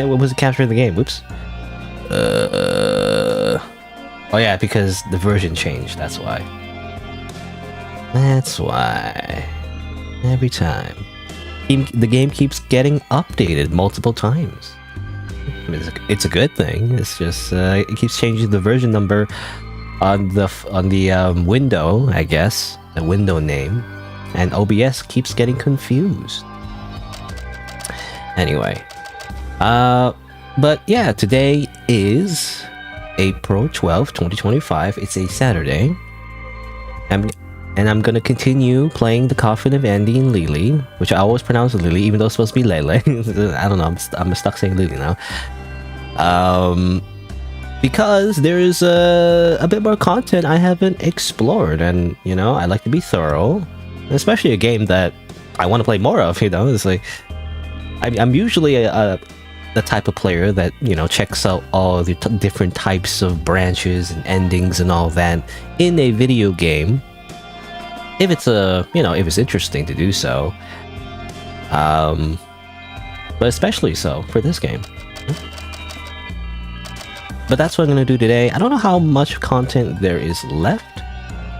What was it capturing the game? Whoops. Oh yeah, because the version changed. That's why. That's why. Every time. The game keeps getting updated multiple times. I mean, it's a good thing. It's just it keeps changing the version number on the window, I guess, the window name, and OBS keeps getting confused. Anyway, but yeah, today is April 12th, 2025. It's a Saturday. And I'm gonna continue playing the Coffin of Andy and Leyley, which I always pronounce Leyley, even though it's supposed to be Leyley. I don't know, I'm stuck saying Leyley now. Because there's a bit more content I haven't explored, and you know, I like to be thorough, especially a game that I want to play more of. You know, it's like I'm usually the type of player that, you know, checks out all the different types of branches and endings and all that in a video game. If it's if it's interesting to do so, but especially so for this game. But that's what I'm gonna do today. I don't know how much content there is left.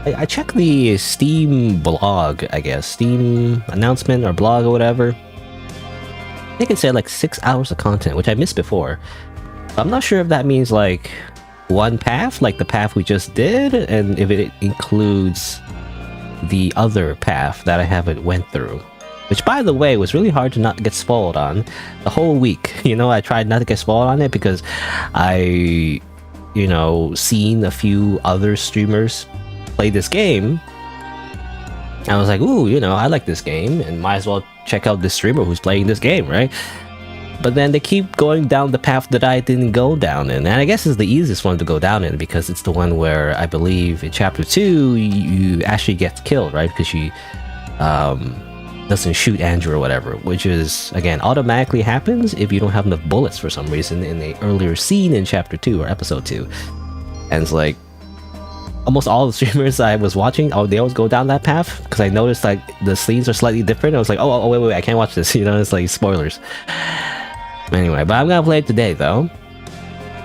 I checked the Steam blog, I guess, Steam announcement or blog or whatever. I think it said like 6 hours of content, which I missed before. I'm not sure if that means like one path, like the path we just did, and if it includes the other path that I haven't went through, which by the way was really hard to not get spoiled on the whole week. You know, I tried not to get spoiled on it because I, you know, seen a few other streamers play this game. I was like, ooh, you know, I like this game and might as well check out this streamer who's playing this game, right? But then they keep going down the path that I didn't go down in, and I guess it's the easiest one to go down in because it's the one where I believe in chapter 2 you actually get killed, right? Because she doesn't shoot Andrew or whatever, which is, again, automatically happens if you don't have enough bullets for some reason in the earlier scene in chapter 2 or episode 2. And it's like, almost all the streamers I was watching, they always go down that path because I noticed like the scenes are slightly different. I was like, oh wait, I can't watch this, you know, it's like spoilers. Anyway, but I'm gonna play it today though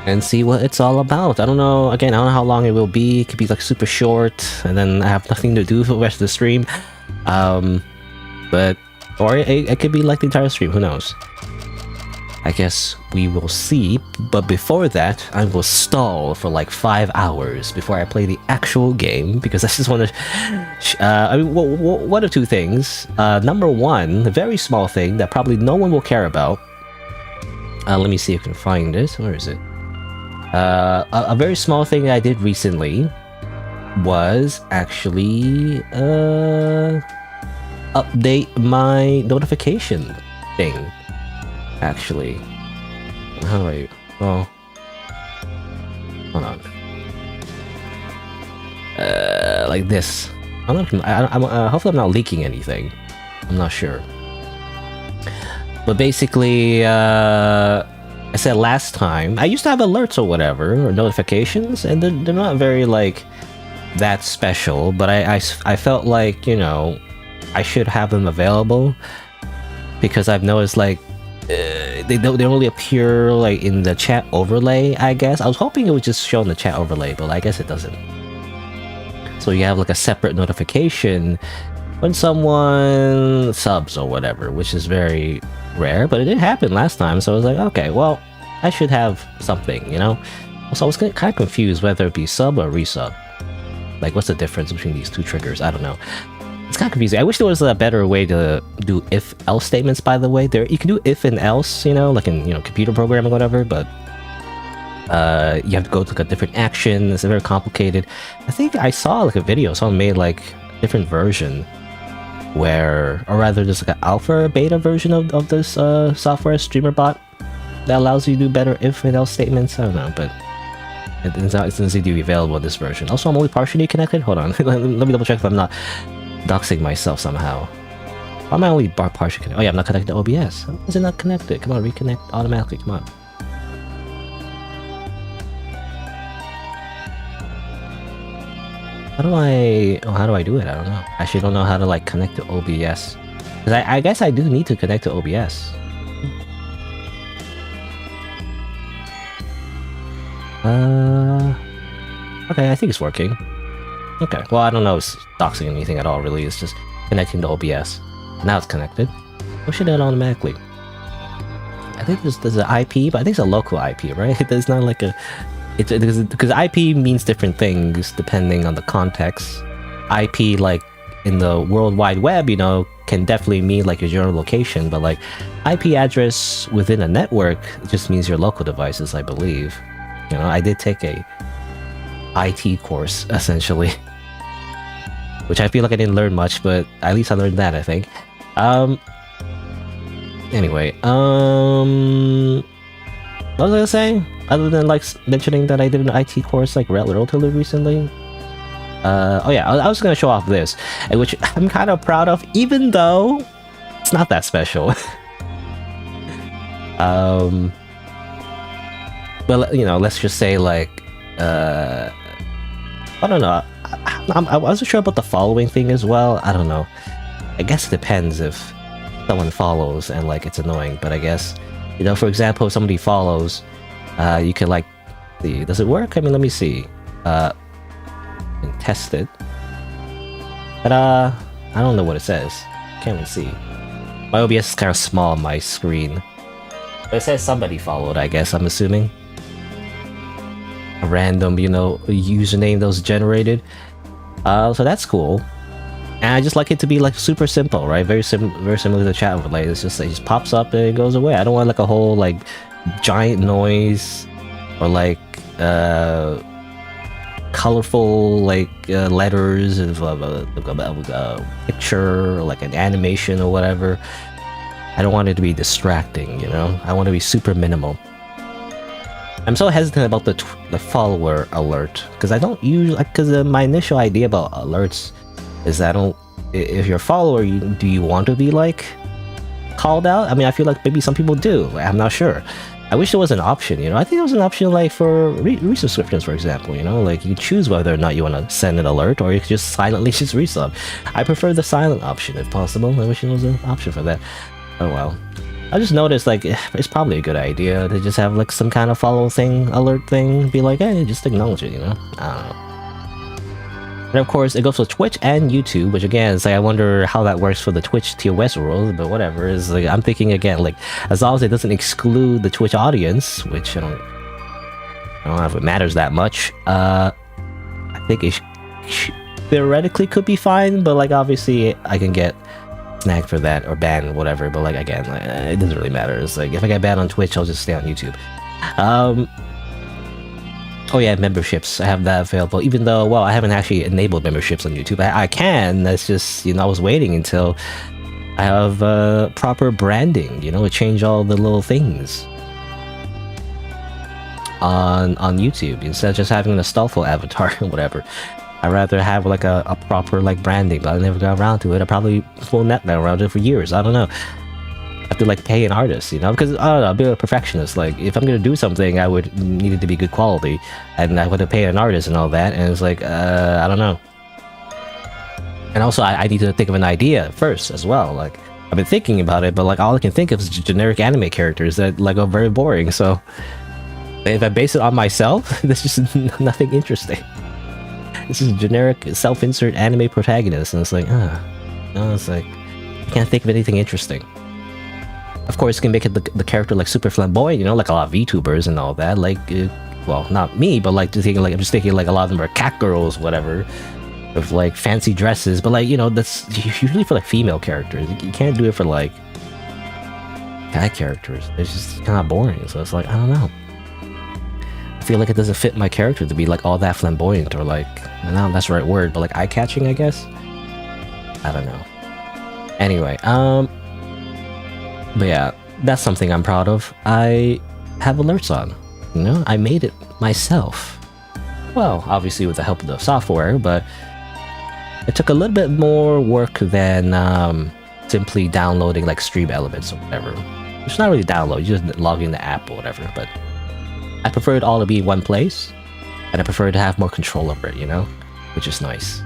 and see what it's all about. I don't know, again, I don't know how long it will be. It could be like super short and then I have nothing to do for the rest of the stream. But or it could be like the entire stream, who knows. I guess we will see, but before that, I will stall for like 5 hours before I play the actual game, because I just want to... I mean, one of two things. Number one, a very small thing that probably no one will care about. Let me see if I can find it. Where is it? A very small thing that I did recently was actually update my notification thing. Actually, how do I? Oh, hold on. Like this. I don't know. Hopefully, I'm not leaking anything. I'm not sure. But basically, I said last time I used to have alerts or whatever or notifications, and they're not very like that special. But I felt like, you know, I should have them available because I've noticed like. They only appear like in the chat overlay, I guess. I was hoping it would just show in the chat overlay, but I guess it doesn't. So you have like a separate notification when someone subs or whatever, which is very rare, but it did happen last time, so I was like, okay, well, I should have something, you know? So I was kind of confused whether it be sub or resub. Like, what's the difference between these two triggers? I don't know. It's kind of confusing. I wish there was a better way to do if-else statements, by the way. You can do if and else, you know, like in, you know, computer programming or whatever, but you have to go to like a different action. It's very complicated. I think I saw like a video, someone made like a different version where, or rather there's like an alpha or beta version of this software streamer bot that allows you to do better if and else statements. I don't know, but it doesn't seem to be available in this version. Also, I'm only partially connected. Hold on. Let me double check if I'm not doxing myself somehow. Why am I only partially connected? Oh yeah, I'm not connected to OBS. How is it not connected? Come on, reconnect automatically. Come on. How do I do it? I don't know. I actually don't know how to like connect to OBS. Because I guess I do need to connect to OBS. Okay, I think it's working. Okay, well, I don't know if it's doxing anything at all, really. It's just connecting to OBS. Now it's connected. Push it in automatically. I think there's an IP, but I think it's a local IP, right? It's not like a... because IP means different things depending on the context. IP, like, in the World Wide Web, you know, can definitely mean, like, your general location, but, like, IP address within a network just means your local devices, I believe. You know, I did take a IT course, essentially. Which I feel like I didn't learn much, but at least I learned that, I think. Anyway, what was I gonna say? Other than, like, mentioning that I did an IT course, like, relatively recently? Oh yeah, I was gonna show off this, which I'm kind of proud of, even though it's not that special. But, you know, let's just say, like, I don't know. I wasn't sure about the following thing as well. I don't know. I guess it depends if someone follows and, like, it's annoying. But I guess, you know, for example, if somebody follows, you can, like, see. Does it work? I mean, let me see. And test it. But I don't know what it says. Can't even see. My OBS is kind of small on my screen. But it says somebody followed, I guess, I'm assuming. A random, you know, username that was generated. So that's cool. And I just like it to be, like, super simple, right? Very similar to the chat overlay. It's just, it just pops up and it goes away. I don't want, like, a whole, like, giant noise or, like, colorful, like, letters of a picture or, like, an animation or whatever. I don't want it to be distracting, you know? I want to be super minimal. I'm so hesitant about the follower alert because I don't usually, because my initial idea about alerts is that if you're a follower, do you want to be, like, called out? I mean, I feel like maybe some people do. I'm not sure. I wish there was an option, you know? I think there was an option, like, for resubscriptions, for example, you know? Like, you choose whether or not you want to send an alert, or you can just silently just resub. I prefer the silent option, if possible. I wish there was an option for that. Oh, well. I just noticed, like, it's probably a good idea to just have, like, some kind of follow thing, alert thing, be like, hey, just acknowledge it, you know? I don't know. And of course, it goes for Twitch and YouTube, which again, is like, I wonder how that works for the Twitch TOS world, but whatever. Is like, I'm thinking again, like, as long as it doesn't exclude the Twitch audience, which I don't know if it matters that much. I think it theoretically could be fine, but, like, obviously I can get snagged for that or banned, whatever. But, like, again, like, it doesn't really matter. It's like, if I get banned on Twitch, I'll just stay on YouTube. Oh yeah, memberships. I have that available, even though, well, I haven't actually enabled memberships on YouTube. I can, that's just, you know, I was waiting until I have proper branding, you know, to change all the little things on YouTube, instead of just having a Stolfo avatar or whatever. I'd rather have, like, a proper, like, branding, but I never got around to it. I probably will not get around to it for years, I don't know. I have to, like, pay an artist, you know, because I don't know, I'm a perfectionist. Like, if I'm gonna do something, I would need it to be good quality, and I would have to pay an artist and all that, and it's like, I don't know. And also, I need to think of an idea first as well. Like, I've been thinking about it, but, like, all I can think of is generic anime characters that, like, are very boring. So if I base it on myself, there's just nothing interesting. This is a generic self-insert anime protagonist, and it's like, no, it's like, I can't think of anything interesting. Of course, you can make it the character, like, super flamboyant, you know, like a lot of VTubers and all that. Like, well, not me, but, like, I'm just thinking, like, a lot of them are cat girls, whatever, with, like, fancy dresses. But, like, you know, that's usually for, like, female characters. You can't do it for, like, guy characters. It's just kind of boring. So it's like, I don't know. I feel like it doesn't fit my character to be, like, all that flamboyant, or, like, I don't know if that's the right word, but, like, eye-catching, I guess. I don't know. Anyway, but yeah, that's something I'm proud of. I have alerts on, you know? I made it myself. Well, obviously with the help of the software, but it took a little bit more work than simply downloading, like, stream elements or whatever. It's not really download, you just log in the app or whatever, but I prefer it all to be in one place, and I prefer to have more control over it, you know? Which is nice.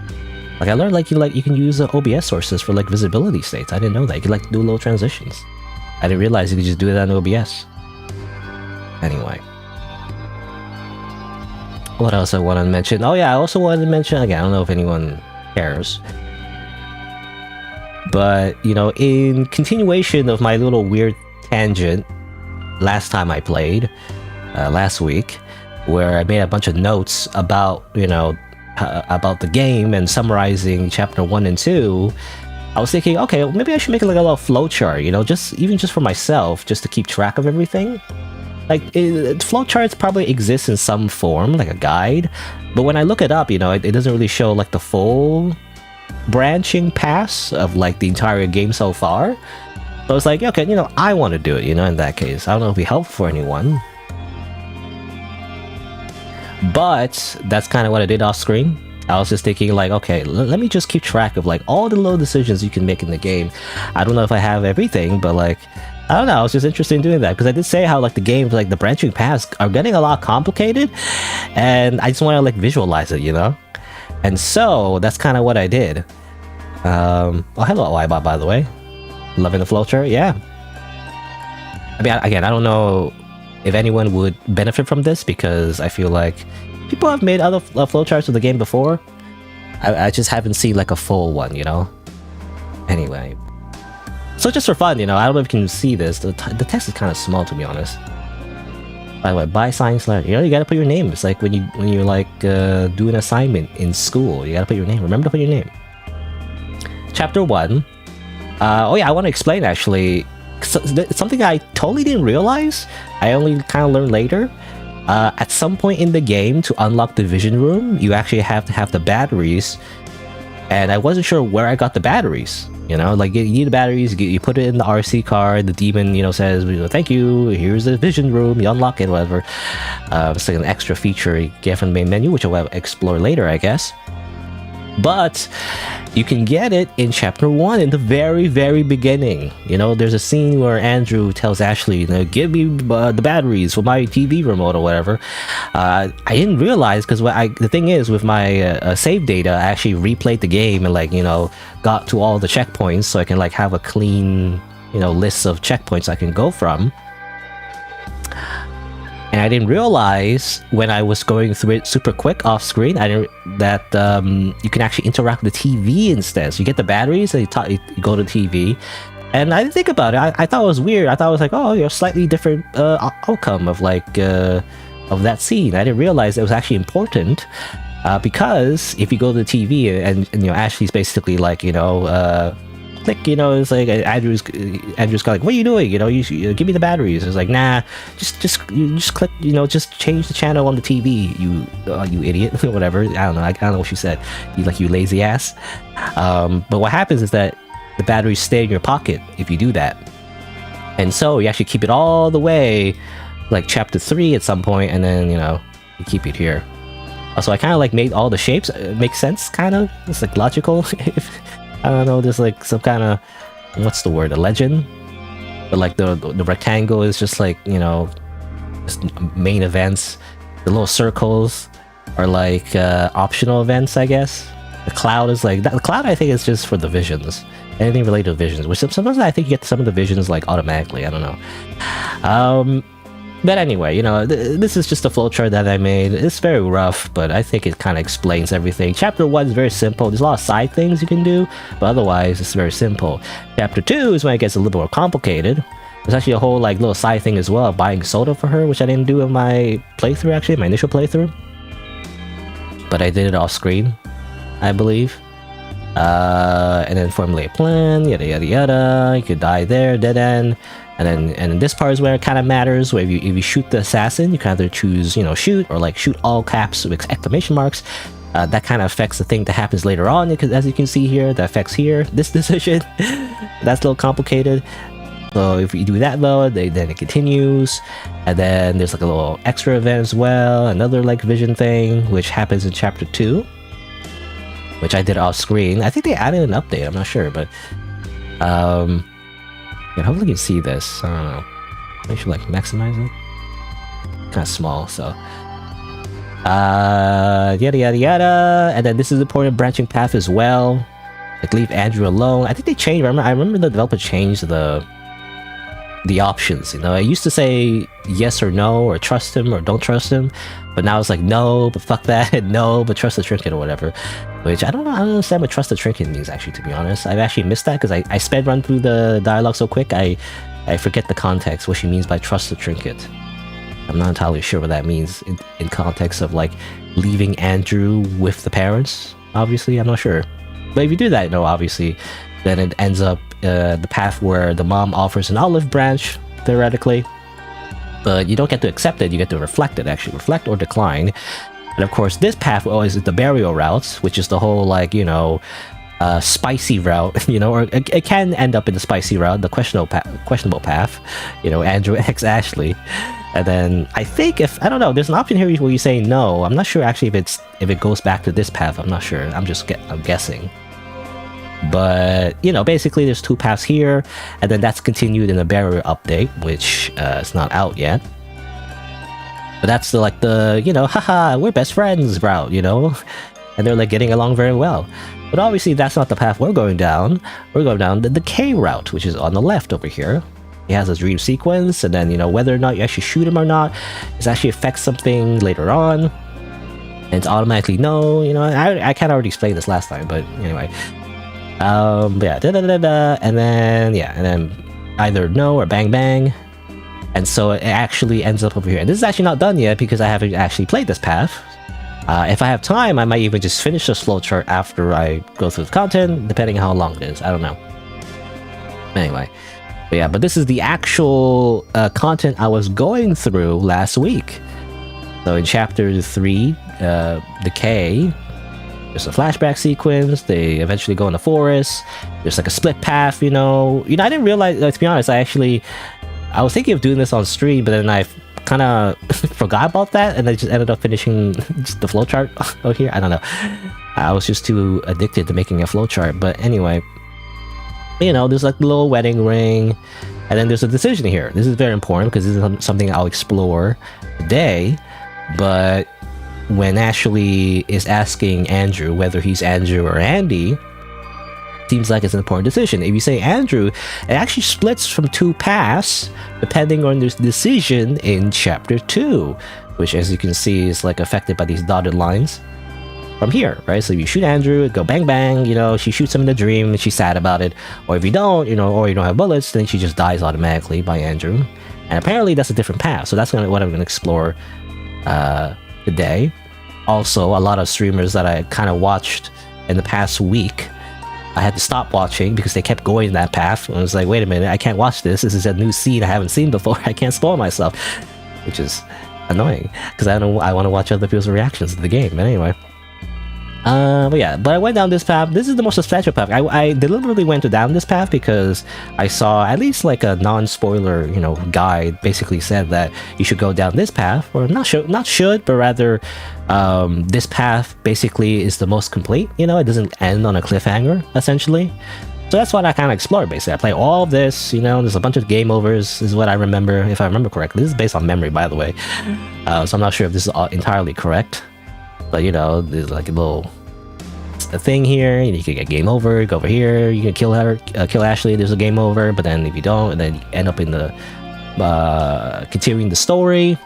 Like, I learned, you can use OBS sources for, like, visibility states. I didn't know that. You could, like, do little transitions. I didn't realize you could just do it on OBS. Anyway. What else I want to mention? Oh yeah, I also wanted to mention, again, I don't know if anyone cares, but, you know, in continuation of my little weird tangent last time I played, last week, where I made a bunch of notes about, you know, about the game and summarizing chapter 1 and 2, I was thinking, okay, maybe I should make like a little flowchart, you know, just for myself, just to keep track of everything. Like, flowcharts probably exist in some form, like a guide, but when I look it up, you know, it doesn't really show like the full branching paths of like the entire game so far. So it's like, okay, you know, I want to do it, you know, in that case. I don't know if it'll be helpful for anyone. But that's kind of what I did off screen. I was just thinking like, okay, let me just keep track of like all the little decisions you can make in the game. I don't know if I have everything, but like, I don't know, I was just interested in doing that because I did say how like the games, like the branching paths are getting a lot complicated, and I just want to like visualize it, you know? And so that's kind of what I did. Oh, hello, Oibot, by the way. Loving the flowchart, yeah. I mean, again, I don't know if anyone would benefit from this because I feel like people have made other flowcharts of the game before. I just haven't seen like a full one, you know? Anyway. So just for fun, you know, I don't know if you can see this. The text is kind of small, to be honest. By the way, by SighingSlider, you know, you gotta put your name. It's like when you like do an assignment in school, you gotta put your name. Remember to put your name. Chapter 1. Oh yeah, I want to explain actually. It's something I totally didn't realize. I only kind of learned later. At some point in the game, to unlock the vision room, you actually have to have the batteries. And I wasn't sure where I got the batteries. You know, like you need the batteries, you put it in the RC card, the demon, you know, says, thank you, here's the vision room, you unlock it, whatever. It's like an extra feature you get from the main menu, which I'll explore later, I guess. But you can get it in chapter 1 in the very, very beginning. You know, there's a scene where Andrew tells Ashley, you know, give me the batteries for my TV remote or whatever. I didn't realize because the thing is with my save data, I actually replayed the game and like, you know, got to all the checkpoints so I can like have a clean, you know, list of checkpoints I can go from. And I didn't realize when I was going through it super quick off screen, that you can actually interact with the TV instead. So you get the batteries and you go to the TV. And I didn't think about it. I thought it was weird. I thought it was like, oh, you know, slightly different outcome of like of that scene. I didn't realize it was actually important because if you go to the TV and you know, Ashley's basically like, you know, click, you know, it's like Andrew's got like, what are you doing? You know, you give me the batteries. It's like, nah, just click, you know, just change the channel on the TV. You idiot, whatever. I don't know. I don't know what she said. You lazy ass. But what happens is that the batteries stay in your pocket if you do that, and so you actually keep it all the way, like chapter 3 at some point, and then you know you keep it here. Also, I kind of like made all the shapes make sense. Kind of, it's like logical. I don't know, there's like some kind of, what's the word, a legend? But like the rectangle is just like, you know, just main events. The little circles are like optional events, I guess. The cloud is like, the cloud I think is just for the visions. Anything related to visions, which sometimes I think you get some of the visions like automatically, I don't know. But anyway, you know, this is just a flowchart that I made. It's very rough, but I think it kind of explains everything. Chapter 1 is very simple. There's a lot of side things you can do, but otherwise it's very simple. Chapter 2 is when it gets a little more complicated. There's actually a whole like little side thing as well, buying soda for her, which I didn't do in my playthrough actually, my initial playthrough. But I did it off screen, I believe. And then formulate a plan, yada yada yada. You could die there, dead end. And this part is where it kind of matters, where if you shoot the assassin, you can either choose, you know, shoot or like shoot all caps with exclamation marks. That kind of affects the thing that happens later on, because as you can see here, that affects here, this decision. That's a little complicated. So if you do that though, then it continues. And then there's like a little extra event as well, another like vision thing, which happens in chapter 2, which I did off screen. I think they added an update, I'm not sure, but yeah, hopefully you can see this. I don't know. I should like maximize it. Kind of small, so. Yada yada yada. And then this is an important branching path as well. Like leave Andrew alone. I think they changed. I remember the developer changed the the options. I used to say yes or no, or trust him or don't trust him, but now it's like no, but fuck that, no, but trust the trinket or whatever. Which I don't know. I don't understand what trust the trinket means, actually, to be honest. I've actually missed that because I sped run through the dialogue so quick. I forget the context, what she means by trust the trinket. I'm not entirely sure what that means in context of like leaving Andrew with the parents. Obviously, I'm not sure. But if you do that, obviously, then it ends up the path where the mom offers an olive branch, theoretically. But you don't get to accept it, you get to reflect it, actually. Reflect or decline. And of course, this path always is the burial route, which is the whole, like, spicy route, or it can end up in the spicy route, the questionable path, Andrew X Ashley. And then I think I don't know, there's an option here where you say no. I'm not sure actually if it goes back to this path. I'm not sure. I'm guessing. But basically there's two paths here, and then that's continued in the barrier update, which is not out yet. But that's the haha, we're best friends route, and they're like getting along very well. But obviously that's not the path we're going down. We're going down the Decay route, which is on the left over here. He has a dream sequence, and then whether or not you actually shoot him or not, it actually affects something later on. And it's automatically no, I kind of already explained this last time, but anyway. But yeah, and then either no or bang bang. And so it actually ends up over here. And this is actually not done yet because I haven't actually played this path. If I have time, I might even just finish this flowchart after I go through the content, depending on how long it is. I don't know. Anyway. But yeah, but this is the actual content I was going through last week. So in chapter 3, Decay, there's a flashback sequence. They eventually go in the forest. There's like a split path, I didn't realize, to be honest, I was thinking of doing this on stream, but then I kind of forgot about that, and I just ended up finishing just the flowchart out here. I don't know. I was just too addicted to making a flowchart, but anyway. There's like the little wedding ring, and then there's a decision here. This is very important because this is something I'll explore today. But when Ashley is asking Andrew whether he's Andrew or Andy, seems like it's an important decision. If you say Andrew, it actually splits from two paths depending on this decision in chapter 2, which, as you can see, is like affected by these dotted lines from here, right? So if you shoot Andrew, it go bang bang, she shoots him in the dream and she's sad about it. Or if you don't, or you don't have bullets, then she just dies automatically by Andrew. And apparently that's a different path, so that's what I'm going to explore today. Also, a lot of streamers that I kind of watched in the past week, I had to stop watching because they kept going that path. And I was like, wait a minute, I can't watch this. This is a new scene I haven't seen before. I can't spoil myself, which is annoying because I want to watch other people's reactions to the game. But anyway. But I went down this path. This is the most substantial path. I deliberately went down this path because I saw at least like a non-spoiler, guide basically said that you should go down this path, or not should, but rather this path basically is the most complete. It doesn't end on a cliffhanger, essentially. So that's what I kind of explored, basically. I play all of this, there's a bunch of game overs, this is what I remember, if I remember correctly. This is based on memory, by the way. So I'm not sure if this is entirely correct. But there's like a thing here. You can get game over. Go over here. You can kill her, kill Ashley. There's a game over. But then if you don't, and then you end up in the continuing the story,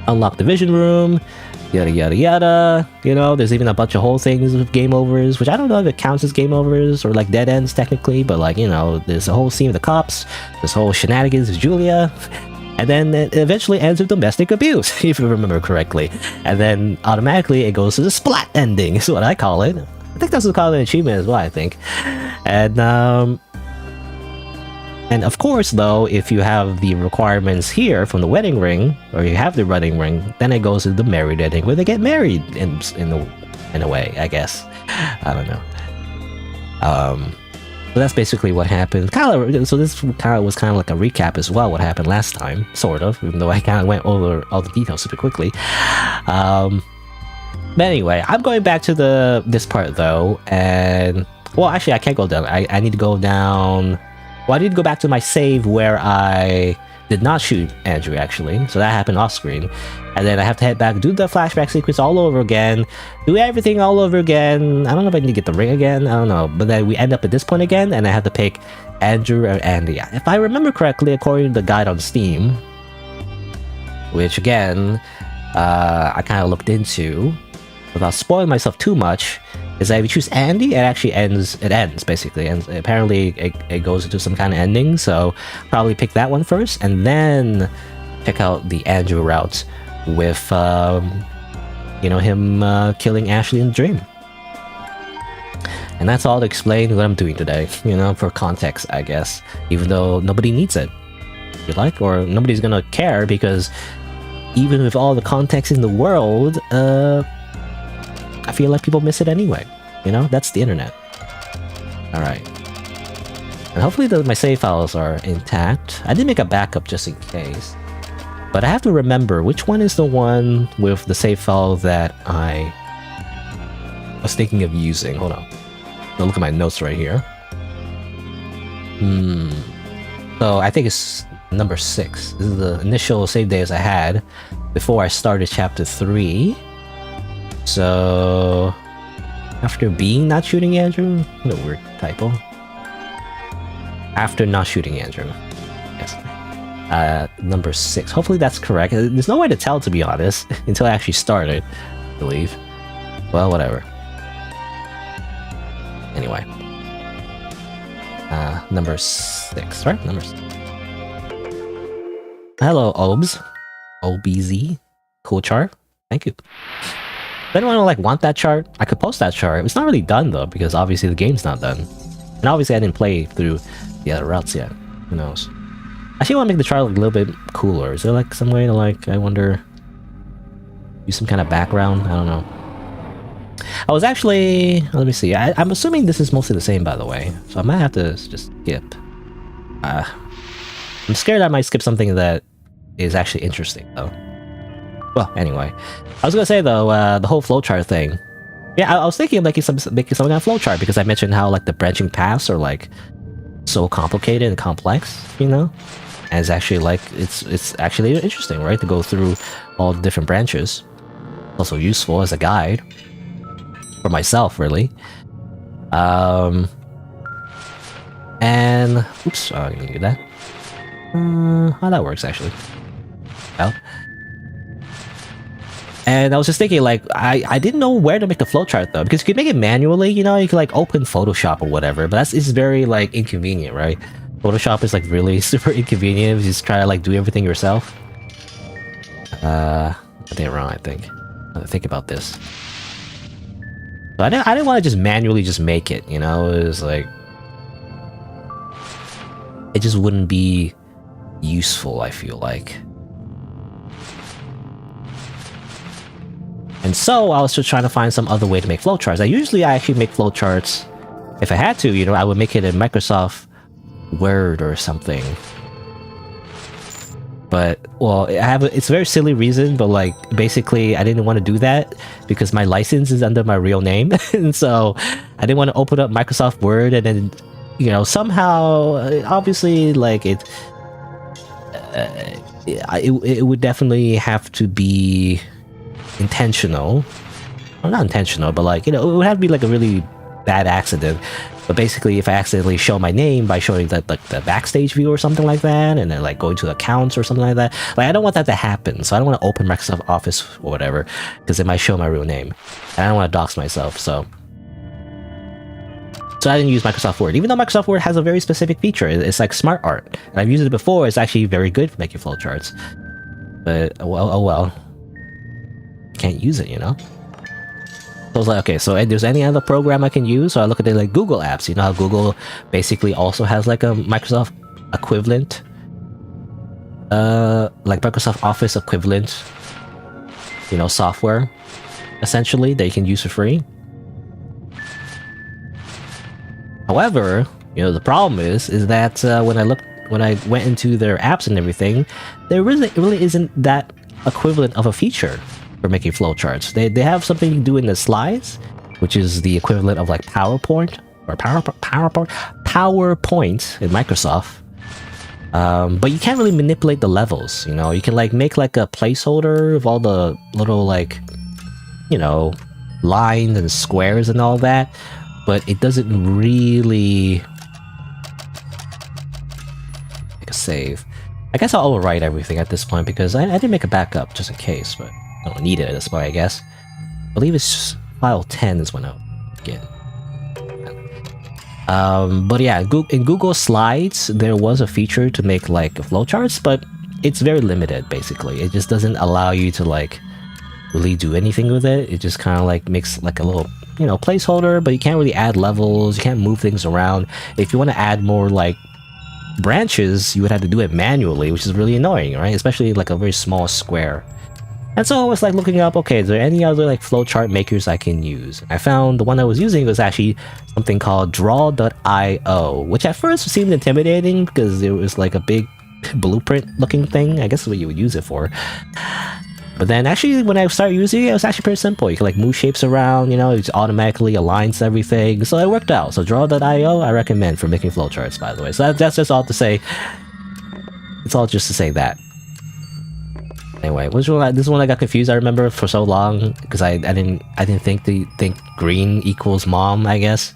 unlock the vision room, yada yada yada. There's even a bunch of whole things with game overs, which I don't know if it counts as game overs or like dead ends technically. But like there's a whole scene with the cops. This whole shenanigans with Julia. And then it eventually ends with domestic abuse, if you remember correctly. And then automatically it goes to the splat ending, is what I call it. I think that's what called an achievement as well, I think. And of course, though, if you have the requirements here from the wedding ring, or you have the wedding ring, then it goes to the married ending, where they get married in a way, I guess. I don't know. So that's basically what happened. So this was kind of like a recap as well, what happened last time, sort of, even though I kind of went over all the details super quickly. But anyway, I'm going back to this part though, and well, actually I can't go down. I need to go down. Well, I need to go back to my save where I did not shoot Andrew actually, so that happened off screen. And then I have to head back, do the flashback sequence all over again, do everything all over again. I don't know if I need to get the ring again, I don't know. But then we end up at this point again, and I have to pick Andrew or Andy. If I remember correctly, according to the guide on Steam, which again, I kind of looked into, without spoiling myself too much, is that if you choose Andy, it actually ends basically, and apparently it goes into some kind of ending, so probably pick that one first, and then check out the Andrew route with, you know, him killing Ashley in the dream. And that's all to explain what I'm doing today, you know, for context, I guess, even though nobody needs it, if you like, or nobody's gonna care, because even with all the context in the world, I feel like people miss it anyway. You know, that's the internet. Alright. And hopefully my save files are intact. I did make a backup just in case. But I have to remember which one is the one with the save file that I was thinking of using. Hold on. I'll look at my notes right here. So I think it's number 6. This is the initial save days I had before I started chapter 3. So after being not shooting Andrew, what a weird typo. After not shooting Andrew, yes. Number 6. Hopefully that's correct. There's no way to tell, to be honest, until I actually started, I believe. Well, whatever. Anyway, number 6, right? Number 6. Hello, Obs, OBZ, cool chart. Thank you. If anyone like want that chart, I could post that chart. It's not really done though, because obviously the game's not done, and obviously I didn't play through the other routes yet. Who knows? I actually want to make the chart look a little bit cooler. Is there like some way to, like, I wonder, use some kind of background? I don't know. I was actually, let me see. I'm assuming this is mostly the same, by the way, so I might have to just skip. I'm scared I might skip something that is actually interesting though. Well, anyway, I was gonna say though, the whole flowchart thing. Yeah, I was thinking of making some kind of flowchart, because I mentioned how like the branching paths are like so complicated and complex, you know. And it's actually like it's actually interesting, right, to go through all the different branches. Also useful as a guide for myself, really. And oops, I didn't do that. How that works actually. Well. And I was just thinking, like, I didn't know where to make the flowchart though, because you could make it manually, you know, you could like open Photoshop or whatever, but it's very like inconvenient, right? Photoshop is like really super inconvenient if you just try to like do everything yourself. I did it wrong, I think. Think about this. But I didn't want to just manually just make it, you know. It was like, it just wouldn't be useful, I feel like. And so I was just trying to find some other way to make flowcharts. I actually make flowcharts, if I had to, you know, I would make it in Microsoft Word or something. But, well, it's a very silly reason, but like, basically I didn't want to do that because my license is under my real name. And so I didn't want to open up Microsoft Word and then, you know, somehow, obviously, like, it would definitely have to be intentional. Well, not intentional, but like, you know, it would have to be like a really bad accident. But basically, if I accidentally show my name by showing like the backstage view or something like that, and then like going to accounts or something like that, like I don't want that to happen. So I don't want to open Microsoft Office or whatever, because it might show my real name, and I don't want to dox myself. So I didn't use Microsoft Word, even though Microsoft Word has a very specific feature. It's like smart art, and I've used it before. It's actually very good for making flowcharts. But oh well, can't use it, you know. So I was like, okay, so if there's any other program I can use, so I look at it like Google Apps. You know how Google basically also has like a Microsoft equivalent, like Microsoft Office equivalent, you know, software, essentially, that you can use for free. However, you know, the problem is that when I went into their apps and everything, there really isn't that equivalent of a feature for making flowcharts. They have something you can do in the slides, which is the equivalent of like PowerPoint or PowerPoint in Microsoft. But you can't really manipulate the levels, you know? You can like make like a placeholder of all the little like, you know, lines and squares and all that, but it doesn't really make a save. I guess I'll overwrite everything at this point because I didn't make a backup just in case, but I don't need it at this point, I guess. I believe it's file 10 is when I'll begin. But yeah, in Google Slides, there was a feature to make like flowcharts, but it's very limited basically. It just doesn't allow you to like really do anything with it. It just kind of like makes like a little, you know, placeholder, but you can't really add levels, you can't move things around. If you want to add more like branches, you would have to do it manually, which is really annoying, right? Especially like a very small square. And so I was like looking up, okay, is there any other like flowchart makers I can use? I found the one I was using was actually something called draw.io, which at first seemed intimidating because it was like a big blueprint looking thing. I guess is what you would use it for. But then actually when I started using it, it was actually pretty simple. You can like move shapes around, you know, it just automatically aligns everything. So it worked out. So draw.io I recommend for making flowcharts, by the way. So that's just all to say. It's all just to say that. Anyway, this is one I got confused. I remember for so long because I didn't think green equals mom. I guess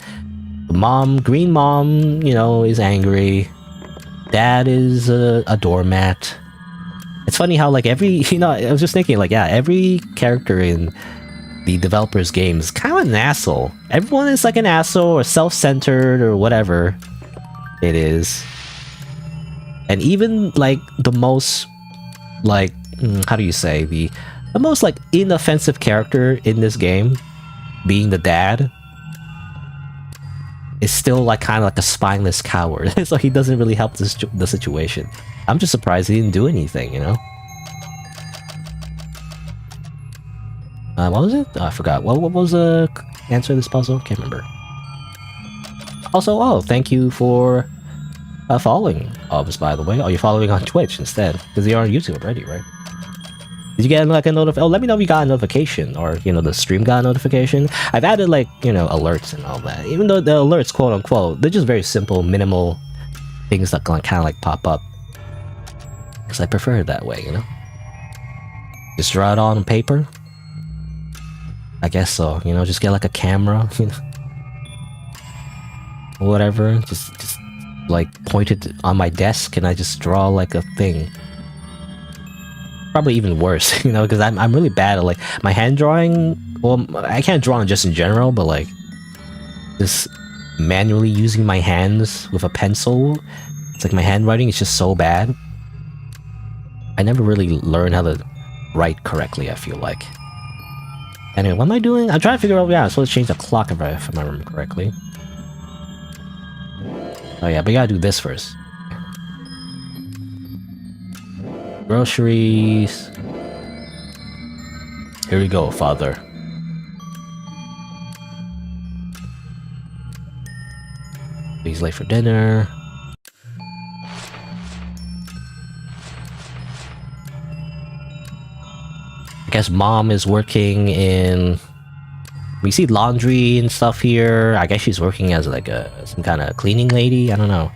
green mom, you know, is angry. Dad is a doormat. It's funny how like every, you know, I was just thinking like, yeah, every character in the developer's game is kind of an asshole. Everyone is like an asshole or self-centered or whatever it is. And even like the most like, how do you say, the most like inoffensive character in this game, being the dad, is still like kind of like a spineless coward. So he doesn't really help the situation. I'm just surprised he didn't do anything, you know? What was it? Oh, I forgot. What was the answer to this puzzle? Can't remember. Also, oh, thank you for following us, by the way. Oh, you're following on Twitch instead, because you're on YouTube already, right? Did you get like a notification? Oh, let me know if you got a notification, or you know, the stream got a notification. I've added like, you know, alerts and all that. Even though the alerts, quote unquote, they're just very simple, minimal things that kind of like pop up. Because I prefer it that way, you know. Just draw it on paper. I guess so. You know, just get like a camera, you know, whatever. Just like point it on my desk, and I just draw like a thing. Probably even worse, you know, because I'm really bad at like my hand drawing. Well, I can't draw just in general, but like just manually using my hands with a pencil, it's like my handwriting is just so bad. I never really learned how to write correctly, I feel like. Anyway, what am I doing? I'm trying to figure out, yeah, I'm supposed to change the clock if I remember correctly. Oh yeah, but you gotta do this first. Groceries. Here we go, father. He's late for dinner. I guess mom is working in... We see laundry and stuff here. I guess she's working as like some kind of cleaning lady. I don't know.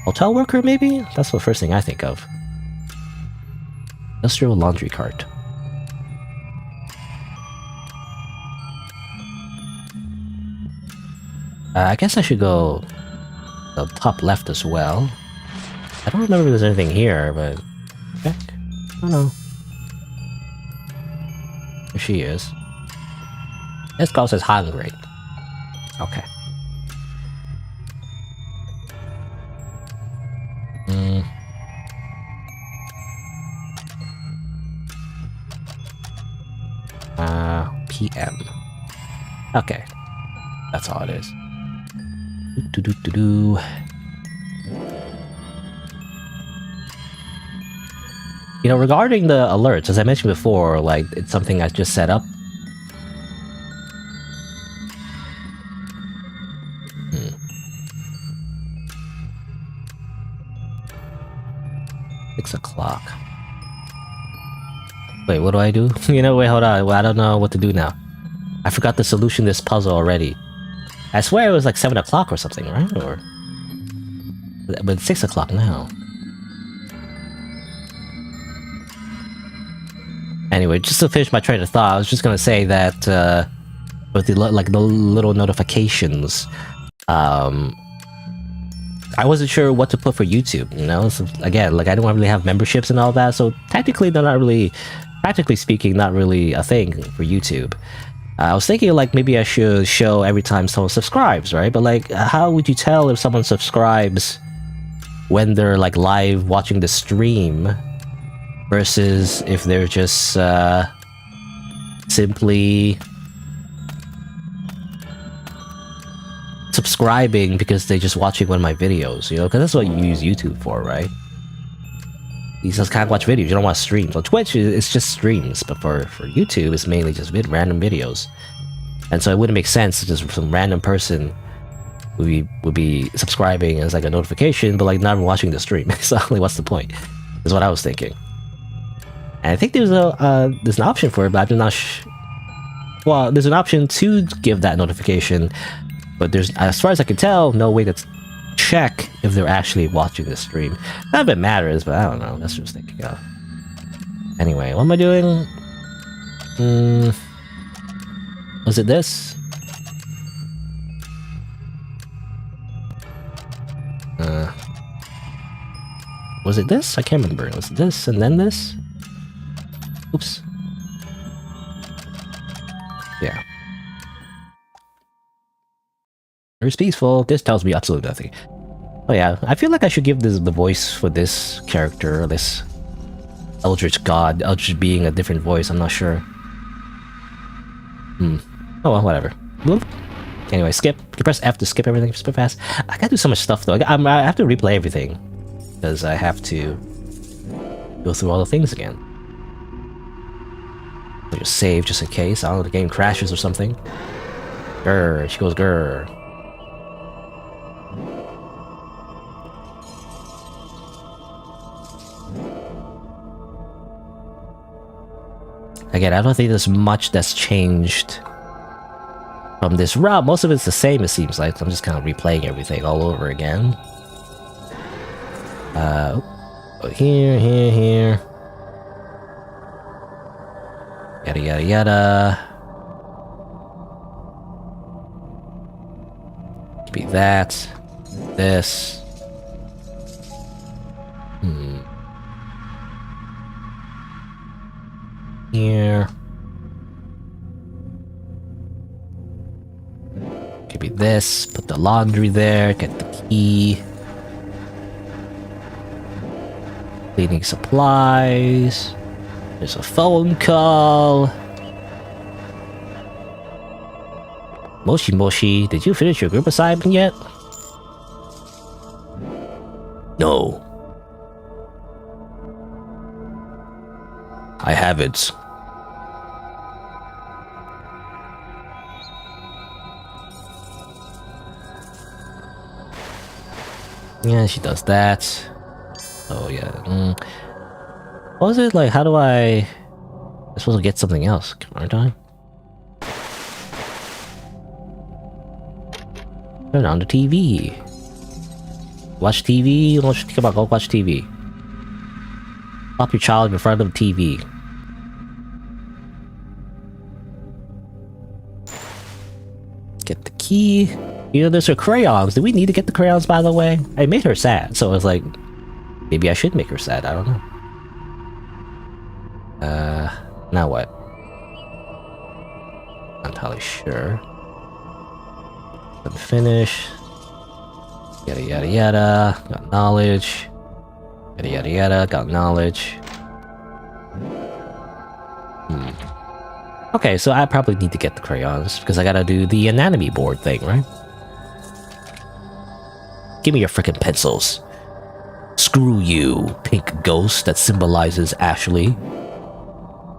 Hotel worker, maybe? That's the first thing I think of. Industrial laundry cart. I guess I should go the top left as well. I don't remember if there's anything here, but... Check? I don't know. There she is. This girl says hungry. Okay. PM. Okay. That's all it is. Do. You know, regarding the alerts, as I mentioned before, like, it's something I just set up. 6 o'clock. Wait, what do I do? You know, wait, hold on. Well, I don't know what to do now. I forgot the solution to this puzzle already. I swear it was like 7 o'clock or something, right? Or... But it's 6 o'clock now. Anyway, just to finish my train of thought, I was just gonna say that with the the little notifications, I wasn't sure what to put for YouTube. You know, so again, like I don't really have memberships and all that, so technically they're not really, practically speaking, not really a thing for YouTube. I was thinking like maybe I should show every time someone subscribes, right? But like, how would you tell if someone subscribes when they're like live watching the stream versus if they're just simply subscribing because they're just watching one of my videos, you know? Because that's what you use YouTube for, right? You just can't watch videos, you don't watch streams. On Twitch, it's just streams, but for YouTube, it's mainly just random videos. And so it wouldn't make sense to just some random person would be subscribing as like a notification, but like not watching the stream. So like, what's the point? Is what I was thinking. And I think there's an option for it, but I'm not well, there's an option to give that notification, but there's, as far as I can tell, no way to check if they're actually watching the stream. Not that it matters, but I don't know. That's just thinking of. Anyway, what am I doing? Was it this? Was it this? I can't remember. Was it this and then this? Oops. Yeah. It's peaceful. This tells me absolutely nothing. Oh yeah, I feel like I should give this the voice for this character, this Eldritch God, Eldritch being a different voice, I'm not sure. Oh well, whatever. Whoop. Anyway, skip. You press F to skip everything super fast. I gotta do so much stuff though. I have to replay everything. Because I have to go through all the things again. I'll just save just in case. I don't know, the game crashes or something. Grr, she goes grr. Again, I don't think there's much that's changed from this route. Most of it's the same, it seems like. I'm just kind of replaying everything all over again. Here. Yada yada yada. Could be that. This. Here. Could be this. Put the laundry there. Get the key. Cleaning supplies. There's a phone call. Moshi Moshi, did you finish your group assignment yet? No. I haven't. Yeah, she does that. Oh yeah. What was it like? How do I'm supposed to get something else, aren't I? Turn on the TV. Watch TV. Come on, go watch TV. Pop your child in front of the TV. Get the key. You know, there's her crayons. Do we need to get the crayons, by the way? I made her sad, so I was like, maybe I should make her sad. I don't know. Now what? Not entirely sure. Finish. Yada yada yada. Got knowledge. Yada yada yada. Got knowledge. Okay, so I probably need to get the crayons because I gotta do the anatomy board thing, right? Give me your frickin' pencils. Screw you, pink ghost that symbolizes Ashley.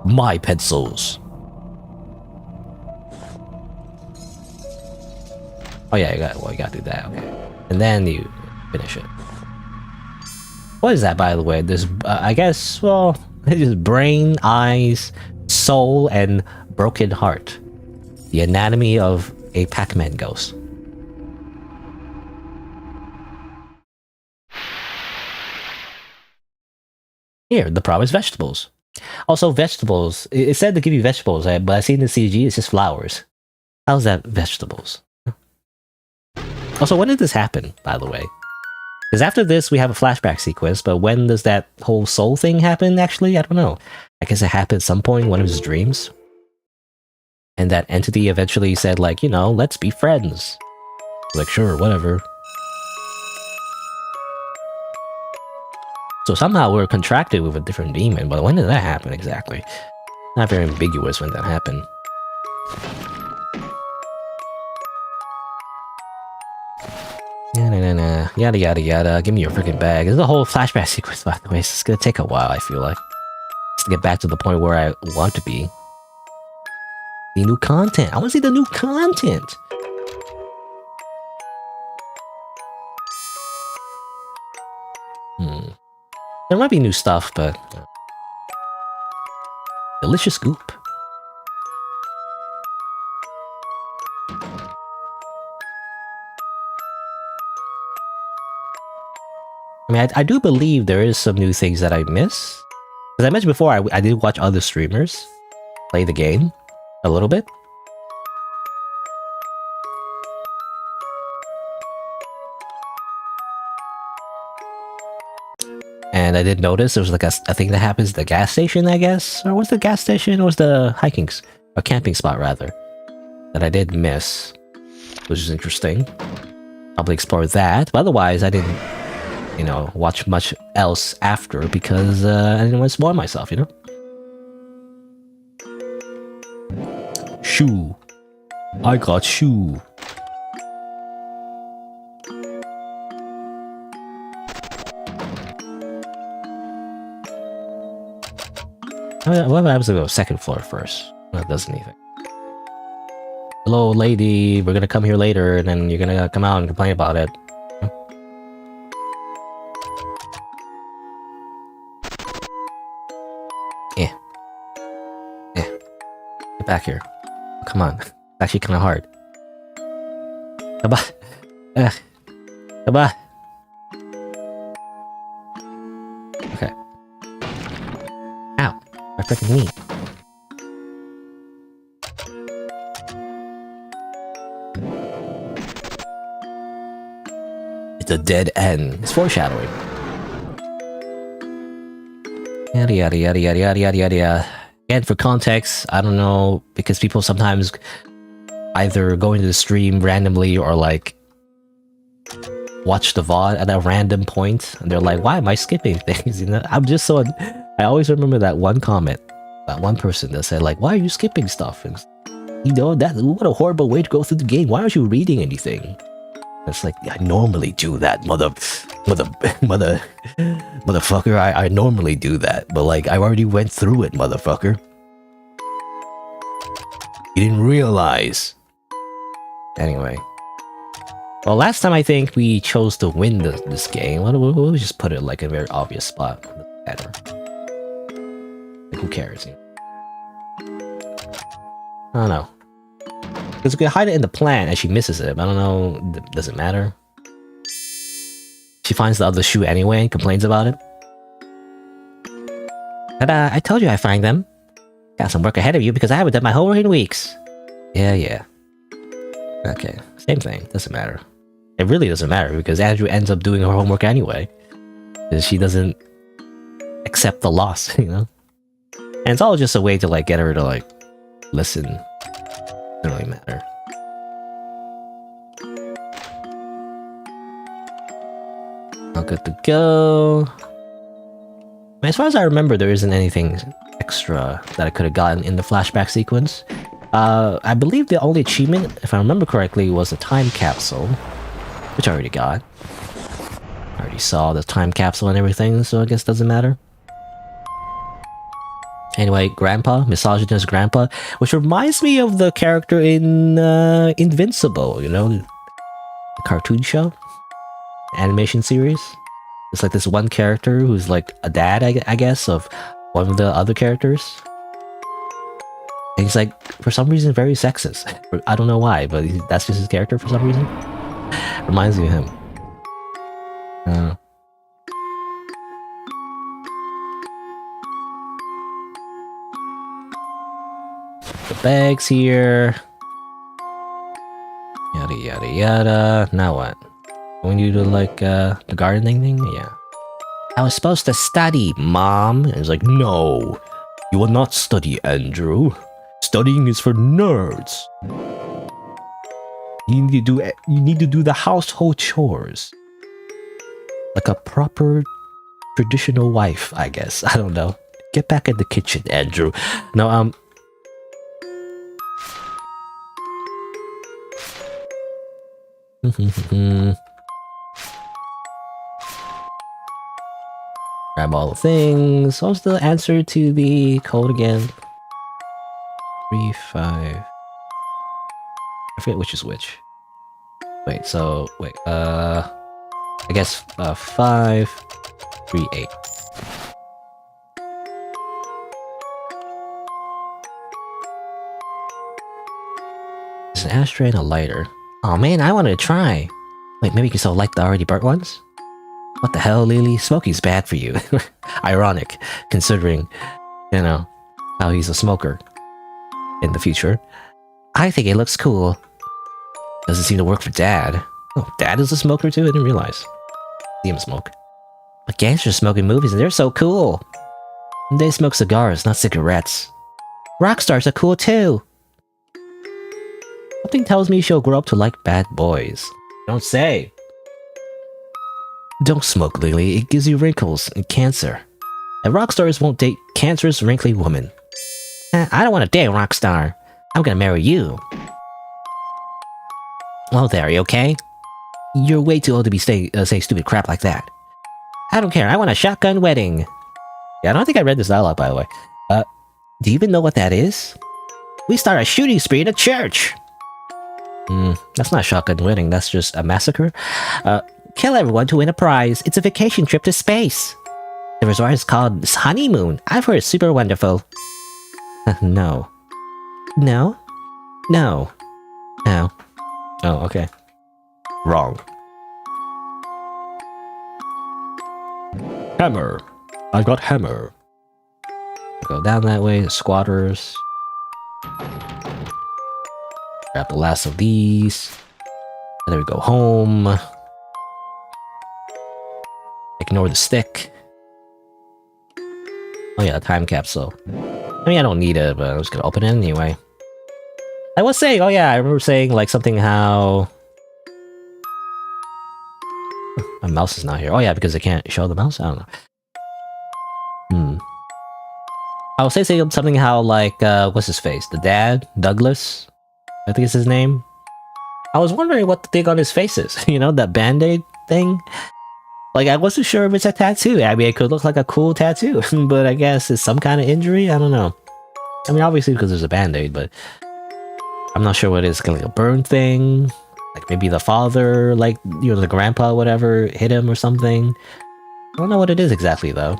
My pencils. Oh yeah, you gotta do that, okay. And then you finish it. What is that, by the way? There's, I guess, well, it is brain, eyes, soul, and broken heart. The anatomy of a Pac-Man ghost. Here, the promised vegetables. Also, vegetables. It said to give you vegetables, right? But I see in the CG it's just flowers. How's that vegetables? Also, when did this happen, by the way? Because after this, we have a flashback sequence, but when does that whole soul thing happen, actually? I don't know. I guess it happened at some point in one of his dreams. And that entity eventually said, like, you know, let's be friends. Like, sure, whatever. So somehow we're contracted with a different demon, but when did that happen exactly? Not very ambiguous when that happened. Yada yada yada, give me your freaking bag. There's a whole flashback sequence, by the way, so it's gonna take a while, I feel like. Just to get back to the point where I want to be. The new content! I wanna see the new content! There might be new stuff, but... delicious goop. I mean, I do believe there is some new things that I miss. As I mentioned before, I did watch other streamers play the game a little bit. And I did notice there was like a thing that happens at the gas station, I guess? Or was the gas station, or was the hiking, or camping spot rather, that I did miss, which is interesting. Probably explore that, but otherwise I didn't, you know, watch much else after because I didn't want to spoil myself, you know? Shoe. I got shoe. What happens to go second floor first? That doesn't anything. Hello, lady. We're gonna come here later, and then you're gonna come out and complain about it. Yeah. Get back here. Come on. It's actually kind of hard. Come on. Come on. Okay. Ow. My freaking knee. It's a dead end. It's foreshadowing. Yada yada yada yada yada yada yada. And for context, I don't know, because people sometimes either go into the stream randomly or like watch the VOD at a random point, and they're like, why am I skipping things? You know, I'm just so... I always remember that one comment, that one person that said like, why are you skipping stuff? And, you know, what a horrible way to go through the game. Why aren't you reading anything? It's like, I normally do that, motherfucker. I normally do that, but like, I already went through it, motherfucker. You didn't realize. Anyway. Well, last time I think we chose to win this game. We'll just put it like a very obvious spot. Better. Like, who cares? You know? I don't know. Because we can hide it in the plant and she misses it. I don't know. Does it matter? She finds the other shoe anyway and complains about it. But I told you I find them. Got some work ahead of you because I haven't done my homework in weeks. Yeah. Okay. Same thing. Doesn't matter. It really doesn't matter because Andrew ends up doing her homework anyway. Because she doesn't accept the loss, you know? And it's all just a way to like get her to like listen. Doesn't really matter. All good to go. As far as I remember, there isn't anything extra that I could have gotten in the flashback sequence. I believe the only achievement, if I remember correctly, was a time capsule, which I already got. I already saw the time capsule and everything, so I guess it doesn't matter. Anyway, Grandpa, misogynist Grandpa, which reminds me of the character in Invincible, you know, the cartoon show, animation series. It's like this one character who's like a dad, I guess, of one of the other characters. And he's like, for some reason, very sexist. I don't know why, but that's just his character for some reason. Reminds me of him. bags here. Yada yada yada. Now what? Going to do like the gardening thing? Yeah. I was supposed to study, Mom. And it's like, no, you will not study, Andrew. Studying is for nerds. You need to do the household chores. Like a proper traditional wife, I guess. I don't know. Get back in the kitchen, Andrew. No, grab all the things. What was the answer to the code again? 3, 5. I forget which is which. Wait, so wait, I guess 5, 3, 8. There's an ashtray and a lighter. Oh man, I wanted to try. Wait, maybe you can still light the already burnt ones? What the hell, Leyley? Smoking's bad for you. Ironic, considering, you know, how he's a smoker in the future. I think it looks cool. Doesn't seem to work for Dad. Oh, Dad is a smoker too? I didn't realize. See him smoke. But gangsters smoke in movies and they're so cool. They smoke cigars, not cigarettes. Rock stars are cool too. Something tells me she'll grow up to like bad boys. Don't say. Don't smoke, Leyley. It gives you wrinkles and cancer. And rock stars won't date cancerous, wrinkly women. I don't want to date a rock star. I'm gonna marry you. Oh, there, you okay? You're way too old to be saying stupid crap like that. I don't care. I want a shotgun wedding. Yeah, I don't think I read this dialogue, by the way. Do you even know what that is? We start a shooting spree in a church. That's not a shotgun wedding. That's just a massacre. Kill everyone to win a prize. It's a vacation trip to space. The resort is called Honeymoon. I've heard it's super wonderful. No. No? No. No. Oh, okay. Wrong. Hammer. I've got hammer. Go down that way, the squatters. Grab the last of these. And then we go home. Ignore the stick. Oh yeah, a time capsule. I mean, I don't need it, but I'm just gonna open it anyway. I was saying, oh yeah, I remember saying like something how... My mouse is not here. Oh yeah, because I can't show the mouse? I don't know. I was saying something how like, what's his face? The dad? Douglas? I think it's his name. I was wondering what the thing on his face is. You know, that band-aid thing? Like, I wasn't sure if it's a tattoo. I mean, it could look like a cool tattoo, but I guess it's some kind of injury? I don't know. I mean, obviously because there's a band-aid, but... I'm not sure what it is. Like a burn thing? Like maybe the father, like, you know, the grandpa or whatever, hit him or something? I don't know what it is exactly, though.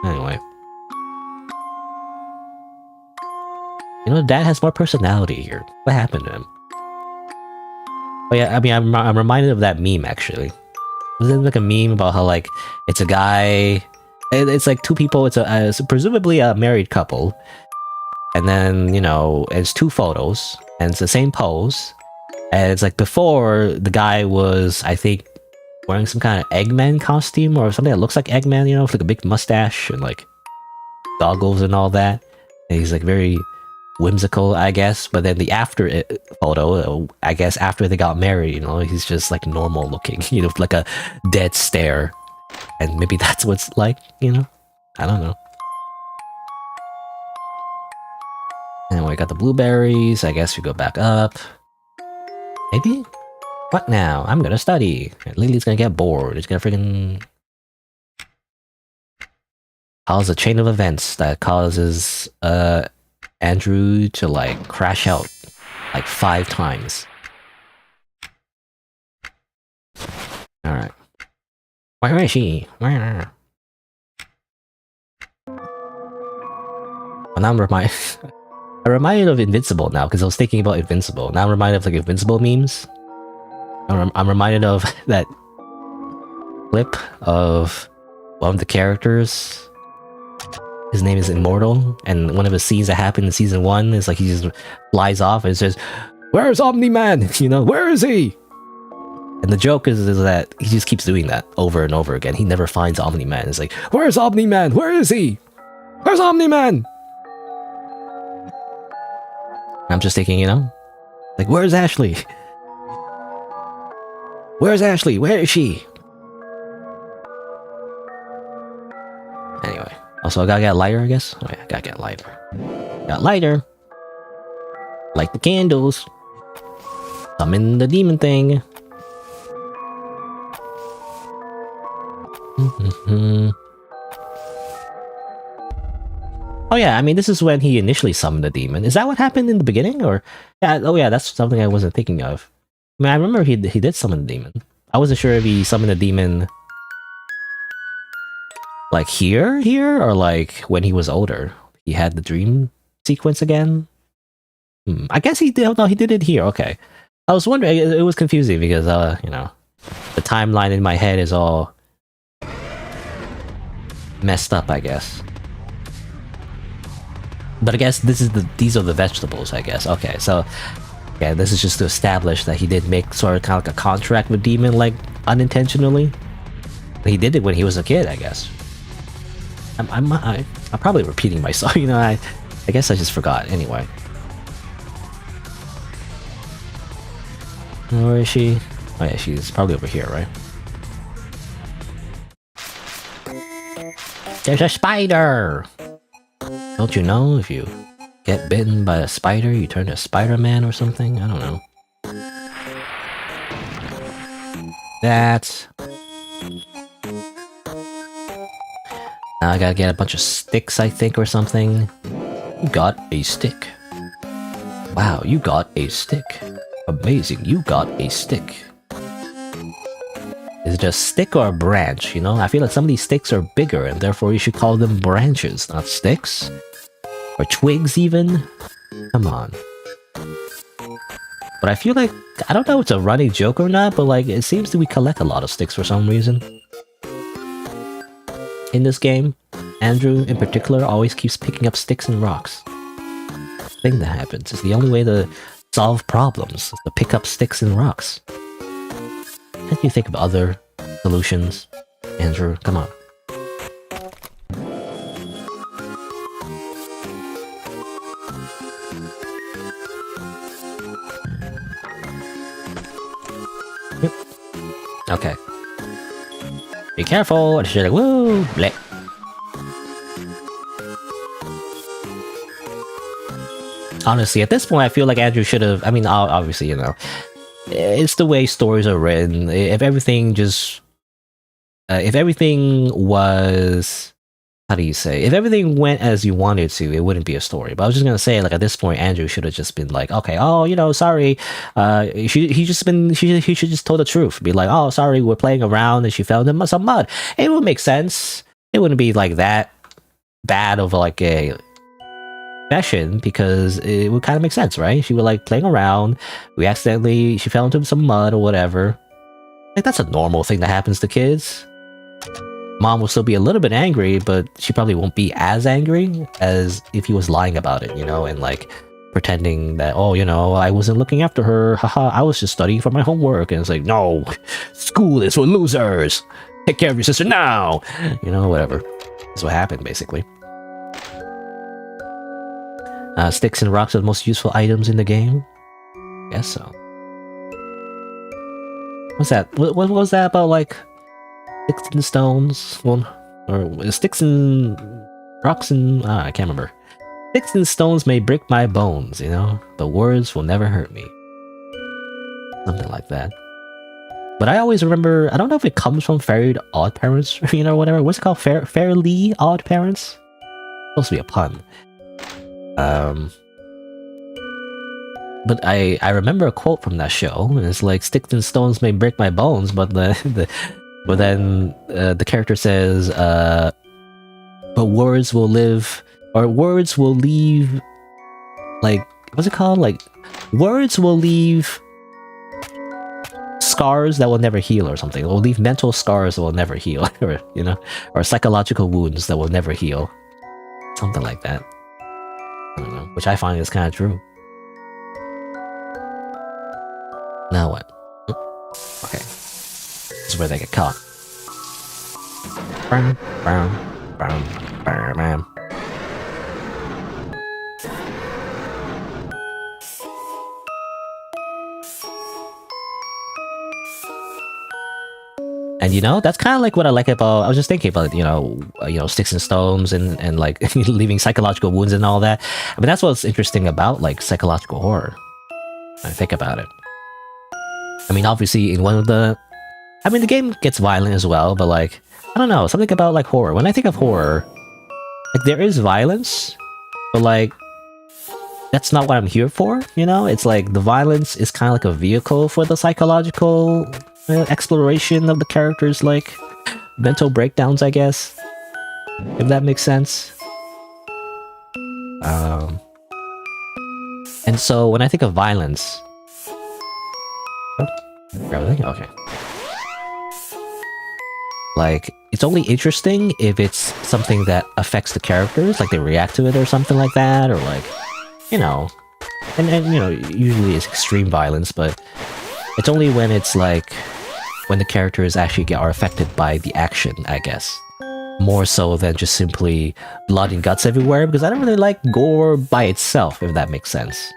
Anyway. You know, Dad has more personality here. What happened to him? Oh yeah, I mean, I'm reminded of that meme, actually. Wasn't it like a meme about how, like, it's a guy... It's like two people, it's presumably a married couple. And then, you know, it's two photos, and it's the same pose. And it's like before, the guy was, I think, wearing some kind of Eggman costume or something that looks like Eggman, you know, with like a big mustache and like goggles and all that. And he's like very whimsical, I guess. But then the after photo, I guess after they got married, you know, he's just like normal looking, you know, with like a dead stare. And maybe that's what's like, you know? I don't know. Anyway, got the blueberries. I guess we go back up. Maybe? What now? I'm gonna study. Leyley's gonna get bored. It's gonna freaking... cause a chain of events that causes, Andrew to, like, crash out, like, 5 times. Alright. Where is she? Where? Well, now I'm reminded of Invincible now, because I was thinking about Invincible. Now I'm reminded of, like, Invincible memes. I'm reminded of that clip of one of the characters his name is Immortal, and one of the scenes that happened in season 1 is like he just flies off and says, "Where's Omni-Man? You know, where is he?" And the joke is that he just keeps doing that over and over again. He never finds Omni-Man. It's like, "Where's Omni-Man? Where is he? Where's Omni-Man?" I'm just thinking, you know, like, where's Ashley? Where's Ashley? Where is she? Anyway, also I gotta get a lighter, I guess. Oh yeah, gotta get a lighter. Got a lighter. Light the candles. Summon the demon thing. Oh yeah, I mean, this is when he initially summoned the demon. Is that what happened in the beginning, or? Yeah, oh yeah, that's something I wasn't thinking of. I mean, I remember he did summon the demon. I wasn't sure if he summoned the demon like here, or like when he was older. He had the dream sequence again. I guess he did. No, he did it here. Okay, I was wondering. It was confusing because you know, the timeline in my head is all messed up, I guess. But I guess these are the vegetables, I guess. Okay, so yeah, this is just to establish that he did make sort of kind of like a contract with Demon, like unintentionally. He did it when he was a kid, I guess. I'm probably repeating myself, you know. I guess I just forgot. Anyway, where is she? Oh yeah, she's probably over here, right? There's a spider! Don't you know if you get bitten by a spider, you turn to Spider-Man or something? I don't know. That's... Now I gotta get a bunch of sticks, I think, or something. You got a stick. Wow, you got a stick. Amazing, you got a stick. Is it a stick or a branch, you know? I feel like some of these sticks are bigger, and therefore you should call them branches, not sticks. Or twigs, even. Come on. But I feel like, I don't know if it's a running joke or not, but like, it seems that we collect a lot of sticks for some reason. In this game, Andrew, in particular, always keeps picking up sticks and rocks. Thing that happens. It's the only way to solve problems, is to pick up sticks and rocks. Can't you think of other solutions, Andrew? Come on. Okay. Be careful! And she's like, woo! Bleh. Honestly, at this point, I feel like Andrew should have... I mean, obviously, you know... It's the way stories are written. If everything just... if everything was... How do you say? If everything went as you wanted to, it wouldn't be a story. But I was just gonna say, like, at this point, Andrew should have just been like, okay, oh, you know, sorry. He should just tell the truth. Be like, oh, sorry, we're playing around and she found some mud. It would make sense. It wouldn't be like that bad of like a... session, because it would kind of make sense, right? She was like playing around, she fell into some mud or whatever. Like, that's a normal thing that happens to kids. Mom will still be a little bit angry, but she probably won't be as angry as if he was lying about it, you know, and like pretending that, oh, you know, I wasn't looking after her, haha, I was just studying for my homework. And it's like, no, school is for losers, take care of your sister now, you know, whatever. That's what happened, basically. Sticks and rocks are the most useful items in the game? Guess so. What's that? What was that about, like, sticks and stones? Well, or sticks and rocks and... I can't remember. Sticks and stones may break my bones, you know? But words will never hurt me. Something like that. But I always remember... I don't know if it comes from Fairly Odd Parents, you know, whatever. What's it called? Fairly Odd Parents? Supposed to be a pun. But I remember a quote from that show, and it's like, sticks and stones may break my bones, but then the character says, but words will live, or words will leave, like, what's it called? Like, words will leave scars that will never heal or something. It will leave mental scars that will never heal, or, you know, or psychological wounds that will never heal. Something like that. I don't know, which I find is kind of true. Now what? Okay. This is where they get caught. Bam, bam, bam, bam, bam. And you know, that's kind of like what I like about. I was just thinking about, you know, sticks and stones and like leaving psychological wounds and all that. I mean, that's what's interesting about like psychological horror. I think about it. I mean, obviously, in one of the, I mean, the game gets violent as well, but like, I don't know, something about like horror. When I think of horror, like there is violence, but like that's not what I'm here for. You know, it's like the violence is kind of like a vehicle for the psychological exploration of the characters, like mental breakdowns, I guess, if that makes sense. And so when I think of violence, everything okay. Like it's only interesting if it's something that affects the characters, like they react to it or something like that, or like, you know, and you know, usually it's extreme violence, but it's only when it's like when the characters actually are affected by the action, I guess. More so than just simply blood and guts everywhere, because I don't really like gore by itself, if that makes sense.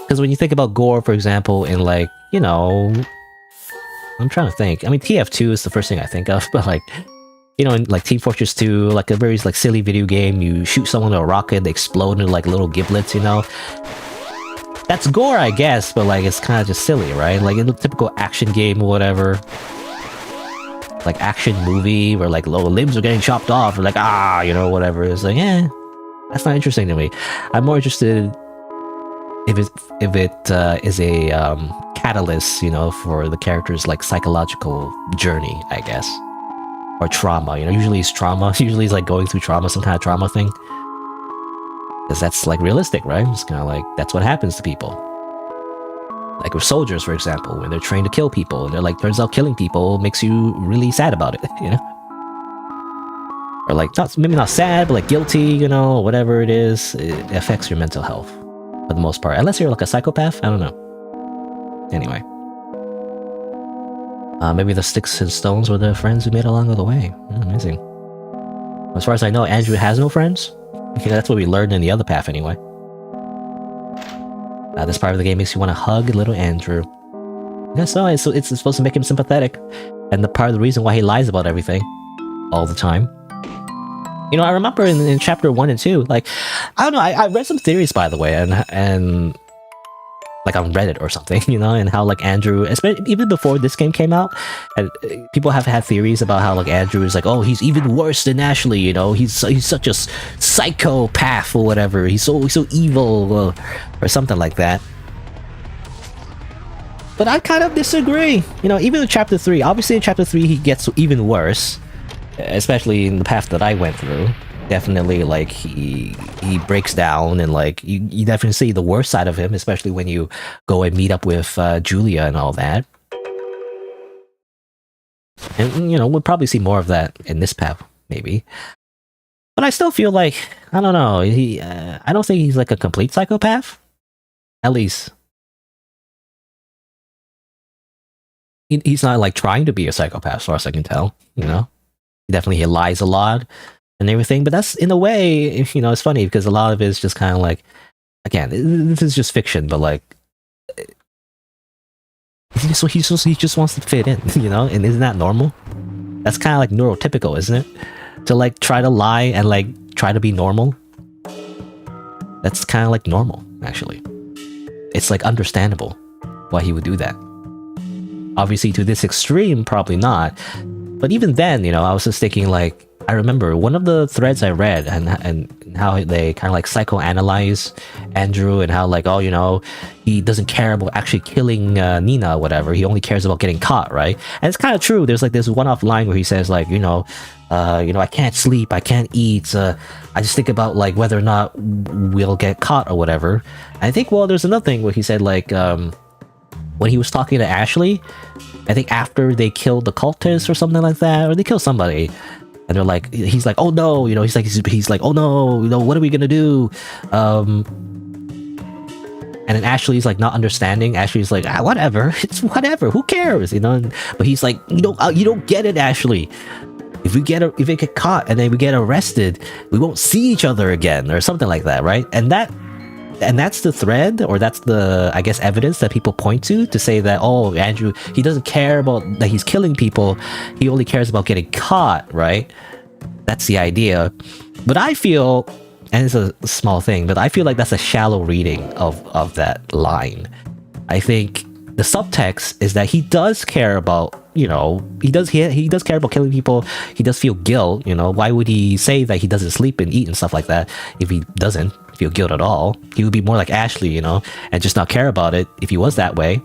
Because when you think about gore, for example, in like, you know, I'm trying to think. I mean, TF2 is the first thing I think of, but like, you know, in like Team Fortress 2, like a very like silly video game, you shoot someone with a rocket, they explode into like little giblets, you know? That's gore, I guess, but like it's kind of just silly, right? Like in the typical action game or whatever, like action movie where like lower limbs are getting chopped off, or like you know, whatever. It's like, that's not interesting to me. I'm more interested if it is a catalyst, you know, for the character's like psychological journey, I guess, or trauma. You know, usually it's trauma. Usually it's like going through trauma, some kind of trauma thing. Because that's like realistic, right? It's kind of like that's what happens to people. Like with soldiers, for example, when they're trained to kill people, and they're like, turns out killing people makes you really sad about it, you know? Or like, maybe not sad, but like guilty, you know, whatever it is, it affects your mental health for the most part. Unless you're like a psychopath, I don't know. Anyway. Maybe the sticks and stones were the friends we made along the way. Amazing. As far as I know, Andrew has no friends. Okay, that's what we learned in the other path anyway. This part of the game makes you want to hug little Andrew. Yeah, so it's supposed to make him sympathetic. And the part of the reason why he lies about everything all the time. You know, I remember in chapter 1 and 2, like, I don't know, I read some theories, by the way, and like on Reddit or something, you know, and how like Andrew, especially even before this game came out, and people have had theories about how like Andrew is like, oh, he's even worse than Ashley, you know, he's such a psychopath or whatever, he's so evil or something like that. But I kind of disagree, you know. Even in chapter 3, obviously in chapter 3 he gets even worse, especially in the path that I went through. Definitely, like, he breaks down, and like you definitely see the worst side of him, especially when you go and meet up with Julia and all that. And you know, we'll probably see more of that in this path, maybe. But I still feel like, I don't know, I don't think he's like a complete psychopath. At least he's not like trying to be a psychopath, as far as I can tell. You know, he lies a lot and everything, but that's, in a way, you know, it's funny because a lot of it is just kind of like, again, this is just fiction, but like, he just wants to fit in, you know. And isn't that normal? That's kind of like neurotypical, isn't it? To like try to lie and like try to be normal. That's kind of like normal, actually. It's like understandable why he would do that. Obviously to this extreme, probably not, but even then, you know, I was just thinking, like, I remember one of the threads I read and how they kind of like psychoanalyze Andrew, and how like, oh, you know, he doesn't care about actually killing Nina or whatever. He only cares about getting caught, right? And it's kind of true. There's like this one-off line where he says like, you know, I can't sleep, I can't eat. I just think about like whether or not we'll get caught or whatever. And I think, well, there's another thing where he said like, when he was talking to Ashley, I think after they killed the cultist or something like that, or they killed somebody, and they're like, he's like, oh no, you know, he's like, oh no, you know, what are we gonna do? And then Ashley's like not understanding. Ashley's like, whatever, it's whatever, who cares, you know? But he's like, you don't get it, Ashley. If we get caught and then we get arrested, we won't see each other again, or something like that, right? And that's the thread, or that's the, I guess, evidence that people point to say that, oh, Andrew, he doesn't care about that he's killing people. He only cares about getting caught, right? That's the idea. But I feel, and it's a small thing, but I feel like that's a shallow reading of that line. I think the subtext is that he does care about, you know, he does care about killing people. He does feel guilt, you know. Why would he say that he doesn't sleep and eat and stuff like that if he doesn't feel guilt at all? He would be more like Ashley, you know, and just not care about it if he was that way.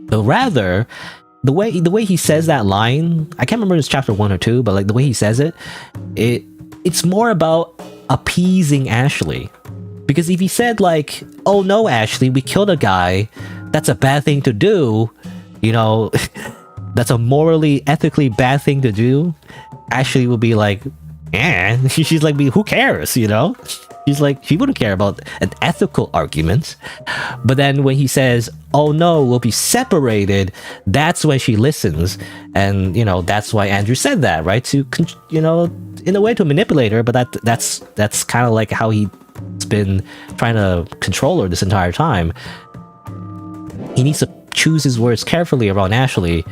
But rather, the way he says that line, I can't remember if it's chapter 1 or 2, but like the way he says it's more about appeasing Ashley. Because if he said like, oh no, Ashley, we killed a guy, that's a bad thing to do, you know, that's a morally, ethically bad thing to do, Ashley will be like, eh. She's like, who cares, you know? She's like, she wouldn't care about an ethical argument. But then when he says, oh no, we'll be separated, that's when she listens. And, you know, that's why Andrew said that, right? To, you know, in a way to manipulate her, but that's kind of like how he's been trying to control her this entire time. He needs to choose his words carefully around Ashley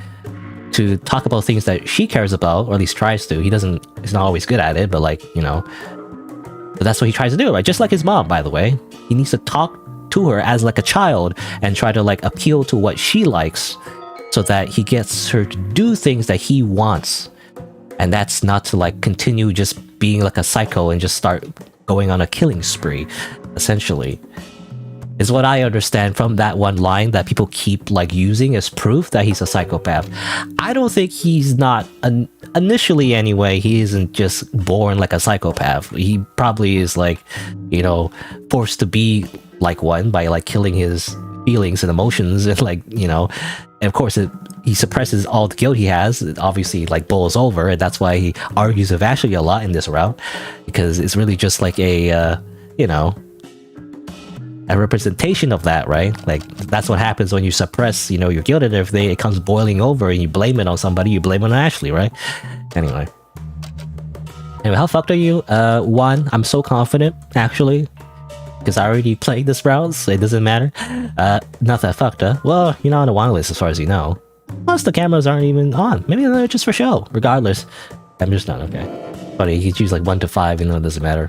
to talk about things that she cares about, or at least tries to. He's not always good at it, but like, you know, but that's what he tries to do, right? Just like his mom, by the way. He needs to talk to her as like a child and try to like appeal to what she likes so that he gets her to do things that he wants. And that's not to like continue just being like a psycho and just start going on a killing spree, essentially. Is what I understand from that one line that people keep like using as proof that he's a psychopath. I don't think he's not, initially anyway, he isn't just born like a psychopath. He probably is like, you know, forced to be like one by like killing his feelings and emotions, and like, you know, and of course he suppresses all the guilt he has. It obviously like boils over, and that's why he argues with Ashley a lot in this route, because it's really just like a you know, a representation of that, right? Like that's what happens when you suppress, you know, your guilt and everything. It comes boiling over and you blame it on somebody. You blame it on Ashley, right? Anyway, how fucked are you? One, I'm so confident actually, because I already played this route, so it doesn't matter. Not that fucked, huh? Well, you're not on the wine list as far as you know. Plus the cameras aren't even on. Maybe they're just for show. Regardless, I'm just not okay. Funny, you can choose like 1 to 5, you know, it doesn't matter.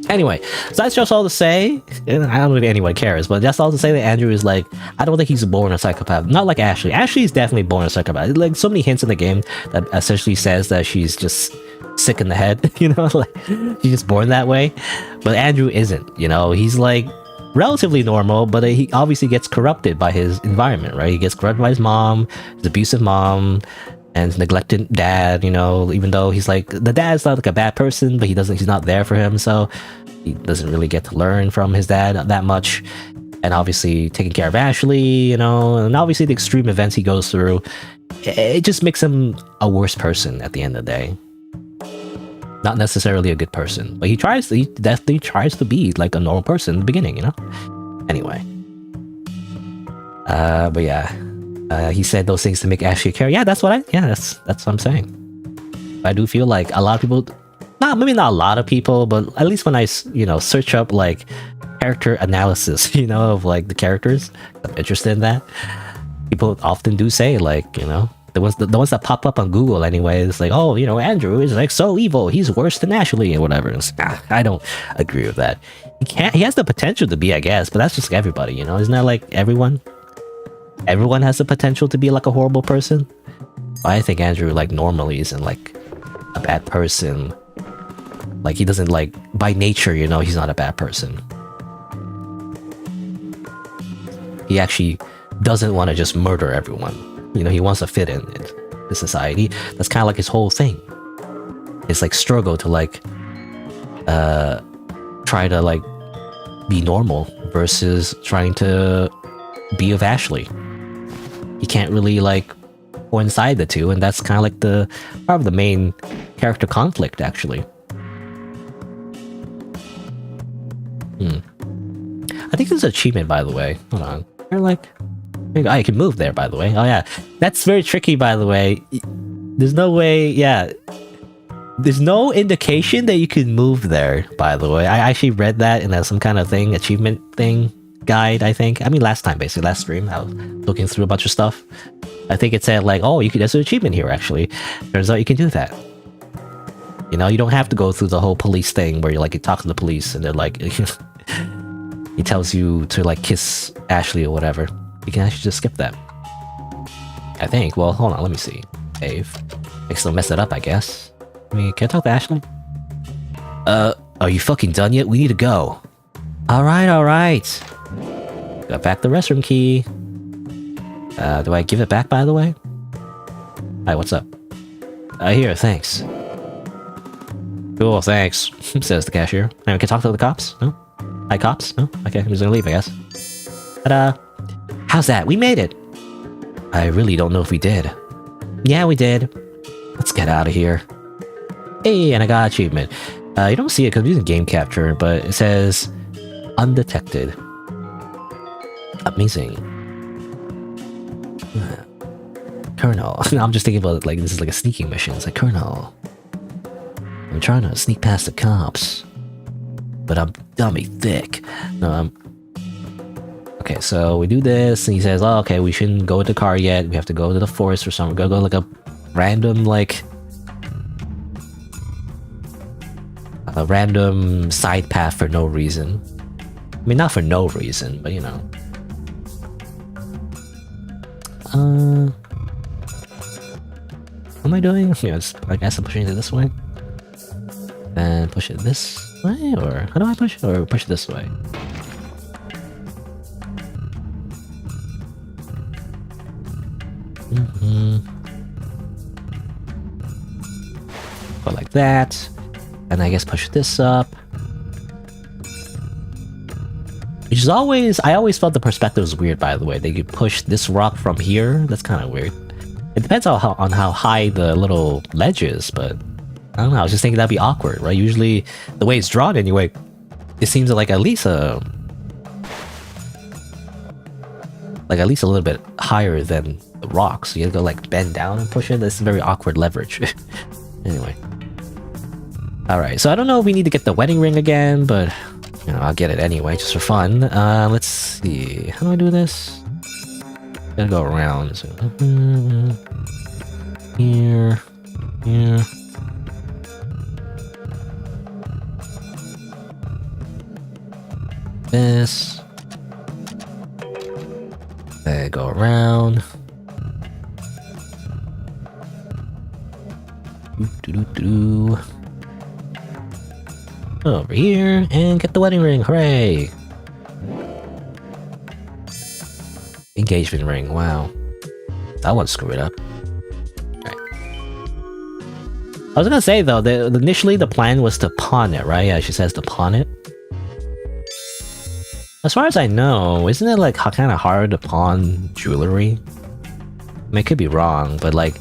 Anyway, so that's just all to say, and I don't know if anyone cares, but that's all to say that Andrew is like, I don't think he's born a psychopath. Not like Ashley. Ashley is definitely born a psychopath. Like so many hints in the game that essentially says that she's just sick in the head, you know, like she's just born that way. But Andrew isn't, you know, he's like relatively normal, but he obviously gets corrupted by his environment, right? He gets corrupted by his mom, his abusive mom, and his neglected dad, you know, even though he's like, the dad's not like a bad person, but he's not there for him, so he doesn't really get to learn from his dad that much. And obviously taking care of Ashley, you know, and obviously the extreme events he goes through, it just makes him a worse person at the end of the day. Not necessarily a good person, but he definitely tries to be like a normal person in the beginning, you know? Anyway. But yeah. He said those things to make Ashley care. Yeah, that's what I'm saying. I do feel like a lot of people, maybe not a lot of people, but at least when I, you know, search up like character analysis, you know, of like the characters, I'm interested in that. People often do say like, you know, the ones that pop up on Google anyway, it's like, oh, you know, Andrew is like so evil, he's worse than Ashley and whatever. I don't agree with that. He has the potential to be, I guess, but that's just like everybody, you know, isn't that like everyone has the potential to be like a horrible person? I think Andrew like normally isn't like a bad person. Like he doesn't like, by nature, you know, he's not a bad person. He actually doesn't want to just murder everyone. You know, he wants to fit in the society. That's kind of like his whole thing. It's like struggle to like try to like be normal versus trying to be of Ashley. He can't really like coincide the two, and that's kind of like the part of the main character conflict, actually. I think there's an achievement, by the way. Hold on. They're like... Oh, you can move there, by the way. Oh, yeah. That's very tricky, by the way. There's no way... Yeah. There's no indication that you can move there, by the way. I actually read that in some kind of thing, achievement thing, guide, I think. I mean, last time, basically. Last stream, I was looking through a bunch of stuff. I think it said, like, oh, you can, there's an achievement here, actually. Turns out you can do that. You know, you don't have to go through the whole police thing where you're like, you talk to the police and they're like... he tells you to, like, kiss Ashley or whatever. You can actually just skip that. I think. Well, hold on, let me see. Save. Makes them mess it up, I guess. I mean, can I talk to Ashley? Are you fucking done yet? We need to go. Alright, alright. Got back the restroom key. Do I give it back, by the way? Hi, what's up? Here, thanks. Cool, thanks, says the cashier. Now, can I talk to the cops? No? Hi, cops? No? Okay, I'm just gonna leave, I guess. Ta-da! How's that? We made it! I really don't know if we did. Yeah, we did. Let's get out of here. Hey, and I got an achievement. You don't see it because I'm using game capture, but it says... Undetected. Amazing. Colonel. I'm just thinking about it like this is like a sneaking mission. It's like, Colonel, I'm trying to sneak past the cops, but I'm dummy thick. No, okay, so we do this, and he says, oh, okay, we shouldn't go to the car yet. We have to go to the forest or something. We're gonna go like a random, like... a random side path for no reason. I mean, not for no reason, but you know. What am I doing? Yeah, I guess I'm pushing it this way. And push it this way? Or how do I push it? Or push it this way? Go like that. And I guess push this up. Which is always... I always felt the perspective was weird, by the way. They could push this rock from here. That's kind of weird. It depends on how high the little ledge is, but... I don't know, I was just thinking that'd be awkward, right? Usually, the way it's drawn anyway, it seems like at least a... like at least a little bit higher than the rock. So you gotta go like bend down and push it. That's very awkward leverage. Anyway. Alright, so I don't know if we need to get the wedding ring again, but... you know, I'll get it anyway, just for fun. Let's see. How do I do this? Gotta go around. So, here. Here. This. Then go around. Doo-doo-doo-doo. Over here and get the wedding ring. Hooray! Engagement ring. Wow, that one screwed up. Right. I was gonna say though that initially the plan was to pawn it, right? Yeah, she says to pawn it. As far as I know, isn't it like kind of hard to pawn jewelry? I mean, I could be wrong, but like.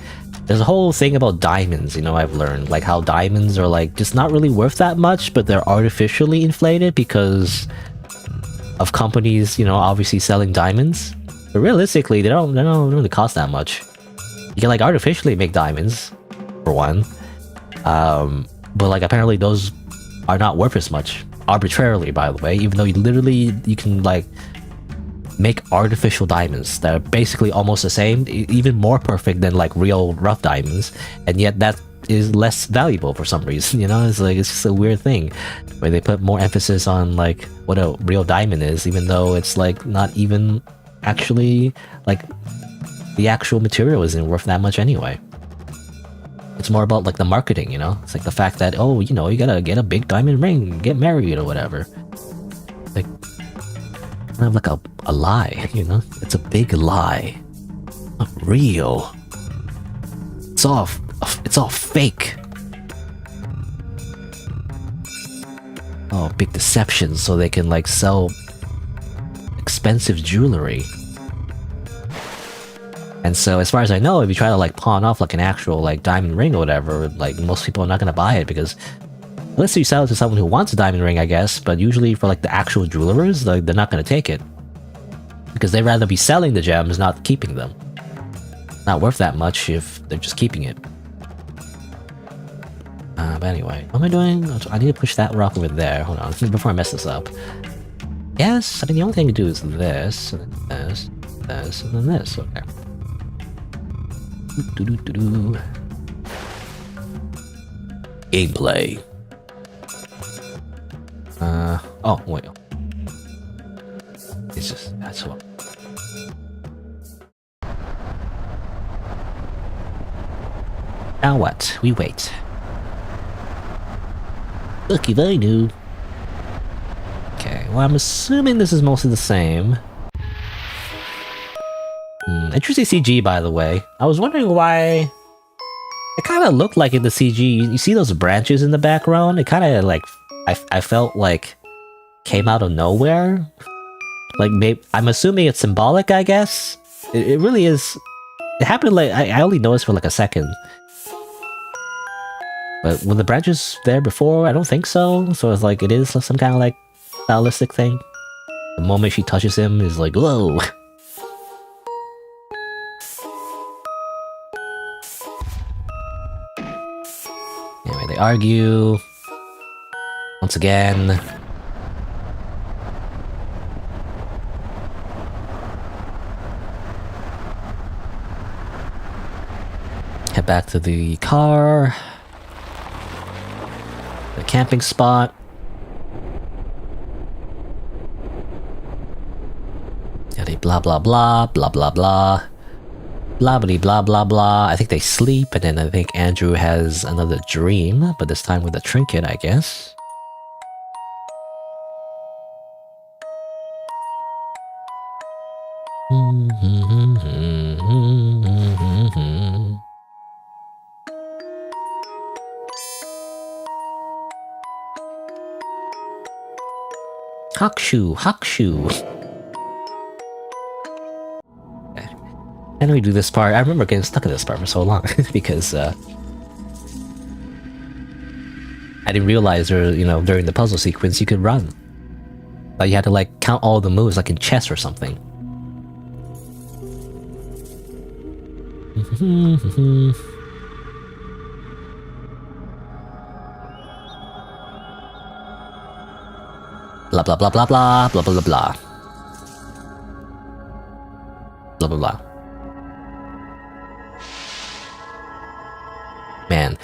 There's a whole thing about diamonds, you know, I've learned. Like how diamonds are like just not really worth that much, but they're artificially inflated because of companies, you know, obviously selling diamonds. But realistically, they don't really cost that much. You can like artificially make diamonds, for one. But like apparently those are not worth as much. Arbitrarily, by the way, even though you can like make artificial diamonds that are basically almost the same, even more perfect than like real rough diamonds, and yet that is less valuable for some reason, you know? It's like, it's just a weird thing where they put more emphasis on like what a real diamond is, even though it's like not even actually like the actual material isn't worth that much anyway. It's more about like the marketing, you know? It's like the fact that, oh, you know, you gotta get a big diamond ring, get married or whatever. Like kind of like a lie, you know? It's a big lie. Not real. It's all fake. Oh, big deception so they can like sell expensive jewelry. And so, as far as I know, if you try to like pawn off like an actual like diamond ring or whatever, like most people are not gonna buy it because unless you sell it to someone who wants a diamond ring, I guess. But usually for like the actual jewelers, like they're not gonna take it because they'd rather be selling the gems, not keeping them. Not worth that much if they're just keeping it. But anyway, what am I doing? I need to push that rock over there. Hold on, before I mess this up. Yes, I think the only thing to do is this, and then this, this, and then this. Okay. Gameplay. Oh, wait. It's just, that's what. Now what? We wait. Look, if I knew. Okay, well, I'm assuming this is mostly the same. Interesting CG, by the way. I was wondering why... It kind of looked like in the CG, you see those branches in the background? It kind of like... I felt like... came out of nowhere? Like, maybe... I'm assuming it's symbolic, I guess? It really is... It happened like... I only noticed for like a second. But were the branches there before? I don't think so. So it's like, it is some kind of like... stylistic thing. The moment she touches him is like, whoa! Anyway, they argue. Once again. Head back to the car. The camping spot. Yada blah blah blah, blah blah blah. Blah blah blah blah blah. I think they sleep, and then I think Andrew has another dream, but this time with a trinket, I guess. Hakushu, hakushu. And we do this part. I remember getting stuck in this part for so long because I didn't realize there, you know, during the puzzle sequence you could run. Like you had to like count all the moves like in chess or something. Blah blah blah blah blah blah blah blah blah blah blah. Man,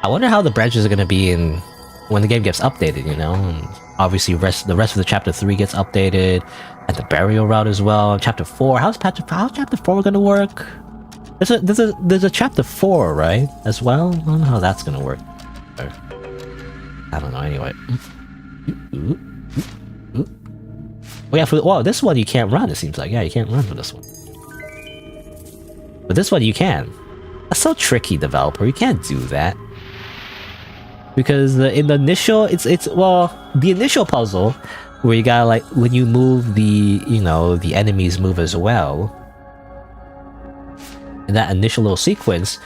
I wonder how the branches are gonna be in when the game gets updated, you know? And obviously the rest of the chapter 3 gets updated, and the burial route as well. And chapter 4, how's chapter 4 gonna work? There's a chapter 4, right? As well? I don't know how that's gonna work. I don't know, anyway. Oh yeah, well, this one you can't run, it seems like. Yeah, you can't run for this one. But this one you can. That's so tricky, developer. You can't do that. Because in the initial, the initial puzzle, where you gotta like, when you move the, you know, the enemies move as well. In that initial little sequence,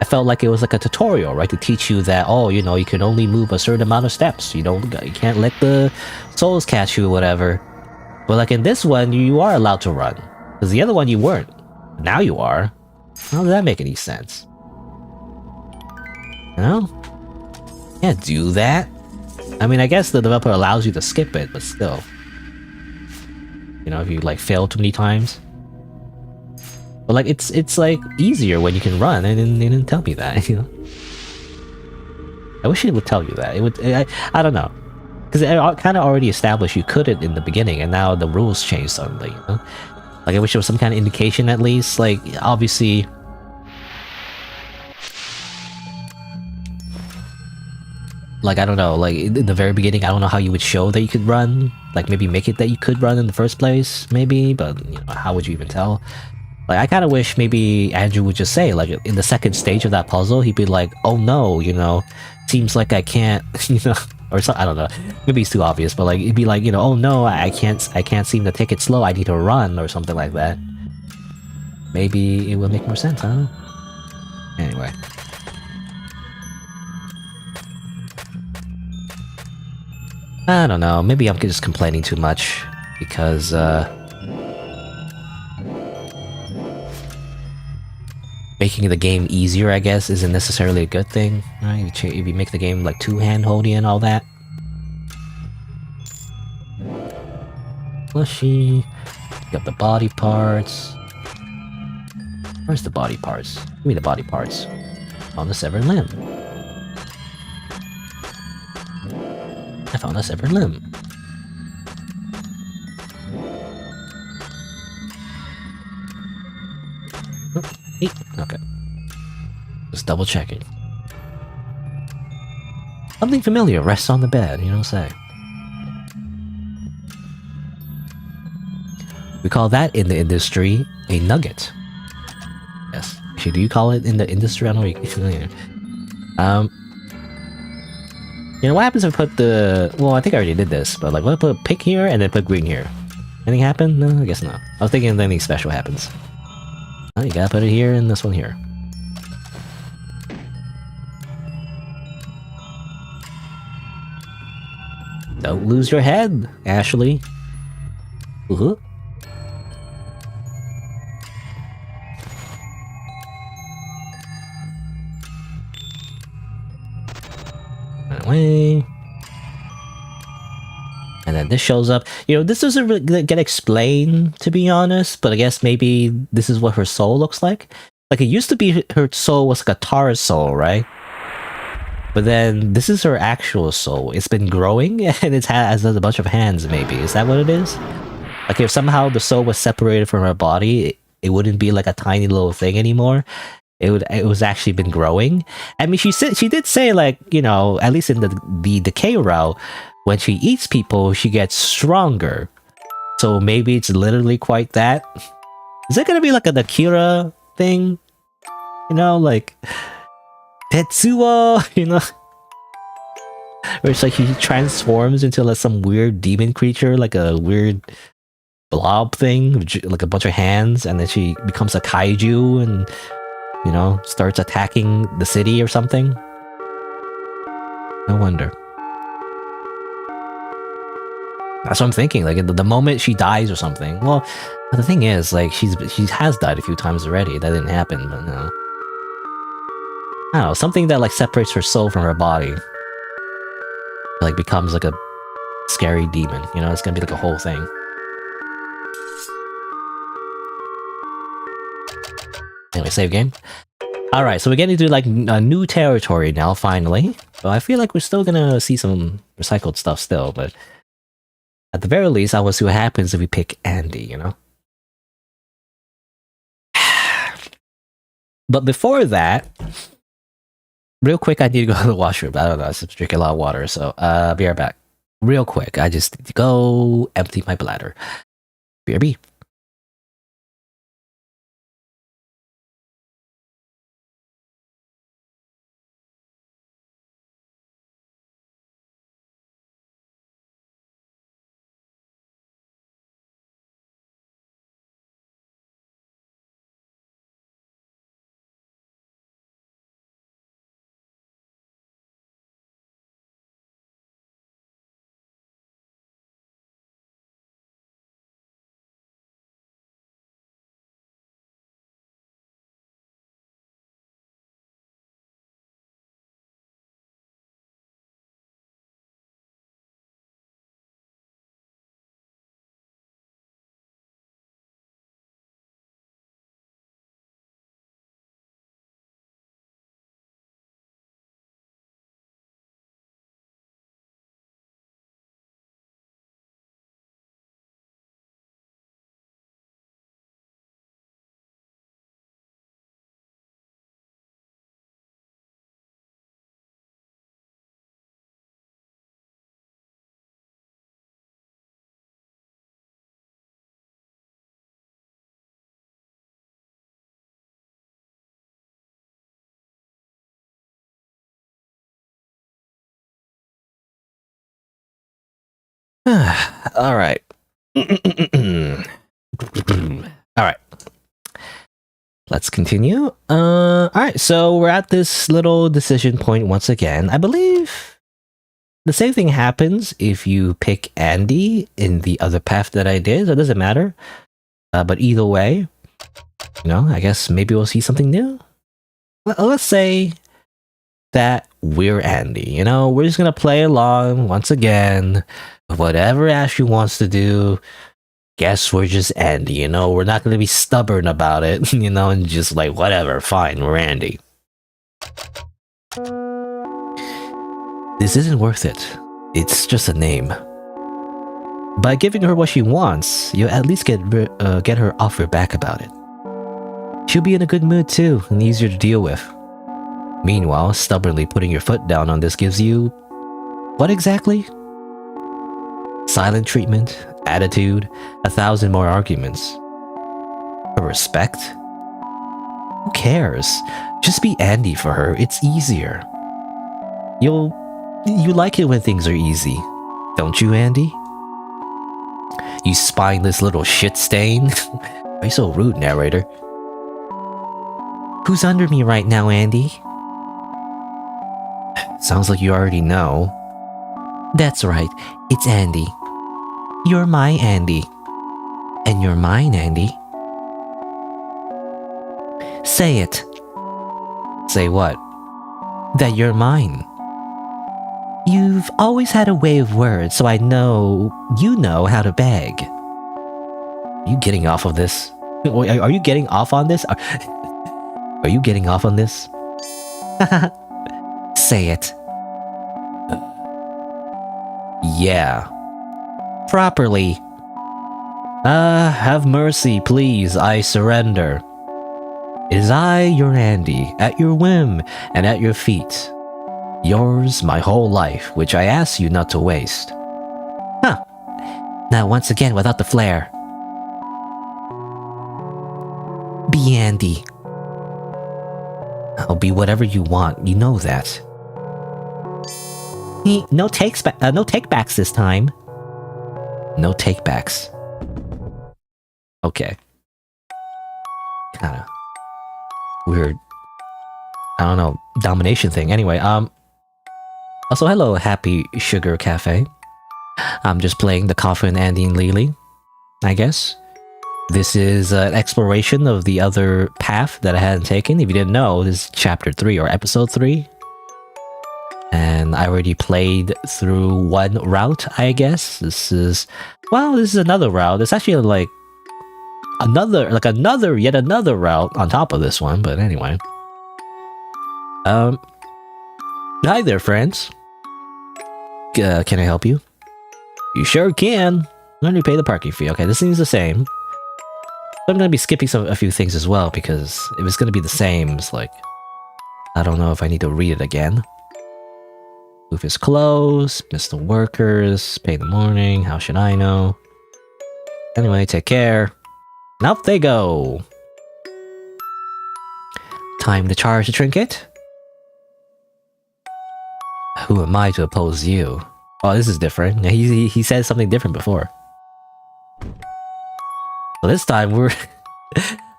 I felt like it was like a tutorial, right? To teach you that, oh, you know, you can only move a certain amount of steps. You can't let the souls catch you or whatever. But like in this one, you are allowed to run. Because the other one you weren't. Now you are. How does that make any sense? You know? Can't do that. I mean, I guess the developer allows you to skip it, but still. You know, if you like fail too many times. But like, it's like easier when you can run, and they didn't tell me that, you know? I wish it would tell you that. It would, I don't know. Because it kind of already established you couldn't in the beginning, and now the rules changed suddenly, you know? Like, I wish there was some kind of indication at least. Like, obviously... Like, I don't know, like, in the very beginning, I don't know how you would show that you could run. Like, maybe make it that you could run in the first place, maybe, but, you know, how would you even tell? Like, I kind of wish maybe Andrew would just say, like, in the second stage of that puzzle, he'd be like, oh no, you know, seems like I can't, you know... Or something, I don't know. Maybe it's too obvious, but like it'd be like, you know, oh no, I can't seem to take it slow. I need to run or something like that. maybe it will make more sense, I don't know. Anyway. I don't know, maybe I'm just complaining too much, because, making the game easier, I guess, isn't necessarily a good thing, right? If you make the game, like, too hand-holdy and all that. Slushy. Got the body parts. Where's the body parts? Give me the body parts. On the severed limb. I found a severed limb. Okay. Just double checking. Something familiar rests on the bed, you know what I'm saying? We call that in the industry a nugget. Yes. Actually, do you call it in the industry? I don't know. You know, what happens if I put the... Well, I think I already did this, but like, what if I put pink here and then put green here? Anything happen? No, I guess not. I was thinking anything special happens. Oh, you gotta put it here and this one here. Don't lose your head, Ashley. Uh-huh. Away. And then this shows up. You know, this doesn't really get explained, to be honest, but I guess maybe this is what her soul looks like. Like, it used to be her soul was like a Tara's soul, right? But then this is her actual soul. It's been growing, and it has a bunch of hands, maybe. Is that what it is? Like, if somehow the soul was separated from her body, it wouldn't be like a tiny little thing anymore. It was actually been growing. I mean, she did say, like, you know, at least in the Decay route, when she eats people, she gets stronger. So maybe it's literally quite that. Is it gonna be like an Akira thing? You know, like Tetsuo, you know? Where it's like he transforms into like some weird demon creature, like a weird blob thing, like a bunch of hands, and then she becomes a kaiju and, you know, starts attacking the city or something. No wonder. That's what I'm thinking. Like, the moment she dies or something. Well, the thing is, like, she has died a few times already. That didn't happen, but no. I don't know, something that like separates her soul from her body. Like, becomes like a scary demon. You know, it's gonna be like a whole thing. Anyway, save game. Alright, so we're getting to like a new territory now, finally. So I feel like we're still gonna see some recycled stuff still, but at the very least, I want to see what happens if we pick Andy, you know? But before that, real quick, I need to go to the washroom. I don't know, I was drinking a lot of water, so be right back. Real quick, I just need to go empty my bladder. BRB. All right. All right. Let's continue. Alright, so we're at this little decision point once again. I believe the same thing happens if you pick Andy in the other path that I did, so it doesn't matter. But either way, you know, I guess maybe we'll see something new. Let's say that we're Andy, you know, we're just gonna play along once again. Whatever Ashley wants to do, guess we're just Andy, you know, we're not gonna be stubborn about it, you know, and just like, whatever, fine, we're Andy. This isn't worth it. It's just a name. By giving her what she wants, you'll at least get her off your back about it. She'll be in a good mood too, and easier to deal with. Meanwhile, stubbornly putting your foot down on this gives you... what exactly? Silent treatment, attitude, 1,000 more arguments. Her respect? Who cares? Just be Andy for her, it's easier. You like it when things are easy, don't you, Andy? You spineless little shit stain. Why are you so rude, narrator? Who's under me right now, Andy? Sounds like you already know. That's right, it's Andy. You're my Andy. And you're mine, Andy. Say it. Say what? That you're mine. You've always had a way of words, so I know you know how to beg. Are you getting off of this? Are you getting off on this? Are you getting off on this? Say it. Yeah. Properly. Have mercy, please, I surrender. It is I, your Andy, at your whim and at your feet. Yours, my whole life, which I ask you not to waste. Huh. Now once again, without the flair. Be Andy. I'll be whatever you want, you know that. No takebacks this time. No takebacks. Okay. Kinda weird. I don't know, domination thing. Anyway, also hello, Happy Sugar Cafe. I'm just playing the Coffin, Andy, and Leyley, I guess. This is an exploration of the other path that I hadn't taken. If you didn't know, this is chapter 3 or episode 3. And I already played through one route, I guess. This is another route. It's actually like yet another route on top of this one, but anyway. Hi there, friends. Can I help you? You sure can. Let me pay the parking fee. Okay, this seems the same. I'm gonna be skipping a few things as well, because if it's gonna be the same, it's like... I don't know if I need to read it again. Move his clothes, miss the workers, pay in the morning, how should I know? Anyway, take care. And up they go! Time to charge the trinket? Who am I to oppose you? Oh, this is different. He said something different before. Well, this time we're...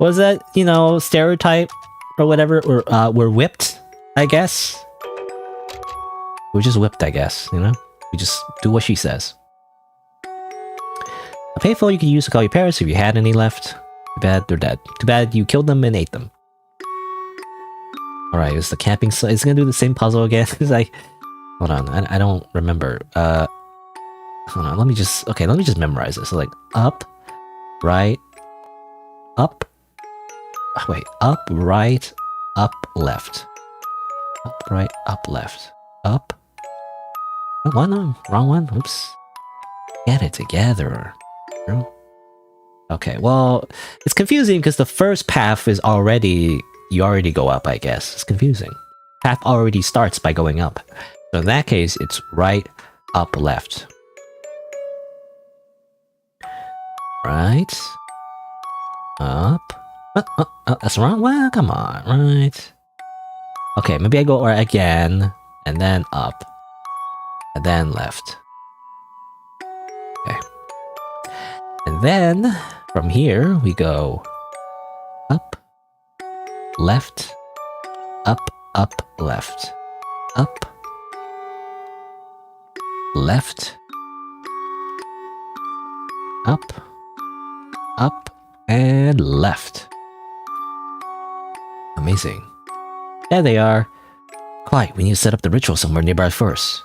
was that, you know, stereotype or whatever? Or we're whipped, I guess? We're just whipped, I guess, you know? We just do what she says. A payphone you can use to call your parents if you had any left. Too bad they're dead. Too bad you killed them and ate them. Alright, it's the camping site. It's gonna do the same puzzle again. It's like... Hold on, I don't remember. Hold on, let me just memorize this. So like, up, right, up, wait, up, right, up, left. Up, right, up, left. Up. Oh, what? No, wrong one. Oops. Get it together. Okay, well, it's confusing because the first path is already... You already go up, I guess. It's confusing. Path already starts by going up. So in that case, it's right, up, left. Right. Up. That's the wrong one? Come on, right. Okay, maybe I go right again, and then up. And then left. Okay. And then, from here, we go up, left, up, up, left, up, left, up, up, and left. Amazing. There they are. Quiet, we need to set up the ritual somewhere nearby first.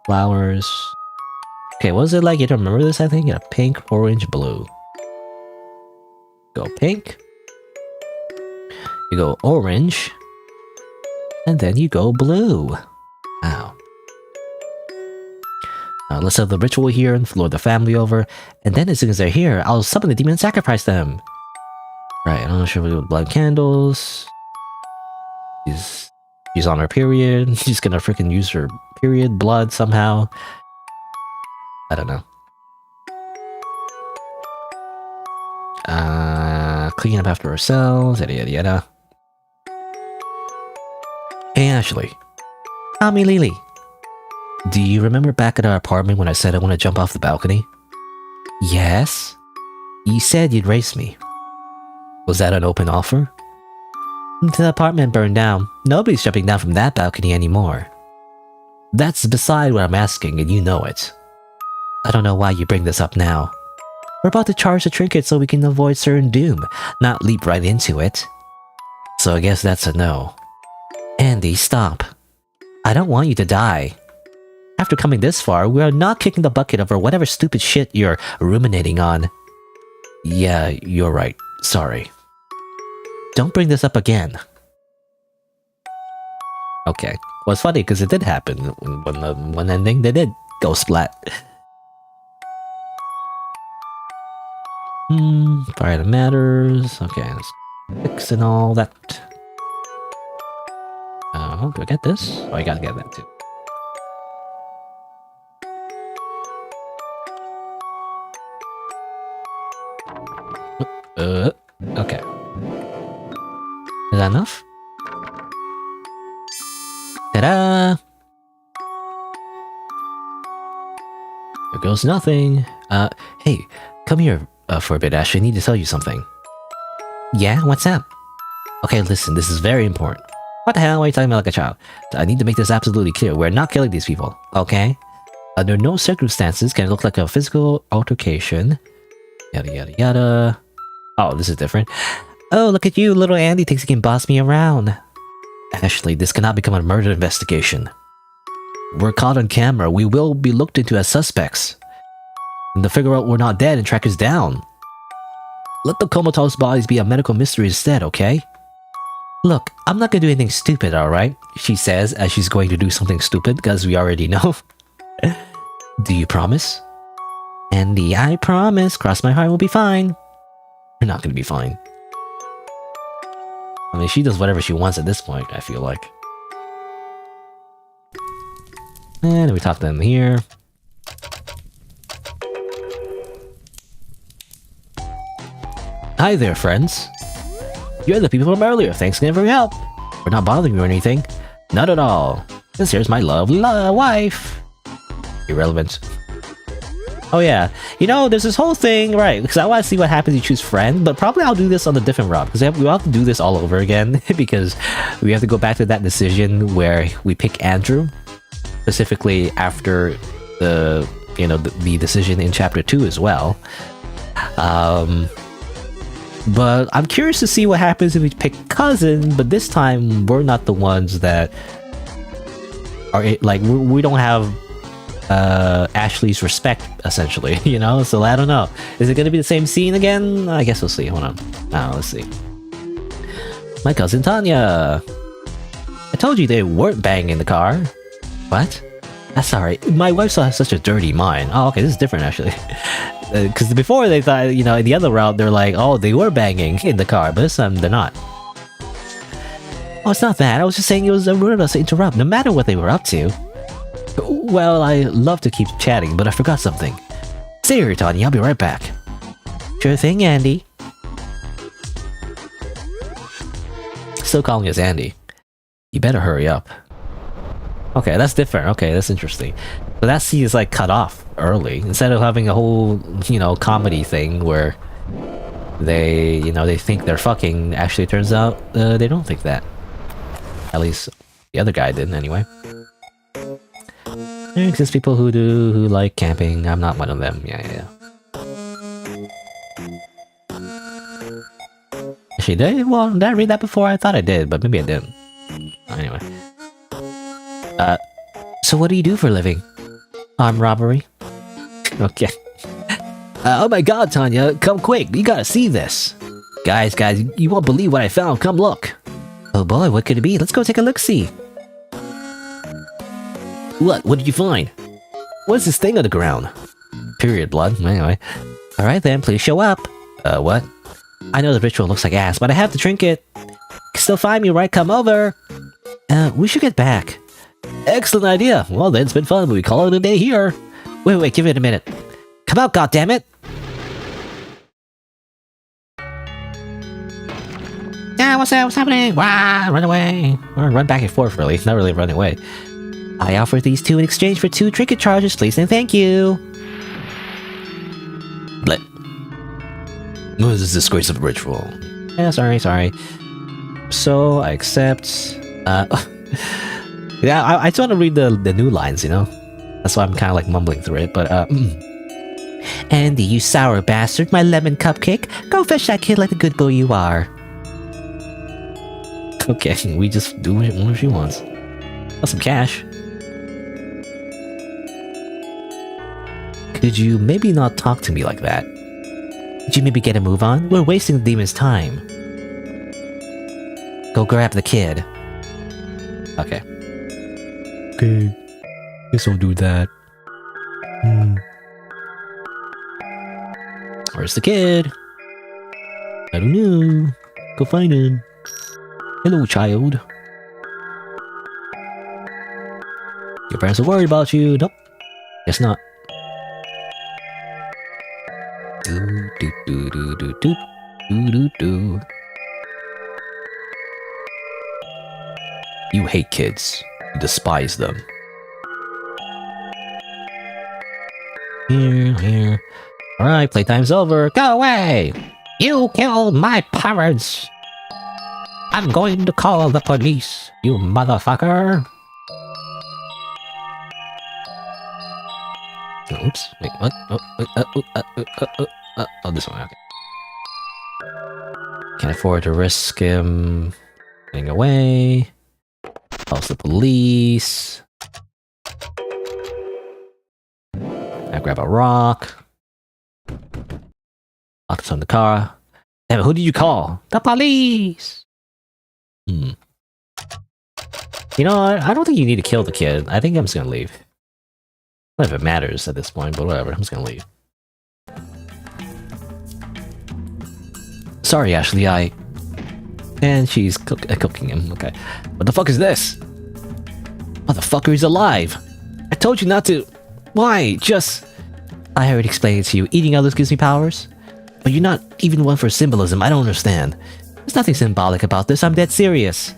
Flowers. Okay, what was it like? You don't remember this, I think? Yeah, pink, orange, blue. Go pink. You go orange. And then you go blue. Wow. Let's have the ritual here and lure the family over. And then as soon as they're here, I'll summon the demon and sacrifice them. Right, I'm not sure we do blood candles. She's on her period. She's gonna freaking use her period blood somehow. I don't know. Cleaning up after ourselves, yada yada yada. Hey Ashley. Tell me, Leyley. Do you remember back at our apartment when I said I want to jump off the balcony? Yes. You said you'd race me. Was that an open offer? The apartment burned down. Nobody's jumping down from that balcony anymore. That's beside what I'm asking, and you know it. I don't know why you bring this up now. We're about to charge the trinket so we can avoid certain doom, not leap right into it. So I guess that's a no. Andy, stop. I don't want you to die. After coming this far, we are not kicking the bucket over whatever stupid shit you're ruminating on. Yeah, you're right. Sorry. Don't bring this up again. Okay. Well, it's funny because it did happen. When the one ending, they did go splat. Fire that matters. Okay, let's fix and all that. Do I get this? Oh, I gotta get that too. Okay. Is that enough? Ta-da! There goes nothing. Hey, come here for a bit, Ash. I need to tell you something. Yeah? What's up? Okay, listen, this is very important. What the hell? Why are you talking about like a child? I need to make this absolutely clear. We're not killing these people, okay? Under no circumstances can it look like a physical altercation. Yada yada yada. Oh, this is different. Oh, look at you, little Andy thinks he can boss me around. Ashley, this cannot become a murder investigation. We're caught on camera. We will be looked into as suspects. And to figure out we're not dead and track us down. Let the comatose bodies be a medical mystery instead, okay? Look, I'm not gonna do anything stupid, alright? She says as she's going to do something stupid, because we already know. Do you promise? Andy, I promise. Cross my heart, we'll be fine. You're not gonna be fine. I mean, she does whatever she wants at this point, I feel like. And we talk to them here. Hi there, friends. You're the people from earlier. Thanks again for your help. We're not bothering you or anything. Not at all. This here's my lovely wife. Irrelevant. Oh yeah, you know, there's this whole thing, right, because I want to see what happens if you choose friend, but probably I'll do this on a different route, because we'll have to do this all over again, because we have to go back to that decision where we pick Andrew, specifically after the, you know, the decision in chapter 2 as well. But I'm curious to see what happens if we pick Cousin, but this time we're not the ones that are, like, we don't have Ashley's respect, essentially, you know? So I don't know. Is it going to be the same scene again? I guess we'll see. Hold on. Let's see. My cousin Tanya. I told you they weren't banging in the car. What? That's alright. My wife still has such a dirty mind. Oh, okay, this is different, actually. Because before they thought, you know, in the other route, they're like, oh, they were banging in the car, but this time they're not. Oh, it's not that. I was just saying it was rude of us to interrupt, no matter what they were up to. Well, I love to keep chatting, but I forgot something. Stay here, Tanya. I'll be right back. Sure thing, Andy. Still calling us Andy. You better hurry up. Okay, that's different. Okay, that's interesting. So that scene is like cut off early. Instead of having a whole, you know, comedy thing where they, you know, they think they're fucking, actually it turns out they don't think that. At least the other guy didn't anyway. There exist people who like camping. I'm not one of them. Yeah. Actually, did I read that before? I thought I did, but maybe I didn't. Anyway. So what do you do for a living? Armed robbery? Okay. Oh my god, Tanya, come quick, you gotta see this. Guys, you won't believe what I found, come look. Oh boy, what could it be? Let's go take a look-see. What did you find? What is this thing on the ground? Period blood, anyway. Alright then, please show up. What? I know the ritual looks like ass, but I have the trinket. You can still find me, right? Come over. We should get back. Excellent idea. Well then, it's been fun, but we call it a day here. Wait, give it a minute. Come out, goddammit! Yeah, what's happening? Wah, run away. Or run back and forth, really. Not really run away. I offer these two in exchange for 2 trinket charges, please, and thank you. Bleh. What is this disgraceful ritual? Yeah, sorry. So, I accept. Yeah, I just want to read the new lines, you know? That's why I'm kind of like mumbling through it, but, Andy, you sour bastard, my lemon cupcake. Go fetch that kid like the good boy you are. Okay, we just do whatever she wants. Got some cash. Could you maybe not talk to me like that? Could you maybe get a move on? We're wasting the demon's time. Go grab the kid. Okay. Guess I'll do that. Where's the kid? I don't know. Go find him. Hello, child. Your parents are worried about you. Nope. Guess not. You hate kids. You despise them. Here. Alright, playtime's over. Go away! You killed my parents! I'm going to call the police, you motherfucker! Oops, wait, what? Oh, this one, okay. Can't afford to risk him getting away. Calls the police. I grab a rock. Lock this on the car. Damn it, who did you call? The police! You know, I don't think you need to kill the kid. I think I'm just gonna leave. Not if it matters at this point, but whatever, I'm just gonna leave. Sorry, Ashley, And she's cooking him, okay. What the fuck is this? Motherfucker, he's alive! I told you not to... Why? I already explained to you, eating others gives me powers. But you're not even one for symbolism, I don't understand. There's nothing symbolic about this, I'm dead serious.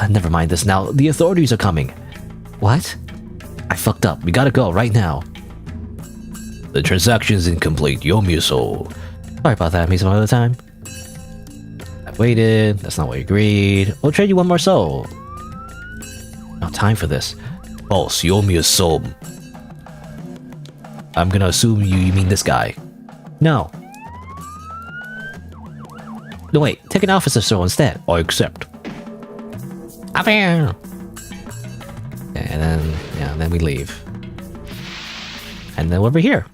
Never mind this now, the authorities are coming. What? I fucked up, we gotta go, right now. The transaction's incomplete, you owe me a soul. Sorry about that, meet some other time. I've waited, that's not what we agreed. We'll trade you one more soul. Not time for this. Boss, you owe me a soul. I'm gonna assume you mean this guy. No. No, wait, take an officer soul instead. I accept. Up here! And then we leave. And then over here.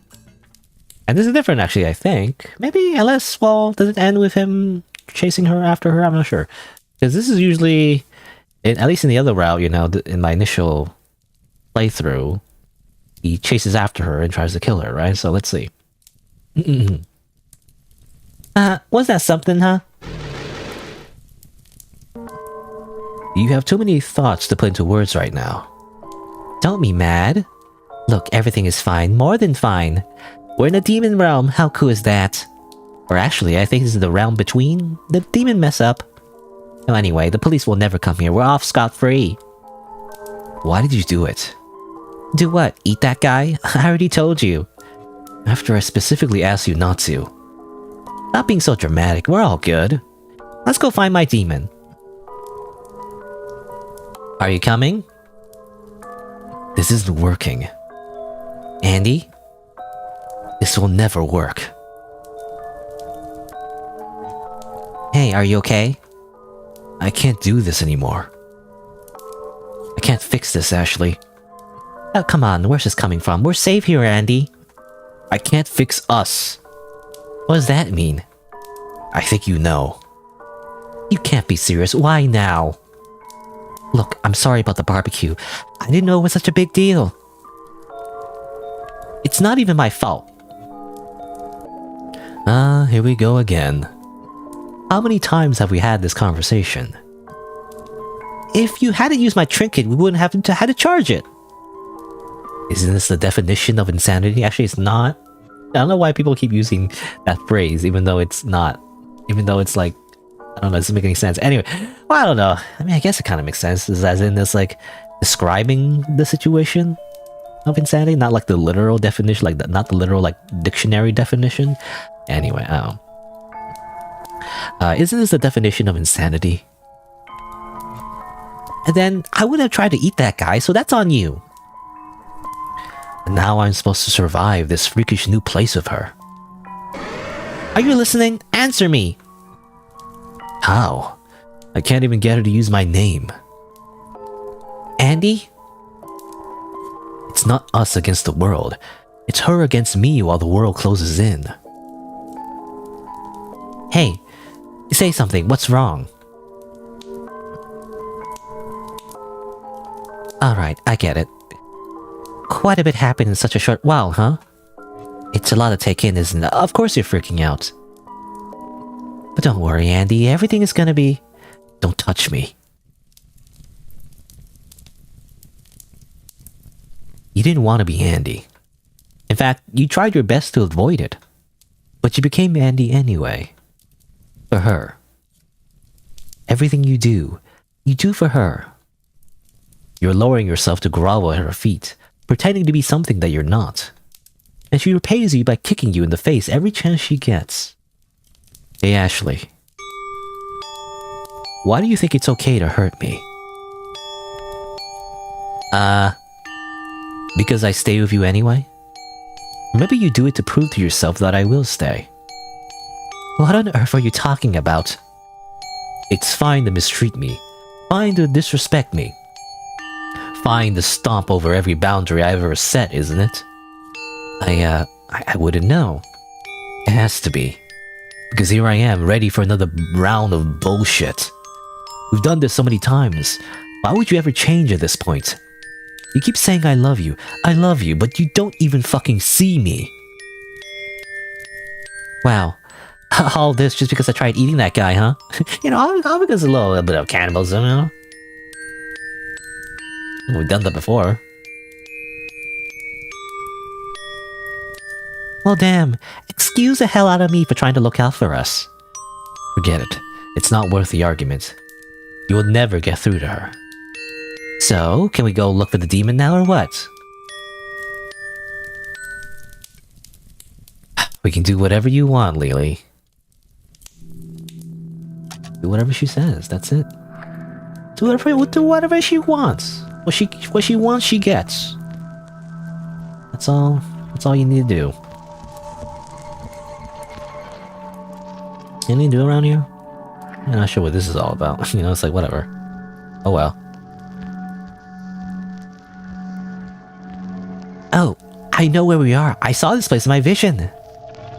And this is different, actually, I think. Maybe, unless, well, does it end with him chasing her after her? I'm not sure. Because this is usually, at least in the other route, you know, in my initial playthrough, he chases after her and tries to kill her, right? So let's see. Was that something, huh? You have too many thoughts to put into words right now. Don't be mad. Look, everything is fine, more than fine. We're in a demon realm, how cool is that? Or actually, I think this is the realm between the demon mess up. Well, anyway, the police will never come here, we're off scot-free. Why did you do it? Do what? Eat that guy? I already told you. After I specifically asked you not to. Stop being so dramatic, we're all good. Let's go find my demon. Are you coming? This isn't working. Andy? This will never work. Hey, are you okay? I can't do this anymore. I can't fix this, Ashley. Oh, come on, where's this coming from? We're safe here, Andy. I can't fix us. What does that mean? I think you know. You can't be serious. Why now? Look, I'm sorry about the barbecue. I didn't know it was such a big deal. It's not even my fault. Here we go again. How many times have we had this conversation? If you hadn't used my trinket, we wouldn't have had to charge it. Isn't this the definition of insanity? Actually, it's not. I don't know why people keep using that phrase, even though it's not. Even though it's like, I don't know, it doesn't make any sense. Anyway, well, I don't know. I mean, I guess it kind of makes sense, as in it's like describing the situation of insanity, not like the literal definition, like not the literal like dictionary definition. Anyway, isn't this the definition of insanity? And then I would have tried to eat that guy, so that's on you. And now I'm supposed to survive this freakish new place of her. Are you listening? Answer me! How? I can't even get her to use my name. Andy? It's not us against the world. It's her against me while the world closes in. Hey, say something. What's wrong? Alright, I get it. Quite a bit happened in such a short while, huh? It's a lot to take in, isn't it? Of course you're freaking out. But don't worry, Andy. Everything is gonna be... Don't touch me. You didn't want to be Andy. In fact, you tried your best to avoid it. But you became Andy anyway. For her. Everything you do for her. You're lowering yourself to grovel at her feet, pretending to be something that you're not. And she repays you by kicking you in the face every chance she gets. Hey, Ashley. Why do you think it's okay to hurt me? Because I stay with you anyway? Or maybe you do it to prove to yourself that I will stay. What on earth are you talking about? It's fine to mistreat me. Fine to disrespect me. Fine to stomp over every boundary I've ever set, isn't it? I wouldn't know. It has to be. Because here I am, ready for another round of bullshit. We've done this so many times. Why would you ever change at this point? You keep saying I love you, but you don't even fucking see me. Wow. All this just because I tried eating that guy, huh? You know, all because of a little bit of cannibalism, you know? We've done that before. Well, damn. Excuse the hell out of me for trying to look out for us. Forget it. It's not worth the argument. You will never get through to her. So, can we go look for the demon now or what? We can do whatever you want, Leyley. Do whatever she says, that's it. Do whatever she wants. What she wants, she gets. That's all you need to do. Anything to do around here? I'm not sure what this is all about. You know, it's like, whatever. Oh well. Oh, I know where we are. I saw this place in my vision.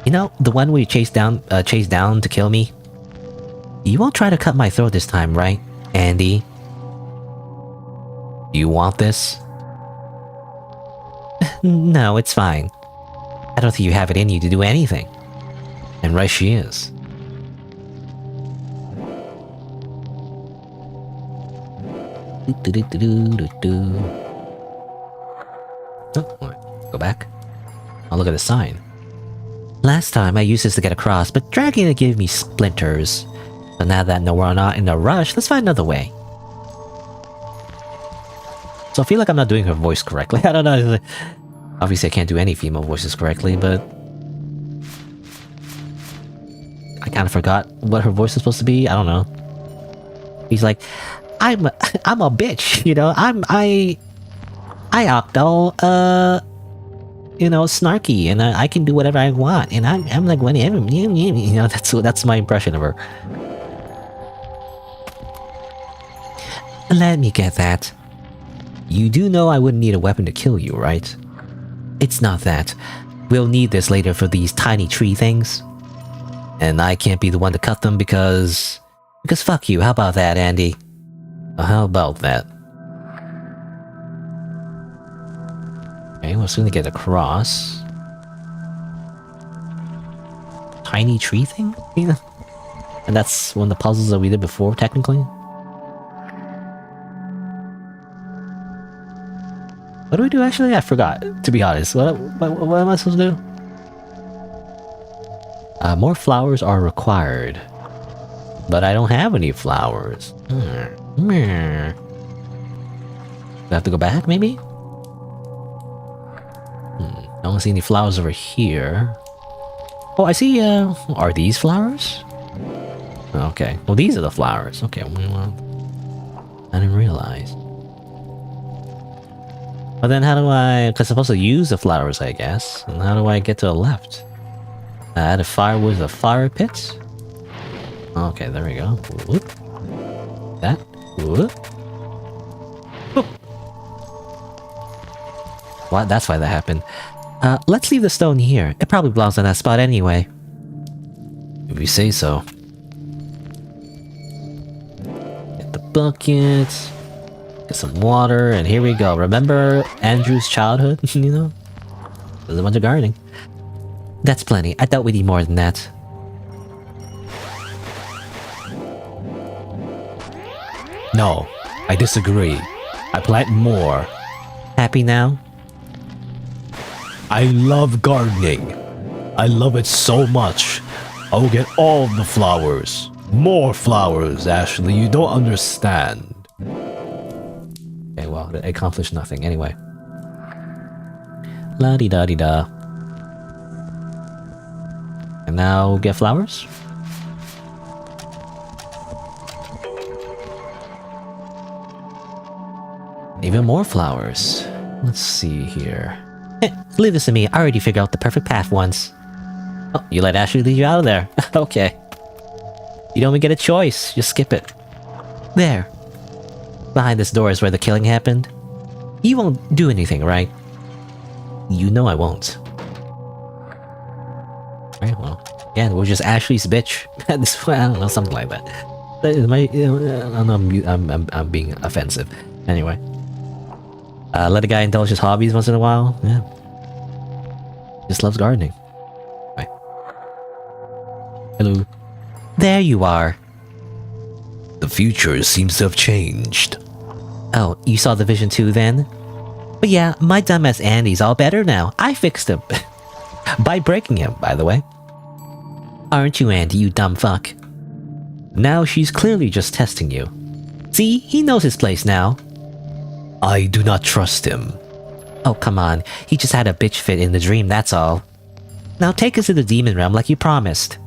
You know, the one where you chased down to kill me? You won't try to cut my throat this time, right, Andy? You want this? No, it's fine. I don't think you have it in you to do anything. And right she is. Oh, go back. I'll look at the sign. Last time I used this to get across, but dragging it gave me splinters. So now that we're not in a rush, let's find another way. So I feel like I'm not doing her voice correctly. I don't know. Obviously, I can't do any female voices correctly, but I kind of forgot what her voice is supposed to be. I don't know. He's like, I'm a bitch, you know. I act all you know, snarky, and I can do whatever I want, and I'm like whatever, you know. That's my impression of her. Let me get that. You do know I wouldn't need a weapon to kill you, right? It's not that. We'll need this later for these tiny tree things. And I can't be the one to cut them because fuck you. How about that, Andy? How about that? Okay, we're soon to get across. Tiny tree thing? Yeah. And that's one of the puzzles that we did before, technically. What do we do actually? I forgot, to be honest. What am I supposed to do? More flowers are required. But I don't have any flowers. Do I have to go back, maybe? I don't see any flowers over here. Oh, I see, are these flowers? Okay, well these are the flowers. Okay, well, I didn't realize. But then how do I... Because I'm supposed to use the flowers, I guess. And how do I get to the left? Add a firewood to the fire pit? Okay, there we go. Whoop. That. Whoop. Whoop. What? That's why that happened. Let's leave the stone here. It probably belongs on that spot anyway. If you say so. Get the bucket. Get some water, and here we go. Remember Andrew's childhood? You know? There's a bunch of gardening. That's plenty. I thought we need more than that. No, I disagree. I plant more. Happy now? I love gardening. I love it so much. I will get all the flowers. More flowers, Ashley. You don't understand. Okay, well, it accomplished nothing anyway. La-di-da-di-da. And now get flowers? Even more flowers. Let's see here. Leave this to me. I already figured out the perfect path once. Oh, you let Ashley lead you out of there. Okay. You don't even get a choice. Just skip it. There. Behind this door is where the killing happened. You won't do anything, right? You know I won't. Right, well. Yeah, we're just Ashley's bitch. This, I don't know, something like that. I'm being offensive. Anyway. Let a guy indulge his hobbies once in a while. Yeah. Just loves gardening. Right. Hello. There you are. The future seems to have changed. Oh, you saw the vision too then? But yeah, my dumbass Andy's all better now. I fixed him. By breaking him, by the way. Aren't you, Andy, you dumb fuck? Now she's clearly just testing you. See, he knows his place now. I do not trust him. Oh, come on. He just had a bitch fit in the dream, that's all. Now take us to the demon realm like you promised.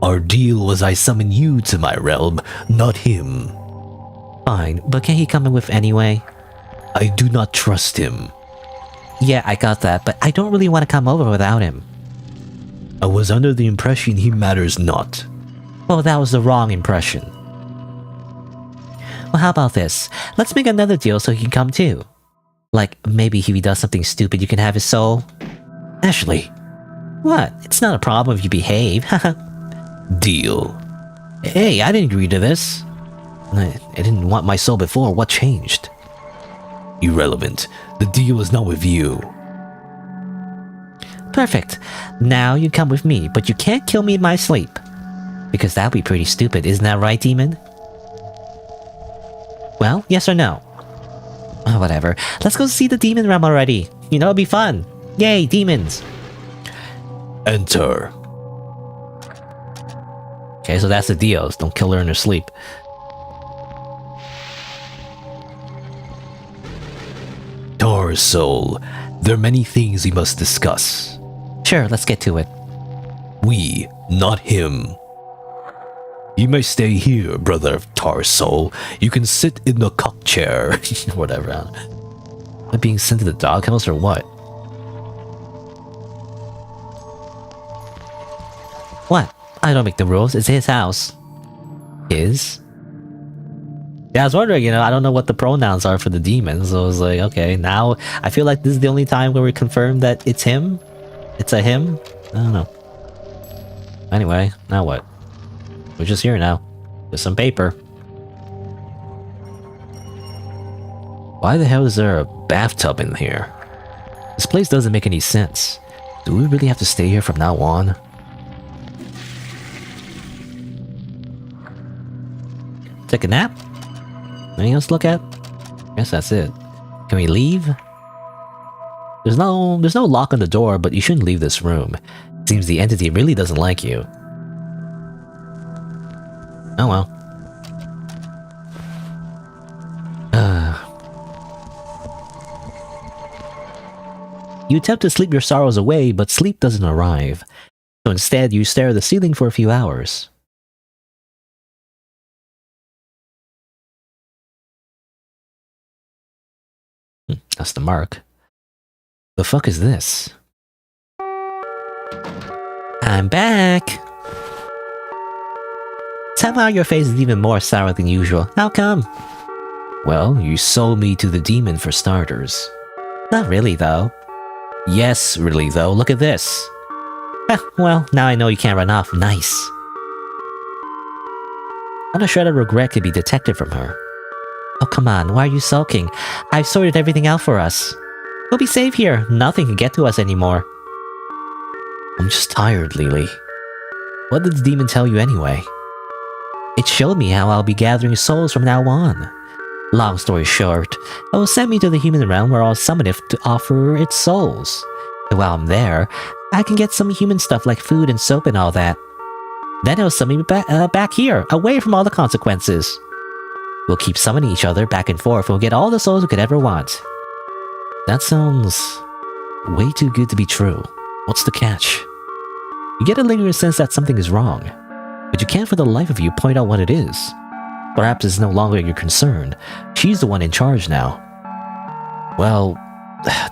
Our deal was I summon you to my realm, not him. Fine, but can he come in with anyway? I do not trust him. Yeah, I got that, but I don't really want to come over without him. I was under the impression he matters not. Well, that was the wrong impression. Well, how about this? Let's make another deal so he can come too. Like, maybe if he does something stupid, you can have his soul. Ashley. What? It's not a problem if you behave. Deal. Hey, I didn't agree to this. I didn't want my soul before. What changed? Irrelevant. The deal is not with you. Perfect. Now you come with me, but you can't kill me in my sleep. Because that'd be pretty stupid, isn't that right, demon? Well, yes or no? Oh, whatever. Let's go see the demon realm already. You know, it'll be fun. Yay, demons. Enter. Okay, so that's the deal. Don't kill her in her sleep. Tar Soul, there are many things we must discuss. Sure, let's get to it. We, not him. You may stay here, brother of Tar Soul. You can sit in the cock chair. Whatever. Am I being sent to the doghouse or what? What? I don't make the rules. It's his house. His? Yeah, I was wondering, I don't know what the pronouns are for the demons, so I was like, okay, now I feel like this is the only time where we confirm that it's him? It's a him? I don't know. Anyway, now what? We're just here now. With some paper. Why the hell is there a bathtub in here? This place doesn't make any sense. Do we really have to stay here from now on? Take a nap? Anything else to look at? Guess that's it. Can we leave? There's no lock on the door, but you shouldn't leave this room. Seems the entity really doesn't like you. Oh well. You attempt to sleep your sorrows away, but sleep doesn't arrive. So instead, you stare at the ceiling for a few hours. That's the mark. The fuck is this? I'm back! Somehow your face is even more sour than usual. How come? Well, you sold me to the demon for starters. Not really, though. Yes, really, though. Look at this. Well, now I know you can't run off. Nice. Not a shred of regret could be detected from her. Oh, come on. Why are you sulking? I've sorted everything out for us. We'll be safe here. Nothing can get to us anymore. I'm just tired, Leyley. What did the demon tell you anyway? It showed me how I'll be gathering souls from now on. Long story short, it will send me to the human realm where I'll summon it to offer its souls. And while I'm there, I can get some human stuff like food and soap and all that. Then it'll summon me back here, away from all the consequences. We'll keep summoning each other back and forth and we'll get all the souls we could ever want. That sounds way too good to be true. What's the catch? You get a lingering sense that something is wrong, but you can't for the life of you point out what it is. Perhaps it's no longer your concern. She's the one in charge now. Well,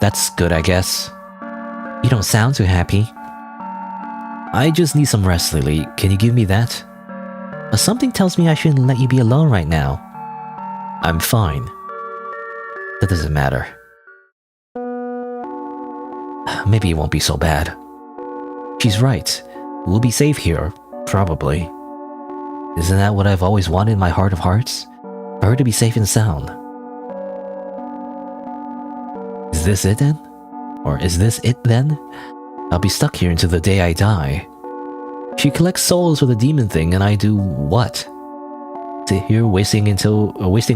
that's good, I guess. You don't sound too happy. I just need some rest, Leyley. Can you give me that? But something tells me I shouldn't let you be alone right now. I'm fine. That doesn't matter. Maybe it won't be so bad. She's right. We'll be safe here, probably. Isn't that what I've always wanted in my heart of hearts? For her to be safe and sound. Is this it then? Or is this it then? I'll be stuck here until the day I die. She collects souls for the demon thing and I do what? Sit here wasting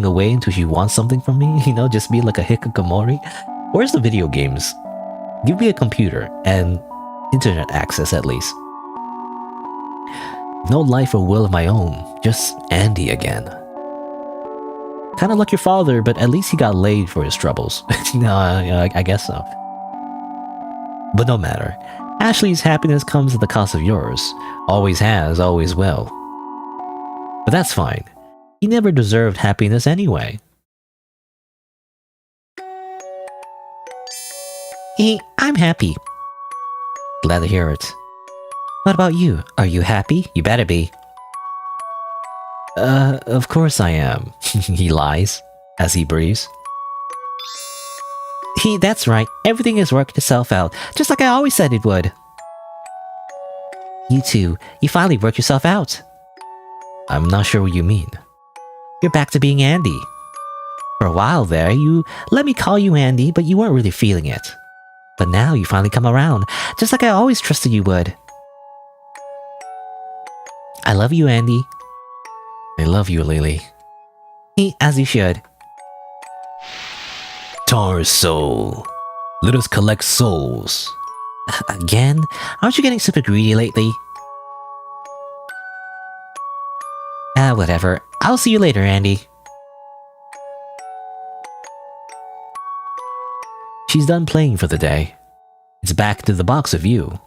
away until she wants something from me? Just be like a hikikomori? Where's the video games? Give me a computer and internet access at least. No life or will of my own, just Andy again. Kinda like your father, but at least he got laid for his troubles. No, I guess so. But no matter. Ashley's happiness comes at the cost of yours. Always has, always will. But that's fine. He never deserved happiness anyway. I'm happy. Glad to hear it. What about you? Are you happy? You better be. Of course I am. He lies, as he breathes. That's right. Everything has worked itself out, just like I always said it would. You too. You finally worked yourself out. I'm not sure what you mean. You're back to being Andy. For a while there, you let me call you Andy, but you weren't really feeling it. But now you finally come around, just like I always trusted you would. I love you, Andy. I love you, Leyley. As you should. Tar Soul. Let us collect souls. Again? Aren't you getting super greedy lately? Whatever. I'll see you later, Andy. She's done playing for the day. It's back to the box of you.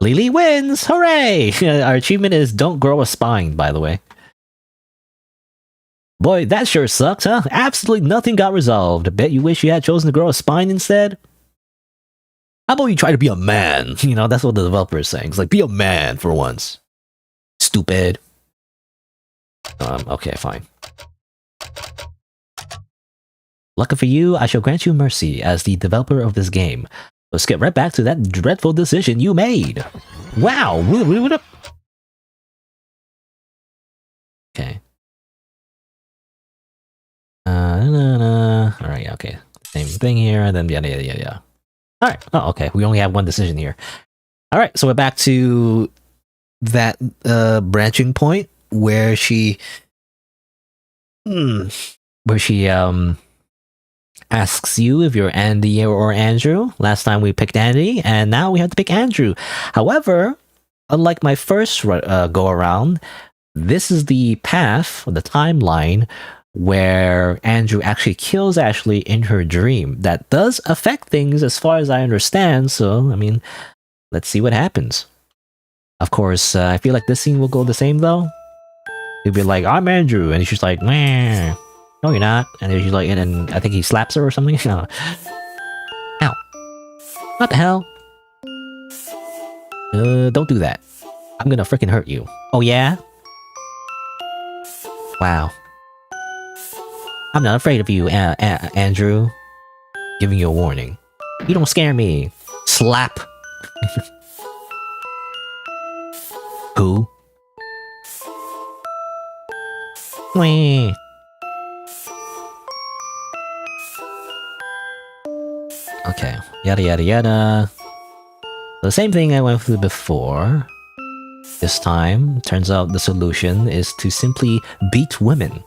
Leyley wins! Hooray! Our achievement is don't grow a spine, by the way. Boy, that sure sucks, huh? Absolutely nothing got resolved. Bet you wish you had chosen to grow a spine instead? How about you try to be a man? You know, that's what the developer is saying. It's like, be a man for once. Stupid. Okay, fine. Lucky for you, I shall grant you mercy as the developer of this game. Let's get right back to that dreadful decision you made. Wow! Okay. Alright, yeah, okay. Same thing here, and then yeah. Alright, oh, okay. We only have one decision here. Alright, so we're back to that branching point where she asks you if you're Andy or Andrew. Last time we picked Andy, and now we have to pick Andrew. However, unlike my first go around, this is the path, or the timeline, where Andrew actually kills Ashley in her dream. That does affect things as far as I understand, so, I mean, let's see what happens. Of course, I feel like this scene will go the same, though. He'll be like, I'm Andrew, and she's like, meh. No, you're not. And then she's like, and then I think he slaps her or something. Ow. What the hell? Don't do that. I'm gonna freaking hurt you. Oh, yeah? Wow. I'm not afraid of you, Andrew. Giving you a warning. You don't scare me. Slap. Who? Wee. Okay, yada yada yada. The same thing I went through before. This time, turns out the solution is to simply beat women.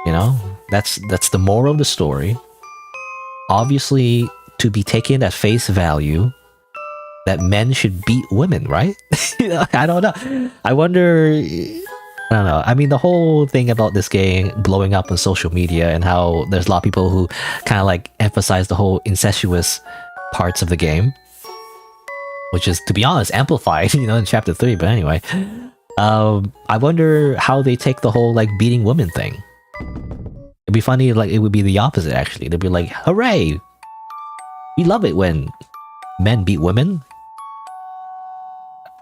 You know, that's the moral of the story. Obviously, to be taken at face value, that men should beat women, right? I don't know. I wonder... I don't know. I mean, the whole thing about this game blowing up on social media and how there's a lot of people who kind of like emphasize the whole incestuous parts of the game, which is, to be honest, amplified, you know, in chapter 3. But anyway, I wonder how they take the whole like beating women thing. It'd be funny if like it would be the opposite. Actually, they'd be like, "Hooray! We love it when men beat women."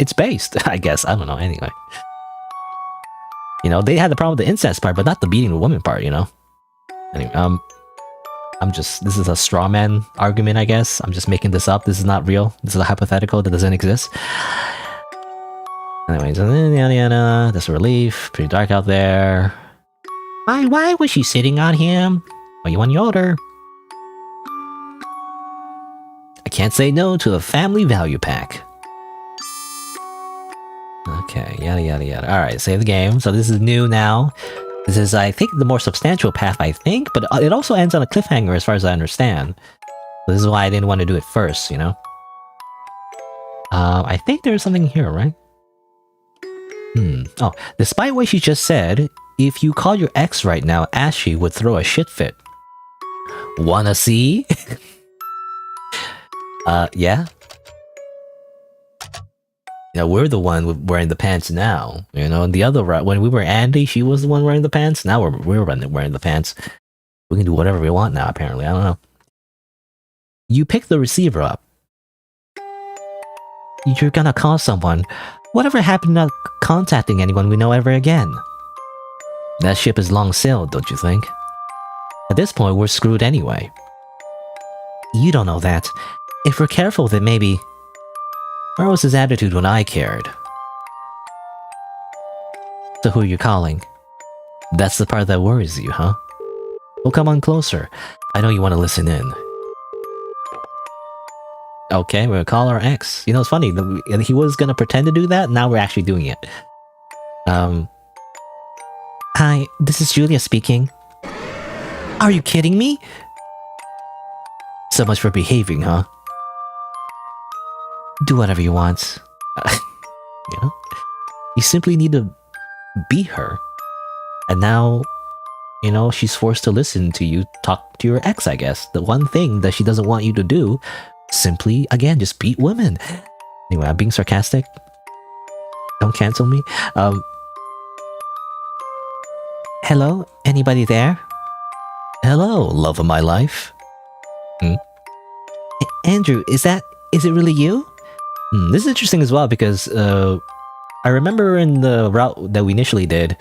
It's based, I guess. I don't know. Anyway. You know, they had the problem with the incest part, but not the beating the woman part, you know? Anyway, this is a straw man argument, I guess. I'm just making this up. This is not real. This is a hypothetical that doesn't exist. Anyways, that's a relief. Pretty dark out there. Why was she sitting on him? Are you on your order? I can't say no to a family value pack. Okay, yada yada yada. Alright, save the game. So this is new now. This is, I think, the more substantial path, I think, but it also ends on a cliffhanger as far as I understand. So this is why I didn't want to do it first, you know? I think there's something here, right? Oh, despite what she just said, if you call your ex right now, Ashley would throw a shit fit. Wanna see? Yeah? Yeah, we're the one wearing the pants now, you know, and the other, when we were Andy, she was the one wearing the pants, now we're wearing the pants. We can do whatever we want now, apparently, I don't know. You pick the receiver up. You're gonna call someone. Whatever happened to not contacting anyone we know ever again? That ship is long sailed, don't you think? At this point, we're screwed anyway. You don't know that. If we're careful, then maybe... Where was his attitude when I cared? So who are you calling? That's the part that worries you, huh? Well, come on closer. I know you want to listen in. Okay, we're gonna call our ex. You know, it's funny. He was gonna pretend to do that, now we're actually doing it. Hi, this is Julia speaking. Are you kidding me? So much for behaving, huh? Do whatever you want. You know? You simply need to beat her. And now, you know, she's forced to listen to you talk to your ex, I guess. The one thing that she doesn't want you to do, simply, again, just beat women. Anyway, I'm being sarcastic. Don't cancel me. Hello? Anybody there? Hello, love of my life. Andrew, is it really you? This is interesting as well because I remember in the route that we initially did,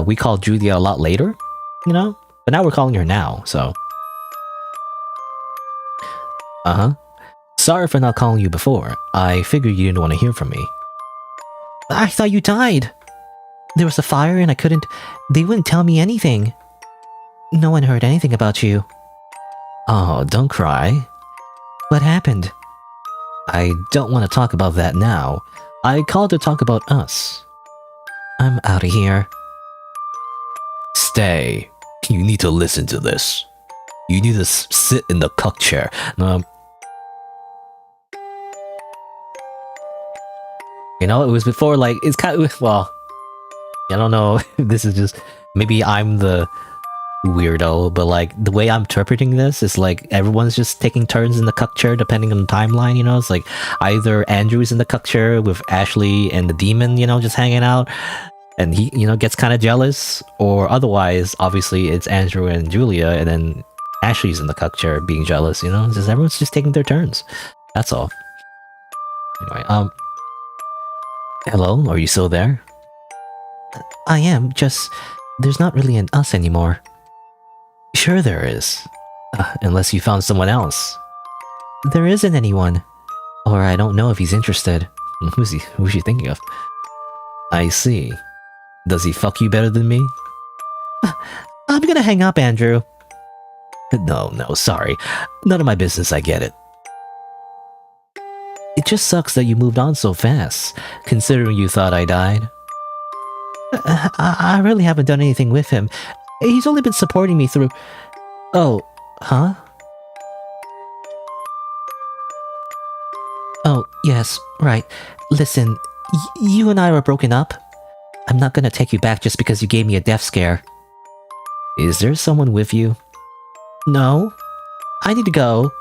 we called Julia a lot later, you know? But now we're calling her now, so... Sorry for not calling you before. I figured you didn't want to hear from me. I thought you died! There was a fire and they wouldn't tell me anything. No one heard anything about you. Oh, don't cry. What happened? I don't want to talk about that now. I called to talk about us. I'm out of here. Stay. You need to listen to this. You need to sit in the cuck chair. You know, it was before, like, it's kind of, well, I don't know if this is just, maybe I'm the weirdo, but like, the way I'm interpreting this is like, everyone's just taking turns in the cuck chair depending on the timeline, you know? It's like, either Andrew's in the cuck chair with Ashley and the demon, you know, just hanging out, and he, you know, gets kind of jealous, or otherwise, obviously, it's Andrew and Julia, and then Ashley's in the cuck chair being jealous, you know? It's just, everyone's just taking their turns. That's all. Anyway, hello? Are you still there? I am, just... there's not really an us anymore. Sure there is. Unless you found someone else. There isn't anyone. Or I don't know if he's interested. Who's he thinking of? I see. Does he fuck you better than me? I'm gonna hang up, Andrew. No, sorry. None of my business, I get it. It just sucks that you moved on so fast, considering you thought I died. I really haven't done anything with him. He's only been supporting me through... Oh, huh? Oh, yes, right. Listen, you and I were broken up. I'm not gonna take you back just because you gave me a death scare. Is there someone with you? No. I need to go.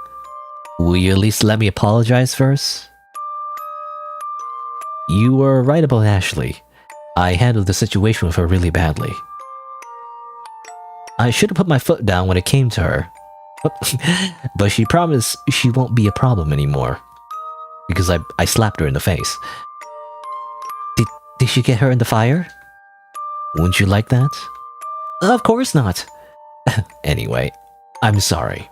Will you at least let me apologize first? You were right about Ashley. I handled the situation with her really badly. I should have put my foot down when it came to her. But she promised she won't be a problem anymore. Because I slapped her in the face. Did she get hurt in the fire? Wouldn't you like that? Of course not. Anyway, I'm sorry.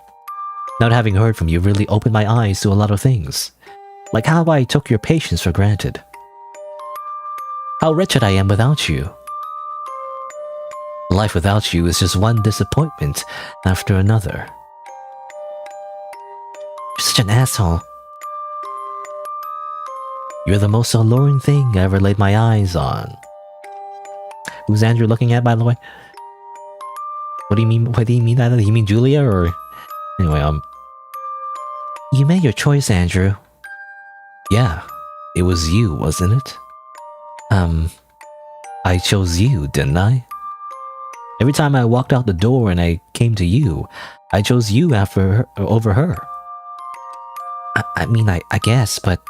Not having heard from you really opened my eyes to a lot of things. Like how I took your patience for granted. How wretched I am without you. Life without you is just one disappointment after another. You're such an asshole. You're the most alluring thing I ever laid my eyes on. Who's Andrew looking at, by the way? What do you mean? What do you mean that? Do you mean Julia or... Anyway, You made your choice, Andrew. Yeah, it was you, wasn't it? I chose you, didn't I? Every time I walked out the door and I came to you, I chose you over her. I mean, I guess, but...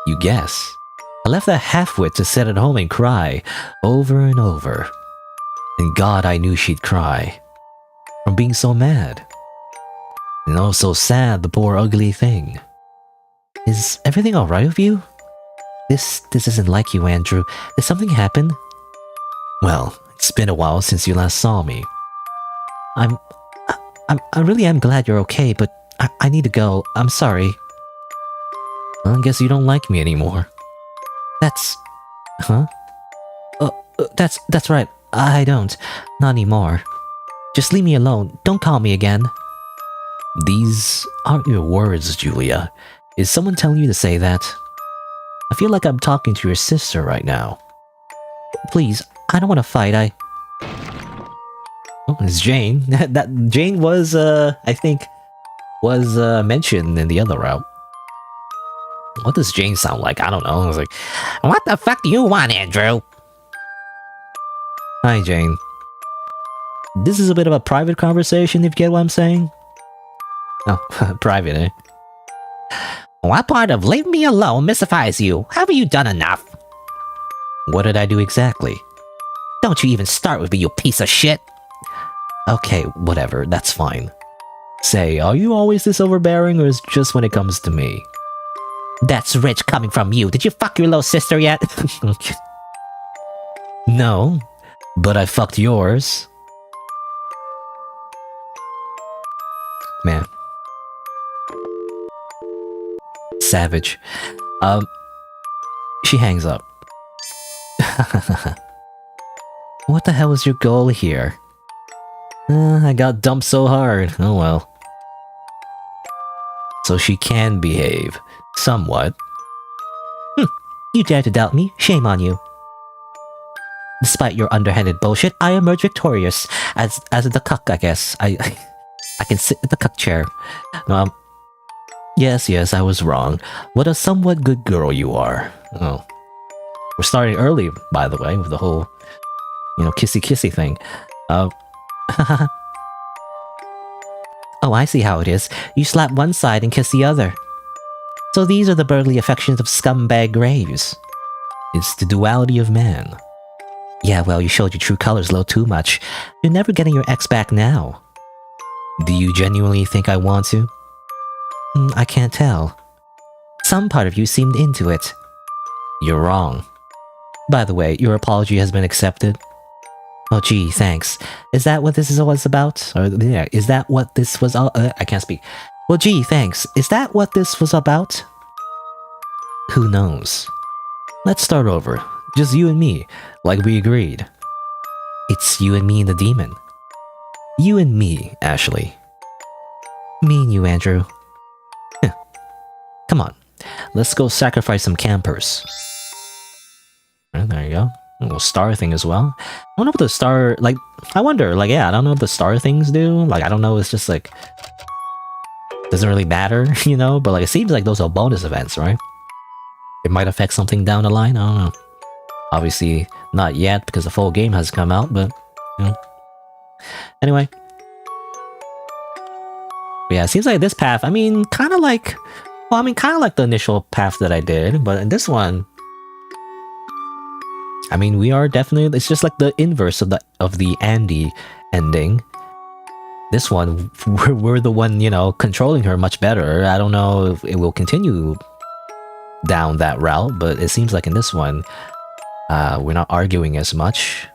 You guess. I left that half-wit to sit at home and cry, over and over. And God, I knew she'd cry. From being so mad. And oh, so sad, the poor ugly thing. Is everything alright with you? This isn't like you, Andrew. Did something happen? Well, it's been a while since you last saw me. I really am glad you're okay, but I need to go. I'm sorry. I guess you don't like me anymore. That's... Huh? That's right. I don't. Not anymore. Just leave me alone. Don't call me again. These aren't your words, Julia. Is someone telling you to say that? I feel like I'm talking to your sister right now. Please, I don't want to fight, Oh, it's Jane. that Jane was, I think, was mentioned in the other route. What does Jane sound like? I don't know. I was like, what the fuck do you want, Andrew? Hi, Jane. This is a bit of a private conversation, if you get what I'm saying. Oh, private, eh? What part of leave me alone mystifies you? Haven't you done enough? What did I do exactly? Don't you even start with me, you piece of shit! Okay, whatever, that's fine. Say, are you always this overbearing, or is it just when it comes to me? That's rich coming from you. Did you fuck your little sister yet? No, but I fucked yours. Man. Savage. She hangs up. What the hell is your goal here? I got dumped so hard. Oh well. So she can behave. Somewhat. You dare to doubt me? Shame on you. Despite your underhanded bullshit, I emerge victorious. As the cuck, I guess. I can sit in the cuck chair. Yes, I was wrong. What a somewhat good girl you are. Oh. We're starting early, by the way, with the whole, kissy-kissy thing. Oh, I see how it is. You slap one side and kiss the other. So these are the burly affections of scumbag graves. It's the duality of man. Yeah, well, you showed your true colors a little too much. You're never getting your ex back now. Do you genuinely think I want to? I can't tell. Some part of you seemed into it. You're wrong. By the way, your apology has been accepted. Oh gee, thanks. Is that what this was about? Or yeah, is that what this was all? I can't speak. Well gee, thanks. Is that what this was about? Who knows? Let's start over. Just you and me, like we agreed. It's you and me and the demon. You and me, Ashley. Me and you, Andrew. Come on, let's go sacrifice some campers. Right, there you go. A little star thing as well. I don't know what the star, I wonder, yeah, I don't know what the star things do. I don't know, it's just doesn't really matter, but it seems like those are bonus events, right? It might affect something down the line, I don't know. Obviously, not yet, because the full game has come out, but, Anyway. But yeah, it seems like this path, kind of like the initial path that I did, but in this one, we are definitely, it's just like the inverse of the Andy ending. This one, we're the one, controlling her much better. I don't know if it will continue down that route, but it seems like in this one, we're not arguing as much.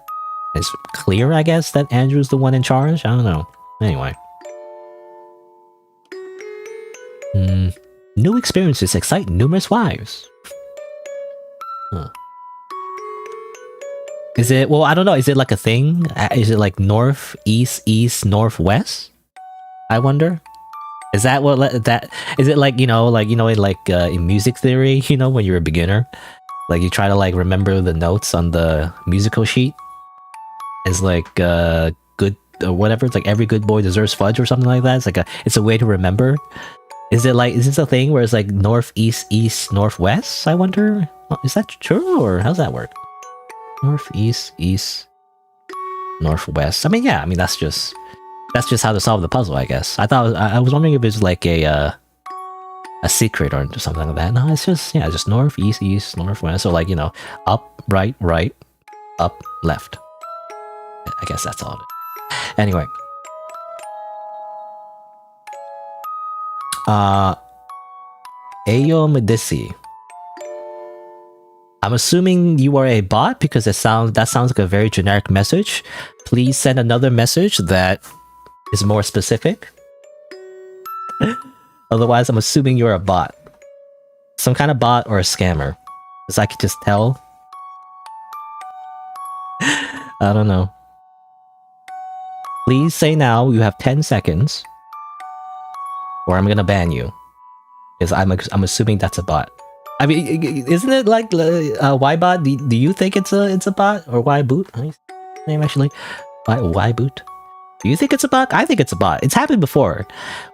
It's clear, I guess, that Andrew's the one in charge. I don't know. Anyway. New experiences excite numerous wives. Huh. Is it, well, I don't know, is it like a thing? Is it like north, east, northwest? I wonder. Is that what that is it like, in music theory, when you're a beginner? You try to remember the notes on the musical sheet? It's good or whatever, it's like every good boy deserves fudge or something like that. It's a way to remember. Is this a thing where it's north, east, northwest? I wonder. Is that true, or how's that work? North, east, northwest. That's just how to solve the puzzle, I guess. I was wondering if it's a secret or something like that. No, it's just north, east, northwest. So up, right, up, left. I guess that's all. Anyway. Ayo Medici. I'm assuming you are a bot because that sounds like a very generic message. Please send another message that is more specific. Otherwise, I'm assuming you're a bot. Some kind of bot or a scammer. Because I could just tell. I don't know. Please say now. You have 10 seconds. Or I'm gonna ban you. Because I'm assuming that's a bot. Isn't it like Ybot? Do you think it's a bot? Or Yboot? Nice name actually. Yboot? Do you think it's a bot? I think it's a bot. It's happened before,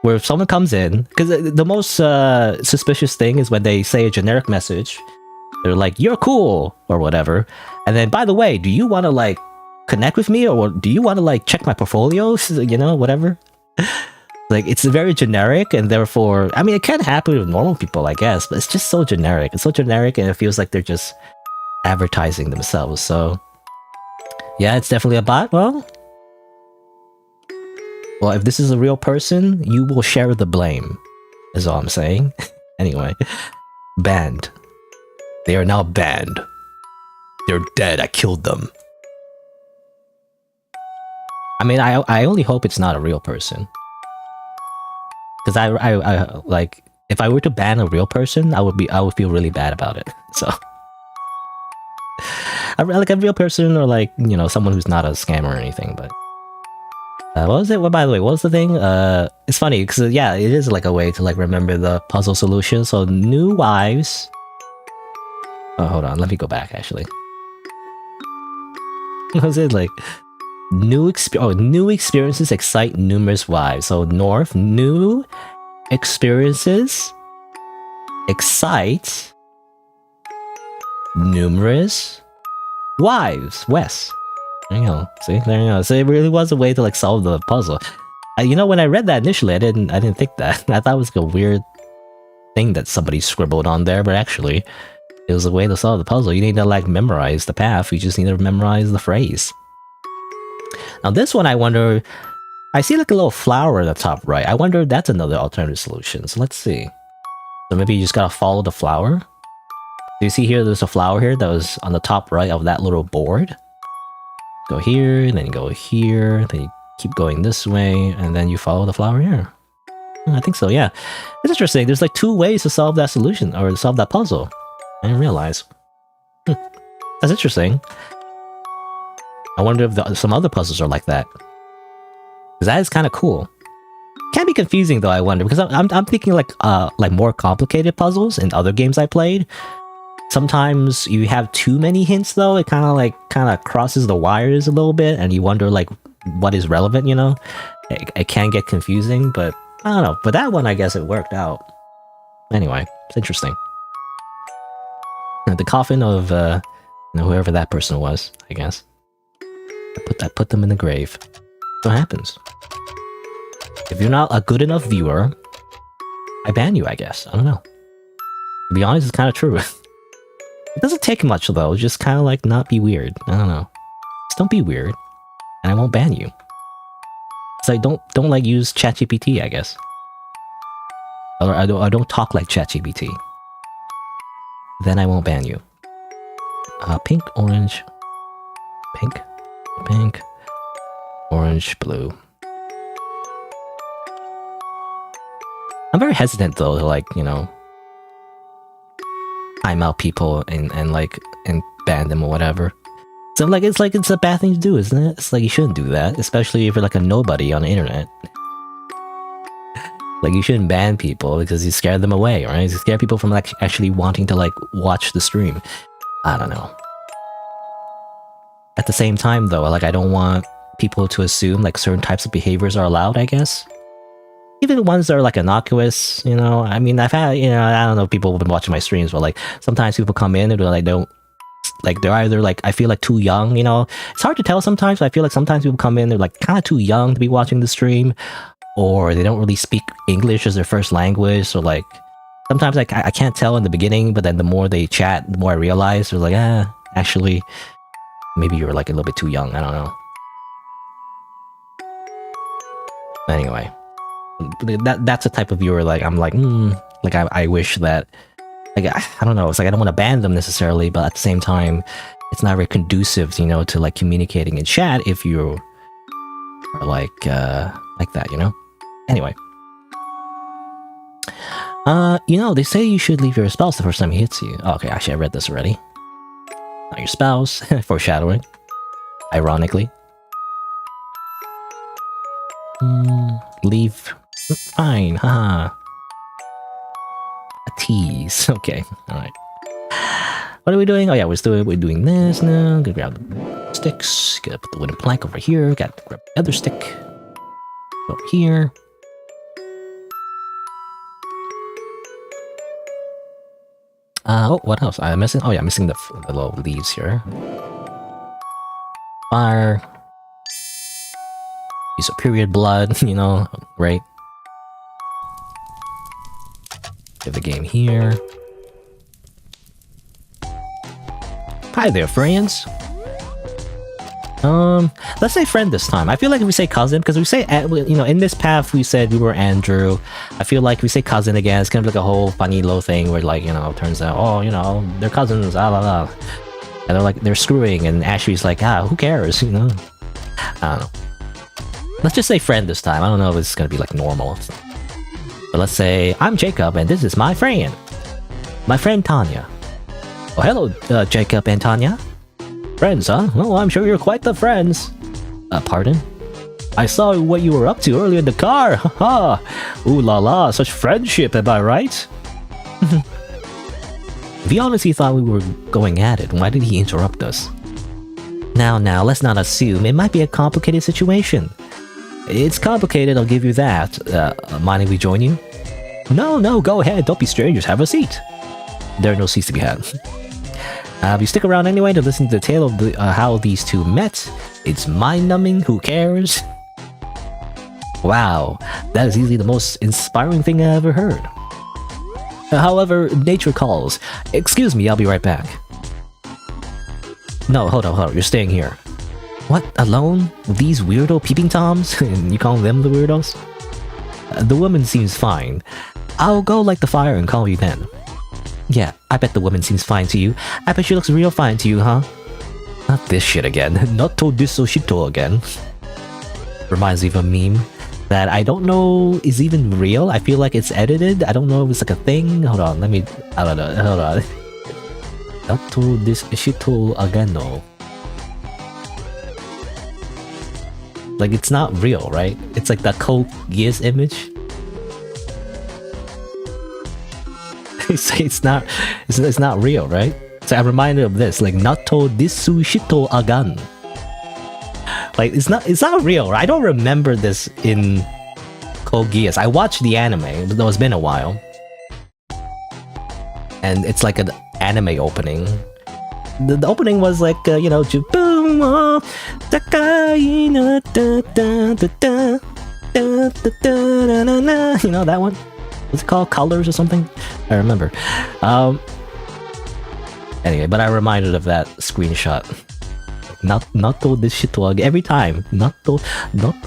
where if someone comes in, because the most suspicious thing is when they say a generic message. They're like, "You're cool" or whatever, and then by the way, do you want to connect with me, or do you want to like check my portfolios? You know, whatever. Like, it's very generic, and therefore, I mean, it can happen with normal people, I guess, but it's just so generic. It's so generic, and it feels like they're just advertising themselves. So, yeah, it's definitely a bot. Well, if this is a real person, you will share the blame, is all I'm saying. Anyway, banned. They are now banned. They're dead. I killed them. I mean, I only hope it's not a real person. Because I like, if I were to ban a real person, I would feel really bad about it. So, like a real person, or like, you know, someone who's not a scammer or anything. But what was it? Well, by the way, what was the thing? It's funny because yeah, it is like a way to like remember the puzzle solution. So new wives. Oh, hold on, let me go back actually. What was it like? New experiences excite numerous wives. So north, new experiences excite numerous wives. West. There you go. See, there you go. So it really was a way to like solve the puzzle. You know, when I read that initially, I didn't think that. I thought it was like a weird thing that somebody scribbled on there, but actually, it was a way to solve the puzzle. You need to like memorize the path. You just need to memorize the phrase. Now this one, I wonder, I see like a little flower at the top right. I wonder if that's another alternative solution. So let's see. So maybe you just gotta follow the flower. Do you see here, there's a flower here that was on the top right of that little board. Go here, and then you go here, then you keep going this way, and then you follow the flower here. I think so, yeah. It's interesting, there's like 2 ways to solve that solution, or to solve that puzzle. I didn't realize. That's interesting. I wonder if some other puzzles are like that. Because that is kind of cool. Can be confusing though, I wonder, because I'm thinking like more complicated puzzles in other games I played. Sometimes you have too many hints though, it kind of crosses the wires a little bit, and you wonder like what is relevant, you know? It can get confusing, but I don't know. But that one, I guess it worked out. Anyway, it's interesting. The coffin of whoever that person was, I guess. I put them in the grave. What happens? If you're not a good enough viewer, I ban you, I guess. I don't know. To be honest, it's kind of true. It doesn't take much though, just kind of like not be weird. I don't know. Just don't be weird, and I won't ban you. So don't like use ChatGPT, I guess. Or I don't talk like ChatGPT. Then I won't ban you. Pink, orange, pink, orange, blue. I'm very hesitant though to like, you know, time out people and ban them or whatever. So it's a bad thing to do, isn't it? It's like you shouldn't do that, especially if you're like a nobody on the internet. Like you shouldn't ban people because you scare them away, right? You scare people from like actually wanting to like watch the stream. I don't know. At the same time though, like I don't want people to assume like certain types of behaviors are allowed, I guess. Even the ones that are like innocuous, you know. I mean, I've had, you know, I don't know if people have been watching my streams, but like sometimes people come in and they're like, they're either like, I feel like too young, you know. It's hard to tell sometimes, but I feel like sometimes people come in, they're like kind of too young to be watching the stream, or they don't really speak English as their first language. So like sometimes I can't tell in the beginning, but then the more they chat, the more I realize they're like, actually, maybe you're like a little bit too young. I don't know. Anyway, that's the type of viewer like I'm like, like I wish that, like I don't know, it's like I don't want to ban them necessarily, but at the same time, it's not very conducive, you know, to like communicating in chat if you are like that, you know. Anyway, you know, they say you should leave your spouse the first time he hits you. Oh, okay, actually I read this already. Not your spouse. Foreshadowing. Ironically. Leave. Fine, haha. A tease. Okay, alright. What are we doing? Oh yeah, we're doing this now. Gonna grab the sticks. Gotta put the wooden plank over here. Gotta grab the other stick. Over here. Oh, what else? I'm missing. Oh yeah, I'm missing the little leaves here. fire. Use of period blood, you know, right? Give the game here. Hi there, friends. Let's say friend this time. I feel like if we say cousin, because we say, you know, in this path we said we were Andrew. I feel like if we say cousin again, it's kind of like a whole funny little thing where, like, you know, it turns out, oh, you know, they're cousins, ah la la. And they're like, they're screwing, and Ashley's like, ah, who cares, you know? I don't know. Let's just say friend this time. I don't know if it's gonna be like normal. But let's say, I'm Jacob, and this is my friend. My friend Tanya. Oh, hello, Jacob and Tanya. Friends, huh? Well, I'm sure you're quite the friends. Pardon? I saw what you were up to earlier in the car. Haha. Ooh la la, such friendship, am I right? If he honestly thought we were going at it, why did he interrupt us? Now, let's not assume. It might be a complicated situation. It's complicated, I'll give you that. Mind if we join you? No, go ahead. Don't be strangers. Have a seat. There are no seats to be had. If you stick around anyway to listen to the tale of how these two met, it's mind-numbing, who cares? Wow, that is easily the most inspiring thing I ever heard. However, nature calls. Excuse me, I'll be right back. No, hold on, you're staying here. What, alone? With these weirdo peeping toms? And you call them the weirdos? The woman seems fine. I'll go light the fire and call you then. Yeah, I bet the woman seems fine to you. I bet she looks real fine to you, huh? Not this shit again. Not to this so shito again. Reminds me of a meme that I don't know is even real. I feel like it's edited. I don't know if it's like a thing. Hold on, I don't know. Hold on. Not to this shito again, no. Like, it's not real, right? It's like the Code Geass image. It's not real, right? So I'm reminded of this, like Nato Disu Shito Agan. Like it's not real, right? I don't remember this in Code Geass. I watched the anime, but it's been a while. And it's like an anime opening. The opening was like, you know, Decay, you know that one? What's it called? Colors or something? I remember. Anyway, but I reminded of that screenshot. Not to this shit again. Every time. Not to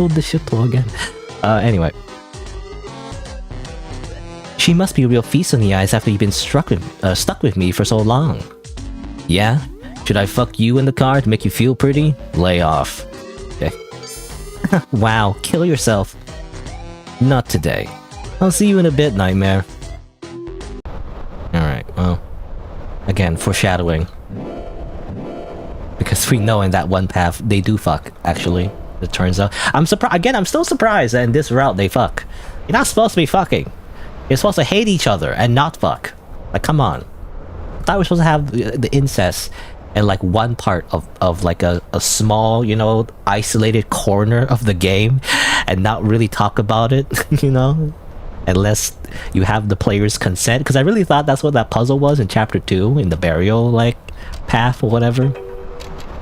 this shit again. Anyway. She must be a real feast on the eyes after you've been stuck with me for so long. Yeah? Should I fuck you in the car to make you feel pretty? Lay off. Okay. Wow, kill yourself. Not today. I'll see you in a bit, Nightmare. Alright, well... Again, foreshadowing. Because we know in that one path, they do fuck, actually. It turns out. I'm surprised. Again, I'm still surprised that in this route they fuck. You're not supposed to be fucking. You're supposed to hate each other and not fuck. Like, come on. I thought we were supposed to have the incest in like one part of like a small, you know, isolated corner of the game and not really talk about it, you know? Unless you have the player's consent, because I really thought that's what that puzzle was in chapter 2 in the burial like path or whatever.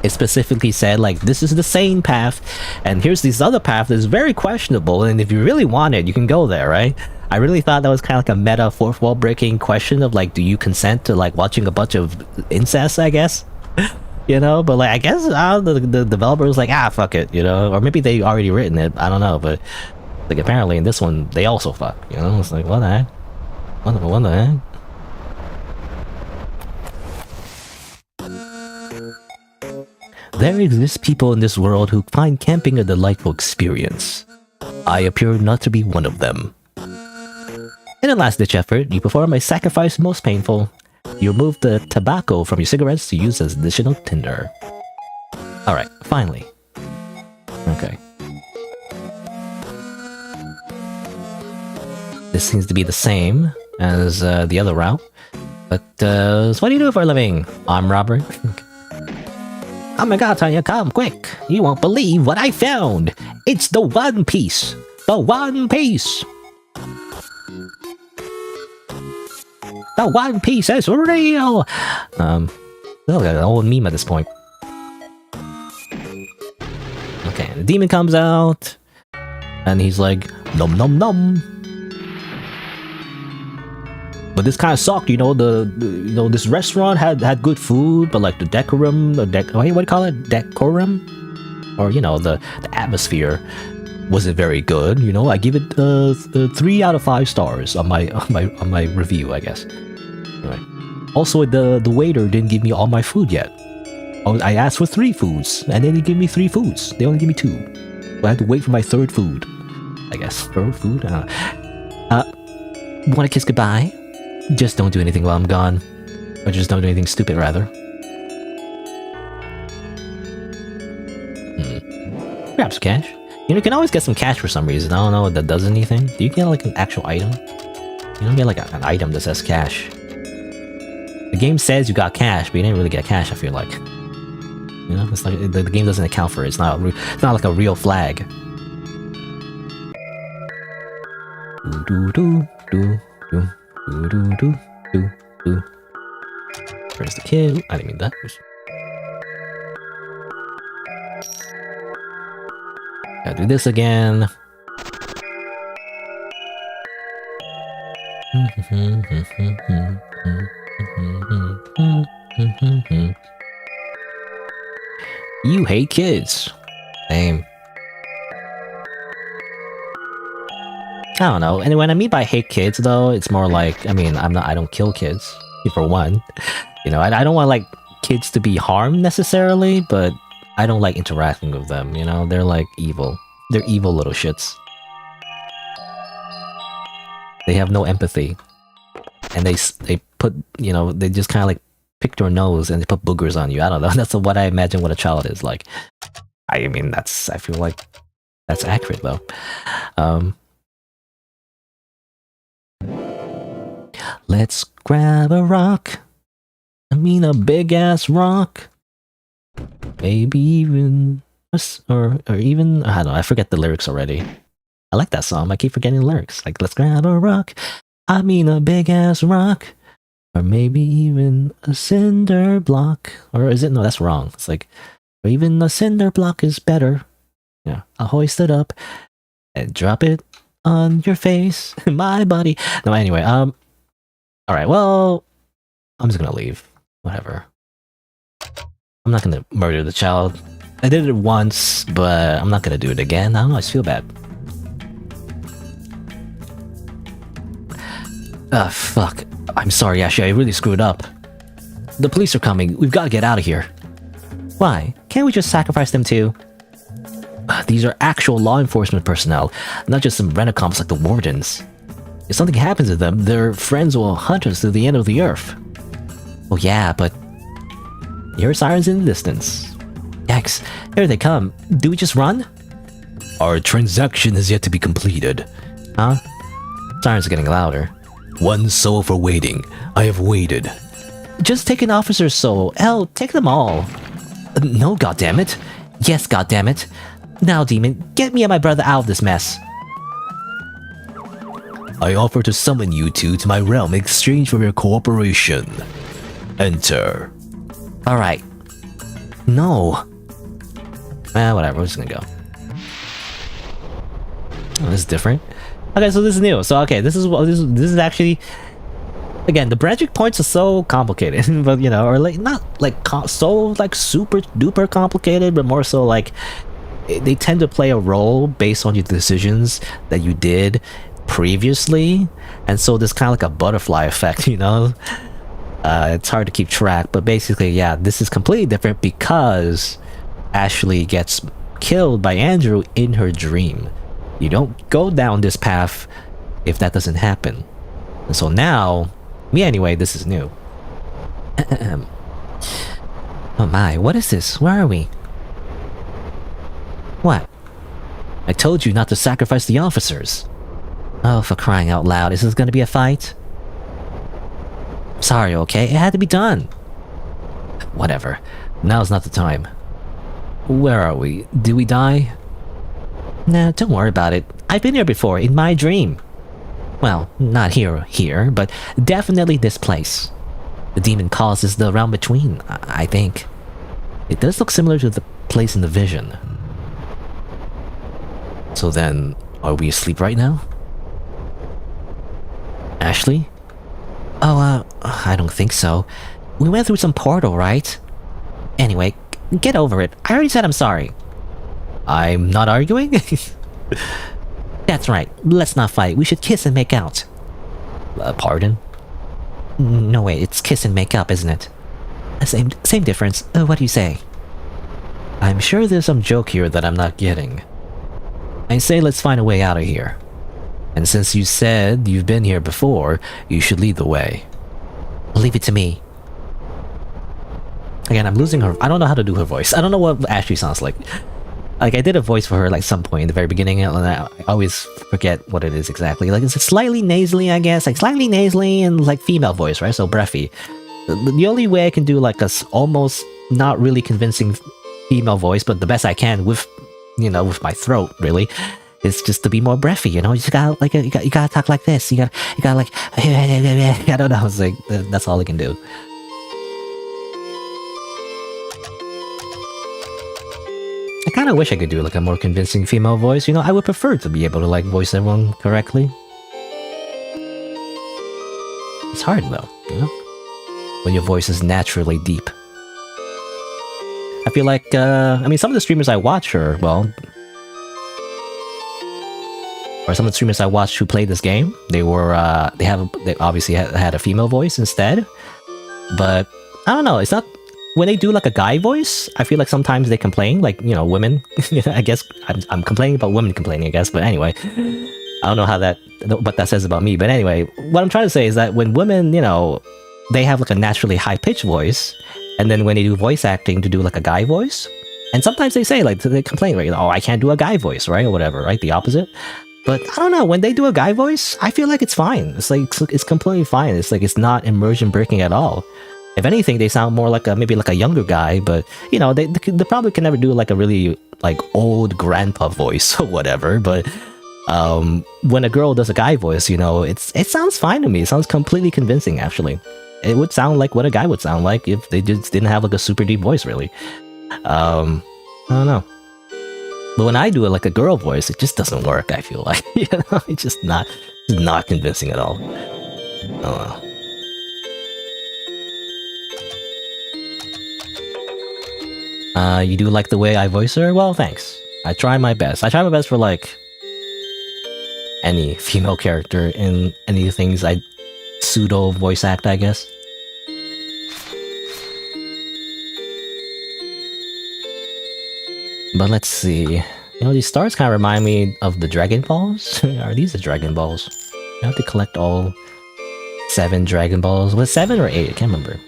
It specifically said like this is the sane path and here's this other path that's very questionable, and if you really want it you can go there, right? I really thought that was kind of like a meta fourth wall breaking question of like, do you consent to like watching a bunch of incest, I guess. You know, but like I guess the developer was like, ah, fuck it, you know, or maybe they already written it, I don't know, but like apparently in this one they also fuck, you know. It's like, what the heck? What the heck? There exist people in this world who find camping a delightful experience. I appear not to be one of them. In a last-ditch effort, you perform a sacrifice most painful. You remove the tobacco from your cigarettes to use as additional tinder. Alright, finally. Okay. This seems to be the same as the other route. But, so what do you do for a living? Arm robbery? Oh my god, Tanya, come quick! You won't believe what I found! It's the One Piece! The One Piece! The One Piece is real! That's like an old meme at this point. the demon comes out, and he's like, nom nom nom. But this kind of sucked, you know. This restaurant had good food, but like the decorum, what do you call it, decorum, or you know, the atmosphere wasn't very good. You know, I give it 3 out of 5 stars on my review, I guess. Anyway, also the waiter didn't give me all my food yet. I asked for 3 foods, and then he gave me 3 foods. They only give me 2. So I had to wait for my 3rd food. I guess 3rd food. Want to kiss goodbye? Just don't do anything while I'm gone, or just don't do anything stupid, rather. Grab some cash. You know, you can always get some cash for some reason. I don't know if that does anything. Do you get like an actual item? You don't get like an item that says cash. The game says you got cash, but you didn't really get cash, I feel like. You know, it's like the game doesn't account for it. It's not like a real flag. Do do do do do do do do do. Where's the kid? I didn't mean that. Gotta do this again. You hate kids. Same. I don't know. And when I mean by hate kids, though, it's more like, I mean, I don't kill kids, for one. You know, I don't want, like, kids to be harmed necessarily, but I don't like interacting with them, you know? They're, like, evil. They're evil little shits. They have no empathy. And they put, you know, they just kind of, like, pick your nose and they put boogers on you. I don't know. That's what I imagine what a child is like. I mean, I feel like that's accurate, though. Let's grab a rock. I mean a big-ass rock. Maybe even... Or even... I don't know, I forget the lyrics already. I like that song, I keep forgetting the lyrics. Like, let's grab a rock. I mean a big-ass rock. Or maybe even a cinder block. Or is it? No, that's wrong. It's like... Or even a cinder block is better. Yeah, I'll hoist it up. And drop it on your face. My body. No, anyway, alright, well... I'm just gonna leave. Whatever. I'm not gonna murder the child. I did it once, but I'm not gonna do it again. I don't know, I just feel bad. Fuck. I'm sorry, Ashley, I really screwed up. The police are coming. We've gotta get out of here. Why? Can't we just sacrifice them too? These are actual law enforcement personnel, not just some rent-a-comps like the wardens. If something happens to them, their friends will hunt us to the end of the earth. Oh yeah, but... Your sirens in the distance. Yikes, here they come. Do we just run? Our transaction is yet to be completed. Huh? Sirens are getting louder. One soul for waiting. I have waited. Just take an officer's soul. Hell, take them all. No, goddammit. Yes, goddammit. Now, demon, get me and my brother out of this mess. I offer to summon you two to my realm in exchange for your cooperation. Enter. Alright. No. Whatever, we're just gonna go. Oh, this is different. Okay, so this is new. So okay, this is actually... Again, the branching points are so complicated, but you know, or like not like so like super duper complicated, but more so like they tend to play a role based on your decisions that you did previously, and so there's kind of like a butterfly effect, you know. It's hard to keep track, but basically, yeah, this is completely different because Ashley gets killed by Andrew in her dream. You don't go down this path if that doesn't happen. And so now, me anyway, this is new. Oh my, what is this? Where are we? What? I told you not to sacrifice the officers. Oh, for crying out loud, is this gonna be a fight? Sorry, okay? It had to be done. Whatever. Now's not the time. Where are we? Did we die? Nah, don't worry about it. I've been here before, in my dream. Well, not here, but definitely this place. The demon causes the realm between, I think. It does look similar to the place in the vision. So then, are we asleep right now? Ashley? Oh, I don't think so. We went through some portal, right? Anyway, get over it. I already said I'm sorry. I'm not arguing? That's right. Let's not fight. We should kiss and make out. Pardon? No, wait. It's kiss and make up, isn't it? Same difference. What do you say? I'm sure there's some joke here that I'm not getting. I say let's find a way out of here. And since you said you've been here before, you should lead the way. Leave it to me. Again, I'm losing her. I don't know how to do her voice. I don't know what Ashley sounds like. Like, I did a voice for her, like, some point in the very beginning, and I always forget what it is exactly. Like, it's slightly nasally, I guess. Like, slightly nasally and, like, female voice, right? So, breathy. The only way I can do, like, a almost not really convincing female voice, but the best I can with, you know, with my throat, really, is just to be more breathy, you know? You just gotta, like, you gotta talk like this. You gotta, like, I don't know. It's like, that's all I can do. I kind of wish I could do like a more convincing female voice, you know. I would prefer to be able to like voice everyone correctly. It's hard though, you know, when your voice is naturally deep. I feel like, I mean, some of the streamers I watch are, well, or some of the streamers I watched who played this game, they obviously had a female voice instead, but I don't know, it's not. When they do like a guy voice, I feel like sometimes they complain, like, you know, women. I guess I'm complaining about women complaining, I guess. But anyway, I don't know what that says about me. But anyway, what I'm trying to say is that when women, you know, they have like a naturally high-pitched voice, and then when they do voice acting to do like a guy voice, and sometimes they say, like, they complain, right? Oh, I can't do a guy voice, right? Or whatever, right? The opposite. But I don't know, when they do a guy voice, I feel like it's fine. It's like, it's completely fine. It's like, it's not immersion breaking at all. If anything, they sound more like maybe like a younger guy, but, you know, they probably can never do like a really like old grandpa voice or whatever. But when a girl does a guy voice, you know, it sounds fine to me. It sounds completely convincing, actually. It would sound like what a guy would sound like if they just didn't have like a super deep voice, really. I don't know. But when I do it like a girl voice, it just doesn't work, I feel like. You know, it's just not convincing at all. Oh, you do like the way I voice her? Well, thanks. I try my best. I try my best for, like, any female character in any things I pseudo voice act, I guess. But let's see. You know, these stars kind of remind me of the Dragon Balls. Are these the Dragon Balls? I have to collect all 7 Dragon Balls. Was it 7 or 8? I can't remember.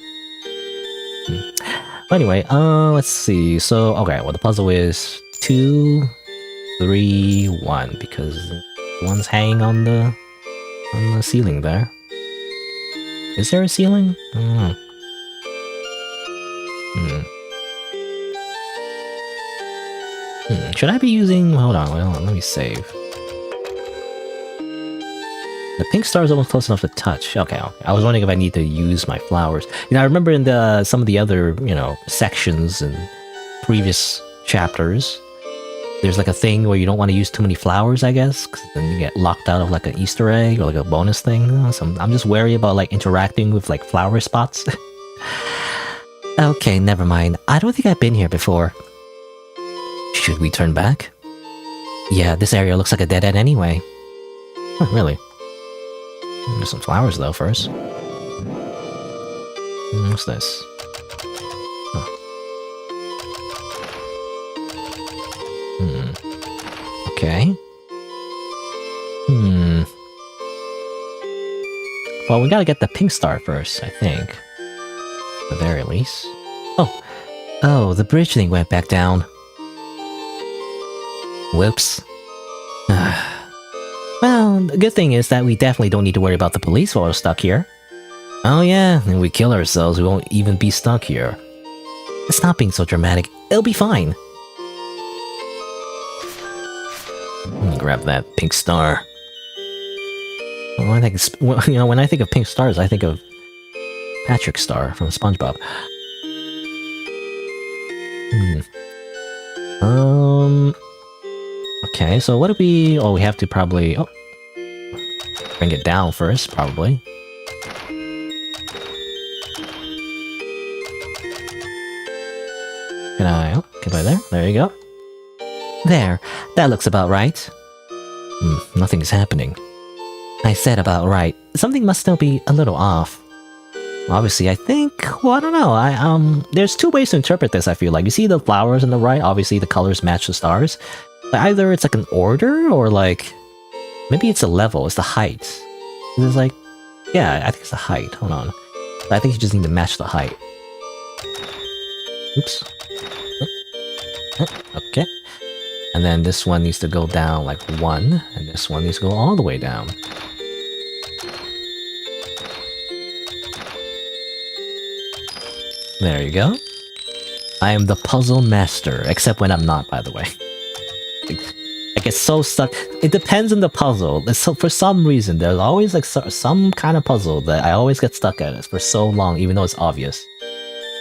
Anyway, let's see. So, okay, well, the puzzle is 2, 3, 1, because one's hanging on the ceiling there. Is there a ceiling? I don't know. Should I be using... Hold on, let me save. The pink star is almost close enough to touch. Okay. I was wondering if I need to use my flowers. You know, I remember in some of the other, you know, sections and previous chapters, there's like a thing where you don't want to use too many flowers, I guess, because then you get locked out of like an Easter egg or like a bonus thing. So I'm just wary about like interacting with like flower spots. Okay, never mind. I don't think I've been here before. Should we turn back? Yeah, this area looks like a dead end anyway. Oh, really? There's some flowers though first. What's this? Huh. Okay. Well, we gotta get the pink star first, I think. At the very least. Oh, the bridge thing went back down. Whoops. Well, the good thing is that we definitely don't need to worry about the police while we're stuck here. Oh yeah, and we kill ourselves, we won't even be stuck here. It's not being so dramatic. It'll be fine. Let me grab that pink star. When I think of pink stars, I think of Patrick Star from SpongeBob. Okay, so what do we... Oh, we have to probably... Oh. Bring it down first, probably. Can I... Oh, get by there. There you go. There. That looks about right. Nothing's happening. I said about right. Something must still be a little off. Obviously, I think... Well, I don't know. There's two ways to interpret this, I feel like. You see the flowers on the right? Obviously, the colors match the stars. But either it's like an order, or like... Maybe it's a level. It's the height. It's like... Yeah, I think it's the height. Hold on. I think you just need to match the height. Oops. Okay. And then this one needs to go down like 1. And this one needs to go all the way down. There you go. I am the puzzle master, except when I'm not, by the way. I get so stuck. It depends on the puzzle. So for some reason, there's always like some kind of puzzle that I always get stuck at it for so long, even though it's obvious.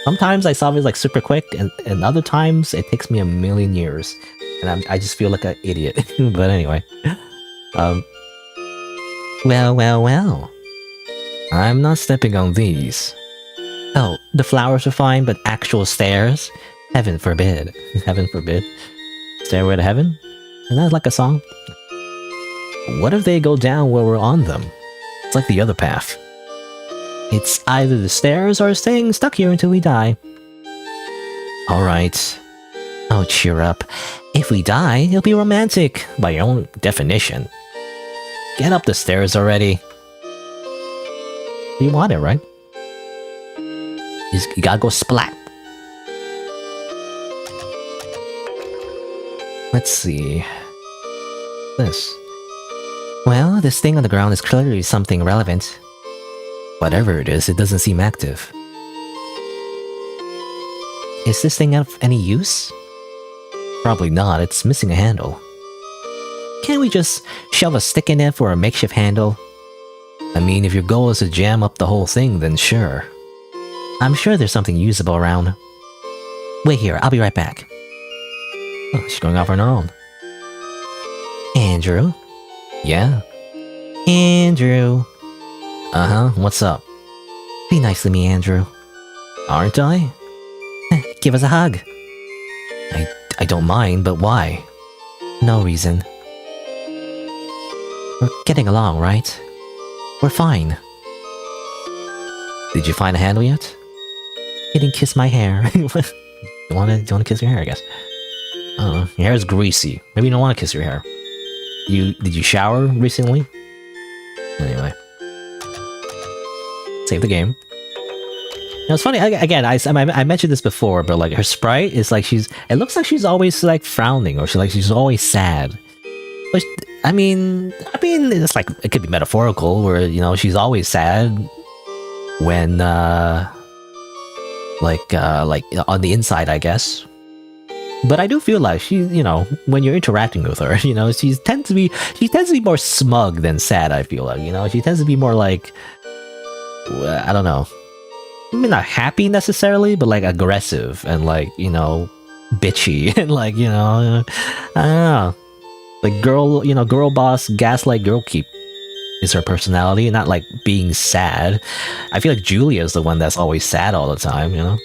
Sometimes I solve it like super quick, and other times it takes me a million years, and I just feel like an idiot. But anyway, well. I'm not stepping on these. Oh, the flowers are fine, but actual stairs? Heaven forbid. Heaven forbid. Stairway to Heaven? Is that like a song? What if they go down where we're on them? It's like the other path. It's either the stairs or staying stuck here until we die. Alright. Oh, cheer up. If we die, it'll be romantic, by your own definition. Get up the stairs already. You want it, right? You gotta go splat. Let's see. This. Well, this thing on the ground is clearly something relevant. Whatever it is, it doesn't seem active. Is this thing of any use? Probably not, it's missing a handle. Can't we just shove a stick in it for a makeshift handle? I mean, if your goal is to jam up the whole thing, then sure. I'm sure there's something usable around. Wait here, I'll be right back. Oh, she's going off on her own. Andrew? Yeah? Andrew? Uh-huh, what's up? Be nice to me, Andrew. Aren't I? Give us a hug. I don't mind, but why? No reason. We're getting along, right? We're fine. Did you find a handle yet? You didn't kiss my hair. you wanna kiss your hair, I guess. I don't know. Your hair is greasy. Maybe you don't want to kiss your hair. Did you shower recently? Anyway. Save the game. You know, it's funny, again, I mentioned this before, but like her sprite is like it looks like she's always like frowning, or she's always sad. Which, I mean, it's like, it could be metaphorical, where, you know, she's always sad when, like on the inside, I guess. But I do feel like she, you know, when you're interacting with her, you know, she tends to be more smug than sad, I feel like, you know? She tends to be more like, I don't know. I mean, not happy necessarily, but like aggressive and like, you know, bitchy and like, you know, I don't know. Like girl boss, gaslight, girl keep is her personality, not like being sad. I feel like Julia's the one that's always sad all the time, you know?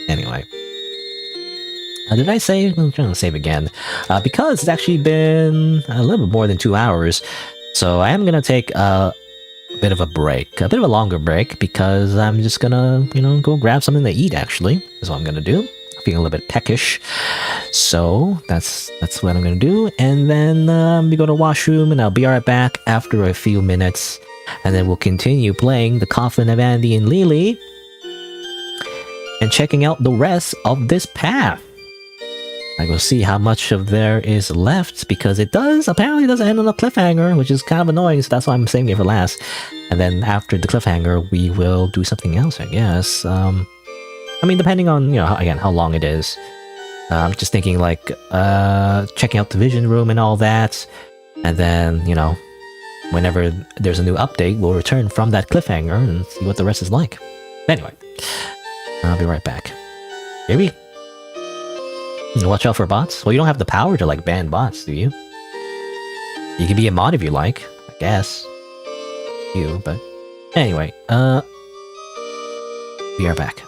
Anyway. Did I save? I'm trying to save again. Because it's actually been a little bit more than 2 hours, so I am going to take a bit of a break. A bit of a longer break, because I'm just going to, you know, go grab something to eat, actually. That's what I'm going to do. Feeling a little bit peckish. So, that's what I'm going to do. And then we go to washroom, and I'll be right back after a few minutes. And then we'll continue playing the Coffin of Andy and Leyley. And checking out the rest of this path. I will see how much of there is left, because it apparently doesn't end on a cliffhanger, which is kind of annoying, so that's why I'm saving it for last. And then after the cliffhanger, we will do something else, I guess. I mean, depending on, you know, how long it is. I'm just thinking, like, checking out the vision room and all that. And then, you know, whenever there's a new update, we'll return from that cliffhanger and see what the rest is like. But anyway, I'll be right back. Maybe. Watch out for bots? Well, you don't have the power to, like, ban bots, do you? You can be a mod if you like, I guess. You, but anyway, we are back.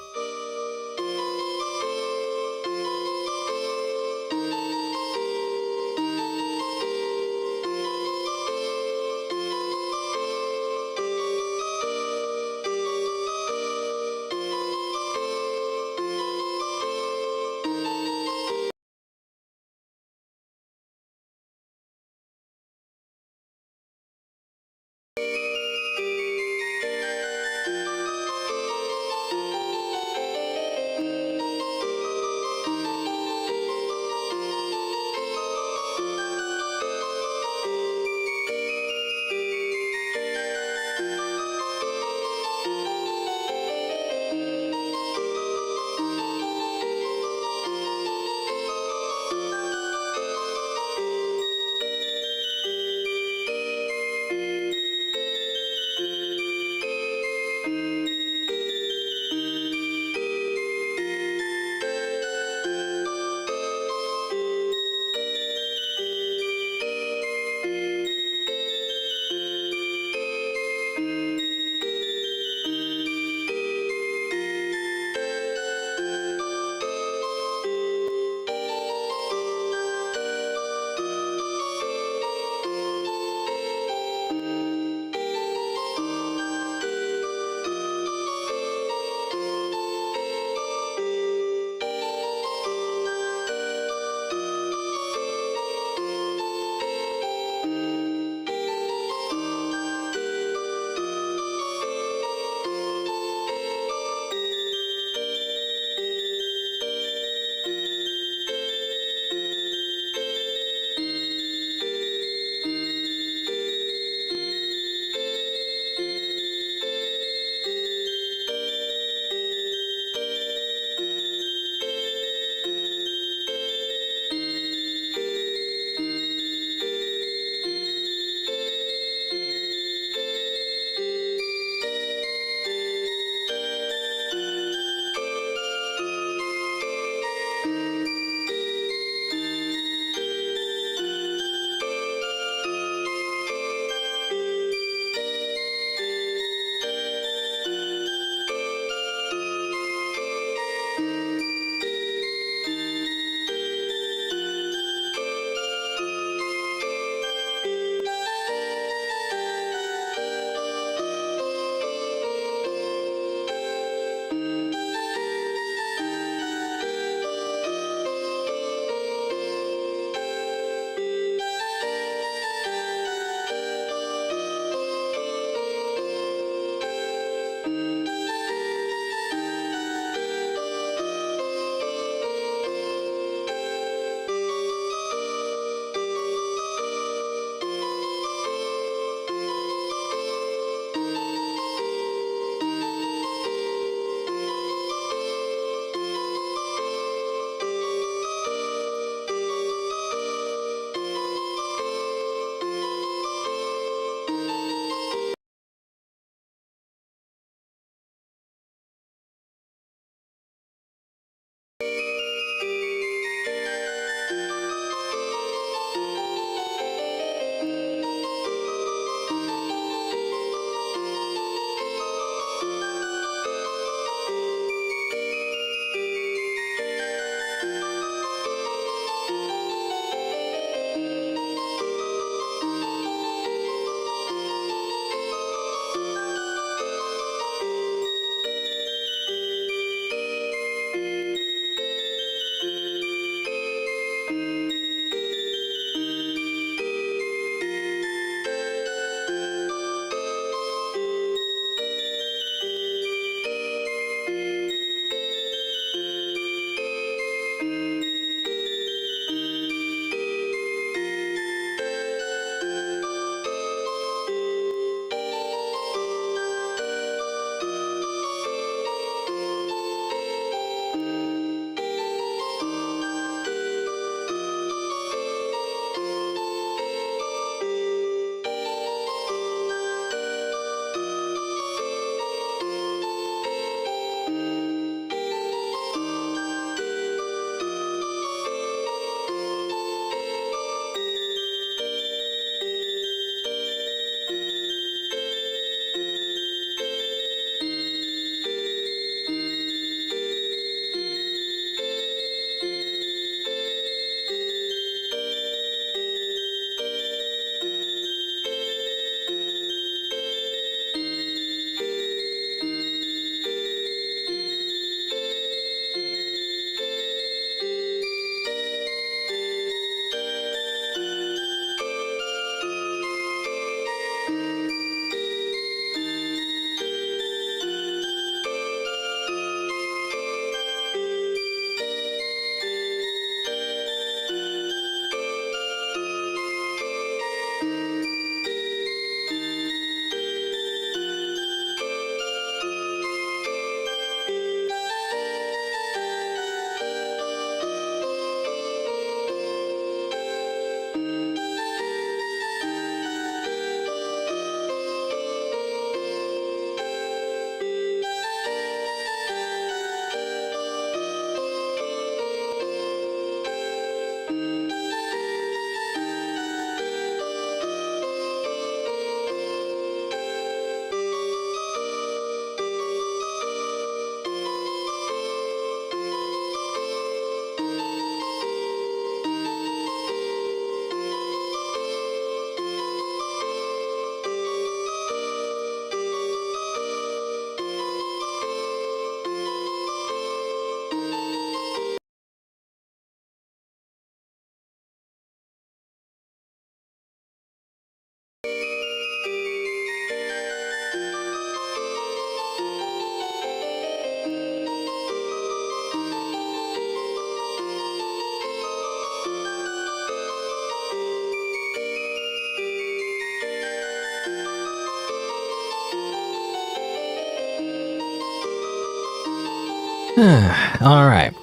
Alright.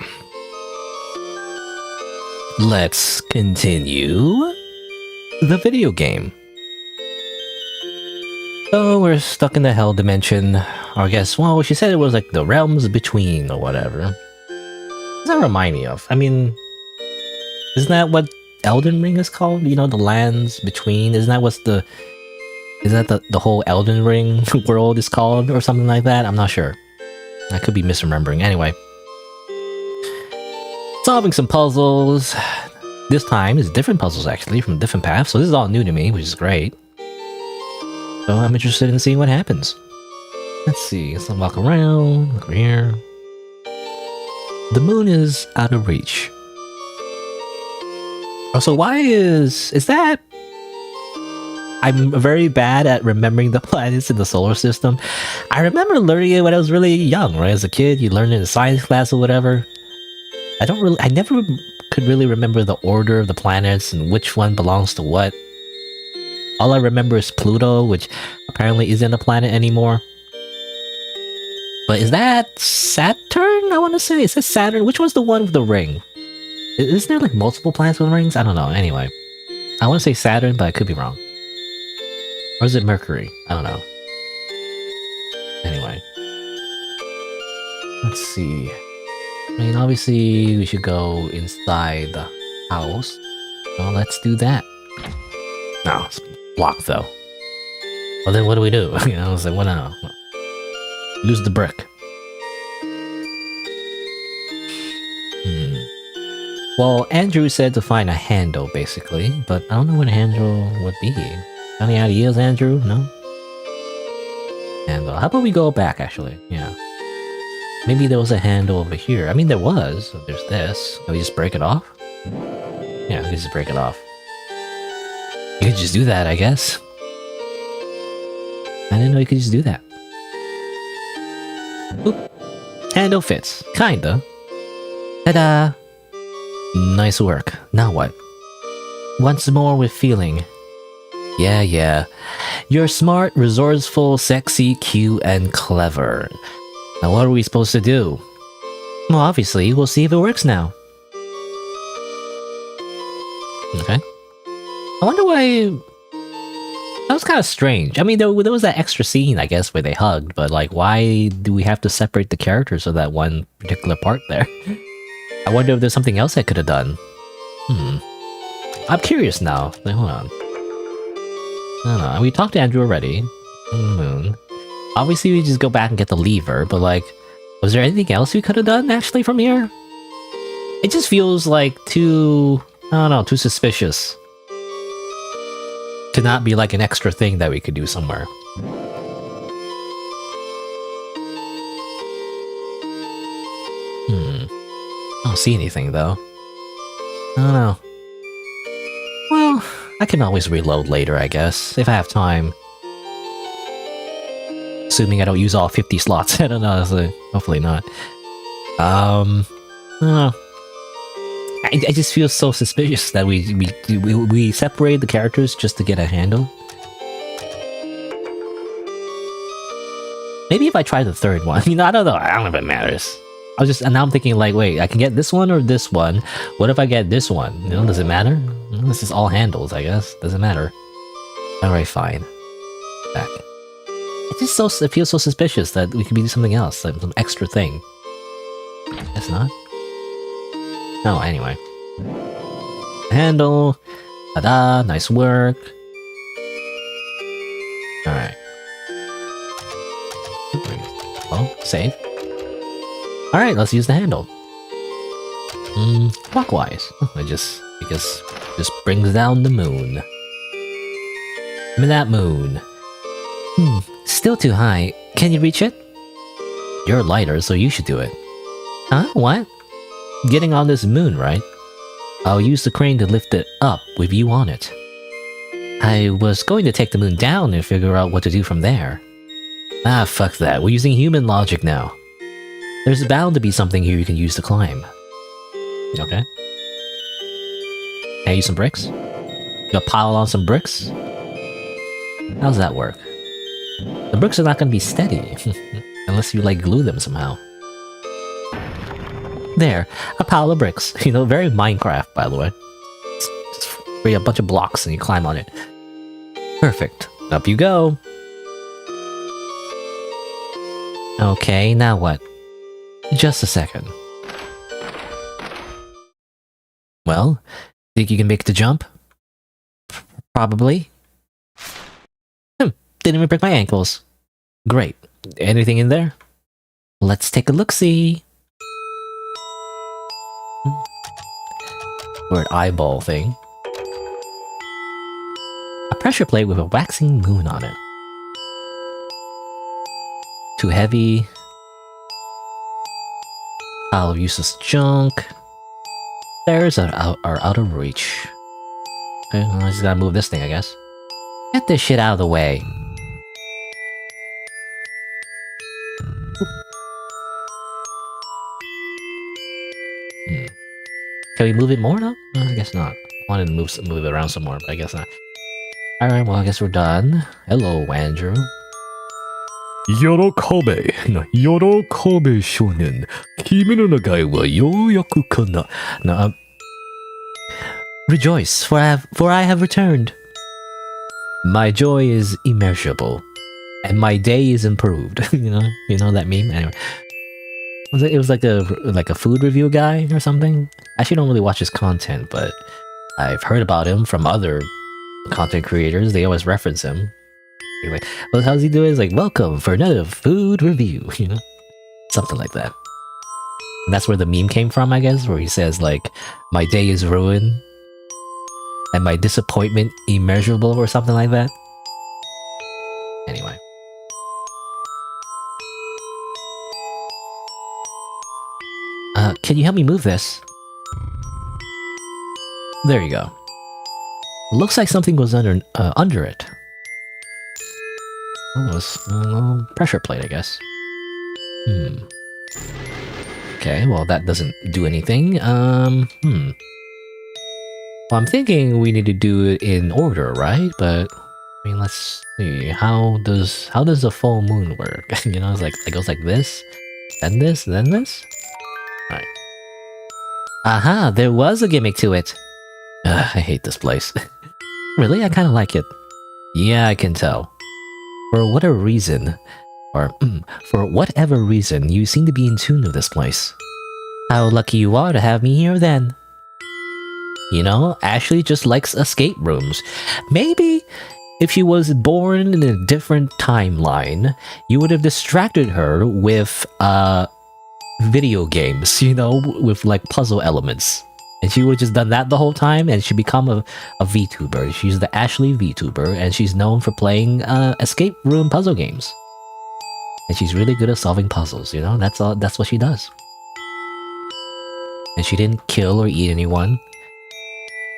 Let's continue the video game. So we're stuck in the hell dimension. Or I guess, well, she said it was like the realms between or whatever. What does that remind me of? I mean, isn't that what Elden Ring is called? You know, the lands between? Isn't that the whole Elden Ring world is called or something like that? I'm not sure. I could be misremembering. Anyway. Solving some puzzles. This time is different puzzles actually from different paths. So this is all new to me, which is great. So I'm interested in seeing what happens. Let's see. Let's walk around. Look over here. The moon is out of reach. Also, why is that? I'm very bad at remembering the planets in the solar system. I remember learning it when I was really young, right? As a kid, you learn it in a science class or whatever. I never could really remember the order of the planets and which one belongs to what. All I remember is Pluto, which apparently isn't a planet anymore. But is that Saturn? I want to say. Is that Saturn? Which one's the one with the ring? Isn't there like multiple planets with rings? I don't know. Anyway. I want to say Saturn, but I could be wrong. Or is it Mercury? I don't know. Anyway. Let's see. I mean, obviously, we should go inside the house. Well, let's do that. No, it's blocked though. Well, then what do we do? You know, it's like, well, no. Use the brick. Well, Andrew said to find a handle, basically, but I don't know what a handle would be. Any ideas, Andrew? No? Handle. How about we go back, actually? Yeah. Maybe there was a handle over here. I mean, there was. So there's this. Can we just break it off? Yeah, we can just break it off. You could just do that, I guess. I didn't know you could just do that. Oop. Handle fits. Kinda. Ta-da! Nice work. Now what? Once more with feeling. Yeah. You're smart, resourceful, sexy, cute, and clever. Now what are we supposed to do? Well, obviously, we'll see if it works now. Okay. I wonder why... That was kind of strange. I mean, there was that extra scene, I guess, where they hugged, but like, why do we have to separate the characters of that one particular part there? I wonder if there's something else I could have done. I'm curious now. Like, hold on. I don't know. We talked to Andrew already. Moon. Obviously, we just go back and get the lever, but like, was there anything else we could have done actually from here? It just feels like too... I don't know, too suspicious. To not be like an extra thing that we could do somewhere. I don't see anything though. I don't know. Well, I can always reload later, I guess, if I have time. Assuming I don't use all 50 slots. I don't know, so hopefully not. I don't know. I just feel so suspicious that we separate the characters just to get a handle. Maybe if I try the third one. You know, I don't know. I don't know if it matters. And now I'm thinking like, wait, I can get this one or this one. What if I get this one? You know, does it matter? Well, this is all handles, I guess. Doesn't matter. Alright, fine. Back. It feels so suspicious that we could be doing something else, like some extra thing. Guess not. Oh, anyway. Handle. Ta-da, nice work. Alright. Oh, save. Alright, let's use the handle. Clockwise. I guess just brings down the moon. Give me that moon. Still too high. Can you reach it? You're lighter, so you should do it. Huh? What? Getting on this moon, right? I'll use the crane to lift it up with you on it. I was going to take the moon down and figure out what to do from there. Ah, fuck that. We're using human logic now. There's bound to be something here you can use to climb. Okay. Can I use some bricks? You gonna pile on some bricks? How's that work? The bricks are not gonna be steady. Unless you, like, glue them somehow. There, a pile of bricks. You know, very Minecraft, by the way. Just create a bunch of blocks and you climb on it. Perfect. Up you go. Okay, now what? Just a second. Well, think you can make the jump? Probably. Didn't even break my ankles. Great. Anything in there? Let's take a look-see. Weird eyeball thing. A pressure plate with a waxing moon on it. Too heavy. Pile of useless junk. Stairs are out of reach. Okay, well, I just gotta move this thing, I guess. Get this shit out of the way. Can we move it more now? No, I guess not. I wanted to move it around some more, but I guess not. Alright, well, I guess we're done. Hello, Andrew. Yorokobe, Yorokobe shonen. Kimi no nagai wa youyaku kana. No, rejoice, for I have returned. My joy is immeasurable, and my day is improved. you know that meme. Anyway, it was like a food review guy or something. I actually don't really watch his content, but I've heard about him from other content creators. They always reference him. You're like, well, how's he doing? It's like, welcome for another food review. You know, something like that. And that's where the meme came from, I guess, where he says like, my day is ruined. And my disappointment immeasurable or something like that. Anyway. Can you help me move this? There you go. Looks like something was under it. Oh, it was a little pressure plate, I guess. Okay, well that doesn't do anything. Well, I'm thinking we need to do it in order, right? But I mean, let's see. How does the full moon work? You know, it's like it goes like this, then this, then this. All right. Aha! There was a gimmick to it. I hate this place. Really, I kind of like it. Yeah, I can tell. For whatever reason, for whatever reason, you seem to be in tune with this place. How lucky you are to have me here, then. You know, Ashley just likes escape rooms. Maybe if she was born in a different timeline, you would have distracted her with video games, you know, with like puzzle elements. And she would have just done that the whole time, and she'd become a VTuber. She's the Ashley VTuber, and she's known for playing escape room puzzle games. And she's really good at solving puzzles, you know? That's what she does. And she didn't kill or eat anyone.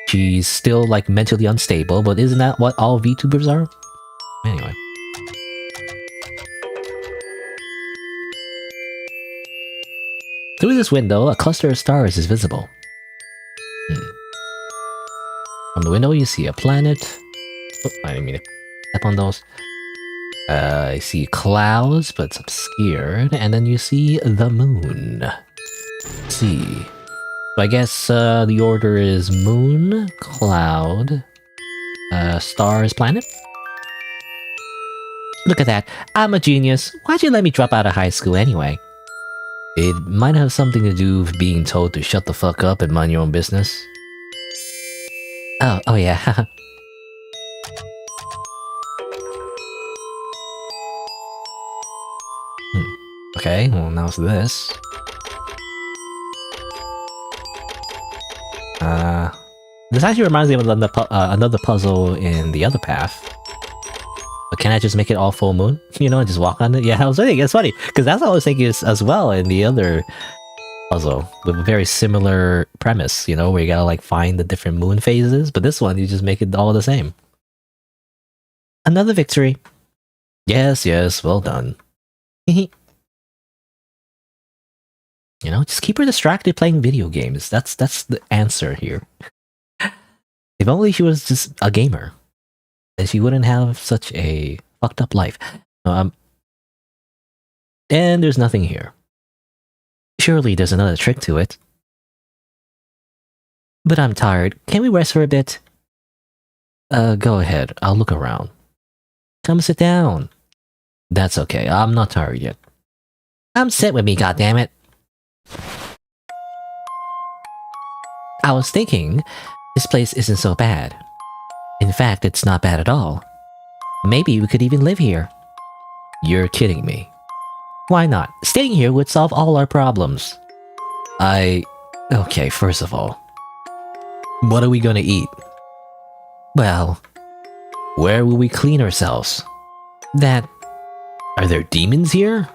She's still, like, mentally unstable, but isn't that what all VTubers are? Anyway. Through this window, a cluster of stars is visible. From the window, you see a planet. Oh, I didn't mean to step on those. I see clouds, but it's obscured. And then you see the moon. Let's see. So I guess the order is moon, cloud, stars, planet. Look at that. I'm a genius. Why'd you let me drop out of high school anyway? It might have something to do with being told to shut the fuck up and mind your own business. Oh yeah. Okay, well now it's this. This actually reminds me of another puzzle in the other path. But can I just make it all full moon? You know, and just walk on it? Yeah, I was thinking, it's funny, because that's what I was thinking as well in the other puzzle, with a very similar premise, you know, where you gotta like find the different moon phases, but this one, you just make it all the same. Another victory. Yes, well done. You know, just keep her distracted playing video games. That's the answer here. If only she was just a gamer, then she wouldn't have such a fucked up life. And there's nothing here. Surely there's another trick to it. But I'm tired. Can we rest for a bit? Go ahead. I'll look around. Come sit down. That's okay. I'm not tired yet. Come sit with me, goddammit. I was thinking, this place isn't so bad. In fact, it's not bad at all. Maybe we could even live here. You're kidding me. Why not? Staying here would solve all our problems. Okay, first of all, what are we gonna eat? Well, where will we clean ourselves? Are there demons here?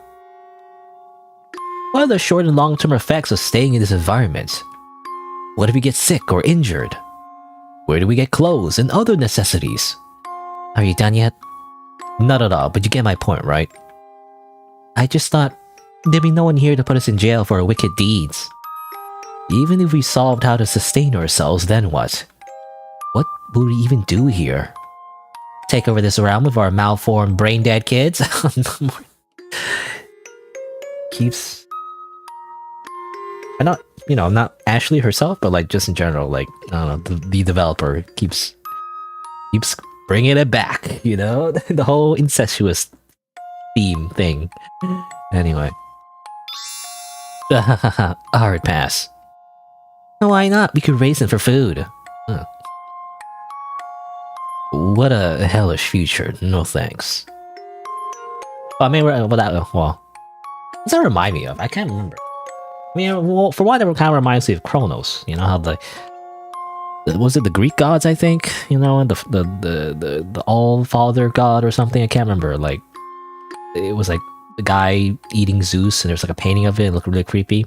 What are the short and long-term effects of staying in this environment? What if we get sick or injured? Where do we get clothes and other necessities? Are you done yet? Not at all, but you get my point, right? I just thought there'd be no one here to put us in jail for our wicked deeds. Even if we solved how to sustain ourselves, then what? What would we even do here? Take over this realm with our malformed, brain-dead kids? Keeps... not Ashley herself, but like just in general, like, I don't know, the developer keeps bringing it back, you know? The whole incestuous theme thing. Anyway. Hard pass. Why not? We could raise them for food. What a hellish future. No thanks. Well, what's that remind me of? I can't remember. I mean, well, for one, it kind of reminds me of Kronos. You know how was it the Greek gods? I think, you know, and the All Father God or something. I can't remember. Like, it was like the guy eating Zeus, and there's like a painting of it. It looked really creepy.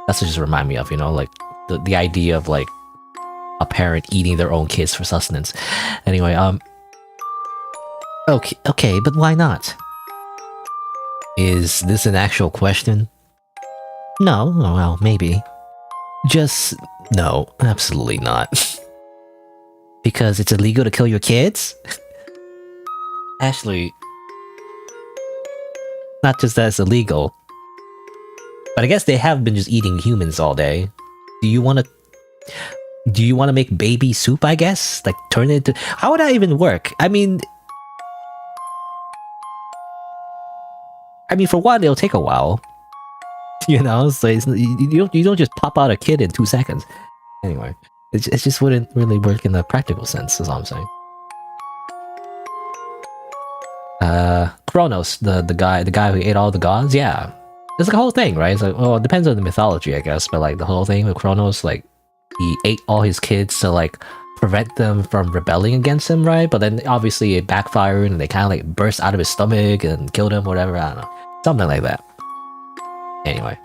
That's what it just remind me of. You know, like the idea of like a parent eating their own kids for sustenance. Anyway, okay, but why not? Is this an actual question? No, well, maybe. Just no, absolutely not. Because it's illegal to kill your kids? Ashley, not just that it's illegal, but I guess they have been just eating humans all day. Do you want to make baby soup, I guess? Like, turn it into... How would that even work? I mean, for one, it'll take a while. You know, so you don't just pop out a kid in 2 seconds. Anyway, it just wouldn't really work in the practical sense, is all I'm saying. Kronos, the guy who ate all the gods, yeah. It's like a whole thing, right? It's like, well, it depends on the mythology, I guess, but like the whole thing with Kronos, like, he ate all his kids to like prevent them from rebelling against him, right? But then obviously it backfired and they kind of like burst out of his stomach and killed him, whatever, I don't know. Something like that. Anyway.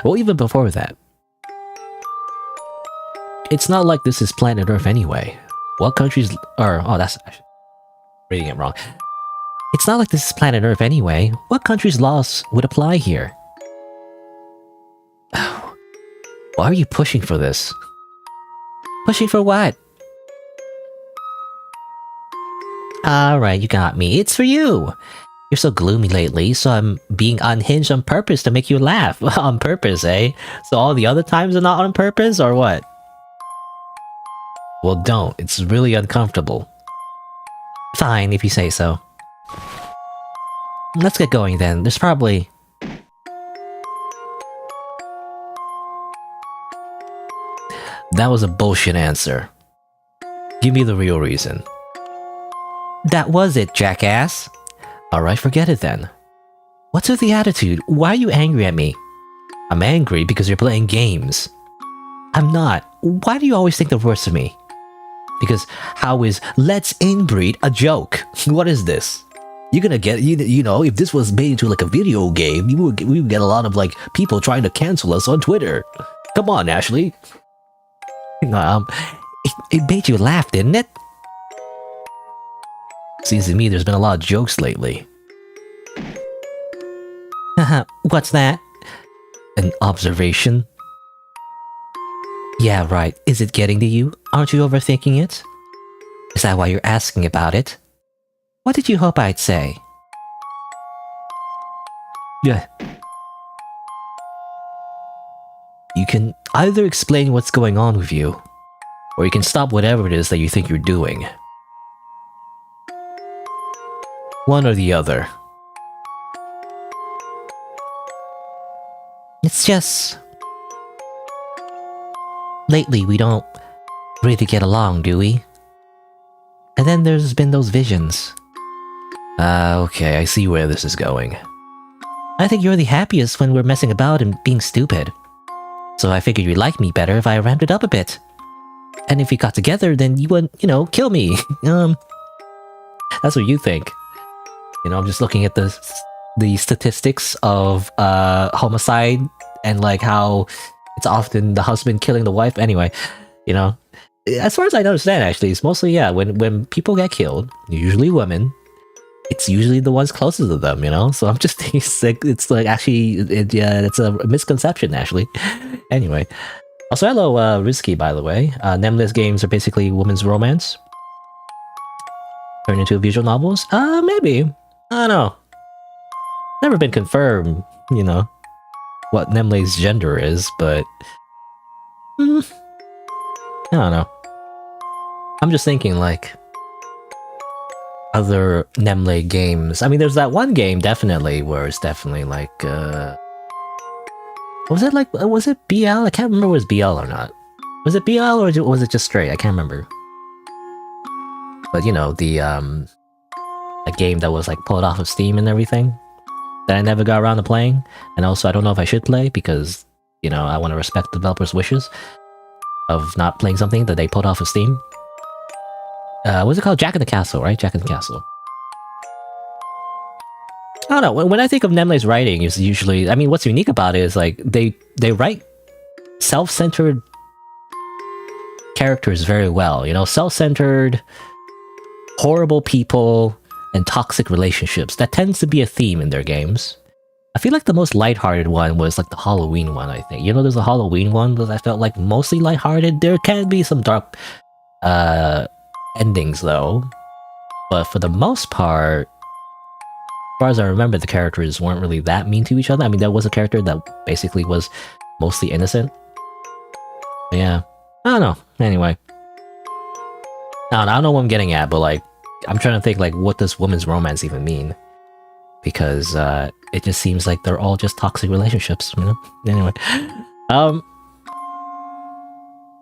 Well, even before that, it's not like this is planet Earth anyway. What countries are... Oh, that's... reading it wrong. It's not like this is planet Earth anyway. What country's laws would apply here? Why are you pushing for this? Pushing for what? Alright, you got me. It's for you! You're so gloomy lately, so I'm being unhinged on purpose to make you laugh. On purpose, eh? So all the other times are not on purpose, or what? Well, don't. It's really uncomfortable. Fine, if you say so. Let's get going then. There's probably... That was a bullshit answer. Give me the real reason. That was it, jackass. Alright, forget it then. What's with the attitude? Why are you angry at me? I'm angry because you're playing games. I'm not. Why do you always think the worst of me? Because how is let's inbreed a joke? What is this? You're gonna get, you know, if this was made into like a video game, we would get a lot of like people trying to cancel us on Twitter. Come on, Ashley. It made you laugh, didn't it? Seems to me there's been a lot of jokes lately. Haha, what's that? An observation? Yeah, right. Is it getting to you? Aren't you overthinking it? Is that why you're asking about it? What did you hope I'd say? Yeah. You can either explain what's going on with you, or you can stop whatever it is that you think you're doing. One or the other. It's just... lately we don't really get along, do we? And then there's been those visions. Okay, I see where this is going. I think you're the happiest when we're messing about and being stupid. So I figured you'd like me better if I ramped it up a bit. And if we got together, then you wouldn't, you know, kill me. That's what you think. You know, I'm just looking at the statistics of homicide and like how it's often the husband killing the wife. Anyway, you know, as far as I understand, actually, it's mostly, yeah, when people get killed, usually women, it's usually the ones closest to them, you know? So I'm just thinking it's like actually, it's a misconception, actually. Anyway. Also, hello, Risky, by the way. Nameless games are basically women's romance. Turned into visual novels? Maybe. I don't know. Never been confirmed, you know, what Nemle's gender is, but... I don't know. I'm just thinking, like... other Nemle games. I mean, there's that one game, definitely, where it's definitely, like, was it, like, was it BL? I can't remember if it was BL or not. Was it BL or was it just straight? I can't remember. But, you know, the, a game that was, like, pulled off of Steam and everything, that I never got around to playing, and also I don't know if I should play, because, you know, I want to respect developers' wishes of not playing something that they pulled off of Steam. What's it called? Jack in the Castle, right? Jack in the Castle. I don't know. When I think of Nemle's writing, it's usually... I mean, what's unique about it is, like, they write self-centered characters very well. You know, self-centered, horrible people, and toxic relationships. That tends to be a theme in their games. I feel like the most lighthearted one was, like, the Halloween one, I think. You know, there's a Halloween one that I felt like mostly lighthearted. There can be some dark... endings though, but for the most part, as far as I remember, the characters weren't really that mean to each other. I mean, there was a character that basically was mostly innocent. But yeah, I don't know. Anyway, I don't know what I'm getting at, but like, I'm trying to think like, what does women's romance even mean? Because it just seems like they're all just toxic relationships, you know? Anyway, and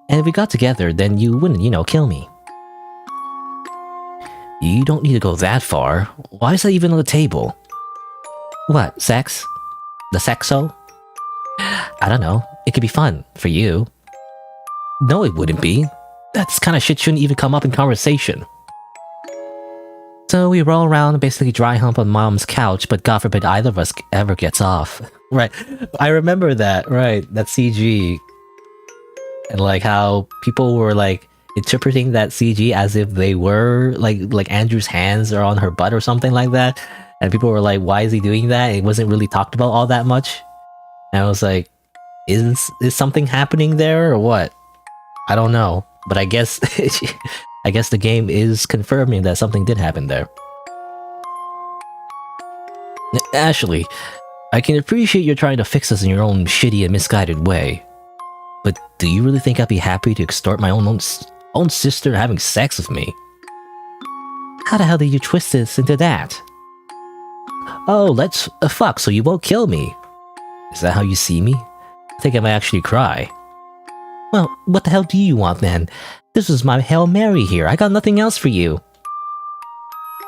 if we got together, then you wouldn't, you know, kill me. You don't need to go that far. Why is that even on the table? What, sex? The sexo? I don't know. It could be fun, for you. No, it wouldn't be. That kind of shit shouldn't even come up in conversation. So we roll around and basically dry hump on Mom's couch, but God forbid either of us ever gets off. Right. I remember that, right. That CG. And like how people were like, interpreting that CG as if they were like Andrew's hands are on her butt or something like that, and people were like, why is he doing that? It wasn't really talked about all that much, and I was like, is something happening there or what? I don't know, but I guess I guess the game is confirming that something did happen there. Ashley, I can appreciate you're trying to fix us in your own shitty and misguided way, but do you really think I'd be happy to extort my own sister having sex with me? How the hell did you twist this into that? Oh, let's fuck so you won't kill me. Is that how you see me? I think I might actually cry. Well, what the hell do you want then? This is my Hail Mary here. I got nothing else for you.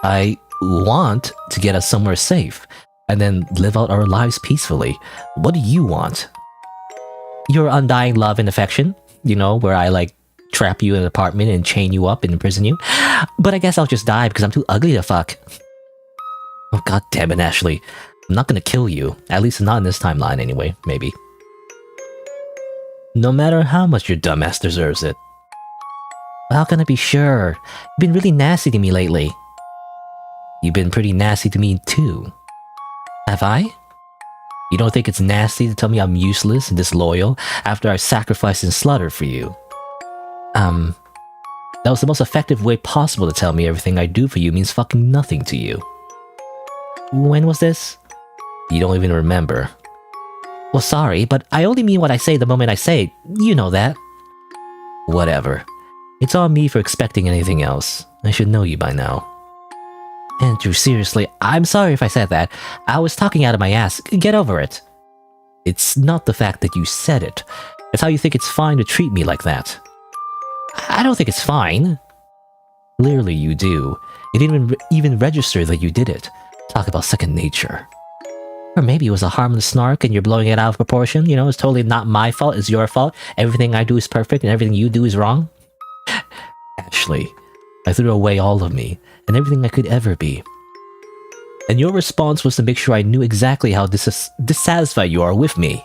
I want to get us somewhere safe and then live out our lives peacefully. What do you want? Your undying love and affection? You know, where I like trap you in an apartment and chain you up and imprison you? But I guess I'll just die because I'm too ugly to fuck. Oh god damn it, Ashley. I'm not gonna kill you. At least not in this timeline anyway, maybe. No matter how much your dumbass deserves it. How can I be sure? You've been really nasty to me lately. You've been pretty nasty to me too. Have I? You don't think it's nasty to tell me I'm useless and disloyal after I sacrificed and slaughtered for you? That was the most effective way possible to tell me everything I do for you means fucking nothing to you. When was this? You don't even remember. Well, sorry, but I only mean what I say the moment I say it. You know that. Whatever. It's on me for expecting anything else. I should know you by now. Andrew, seriously, I'm sorry if I said that. I was talking out of my ass. Get over it. It's not the fact that you said it. It's how you think it's fine to treat me like that. I don't think it's fine. Clearly you do. You didn't even register that you did it. Talk about second nature. Or maybe it was a harmless snark and you're blowing it out of proportion. You know, it's totally not my fault, it's your fault. Everything I do is perfect and everything you do is wrong. Ashley, I threw away all of me and everything I could ever be. And your response was to make sure I knew exactly how dissatisfied you are with me.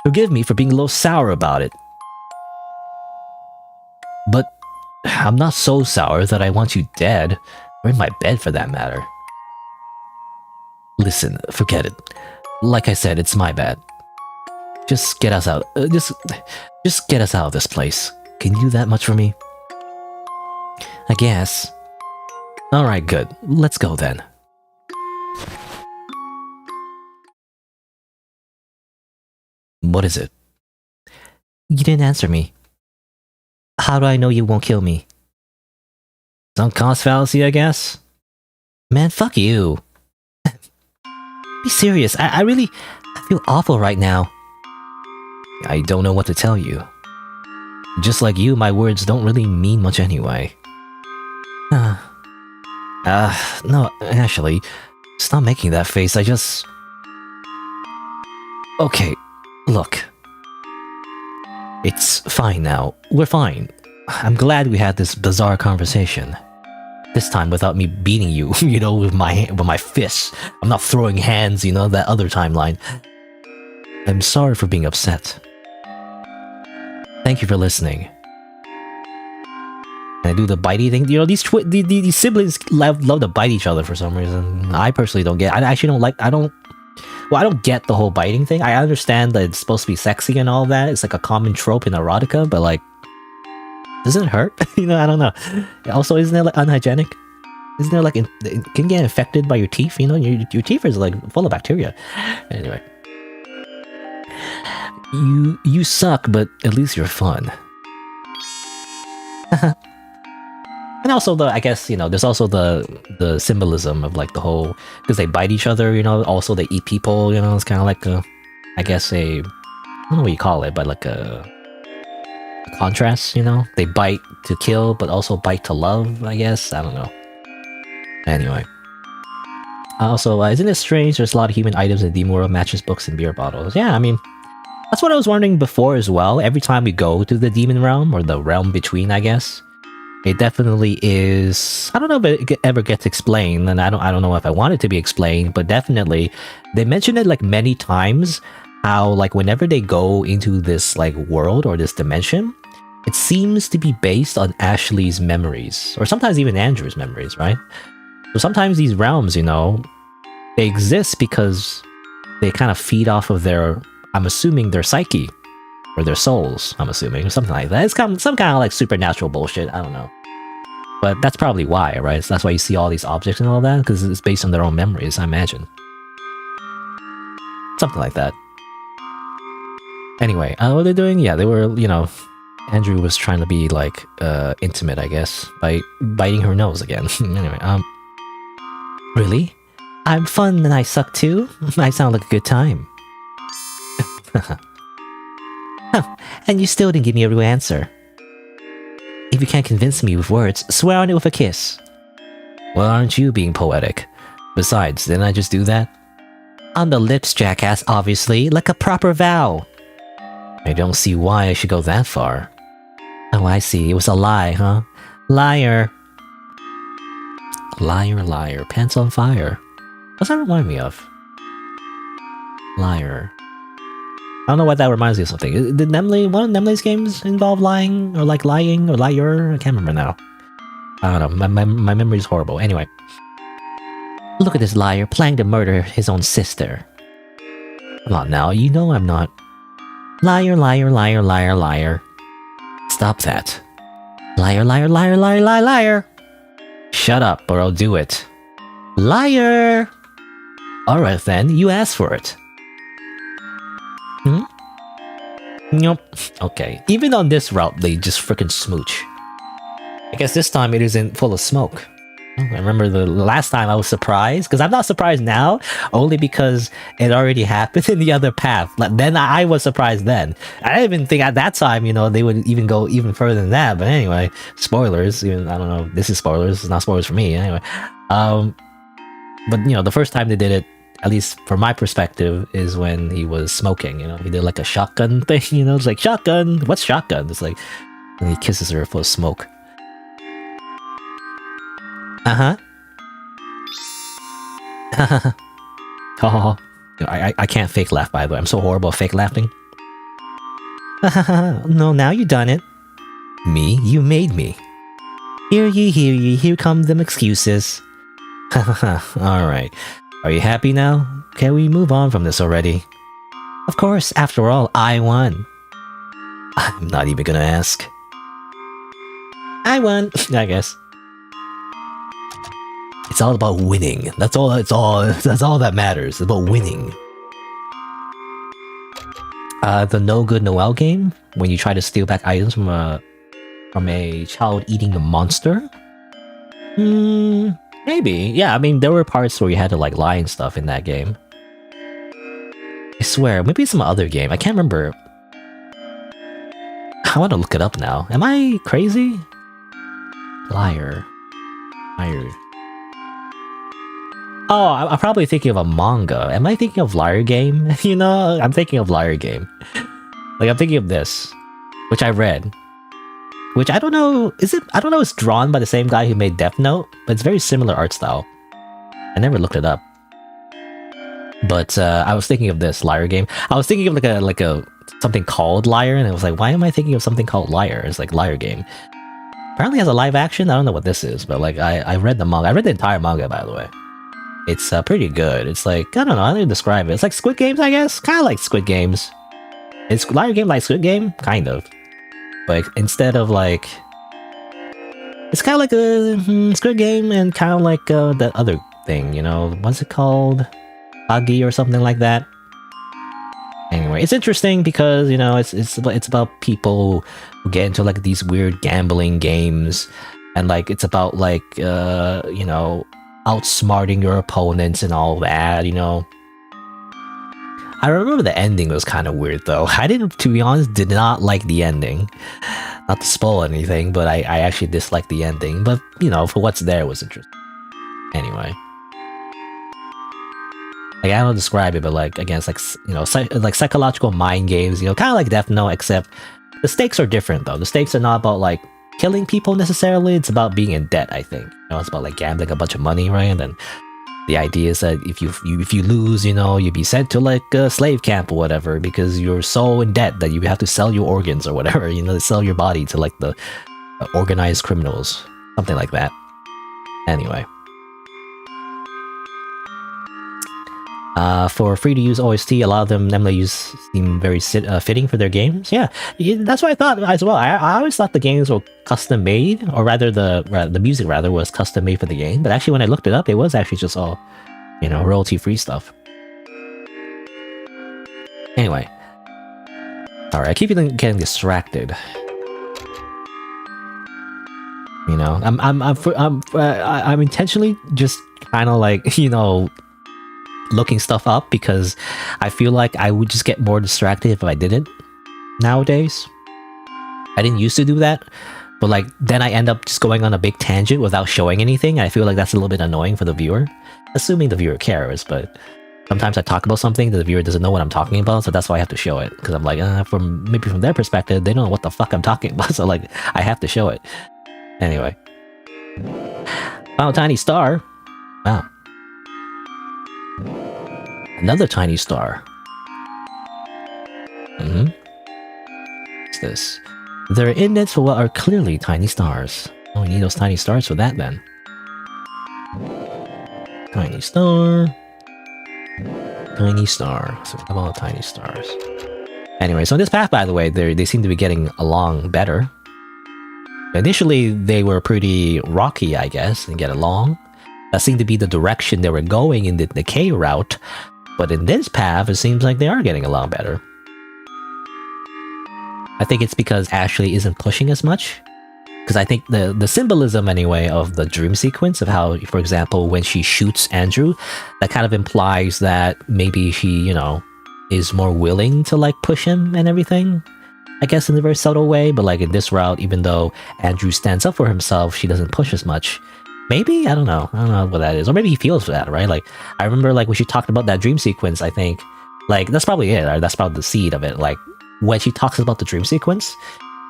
Forgive me for being a little sour about it. But I'm not so sour that I want you dead, or in my bed for that matter. Listen, forget it. Like I said, it's my bad. Just get us out. Just get us out of this place. Can you do that much for me? I guess. Alright, good. Let's go then. What is it? You didn't answer me. How do I know you won't kill me? Some cost fallacy, I guess? Man, fuck you. Be serious, I feel awful right now. I don't know what to tell you. Just like you, my words don't really mean much anyway. No, actually, stop making that face, I just... Okay, look. It's fine now, we're fine. I'm glad we had this bizarre conversation. This time without me beating you, you know, with my fists. I'm not throwing hands, you know, that other timeline. I'm sorry for being upset. Thank you for listening. And I do the bitey thing. You know, these siblings love to bite each other for some reason. I personally don't get. I actually don't like. I don't get the whole biting thing. I understand that it's supposed to be sexy and all that. It's like a common trope in erotica, but like, doesn't it hurt? You know, I don't know. Also, isn't it like unhygienic? Isn't there like can you get infected by your teeth? You know, your teeth is like full of bacteria. Anyway, you suck, but at least you're fun. And also I guess, you know, there's also the symbolism of like the whole, because they bite each other, you know, also they eat people, you know, it's kind of like I guess I don't know what you call it, but like a contrast, you know? They bite to kill, but also bite to love, I guess? I don't know. Anyway. Also, isn't it strange there's a lot of human items in Demon World, matches, books, and beer bottles? Yeah, I mean, that's what I was wondering before as well. Every time we go to the Demon Realm, or the realm between, I guess, it definitely is... I don't know if it ever gets explained, and I don't know if I want it to be explained, but definitely, they mention it like many times, how like whenever they go into this like world or this dimension, it seems to be based on Ashley's memories, or sometimes even Andrew's memories, right? So sometimes these realms, you know, they exist because they kind of feed off of their, I'm assuming, their psyche, or their souls, I'm assuming, or something like that. It's some kind of like supernatural bullshit, I don't know. But that's probably why, right? So that's why you see all these objects and all that, because it's based on their own memories, I imagine. Something like that. Anyway, what are they doing? Yeah, they were, you know, Andrew was trying to be, like, intimate, I guess, by biting her nose again. Anyway, Really? I'm fun and I suck too? I sound like a good time. Huh, and you still didn't give me a real answer. If you can't convince me with words, swear on it with a kiss. Well, aren't you being poetic? Besides, didn't I just do that? On the lips, jackass, obviously, like a proper vow. I don't see why I should go that far. Oh, I see. It was a lie, huh? Liar. Liar, liar. Pants on fire. What's that remind me of? Liar. I don't know why that reminds me of something. Did one of Nemley's games involve lying? Or like lying? Or liar? I can't remember now. I don't know. My memory's horrible. Anyway. Look at this liar planning to murder his own sister. Come on now. You know I'm not. Liar, liar, liar, liar, liar. Stop that. Liar, liar, liar, liar, liar, liar. Shut up or I'll do it. Liar! Alright then, you asked for it. Nope. Okay. Even on this route, they just freaking smooch. I guess this time it isn't full of smoke. I remember the last time I was surprised, because I'm not surprised now, only because it already happened in the other path. Like, then I was surprised then. I didn't even think at that time, they would even go even further than that. But anyway, spoilers. Even, I don't know. This is spoilers. It's not spoilers for me. Anyway. But, the first time they did it, at least from my perspective, is when he was smoking. He did like a shotgun thing. It's like, shotgun. What's shotgun? It's like, and he kisses her full of smoke. Uh-huh. Oh, I can't fake laugh, by the way. I'm so horrible at fake laughing. No, now you done it. Me? You made me. Hear ye, here come them excuses. Alright. Are you happy now? Can we move on from this already? Of course, after all, I won. I'm not even gonna ask. I won, I guess. It's all about winning. That's all that matters. It's about winning. The No Good Noel game, when you try to steal back items from a child eating a monster? Maybe. Yeah, I mean, there were parts where you had to like lie and stuff in that game. I swear, maybe it's some other game. I can't remember. I want to look it up now. Am I crazy? Liar. Oh, I'm probably thinking of a manga. Am I thinking of Liar Game? I'm thinking of Liar Game. Like, I'm thinking of this, which I read. Which I don't know, I don't know, it's drawn by the same guy who made Death Note, but it's very similar art style. I never looked it up. But I was thinking of this Liar Game. I was thinking of like a something called Liar, and I was like, why am I thinking of something called Liar? It's like Liar Game. Apparently it has a live action. I don't know what this is, but like I read the manga. I read the entire manga, by the way. It's pretty good. It's like, I don't know how to describe it. It's like Squid Games, I guess. Kind of like Squid Games. Is Liar Game like Squid Game? Kind of. But instead of like, it's kind of like a Squid Game, and kind of like that other thing, what's it called? Agi or something like that. Anyway, it's interesting because it's about people who get into like these weird gambling games, and like it's about like outsmarting your opponents and all that. I remember the ending was kind of weird though. To be honest, did not like the ending. Not to spoil anything, but I actually disliked the ending. But for what's there, it was interesting. Anyway. Like, I don't describe it, but like, again, it's like, like psychological mind games, kind of like Death Note, except the stakes are different though. The stakes are not about like killing people necessarily. It's about being in debt, I think. It's about like gambling a bunch of money, right? And then the idea is that if you lose, you'd be sent to like a slave camp or whatever, because you're so in debt that you have to sell your organs or whatever, sell your body to like the organized criminals, something like that. Anyway. For free-to-use OST, a lot of them seem very fitting for their games. Yeah, that's what I thought as well. I always thought the games were custom-made, or rather the music was custom-made for the game. But actually, when I looked it up, it was actually just all, royalty-free stuff. Anyway, sorry, I keep getting distracted. I'm intentionally just kind of like looking stuff up, because I feel like I would just get more distracted if I didn't nowadays. I didn't used to do that, but like then I end up just going on a big tangent without showing anything. I feel like that's a little bit annoying for the viewer, assuming the viewer cares. But sometimes I talk about something that the viewer doesn't know what I'm talking about, so that's why I have to show it, because I'm like, from their perspective, they don't know what the fuck I'm talking about, so like I have to show it. Anyway, found a tiny star. Wow. Another tiny star. What's this? There are indents for what are clearly tiny stars. Oh, we need those tiny stars for that then. Tiny star. Tiny star. So how about tiny stars? Anyway, so in this path, by the way, they seem to be getting along better. Initially, they were pretty rocky, I guess, and get along. That seemed to be the direction they were going in the Decay route. But in this path, it seems like they are getting along better. I think it's because Ashley isn't pushing as much. Because I think the symbolism anyway of the dream sequence of how, for example, when she shoots Andrew, that kind of implies that maybe she, you know, is more willing to like push him and everything. I guess in a very subtle way, but like in this route, even though Andrew stands up for himself, she doesn't push as much. Maybe? I don't know what that is. Or maybe he feels that, right? Like, I remember like when she talked about that dream sequence, I think, like, that's probably it, right? That's probably the seed of it. Like, when she talks about the dream sequence,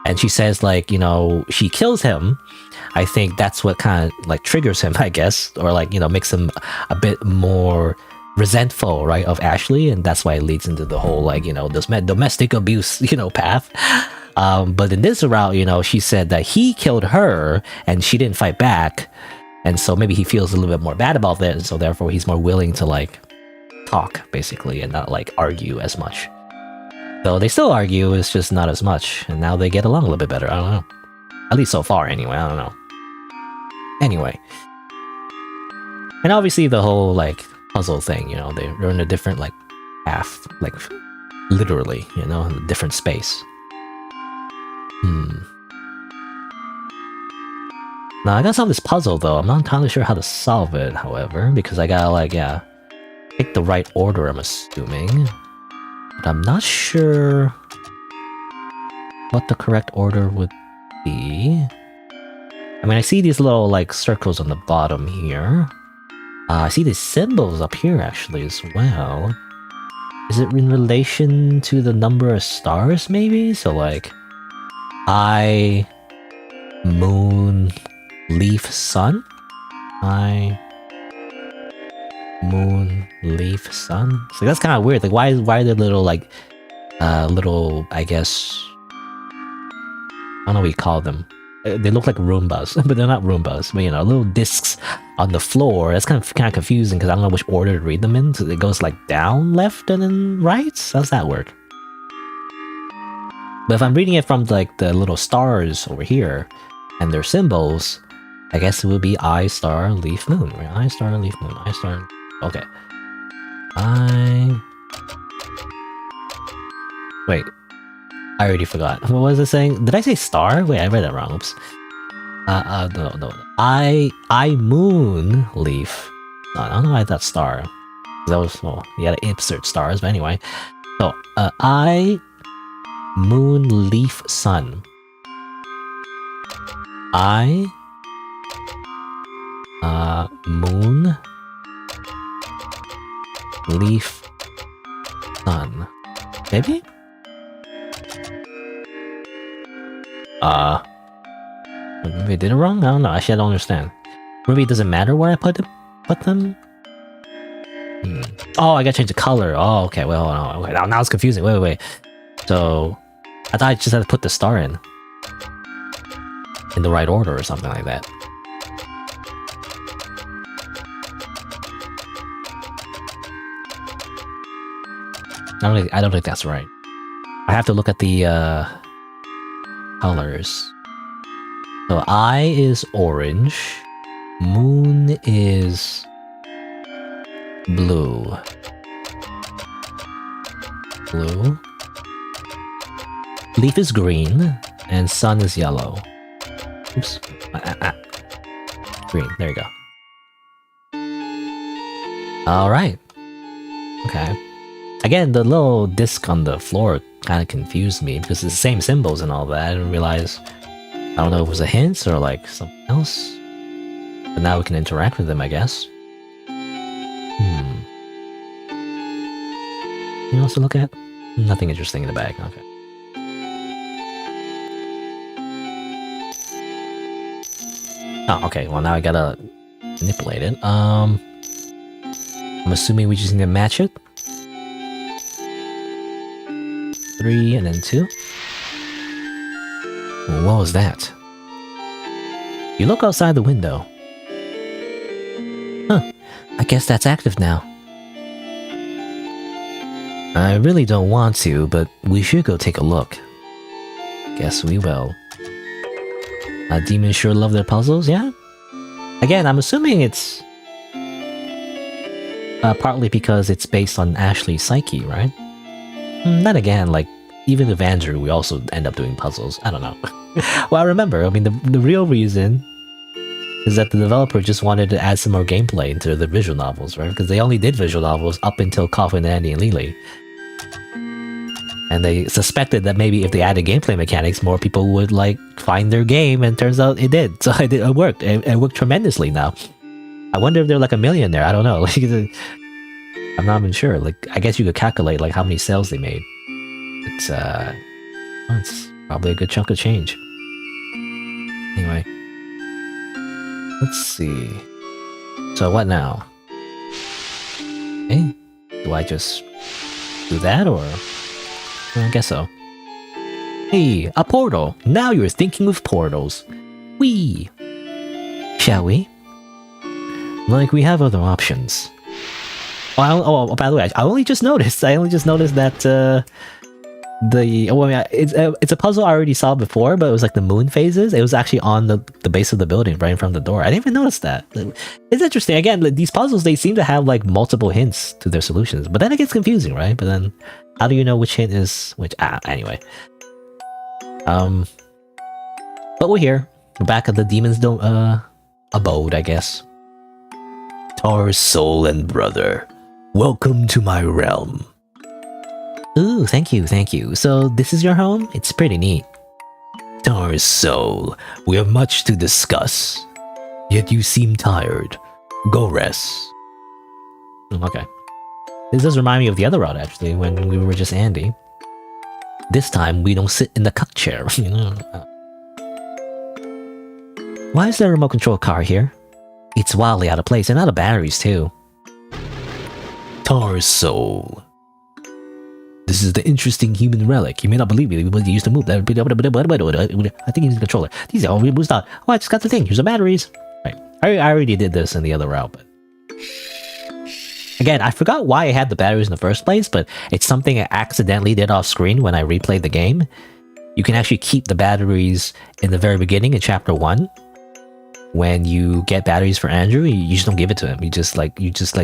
and she says, like, you know, she kills him, I think that's what kind of, like, triggers him, I guess, or, like, you know, makes him a bit more resentful, right, of Ashley, and that's why it leads into the whole, like, you know, this domestic abuse, you know, path. But in this route, you know, she said that he killed her, and she didn't fight back, and so maybe he feels a little bit more bad about that, and so therefore he's more willing to, like, talk, basically, and not, like, argue as much. So they still argue, it's just not as much, and now they get along a little bit better. I don't know. At least so far, anyway. I don't know. Anyway. And obviously the whole, like, puzzle thing, you know, they're in a different, like, path, like, literally, you know, in a different space. Now, I gotta solve this puzzle, though. I'm not entirely sure how to solve it, however, because I gotta, like, yeah, pick the right order, I'm assuming. But I'm not sure what the correct order would be. I mean, I see these little, like, circles on the bottom here. I see these symbols up here, actually, as well. Is it in relation to the number of stars, maybe? So, like, eye, moon, leaf, sun? Eye, moon, leaf, sun. So that's kind of weird. Like, why are there little, like, little, I guess, I don't know what you call them. They look like Roombas, but they're not Roombas. But, you know, little discs on the floor. That's kind of confusing because I don't know which order to read them in. So it goes like down, left, and then right. How does that work? But if I'm reading it from like the little stars over here and their symbols, I guess it would be eye, star, leaf, moon. Right? Eye, star, leaf, moon. Eye, star. Okay. Wait. I already forgot. What was it saying? Did I say star? Wait, I read that wrong. Oops. No. I moon leaf. No, I don't know why I thought star. That was, well, you had to insert stars, but anyway. So, I moon leaf sun. I moon leaf sun. Maybe? Maybe I did it wrong? I don't know. Actually, I don't understand. Maybe it doesn't matter where I put them? Oh, I gotta change the color. Oh, okay. Well, no, okay. Now it's confusing. Wait. So, I thought I just had to put the star in the right order or something like that. I don't think that's right. I have to look at the colors. So eye is orange, moon is blue, leaf is green, and sun is yellow. Oops. Green, there you go. Alright. Okay. Again, the little disc on the floor kind of confused me because it's the same symbols and all that. I didn't realize, I don't know if it was a hint or like something else. But now we can interact with them, I guess. Anything else to look at? Nothing interesting in the bag, okay. Oh, okay, well now I gotta manipulate it. I'm assuming we just need to match it. 3 and then 2. What was that? You look outside the window. Huh, I guess that's active now. I really don't want to, but we should go take a look. Guess we will. Demons sure love their puzzles, yeah? Again, I'm assuming it's partly because it's based on Ashley's psyche, right? Then again, like, even with Andrew, we also end up doing puzzles. I don't know. Well, I remember. I mean, the real reason is that the developer just wanted to add some more gameplay into the visual novels, right? Because they only did visual novels up until Coffin, Andy, and Leyley. And they suspected that maybe if they added gameplay mechanics, more people would like find their game, and turns out it did. So it worked. It worked tremendously now. I wonder if they're like a million there. I don't know. Like, I'm not even sure. Like, I guess you could calculate like how many sales they made. It's probably a good chunk of change. Anyway, let's see. So what now? Okay. Do I just do that, or? I guess so. Hey, a portal! Now you're thinking of portals. Whee! Shall we? Like, we have other options. Oh, by the way, I only just noticed that, it's a puzzle I already saw before, but it was like the moon phases. It was actually on the base of the building, right in front of the door. I didn't even notice that. It's interesting. Again, like, these puzzles, they seem to have like multiple hints to their solutions, but then it gets confusing, right? But then, how do you know which hint is which? Anyway. But we're here. We're back at the demon's abode, I guess. Tar's soul and brother, welcome to my realm. Ooh, thank you. So this is your home? It's pretty neat. Tar's soul, we have much to discuss. Yet you seem tired. Go rest. Okay. This does remind me of the other route, actually, when we were just Andy. This time, we don't sit in the cuck chair, you know. Why is there a remote control car here? It's wildly out of place, and out of batteries, too. Tar's soul. This is the interesting human relic. You may not believe it, but he used to move. I think he needs a controller. These are all reboots out. Oh, I just got the thing. Here's the batteries. Right. I already did this in the other route, but... Again, I forgot why I had the batteries in the first place, but it's something I accidentally did off screen when I replayed the game. You can actually keep the batteries in the very beginning in chapter 1. When you get batteries for Andrew, you just don't give it to him. You just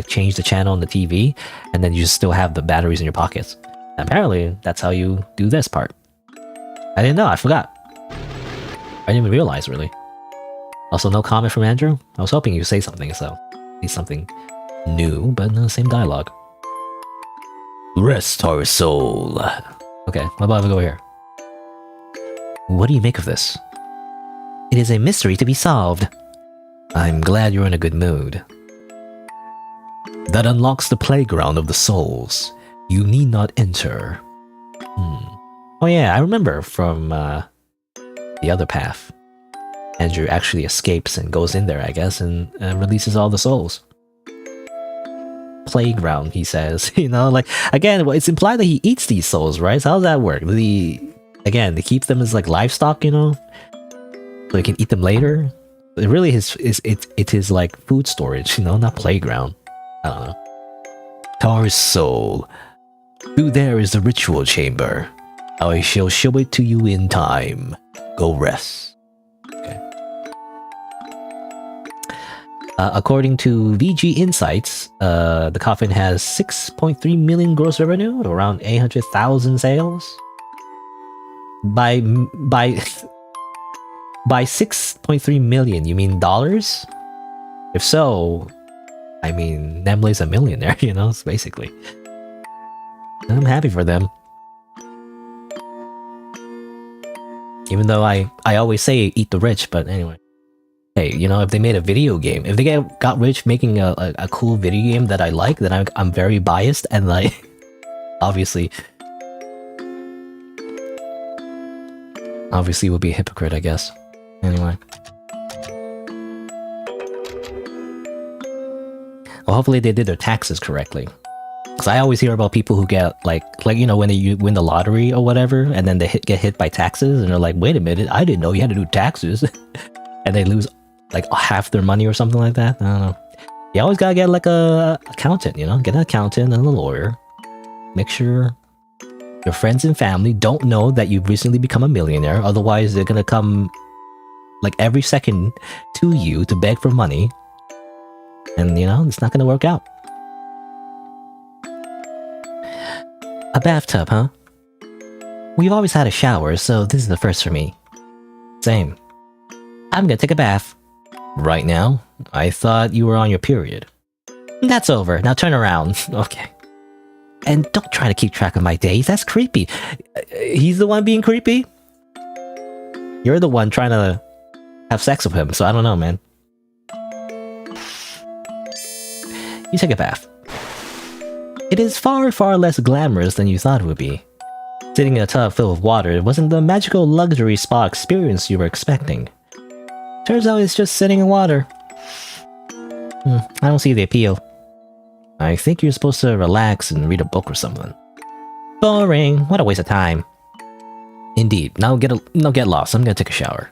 change the channel on the TV, and then you just still have the batteries in your pockets. And apparently, that's how you do this part. I didn't know, I forgot. I didn't even realize, really. Also, no comment from Andrew? I was hoping you'd say something, so at least something new, but no, same dialogue. Rest our soul. Okay, what about if we go here? What do you make of this? It is a mystery to be solved. I'm glad you're in a good mood. That unlocks the playground of the souls. You need not enter. Oh yeah, I remember from the other path. Andrew actually escapes and goes in there, I guess, and releases all the souls. Playground, he says. You know, like, again, it's implied that he eats these souls, right? So how does that work? Again, they keep them as like livestock, you know? So he can eat them later? It really is like food storage, you know, not playground. I don't know. Tar's soul. Through there is the ritual chamber. I shall show it to you in time. Go rest. Okay. According to VG Insights, the Coffin has 6.3 million gross revenue, around 800,000 sales. By 6.3 million, you mean dollars? If so, I mean, Nemle's a millionaire, you know, basically. I'm happy for them. Even though I always say eat the rich, but anyway. Hey, you know, if they made a video game, if they got rich making a cool video game that I like, then I'm very biased and like, obviously would be a hypocrite, I guess. Anyway. Well, hopefully they did their taxes correctly. Because I always hear about people who get like you know, when you win the lottery or whatever, and then they get hit by taxes, and they're like, wait a minute, I didn't know you had to do taxes. And they lose like half their money or something like that. I don't know. You always gotta get like a accountant, you know? Get an accountant and a lawyer. Make sure your friends and family don't know that you've recently become a millionaire, otherwise they're gonna come like every second to you to beg for money. And you know, it's not gonna work out. A bathtub, huh? We've always had a shower, so this is the first for me. Same. I'm gonna take a bath. Right now? I thought you were on your period. That's over. Now turn around. Okay. And don't try to keep track of my days. That's creepy. He's the one being creepy? You're the one trying to have sex with him, so I don't know, man. You take a bath. It is far, far less glamorous than you thought it would be. Sitting in a tub filled with water wasn't the magical luxury spa experience you were expecting. Turns out it's just sitting in water. I don't see the appeal. I think you're supposed to relax and read a book or something. Boring. What a waste of time. Indeed. Now get lost. I'm gonna take a shower.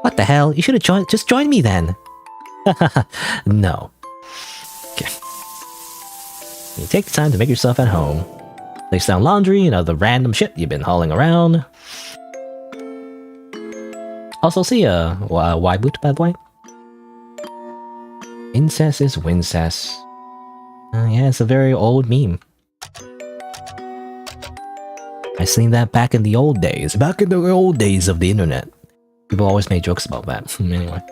What the hell? You should have just joined me then. No. Okay. You take the time to make yourself at home. Place down laundry and other random shit you've been hauling around. Also, see why boot, by the way? Incest is wincest. Yeah, it's a very old meme. I seen that back in the old days. Back in the old days of the internet. People always made jokes about that. Anyway.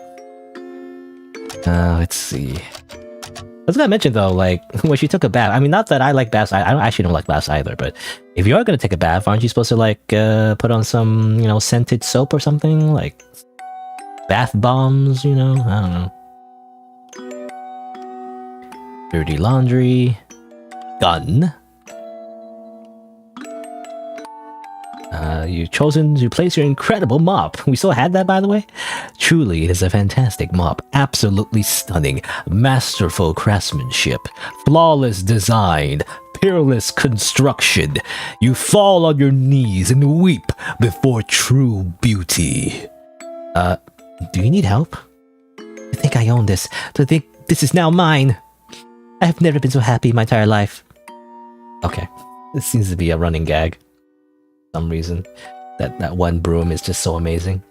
Let's see. I was gonna mention though, like, when she took a bath, I mean, not that I like baths, I actually don't like baths either, but if you are gonna take a bath, aren't you supposed to, like, put on some, you know, scented soap or something? Like, bath bombs, you know? I don't know. Dirty laundry. Gun. You've chosen to place your incredible mop. We still had that, by the way? Truly, it is a fantastic mop. Absolutely stunning. Masterful craftsmanship. Flawless design. Peerless construction. You fall on your knees and weep before true beauty. Do you need help? To think I own this. To think this is now mine. I have never been so happy in my entire life. Okay. This seems to be a running gag. Some reason that one broom is just so amazing.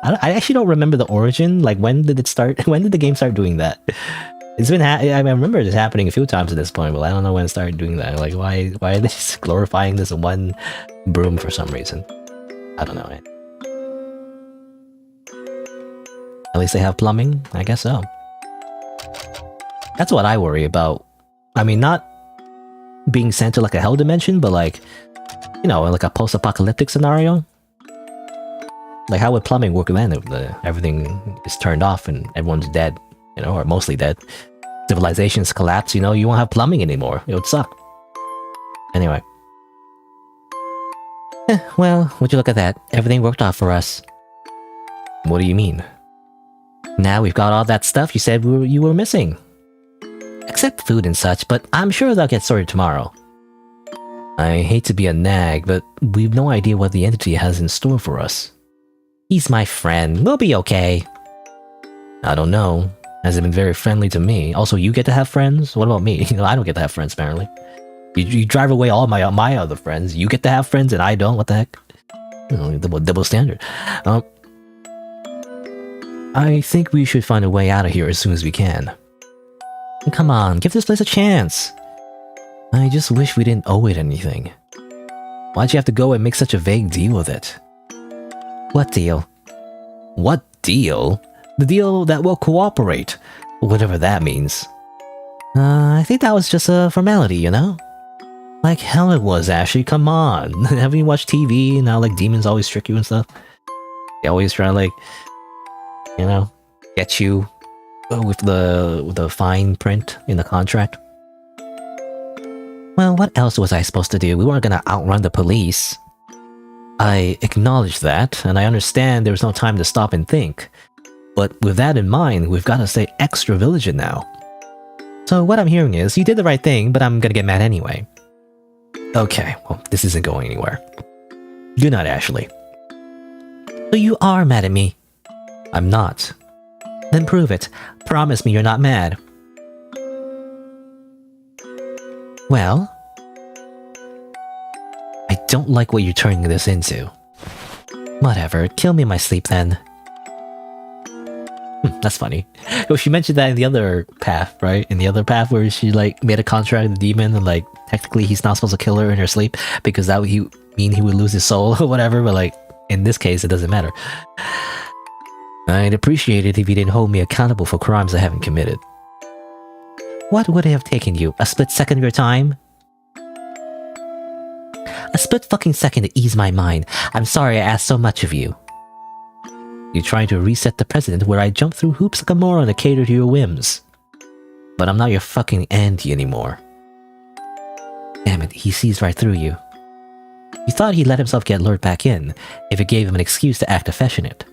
I actually don't remember the origin. Like, when did it start? When did the game start doing that? It's been I remember this happening a few times at this point, but I don't know when it started doing that. Like, why are they just glorifying this one broom for some reason? I don't know. At least they have plumbing. I guess so. That's what I worry about. I mean, not being sent to like a hell dimension, but like, you know, like a post-apocalyptic scenario. Like, how would plumbing work then if everything is turned off and everyone's dead, you know, or mostly dead? Civilizations collapse, you know, you won't have plumbing anymore. It would suck. Anyway. Well, would you look at that? Everything worked out for us. What do you mean? Now we've got all that stuff you said you were missing. Except food and such, but I'm sure they'll get sorted tomorrow. I hate to be a nag, but we've no idea what the entity has in store for us. He's my friend. We'll be okay. I don't know. Hasn't been very friendly to me. Also, you get to have friends? What about me? You know, I don't get to have friends, apparently. You drive away all my other friends. You get to have friends and I don't? What the heck? You know, double standard. I think we should find a way out of here as soon as we can. Come on, give this place a chance. I just wish we didn't owe it anything. Why'd you have to go and make such a vague deal with it? What deal? What deal? The deal that we'll cooperate. Whatever that means. I think that was just a formality, you know? Like hell it was, Ashley, come on. Haven't you watched TV and how like demons always trick you and stuff? They always try to like, you know, get you with the fine print in the contract. Well, what else was I supposed to do? We weren't gonna outrun the police. I acknowledge that, and I understand there was no time to stop and think. But with that in mind, we've got to stay extra vigilant now. So what I'm hearing is, you did the right thing, but I'm gonna get mad anyway. Okay, well, this isn't going anywhere. Good night, Ashley. So you are mad at me? I'm not. Then prove it. Promise me you're not mad. Well, I don't like what you're turning this into. Whatever, kill me in my sleep then. That's funny. Well, she mentioned that in the other path, right? In the other path where she like made a contract with the demon and like technically he's not supposed to kill her in her sleep because that mean he would lose his soul or whatever, but like, in this case, it doesn't matter. I'd appreciate it if you didn't hold me accountable for crimes I haven't committed. What would it have taken you? A split second of your time? A split fucking second to ease my mind. I'm sorry I asked so much of you. You're trying to reset the precedent where I jump through hoops like a moron to cater to your whims. But I'm not your fucking auntie anymore. Damn it, he sees right through you. You thought he'd let himself get lured back in if it gave him an excuse to act affectionate.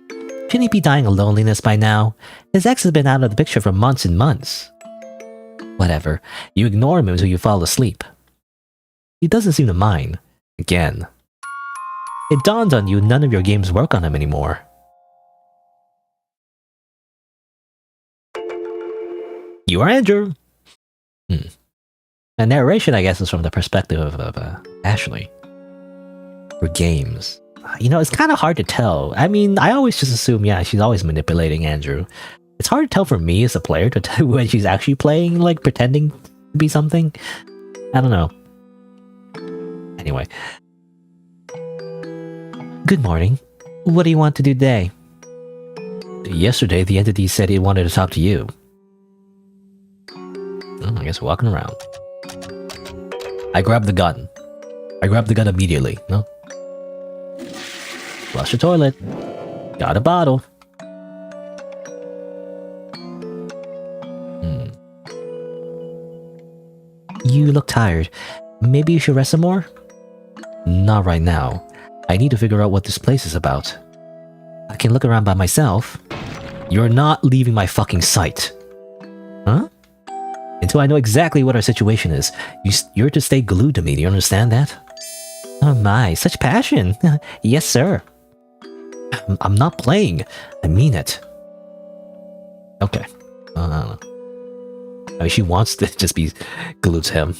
Shouldn't he be dying of loneliness by now? His ex has been out of the picture for months and months. Whatever, you ignore him until you fall asleep. He doesn't seem to mind. Again. It dawned on you none of your games work on him anymore. You are Andrew! The narration, I guess, is from the perspective of Ashley. For games. You know, it's kind of hard to tell. I mean, I always just assume, yeah, she's always manipulating Andrew. It's hard to tell for me as a player to tell when she's actually playing, like, pretending to be something. I don't know. Anyway. Good morning. What do you want to do today? Yesterday, the entity said it wanted to talk to you. I guess walking around. I grabbed the gun. I grabbed the gun immediately. No? Flush the toilet. Got a bottle. You look tired. Maybe you should rest some more? Not right now. I need to figure out what this place is about. I can look around by myself. You're not leaving my fucking sight. Huh? Until I know exactly what our situation is. You're to stay glued to me, do you understand that? Oh my, such passion. Yes, sir. I'm not playing. I mean it. Okay. I don't know. I mean, she wants to just be glued to him.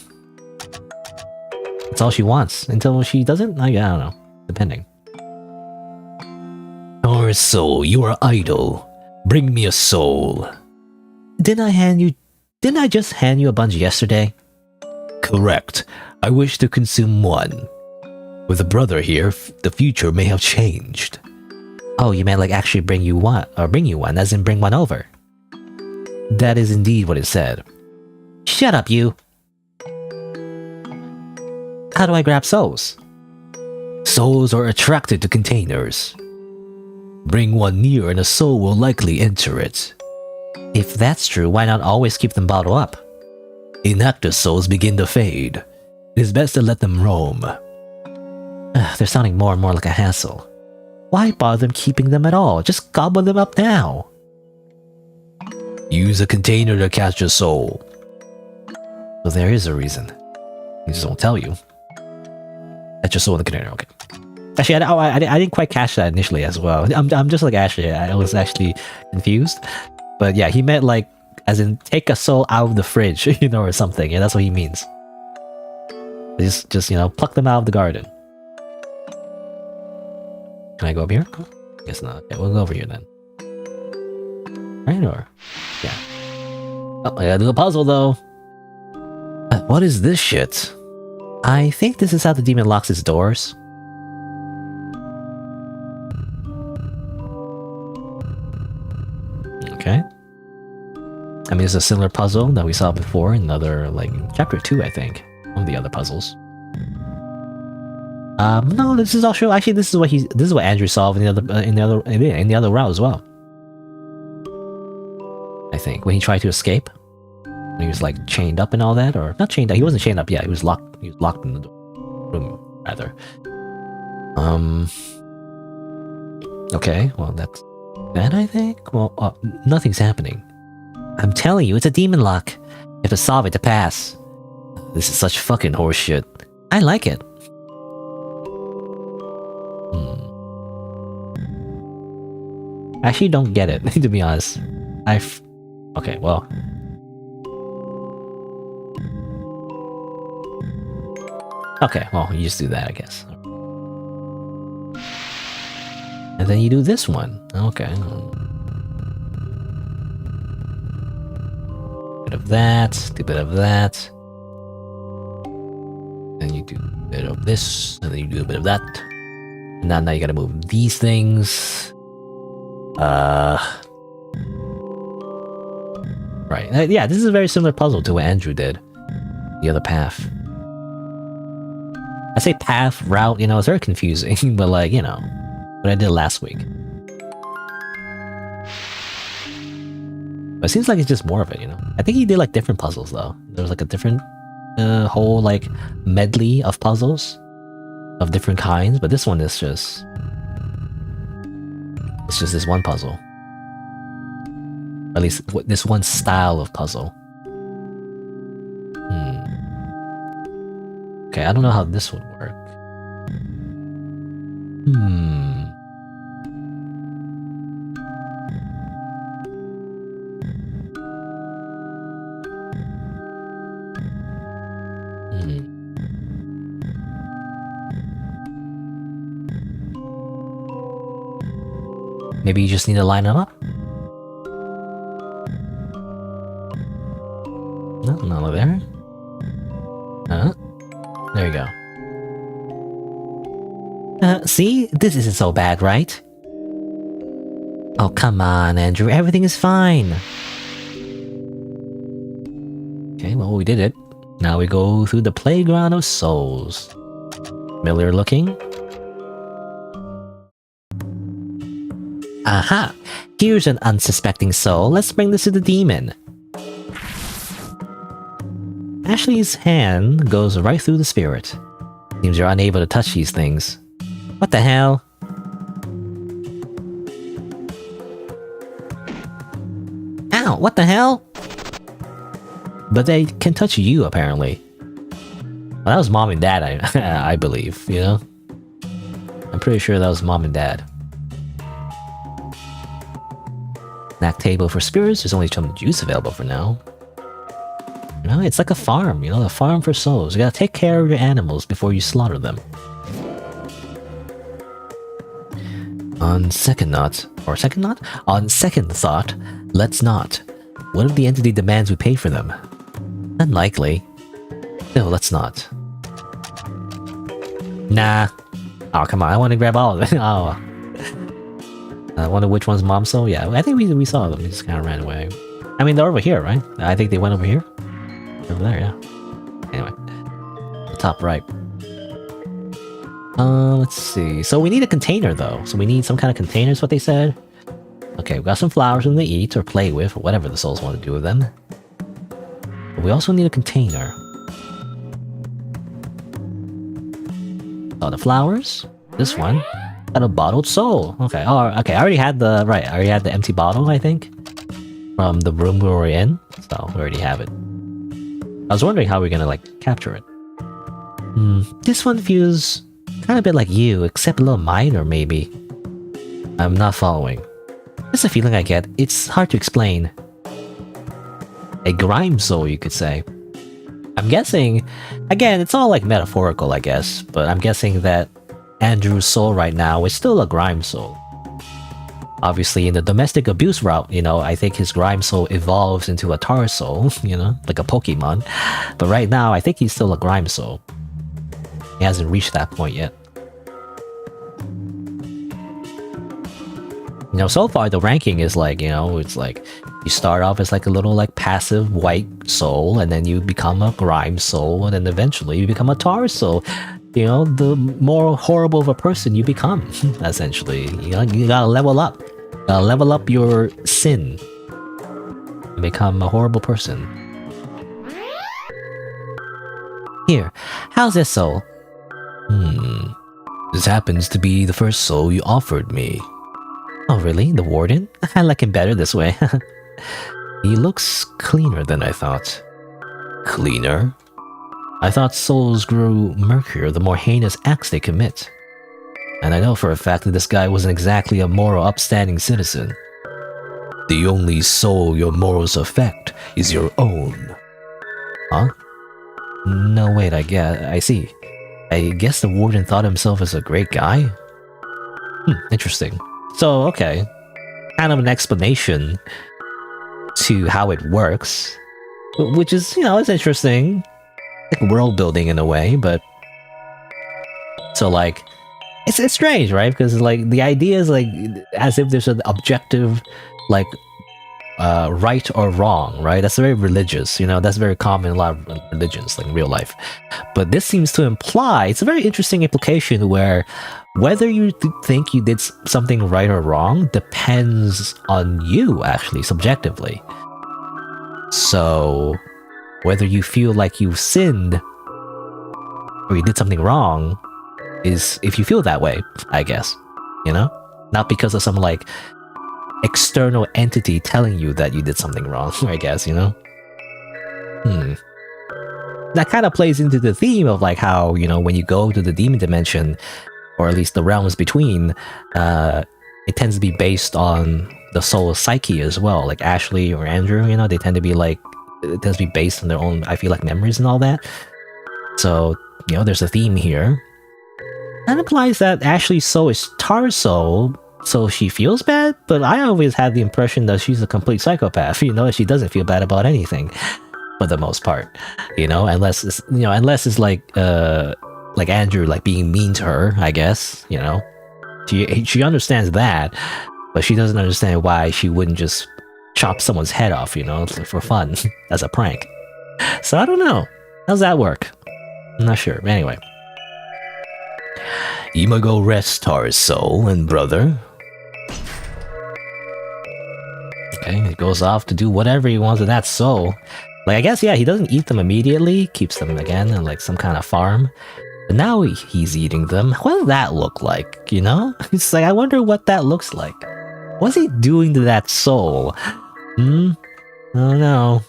That's all she wants. Until she doesn't? I don't know. Depending. Or so, you are idle. Bring me a soul. Didn't I just hand you a bunch yesterday? Correct. I wish to consume one. With a brother here, the future may have changed. Oh, you meant like actually bring you one, as in bring one over. That is indeed what it said. Shut up, you! How do I grab souls? Souls are attracted to containers. Bring one near and a soul will likely enter it. If that's true, why not always keep them bottled up? Inactive souls begin to fade. It is best to let them roam. They're sounding more and more like a hassle. Why bother keeping them at all? Just gobble them up now. Use a container to catch a soul. So there is a reason. He just won't tell you. Catch a soul in the container, okay. Actually, I didn't quite catch that initially as well. I'm just like Ashley. I was actually confused. But yeah, he meant like, as in take a soul out of the fridge, you know, or something. Yeah, that's what he means. Just you know, pluck them out of the garden. Can I go up here? Guess not. Okay, we'll go over here then. Right, or? Yeah. Oh, I gotta do the puzzle though. What is this shit? I think this is how the demon locks its doors. Okay. I mean, it's a similar puzzle that we saw before in another, like, chapter 2, I think. One of the other puzzles. No, this is also actually this is what Andrew solved in the other route as well. I think when he tried to escape, when he was like chained up and all that, or not chained up. He wasn't chained up yet. He was locked. He was locked in the room, rather. Okay, well that's that. I think. Well, nothing's happening. I'm telling you, it's a demon lock. You have to solve it to pass. This is such fucking horseshit. I like it. I actually don't get it, to be honest. Okay, well. Okay, well, you just do that, I guess. And then you do this one. Okay. Bit of that, do a bit of that. Then you do bit of this, and then you do a bit of that. And now you gotta move these things. Right. Yeah, this is a very similar puzzle to what Andrew did. The other path. I say path, route, it's very confusing, but like, what I did last week. But it seems like it's just more of it, I think he did like different puzzles though. There was like a different whole like medley of puzzles of different kinds, but this one is just... It's just this one puzzle. At least this one style of puzzle. Okay, I don't know how this would work. Maybe you just need to line them up? No, not over there. There you go. See? This isn't so bad, right? Oh, come on, Andrew. Everything is fine. Okay, well, we did it. Now we go through the Playground of Souls. Familiar looking? Aha! Here's an unsuspecting soul. Let's bring this to the demon. Ashley's hand goes right through the spirit. Seems you're unable to touch these things. What the hell? Ow, what the hell? But they can touch you, apparently. Well, that was mom and dad, I believe, I'm pretty sure that was mom and dad. Snack table for spirits. There's only some juice available for now. It's like a farm, a farm for souls. You gotta take care of your animals before you slaughter them. On second thought, let's not. What if the entity demands we pay for them? Unlikely. No, let's not. Nah. Oh, come on, I want to grab all of it. Oh. I wonder which one's mom's soul? Yeah, I think we saw them. We just kind of ran away. I mean, they're over here, right? I think they went over here. Over there, yeah. Anyway. Top right. Let's see. So we need a container, though. So we need some kind of container, is what they said. Okay, we got some flowers for them to eat or play with, or whatever the souls want to do with them. But we also need a container. Oh, the flowers. This one. Got a bottled soul. Okay. Oh, okay. I already had the empty bottle, I think, from the room we were in. So we already have it. I was wondering how we're gonna capture it. This one feels kind of a bit like you, except a little minor, maybe. I'm not following. It's a feeling I get. It's hard to explain. A grime soul, you could say. I'm guessing, again, it's all metaphorical, I guess, but I'm guessing that Andrew's soul right now is still a grime soul. Obviously, in the domestic abuse route, I think his grime soul evolves into a tar soul, like a Pokemon. But right now, I think he's still a grime soul. He hasn't reached that point yet. So far the ranking is it's you start off as a little passive white soul, and then you become a grime soul, and then eventually you become a tar soul. The more horrible of a person you become, essentially. You gotta level up. You gotta level up your sin and become a horrible person. Here, how's this soul? This happens to be the first soul you offered me. Oh really? The warden? I like him better this way. He looks cleaner than I thought. Cleaner? I thought souls grew murkier the more heinous acts they commit. And I know for a fact that this guy wasn't exactly a moral upstanding citizen. The only soul your morals affect is your own. Huh? No, wait, I see. I guess the warden thought himself as a great guy? Interesting. So, okay. Kind of an explanation to how it works. Which is, it's interesting. World building in a way, but So like, it's strange, right? Because like the idea is like as if there's an objective, like right or wrong, right? That's very religious, you know. That's very common in a lot of religions, like in real life. But this seems to imply it's a very interesting implication where whether you think you did something right or wrong depends on you, actually, subjectively. So whether you feel like you sinned or you did something wrong is if you feel that way, I guess, you know? Not because of some like external entity telling you that you did something wrong, I guess, you know? That kind of plays into the theme of like how, you know, when you go to the demon dimension, or at least the realms between, it tends to be based on the soul's psyche as well. Like Ashley or Andrew, you know, they tend to be like, it tends to be based on their own, I feel like, memories and all that. So, you know, there's a theme here. That implies that Ashley's soul is Tar's soul, so she feels bad, but I always had the impression that she's a complete psychopath, you know, she doesn't feel bad about anything, for the most part, you know, unless it's like Andrew, like being mean to her, I guess, you know. She understands that, but she doesn't understand why she wouldn't just chop someone's head off, you know, for fun, as a prank. So I don't know. How's that work? I'm not sure. Anyway. Ima go rest Tar's soul and brother. Okay, he goes off to do whatever he wants with that soul. Like, I guess, yeah, he doesn't eat them immediately, keeps them again in like some kind of farm. But now he's eating them. What does that look like, you know? It's like, I wonder what that looks like. What's he doing to that soul? I don't know.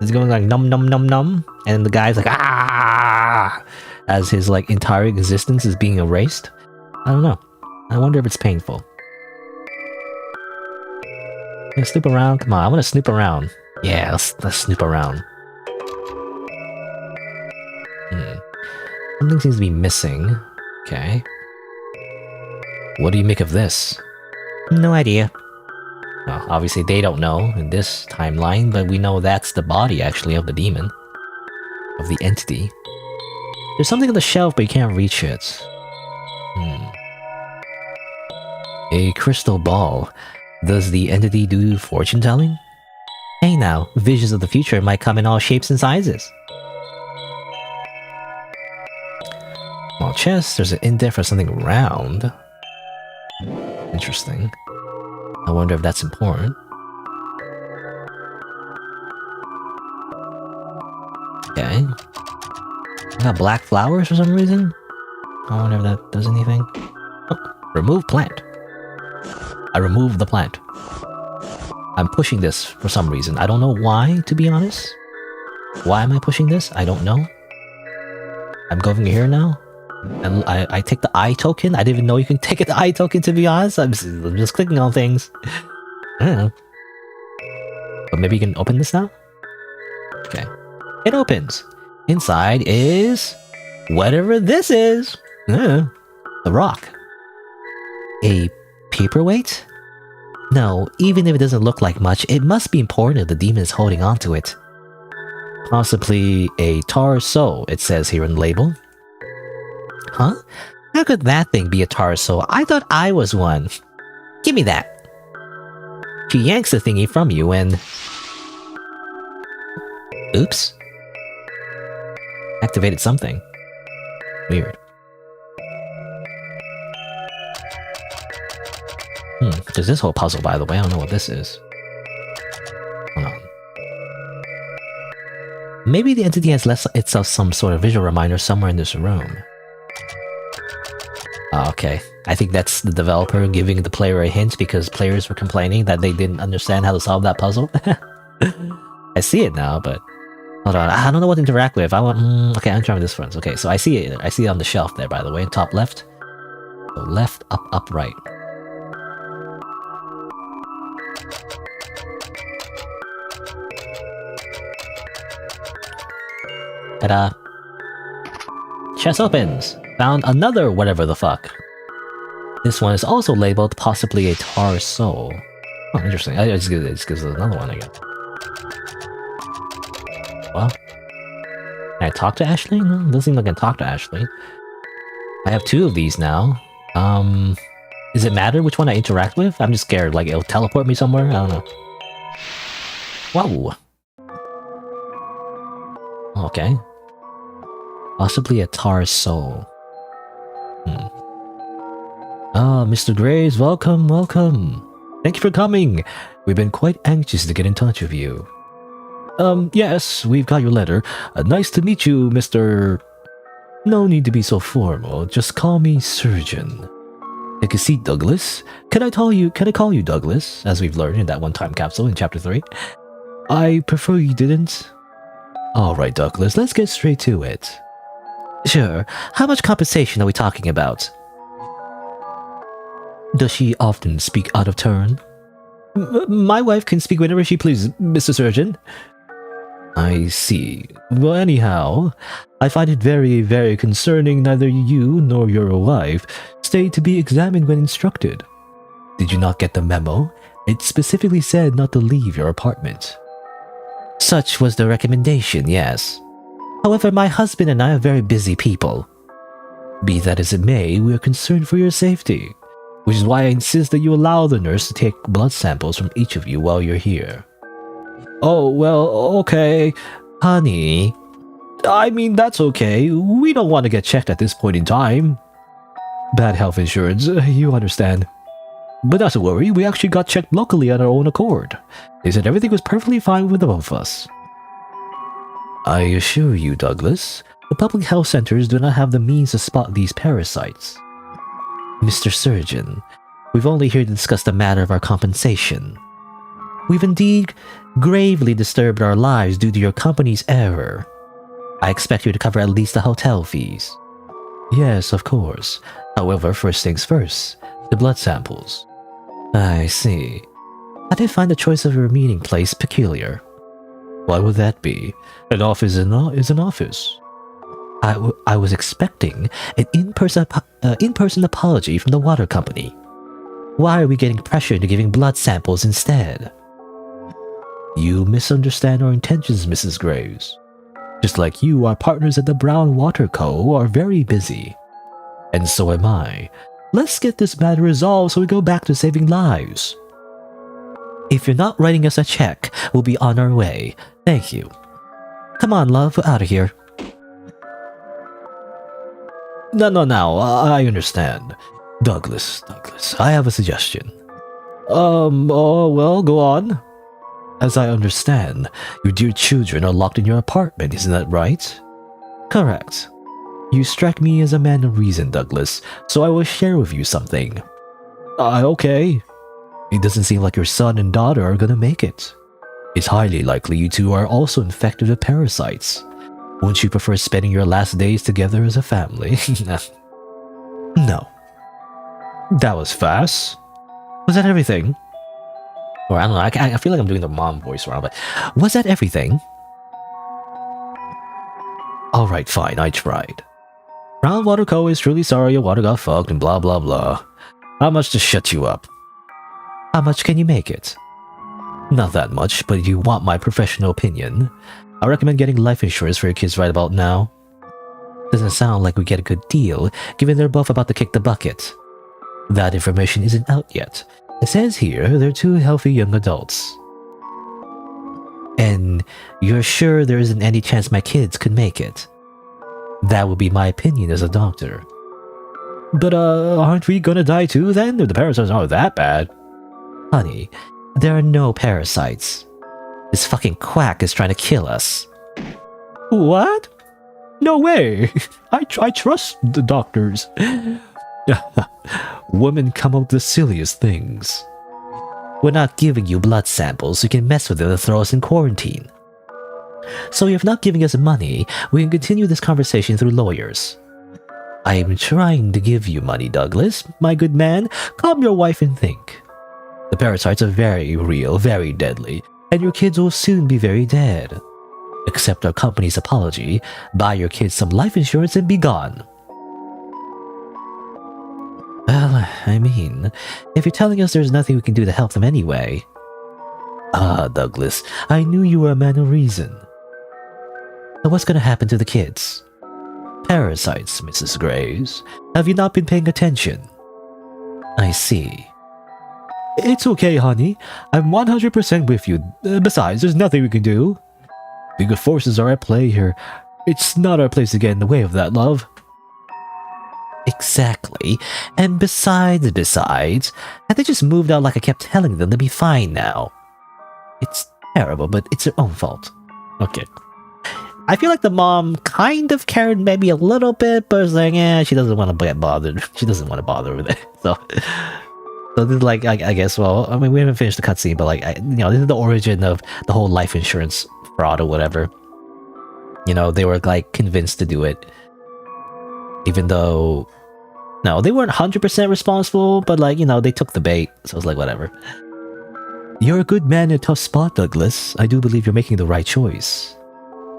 Is he going like num num num num? And the guy's like, ah! As his like entire existence is being erased? I don't know. I wonder if it's painful. Gonna snoop around? Come on, I want to snoop around. Yeah, let's snoop around. Something seems to be missing. Okay. What do you make of this? No idea. Well, obviously they don't know in this timeline, but we know that's the body, actually, of the demon. Of the entity. There's something on the shelf, but you can't reach it. A crystal ball. Does the entity do fortune telling? Hey now, visions of the future might come in all shapes and sizes. Small chest, there's an indent for something round. Interesting. I wonder if that's important. Okay. I got black flowers for some reason? I wonder if that does anything. Oh, remove plant. I removed the plant. I'm pushing this for some reason. I don't know why, to be honest. Why am I pushing this? I don't know. I'm going here now. And I take the eye token. I didn't even know you can take the eye token, to be honest. I'm just clicking on things. I don't know. But maybe you can open this now? Okay. It opens. Inside is whatever this is. The rock. A paperweight? No, even if it doesn't look like much, it must be important if the demon is holding on to it. Possibly a tar soul, it says here in the label. Huh? How could that thing be a tar soul? I thought I was one. Give me that. She yanks the thingy from you and... Oops. Activated something. Weird. There's this whole puzzle, by the way. I don't know what this is. Hold on. Maybe the entity has left itself some sort of visual reminder somewhere in this room. Oh, okay. I think that's the developer giving the player a hint because players were complaining that they didn't understand how to solve that puzzle. I see it now, but... Hold on, I don't know what to interact with. I want... okay, I'm trying this first. Okay, so I see it. I see it on the shelf there, by the way. Top left. So left, up, right. Ta-da! Chest opens! Found another whatever the fuck. This one is also labeled possibly a tar soul. Oh, interesting. It just gives us another one again. Well, can I talk to Ashley? No, it doesn't seem like I can talk to Ashley. I have 2 of these now. Does it matter which one I interact with? I'm just scared, like it'll teleport me somewhere? I don't know. Whoa! Okay. Possibly a tar soul. Ah, Mr. Graves, welcome, welcome. Thank you for coming. We've been quite anxious to get in touch with you. Yes, we've got your letter. Nice to meet you, Mr. No need to be so formal. Just call me Surgeon. Take a seat, Douglas. Can I call you Douglas, as we've learned in that one-time capsule in Chapter 3? I prefer you didn't. Alright, Douglas, let's get straight to it. Sure. How much compensation are we talking about? Does she often speak out of turn? My wife can speak whenever she pleases, Mr. Surgeon. I see. Well, anyhow, I find it very, very concerning neither you nor your wife stay to be examined when instructed. Did you not get the memo? It specifically said not to leave your apartment. Such was the recommendation, yes. However, my husband and I are very busy people. Be that as it may, we are concerned for your safety, which is why I insist that you allow the nurse to take blood samples from each of you while you're here. Oh, well, okay. Honey, I mean, that's okay. We don't want to get checked at this point in time. Bad health insurance, you understand. But not to worry, we actually got checked locally on our own accord. They said everything was perfectly fine with the both of us. I assure you, Douglas, the public health centers do not have the means to spot these parasites. Mr. Surgeon, we've only here to discuss the matter of our compensation. We've indeed gravely disturbed our lives due to your company's error. I expect you to cover at least the hotel fees. Yes, of course. However, first things first, the blood samples. I see. I did find the choice of your meeting place peculiar. Why would that be? An office is an office. I was expecting an in-person apology from the water company. Why are we getting pressured into giving blood samples instead? You misunderstand our intentions, Mrs. Graves. Just like you, our partners at the Brown Water Co. are very busy. And so am I. Let's get this matter resolved so we go back to saving lives. If you're not writing us a check, we'll be on our way. Thank you. Come on, love, we're out of here. No, I understand. Douglas, I have a suggestion. Oh, well, go on. As I understand, your dear children are locked in your apartment, isn't that right? Correct. You strike me as a man of reason, Douglas, so I will share with you something. Okay. It doesn't seem like your son and daughter are gonna make it. It's highly likely you two are also infected with parasites. Wouldn't you prefer spending your last days together as a family? No. That was fast. Was that everything? Or I don't know, I feel like I'm doing the mom voice wrong, but was that everything? Alright, fine, I tried. Brown Water Co. is truly sorry your water got fucked and blah blah blah. How much to shut you up? How much can you make it? Not that much, but if you want my professional opinion, I recommend getting life insurance for your kids right about now. Doesn't sound like we get a good deal, given they're both about to kick the bucket. That information isn't out yet. It says here they're 2 healthy young adults. And you're sure there isn't any chance my kids could make it? That would be my opinion as a doctor. But aren't we gonna die too then, if the parasites aren't that bad? Honey, there are no parasites. This fucking quack is trying to kill us. What? No way! I trust the doctors. Women come up with the silliest things. We're not giving you blood samples so you can mess with them and throw us in quarantine. So if not giving us money, we can continue this conversation through lawyers. I am trying to give you money, Douglas. My good man, calm your wife and think. The parasites are very real, very deadly, and your kids will soon be very dead. Accept our company's apology, buy your kids some life insurance and be gone. Well, I mean, if you're telling us there's nothing we can do to help them anyway. Ah, Douglas, I knew you were a man of reason. So what's gonna happen to the kids? Parasites, Mrs. Graves. Have you not been paying attention? I see. It's okay, honey. I'm 100% with you. Besides, there's nothing we can do. Bigger forces are at play here. It's not our place to get in the way of that, love. Exactly. And besides, had they just moved out like I kept telling them, they'll be fine now. It's terrible, but it's their own fault. Okay. I feel like the mom kind of cared maybe a little bit, but it's like, yeah, she doesn't want to get bothered. She doesn't want to bother with it. So this is like, I guess, well, I mean, we haven't finished the cutscene, but like, this is the origin of the whole life insurance fraud or whatever. You know, they were like convinced to do it. Even though, no, they weren't 100% responsible, but like, they took the bait. So it's like, whatever. You're a good man in a tough spot, Douglas. I do believe you're making the right choice.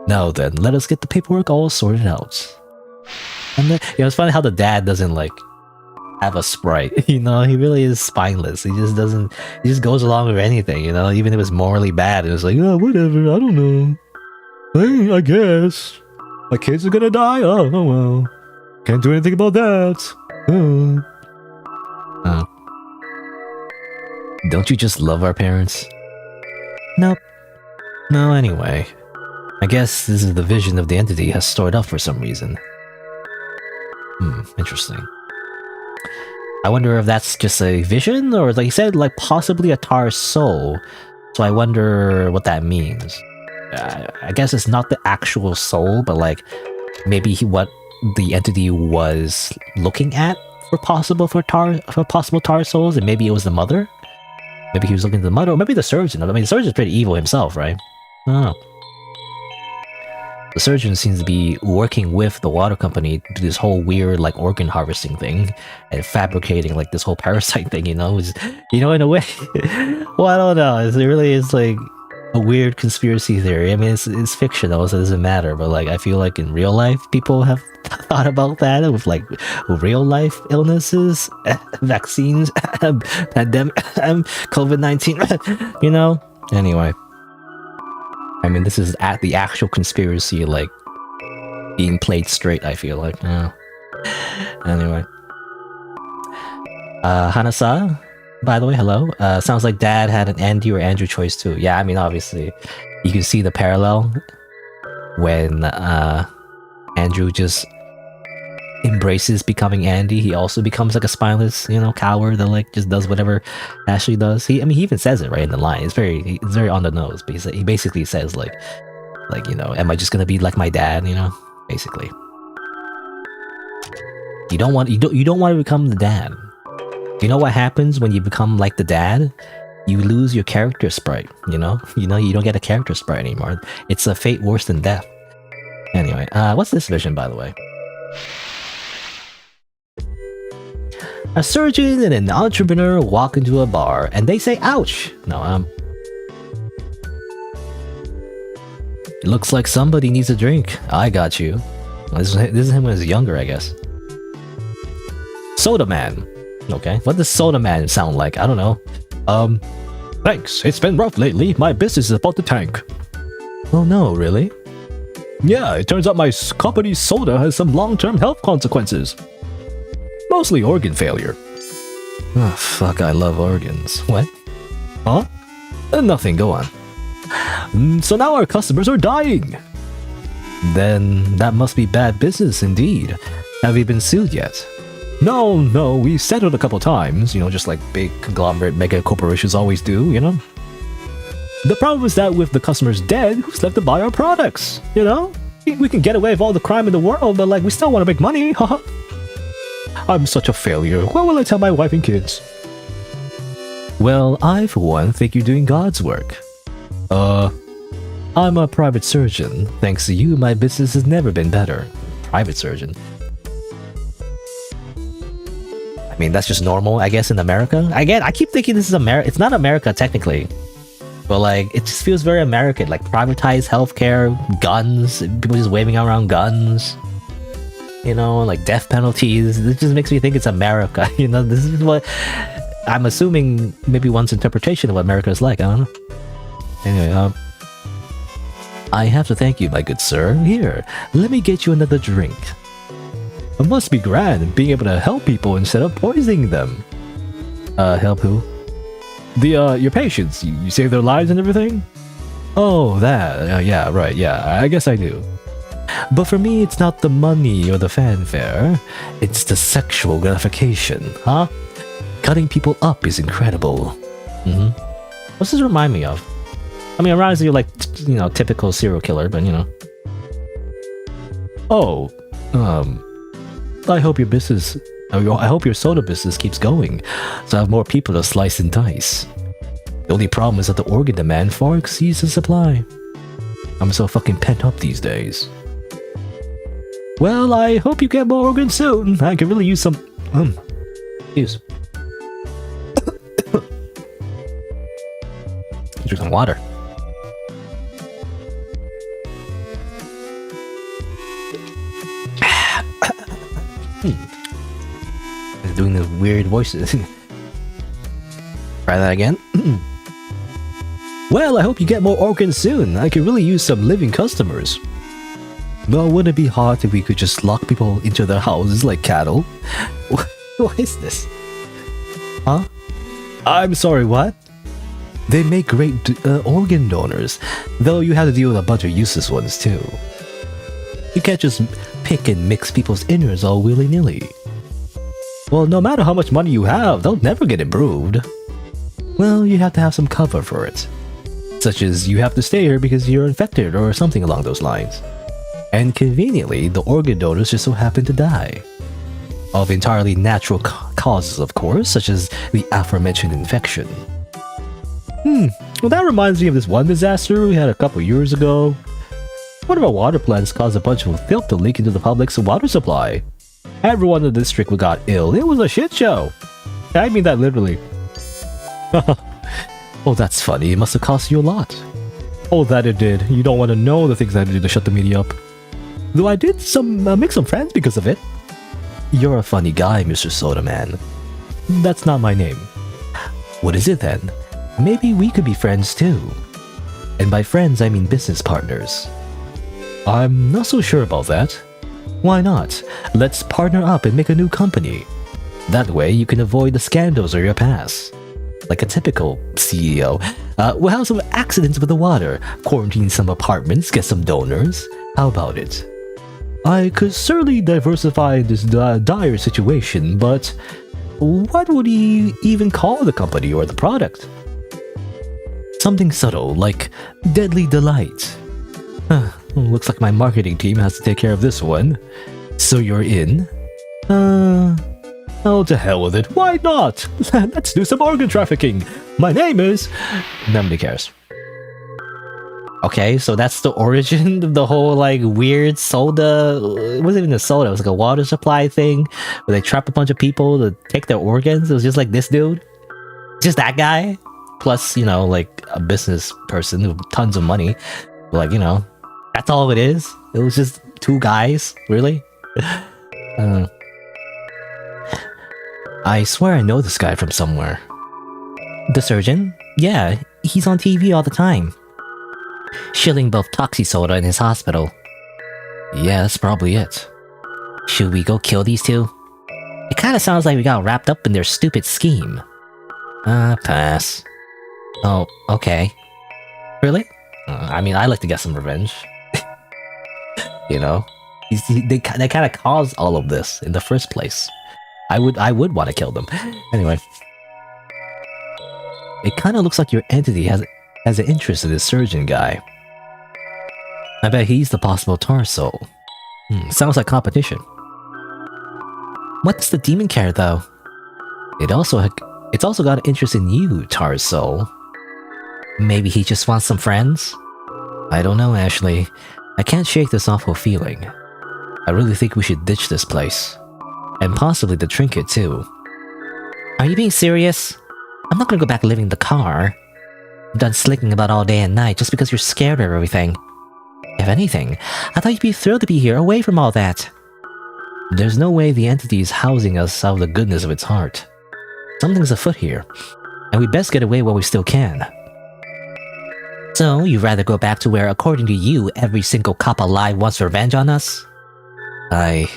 Now then, let us get the paperwork all sorted out. And then, it's funny how the dad doesn't like have a sprite. He really is spineless. He just goes along with anything, even if it's morally bad. It's like, oh, whatever, I don't know. Hey, I guess. My kids are gonna die? Oh well. Can't do anything about that. Don't you just love our parents? Nope. No, anyway. I guess this is the vision of the entity has stored up for some reason. Interesting. I wonder if that's just a vision, or like you said, like possibly a Tar's soul. So I wonder what that means. I guess it's not the actual soul, but like maybe what the entity was looking at for possible Tar souls, and maybe it was the mother. Maybe he was looking at the mother, or maybe the surgeon. I mean, the surgeon's pretty evil himself, right? I don't know. The surgeon seems to be working with the water company to do this whole weird, like, organ harvesting thing and fabricating, like, this whole parasite thing, in a way. Well, I don't know. It really is, like, a weird conspiracy theory. I mean, it's fictional, so it doesn't matter. But, like, I feel like in real life, people have thought about that with, like, real life illnesses, vaccines, pandemic, COVID-19, Anyway. I mean, this is at the actual conspiracy, like, being played straight, I feel like. Anyway. Hanasa, by the way, hello. Sounds like Dad had an Andy or Andrew choice too. Yeah, I mean, obviously, you can see the parallel when Andrew just embraces becoming Andy. He also becomes like a spineless, coward that like just does whatever Ashley does. He even says it right in the line. It's very on the nose. But he basically says like am I just gonna be like my dad? Basically. You don't want to become the dad. You know what happens when you become like the dad? You lose your character sprite. You don't get a character sprite anymore. It's a fate worse than death. Anyway, what's this vision, by the way? A surgeon and an entrepreneur walk into a bar, and they say, ouch! No, it looks like somebody needs a drink. I got you. This is him when he's younger, I guess. Soda Man. Okay, what does Soda Man sound like? I don't know. Thanks. It's been rough lately. My business is about to tank. Oh no, really? Yeah, it turns out my company's soda has some long-term health consequences. Mostly organ failure. Oh, fuck, I love organs. What? Huh? Nothing, go on. So now our customers are dying. Then that must be bad business indeed. Have you been sued yet? No, we settled a couple times, just like big conglomerate mega corporations always do, The problem is that with the customers dead, who's left to buy our products, We can get away with all the crime in the world, but like, we still want to make money, haha. I'm such a failure. What will I tell my wife and kids? Well, I, for one, think you're doing God's work. I'm a private surgeon. Thanks to you, my business has never been better. Private surgeon. I mean, that's just normal, I guess, in America. Again, I keep thinking this is America. It's not America, technically. But, like, it just feels very American. Like, privatized healthcare, guns, people just waving around guns. Like, death penalties. It just makes me think it's America. This is what... I'm assuming maybe one's interpretation of what America is like. I don't know. Anyway, I have to thank you, my good sir. Here, let me get you another drink. It must be grand being able to help people instead of poisoning them. Help who? Your patients. You save their lives and everything? Oh, that. Yeah, right, yeah, I guess I do. But for me, it's not the money or the fanfare. It's the sexual gratification, huh? Cutting people up is incredible. What's this remind me of? I mean, it reminds me of, like, typical serial killer, but, Oh, I hope your business... I hope your soda business keeps going, so I have more people to slice and dice. The only problem is that the organ demand far exceeds the supply. I'm so fucking pent up these days. Well, I hope you get more organs soon. I could really use some... Use. Drink some water. Doing the weird voices. Try that again. Well, I hope you get more organs soon. I could really use some living customers. Well, wouldn't it be hard if we could just lock people into their houses like cattle? What is this? Huh? I'm sorry, what? They make great organ donors, though you have to deal with a bunch of useless ones too. You can't just pick and mix people's innards all willy-nilly. Well, no matter how much money you have, they'll never get improved. Well, you have to have some cover for it. Such as you have to stay here because you're infected or something along those lines. And conveniently, the organ donors just so happen to die. Of entirely natural causes, of course, such as the aforementioned infection. Well, that reminds me of this one disaster we had a couple years ago. One of our water plants caused a bunch of filth to leak into the public's water supply. Everyone in the district got ill. It was a shit show. I mean that literally. Oh, that's funny. It must have cost you a lot. Oh, that it did. You don't want to know the things I did to shut the media up. Though I did make some friends because of it. You're a funny guy, Mr. Soda Man. That's not my name. What is it then? Maybe we could be friends too. And by friends, I mean business partners. I'm not so sure about that. Why not? Let's partner up and make a new company. That way you can avoid the scandals of your past. Like a typical CEO. We'll have some accidents with the water, quarantine some apartments, get some donors. How about it? I could certainly diversify this dire situation, but what would he even call the company or the product? Something subtle, like Deadly Delight. Looks like my marketing team has to take care of this one. So you're in? Oh, to hell with it. Why not? Let's do some organ trafficking. My name is... Nobody cares. Okay, so that's the origin of the whole, like, weird soda... It wasn't even a soda, it was like a water supply thing where they trap a bunch of people to take their organs. It was just like this dude. Just that guy. Plus, like, a business person with tons of money. Like, that's all it is. It was just two guys, really? I swear I know this guy from somewhere. The surgeon? Yeah, he's on TV all the time. Shilling both Toxie Soda in his hospital. Yeah, that's probably it. Should we go kill these two? It kinda sounds like we got wrapped up in their stupid scheme. Pass. Oh, okay. Really? I mean, I like to get some revenge. They kind of caused all of this in the first place. I would want to kill them. Anyway. It kind of looks like your entity has an interest in this surgeon guy. I bet he's the possible Tar Soul. Sounds like competition. What's the demon care though? It's also got an interest in you, Tar Soul. Maybe he just wants some friends? I don't know, Ashley. I can't shake this awful feeling. I really think we should ditch this place. And possibly the trinket too. Are you being serious? I'm not gonna go back living in the car. I'm done slicking about all day and night just because you're scared of everything. If anything, I thought you'd be thrilled to be here away from all that. There's no way the entity is housing us out of the goodness of its heart. Something's afoot here, and we best get away while we still can. So, you'd rather go back to where, according to you, every single cop alive wants revenge on us? I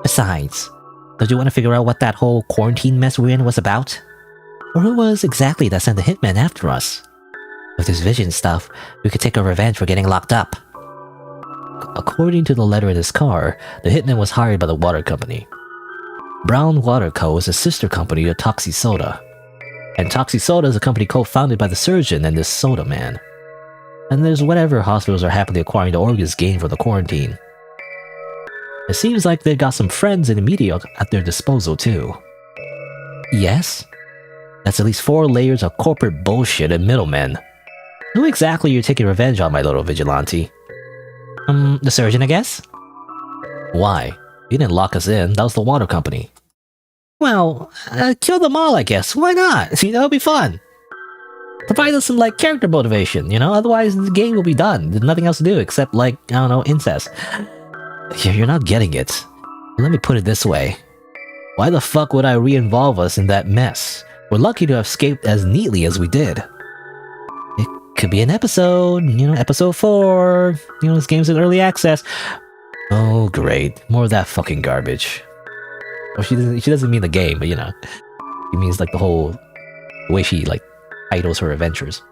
Besides, don't you want to figure out what that whole quarantine mess we're in was about? Or who was exactly that sent the hitman after us? With this vision stuff, we could take our revenge for getting locked up. According to the letter in his car, the hitman was hired by the water company. Brown Water Co. is a sister company of Toxi Soda. And Toxi Soda is a company co-founded by the surgeon and this soda man. And there's whatever hospitals are happily acquiring the organs gained for the quarantine. It seems like they've got some friends in the media at their disposal too. Yes? That's at least 4 layers of corporate bullshit and middlemen. Who exactly you're taking revenge on, my little vigilante? The surgeon, I guess? Why? You didn't lock us in, that was the water company. Well, kill them all, I guess. Why not? See, that'll be fun. Provide us some, like, character motivation, you know? Otherwise, the game will be done. There's nothing else to do except, like, I don't know, incest. You're not getting it. Let me put it this way. Why the fuck would I re-involve us in that mess? We're lucky to have escaped as neatly as we did. It could be an episode, you know, episode 4. You know, this game's in early access. Oh, great. More of that fucking garbage. Well, she doesn't mean the game, but you know. She means like the way she like titles her adventures.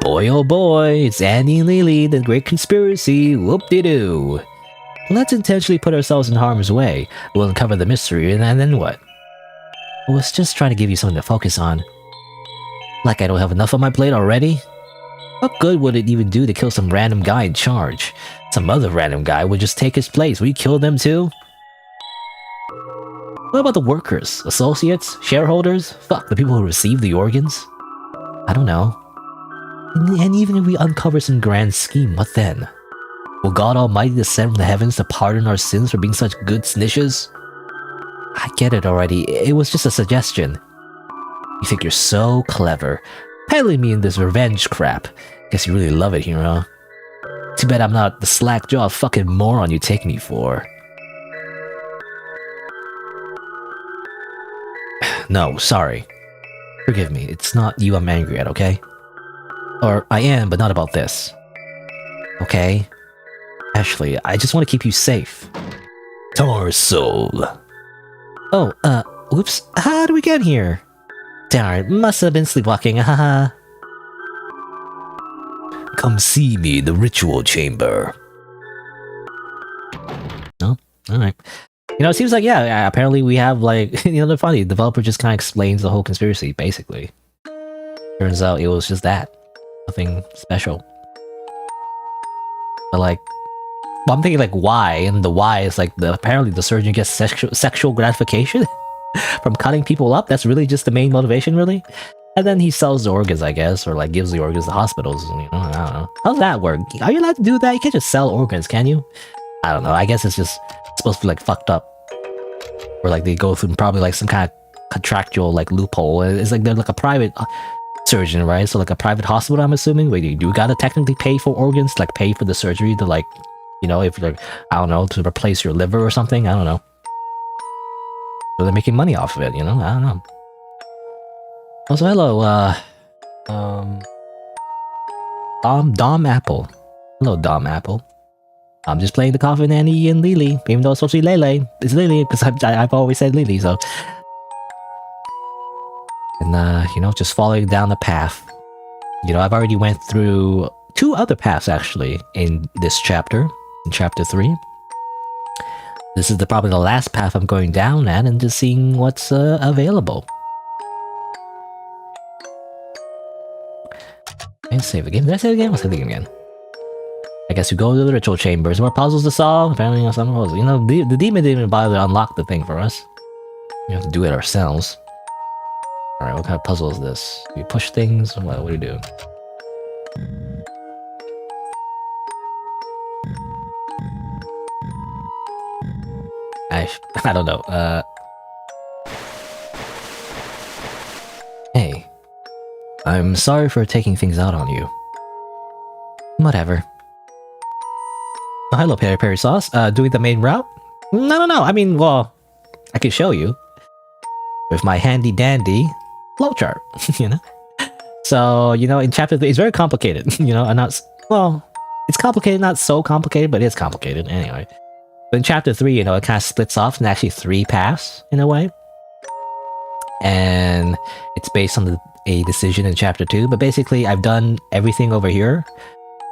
Boy oh boy, it's Andy and Leyley, the great conspiracy, whoop-de-doo. Let's intentionally put ourselves in harm's way. We'll uncover the mystery and then what? I was just trying to give you something to focus on. Like I don't have enough on my plate already? What good would it even do to kill some random guy in charge? Some other random guy would just take his place. Will you kill them too? What about the workers? Associates? Shareholders? Fuck, the people who receive the organs? I don't know. And even if we uncover some grand scheme, what then? Will God Almighty descend from the heavens to pardon our sins for being such good snitches? I get it already. It was just a suggestion. You think you're so clever, peddling me in this revenge crap. Guess you really love it here, huh? Too bad I'm not the slack-jawed fucking moron you take me for. No, sorry. Forgive me, it's not you I'm angry at, okay? Or I am, but not about this. Okay? Ashley, I just want to keep you safe. Torso. Oh, whoops. How do we get here? Darn, must have been sleepwalking, haha. Come see me in the ritual chamber. Oh, alright. You know, it seems like, yeah, apparently we have, like, you know, they're funny. The developer just kind of explains the whole conspiracy, basically. Turns out it was just that. Nothing special. But, like, well, I'm thinking, like, why? And the why is, like, apparently the surgeon gets sexual gratification from cutting people up. That's really just the main motivation, really? And then he sells the organs, I guess, or, like, gives the organs to hospitals. You know, I don't know. How's that work? Are you allowed to do that? You can't just sell organs, can you? I don't know. I guess it's just supposed to be, like, fucked up. Or, like, they go through probably, like, some kind of contractual, like, loophole. It's like they're, like, a private surgeon, right? So, like, a private hospital, I'm assuming. Wait, you gotta technically pay for organs? Like, pay for the surgery to, like, you know, if you're, I don't know, to replace your liver or something? I don't know. So they're making money off of it, you know? I don't know. Also, hello, Dom Apple. Hello, Dom Apple. I'm just playing the Coffin, Annie, and Leyley, even though it's supposed to be Leyley. It's Leyley, because I've always said Leyley, so... And, you know, just following down the path. You know, I've already went through 2 other paths, actually, in this chapter. In chapter 3. This is probably the last path I'm going down at, and just seeing what's, available. And save the game. Did I save the game? I'll save the game again. I guess we go to the ritual chambers. More puzzles to solve. Apparently, some puzzles. You know, the demon didn't even bother to unlock the thing for us. We have to do it ourselves. Alright, what kind of puzzle is this? Do you push things? What do you do? I don't know. Hey. I'm sorry for taking things out on you. Whatever. Oh, hello, Peri Peri Sauce. Doing the main route? No. I mean, well, I can show you. With my handy dandy flowchart, you know? So, you know, in chapter 3, it's very complicated, you know, and not, well, it's complicated, not so complicated, but it's complicated anyway. But in chapter 3, you know, it kind of splits off and actually 3 paths in a way. And it's based on a decision in chapter 2. But basically, I've done everything over here.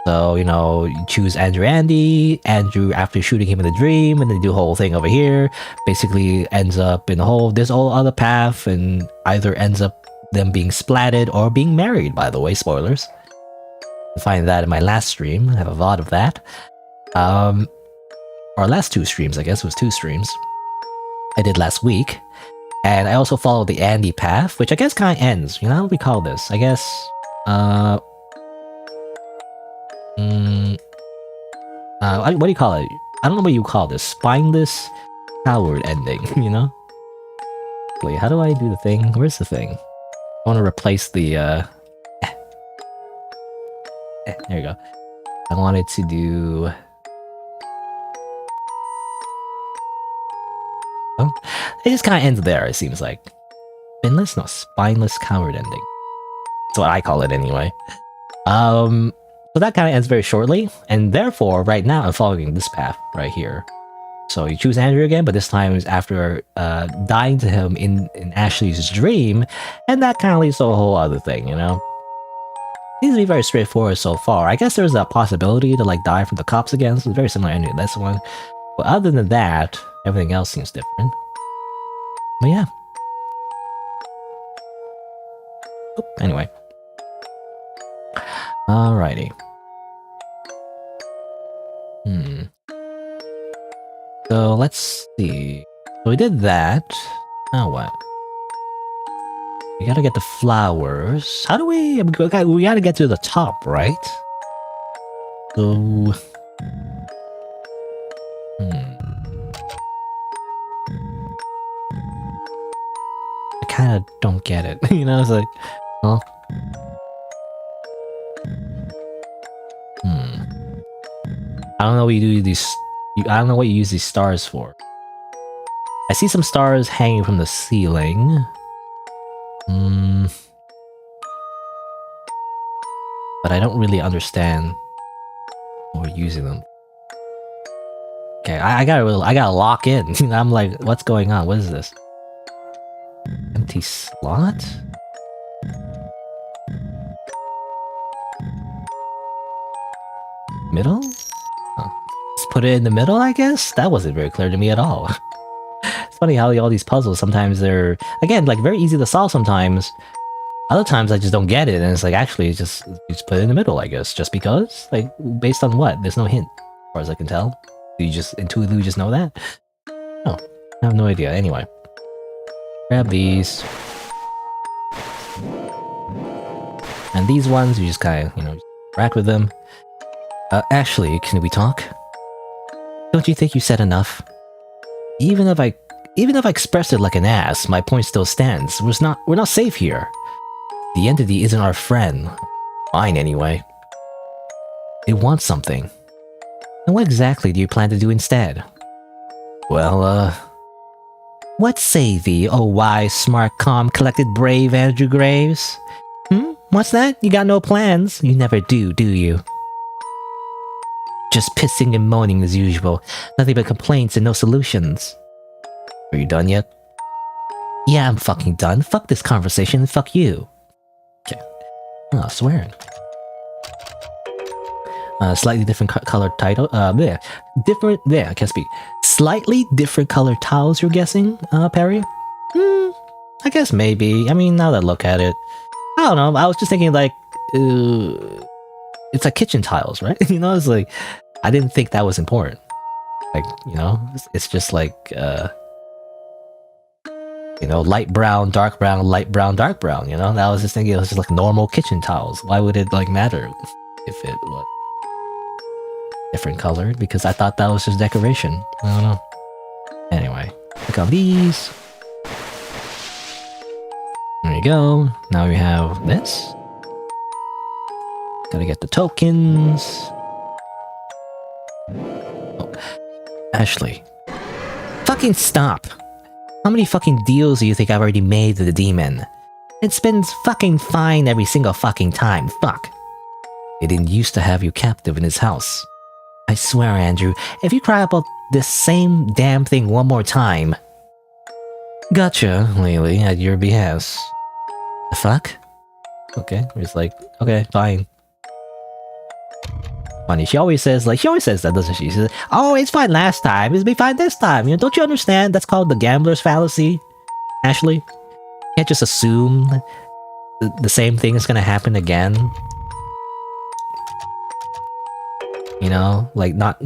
So, you know, you choose Andrew Andrew after shooting him in the dream, and then do the whole thing over here. Basically ends up in this whole other path, and either ends up them being splatted or being married, by the way, spoilers. You'll find that in my last stream. I have a VOD of that. Our last 2 streams, I guess, was 2 streams. I did last week. And I also followed the Andy path, which I guess kind of ends. You know, how do we call this? I guess, what do you call it? I don't know what you call this. Spineless coward ending, you know? Wait, how do I do the thing? Where's the thing? I want to replace the, there you go. I wanted to do... Oh, it just kind of ends there, it seems like. Spineless? No, spineless coward ending. That's what I call it anyway. So that kind of ends very shortly, and therefore, right now, I'm following this path right here. So you choose Andrew again, but this time is after dying to him in Ashley's dream, and that kind of leads to a whole other thing, you know? Seems to be very straightforward so far. I guess there's a possibility to like die from the cops again, so it's very similar ending to this one. But other than that, everything else seems different. But yeah. Oh, anyway. Alrighty. So let's see. So we did that. Now what? We gotta get the flowers. How do we gotta get to the top, right? So... I kinda don't get it. You know, it's like... Huh? I don't know what you do these... I don't know what you use these stars for. I see some stars hanging from the ceiling. But I don't really understand what we're using them. Okay, I gotta lock in. I'm like, what's going on? What is this? Empty slot? Middle? Let's put it in the middle, I guess? That wasn't very clear to me at all. It's funny how all these puzzles, sometimes they're, again, like very easy to solve sometimes. Other times I just don't get it, and it's like, actually, just put it in the middle, I guess. Just because? Like, based on what? There's no hint, as far as I can tell. Do you just intuitively just know that? Oh, I have no idea. Anyway. Grab these. And these ones, you just kind of, you know, interact with them. Ashley, can we talk? Don't you think you said enough? Even if I expressed it like an ass, my point still stands. We're not safe here. The entity isn't our friend. Mine, anyway. It wants something. And what exactly do you plan to do instead? Well, what say thee, oh wise, smart, calm, collected, brave Andrew Graves? What's that? You got no plans? You never do you? Just pissing and moaning as usual. Nothing but complaints and no solutions. Are you done yet? Yeah, I'm fucking done. Fuck this conversation and fuck you. Okay. Oh, swearing. Slightly different colored title. Different. I can't speak. Slightly different colored tiles, you're guessing, Perry? I guess maybe. I mean, now that I look at it. I don't know. I was just thinking, like, it's like kitchen tiles, right? You know, it's like, I didn't think that was important. Like, you know, it's just like, you know, light brown, dark brown, light brown, dark brown, you know? That was just thinking it was just like normal kitchen tiles. Why would it, like, matter if it was different colored? Because I thought that was just decoration. I don't know. Anyway, click on these. There you go. Now we have this. Gotta get the tokens. Oh. Ashley. Fucking stop! How many fucking deals do you think I've already made with the demon? It's been fucking fine every single fucking time. Fuck. He didn't used to have you captive in his house. I swear, Andrew, if you cry about this same damn thing one more time. Gotcha, Leyley, at your behest. The fuck? Okay, he's like, okay, fine. Funny, she always says that, doesn't she? She says, oh, it's fine last time, it'll be fine this time. You know, don't you understand? That's called the gambler's fallacy, Ashley. You can't just assume the same thing is gonna happen again. You know, like not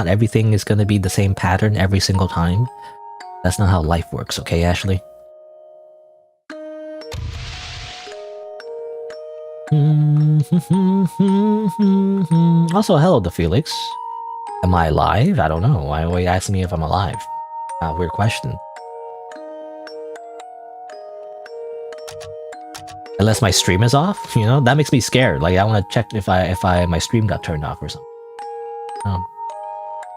everything is gonna be the same pattern every single time. That's not how life works, okay, Ashley? Also, hello to Felix. Am I alive? I don't know. Why are you asking me if I'm alive? Weird question. Unless my stream is off, you know, that makes me scared. Like I want to check if my stream got turned off or something.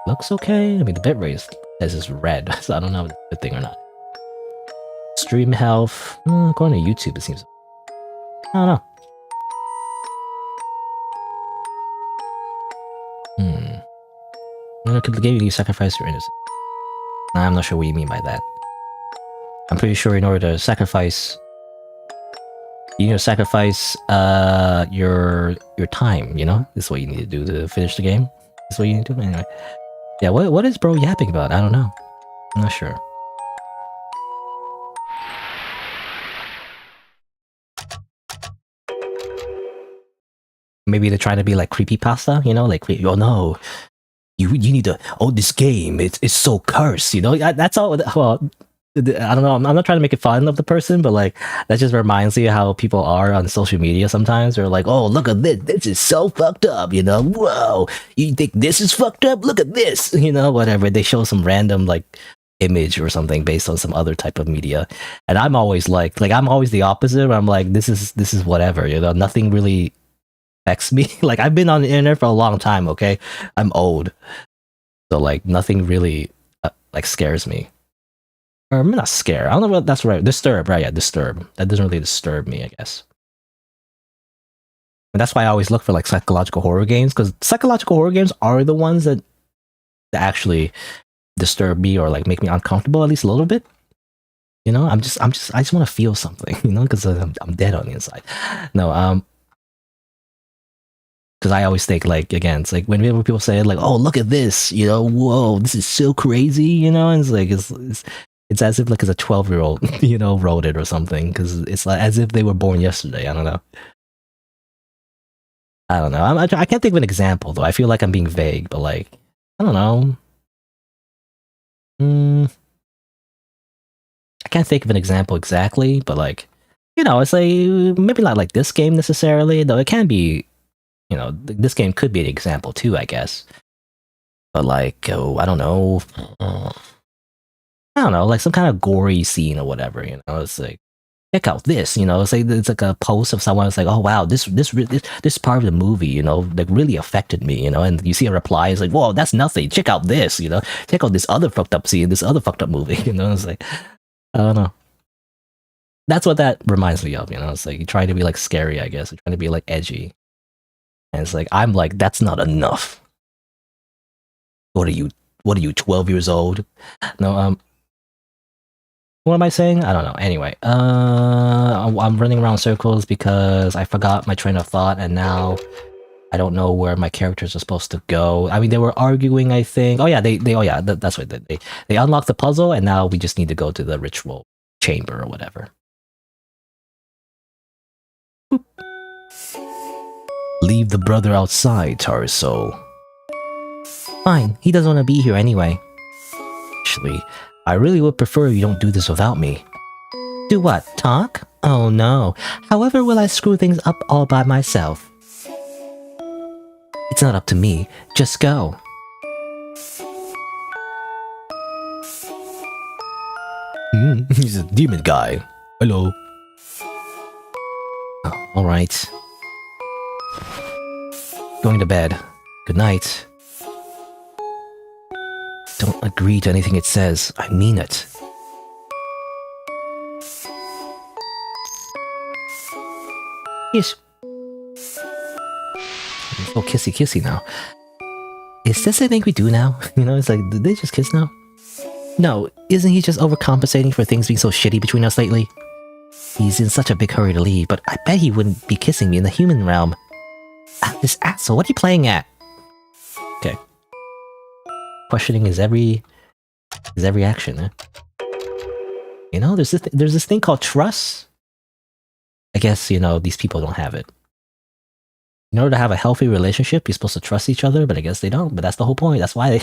Looks okay. I mean, the bitrate says it's red, so I don't know if it's a good thing or not. Stream health, according to YouTube, it seems. I don't know. I could give you sacrifice your innocence. I'm not sure what you mean by that. I'm pretty sure in order to sacrifice, you need to sacrifice your time. You know, this is what you need to do to finish the game. This is what you need to do. Anyway, yeah. What is bro yapping about? I don't know. I'm not sure. Maybe they're trying to be like creepypasta, you know, like, oh no, you need to, oh, this game, it's so cursed, you know. That's all. Well, I don't know. I'm not trying to make it fun of the person, but like that just reminds me of how people are on social media sometimes. They're like, oh, look at this. This is so fucked up, you know. Whoa, you think this is fucked up? Look at this, you know. Whatever. They show some random like image or something based on some other type of media, and I'm always like I'm always the opposite. Where I'm like, this is whatever, you know. Nothing really affects me. Like I've been on the internet for a long time. Okay, I'm old, so like nothing really like scares me. Or I'm not scared. I don't know what that's right. Disturb, right? Yeah, disturb. That doesn't really disturb me, I guess. And that's why I always look for like psychological horror games, because psychological horror games are the ones that actually disturb me or like make me uncomfortable at least a little bit. You know, I just want to feel something, you know, because I'm dead on the inside. No, because I always think like, again, it's like whenever people say like, oh, look at this, you know, whoa, this is so crazy, you know, and it's like it's as if like as a 12-year-old, you know, wrote it or something, because it's like as if they were born yesterday. I don't know. I can't think of an example though. I feel like I'm being vague, but like I don't know. I can't think of an example exactly, but like, you know, it's like maybe not like this game necessarily, though. It can be, you know, this game could be an example too, I guess. But like, oh, I don't know. I don't know, like some kind of gory scene or whatever, you know. It's like, check out this, you know. It's like a post of someone. It's like, oh wow, this part of the movie, you know, like really affected me, you know. And you see a reply, it's like, whoa, that's nothing. Check out this, you know. Check out this other fucked up scene, this other fucked up movie, you know. It's like, I don't know. That's what that reminds me of, you know. It's like you try to be like scary, I guess. You're trying to be like edgy, and it's like I'm like, that's not enough. What are you? 12 years old? No, what am I saying? I don't know. Anyway, I'm running around circles because I forgot my train of thought, and now I don't know where my characters are supposed to go. I mean, they were arguing, I think. Oh yeah, that's right. They unlocked the puzzle, and now we just need to go to the ritual chamber or whatever. Boop. Leave the brother outside, Tariso. Fine, he doesn't want to be here anyway. Actually, I really would prefer you don't do this without me. Do what? Talk? Oh no. However will I screw things up all by myself? It's not up to me. Just go. He's a demon guy. Hello. Oh, alright. Going to bed. Good night. Don't agree to anything it says. I mean it. Yes. So kissy kissy now. Is Is this a thing we do now? You know, it's like, did they just kiss now? No, isn't he just overcompensating for things being so shitty between us lately? He's in such a big hurry to leave, but I bet he wouldn't be kissing me in the human realm. This asshole, what are you playing at? Okay. Questioning is every action, eh? You know, there's this thing called trust. I guess, you know, these people don't have it. In order to have a healthy relationship, you're supposed to trust each other, but I guess they don't. But that's the whole point. That's why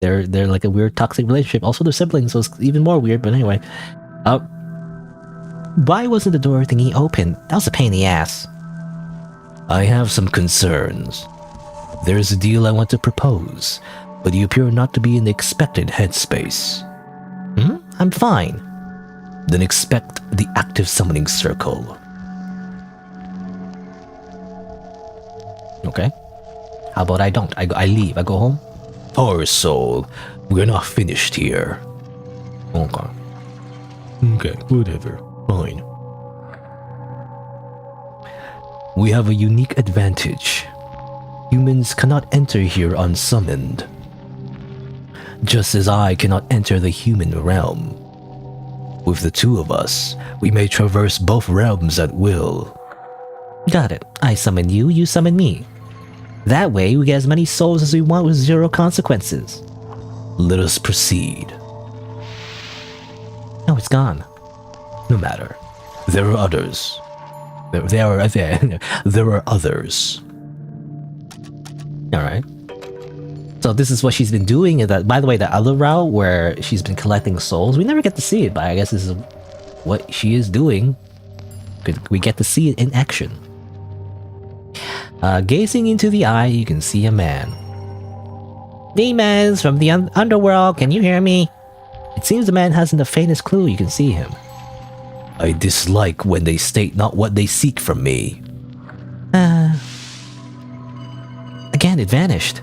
they're like a weird toxic relationship. Also, they're siblings, so it's even more weird. But anyway, why wasn't the door thingy open? That was a pain in the ass. I have some concerns. There's a deal I want to propose, but you appear not to be in the expected headspace. I'm fine. Then expect the active summoning circle. Okay. How about I don't? I leave. I go home? Poor soul. We're not finished here. Okay. Okay, whatever. Fine. We have a unique advantage. Humans cannot enter here unsummoned. Just as I cannot enter the human realm. With the two of us, we may traverse both realms at will. Got it. I summon you, you summon me. That way, we get as many souls as we want with 0 consequences. Let us proceed. No, it's gone. No matter. There are others. There are others. Alright. So this is what she's been doing. That, by the way, the other route where she's been collecting souls, we never get to see it, but I guess this is what she is doing. We get to see it in action. Gazing into the eye, you can see a man. Demons from the underworld, can you hear me? It seems the man hasn't the faintest clue you can see him. I dislike when they state not what they seek from me. Again, it vanished.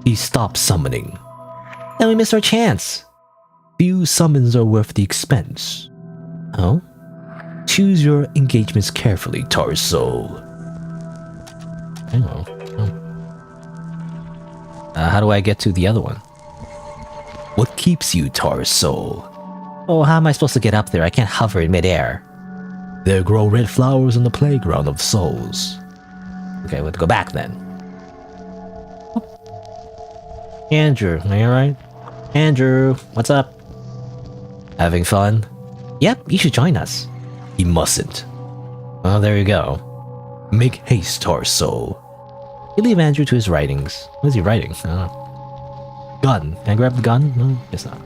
He stopped summoning. Then we missed our chance. Few summons are worth the expense. Oh? Choose your engagements carefully, Tarso. Oh. How do I get to the other one? What keeps you, Tarso? Oh, how am I supposed to get up there? I can't hover in midair. There grow red flowers on the playground of souls. Okay, we'll go back then. Andrew, are you alright? Andrew, what's up? Having fun? Yep, you should join us. He mustn't. Well, there you go. Make haste, Tarso. You leave Andrew to his writings. What is he writing? I don't know. Gun. Can I grab the gun? No, guess not.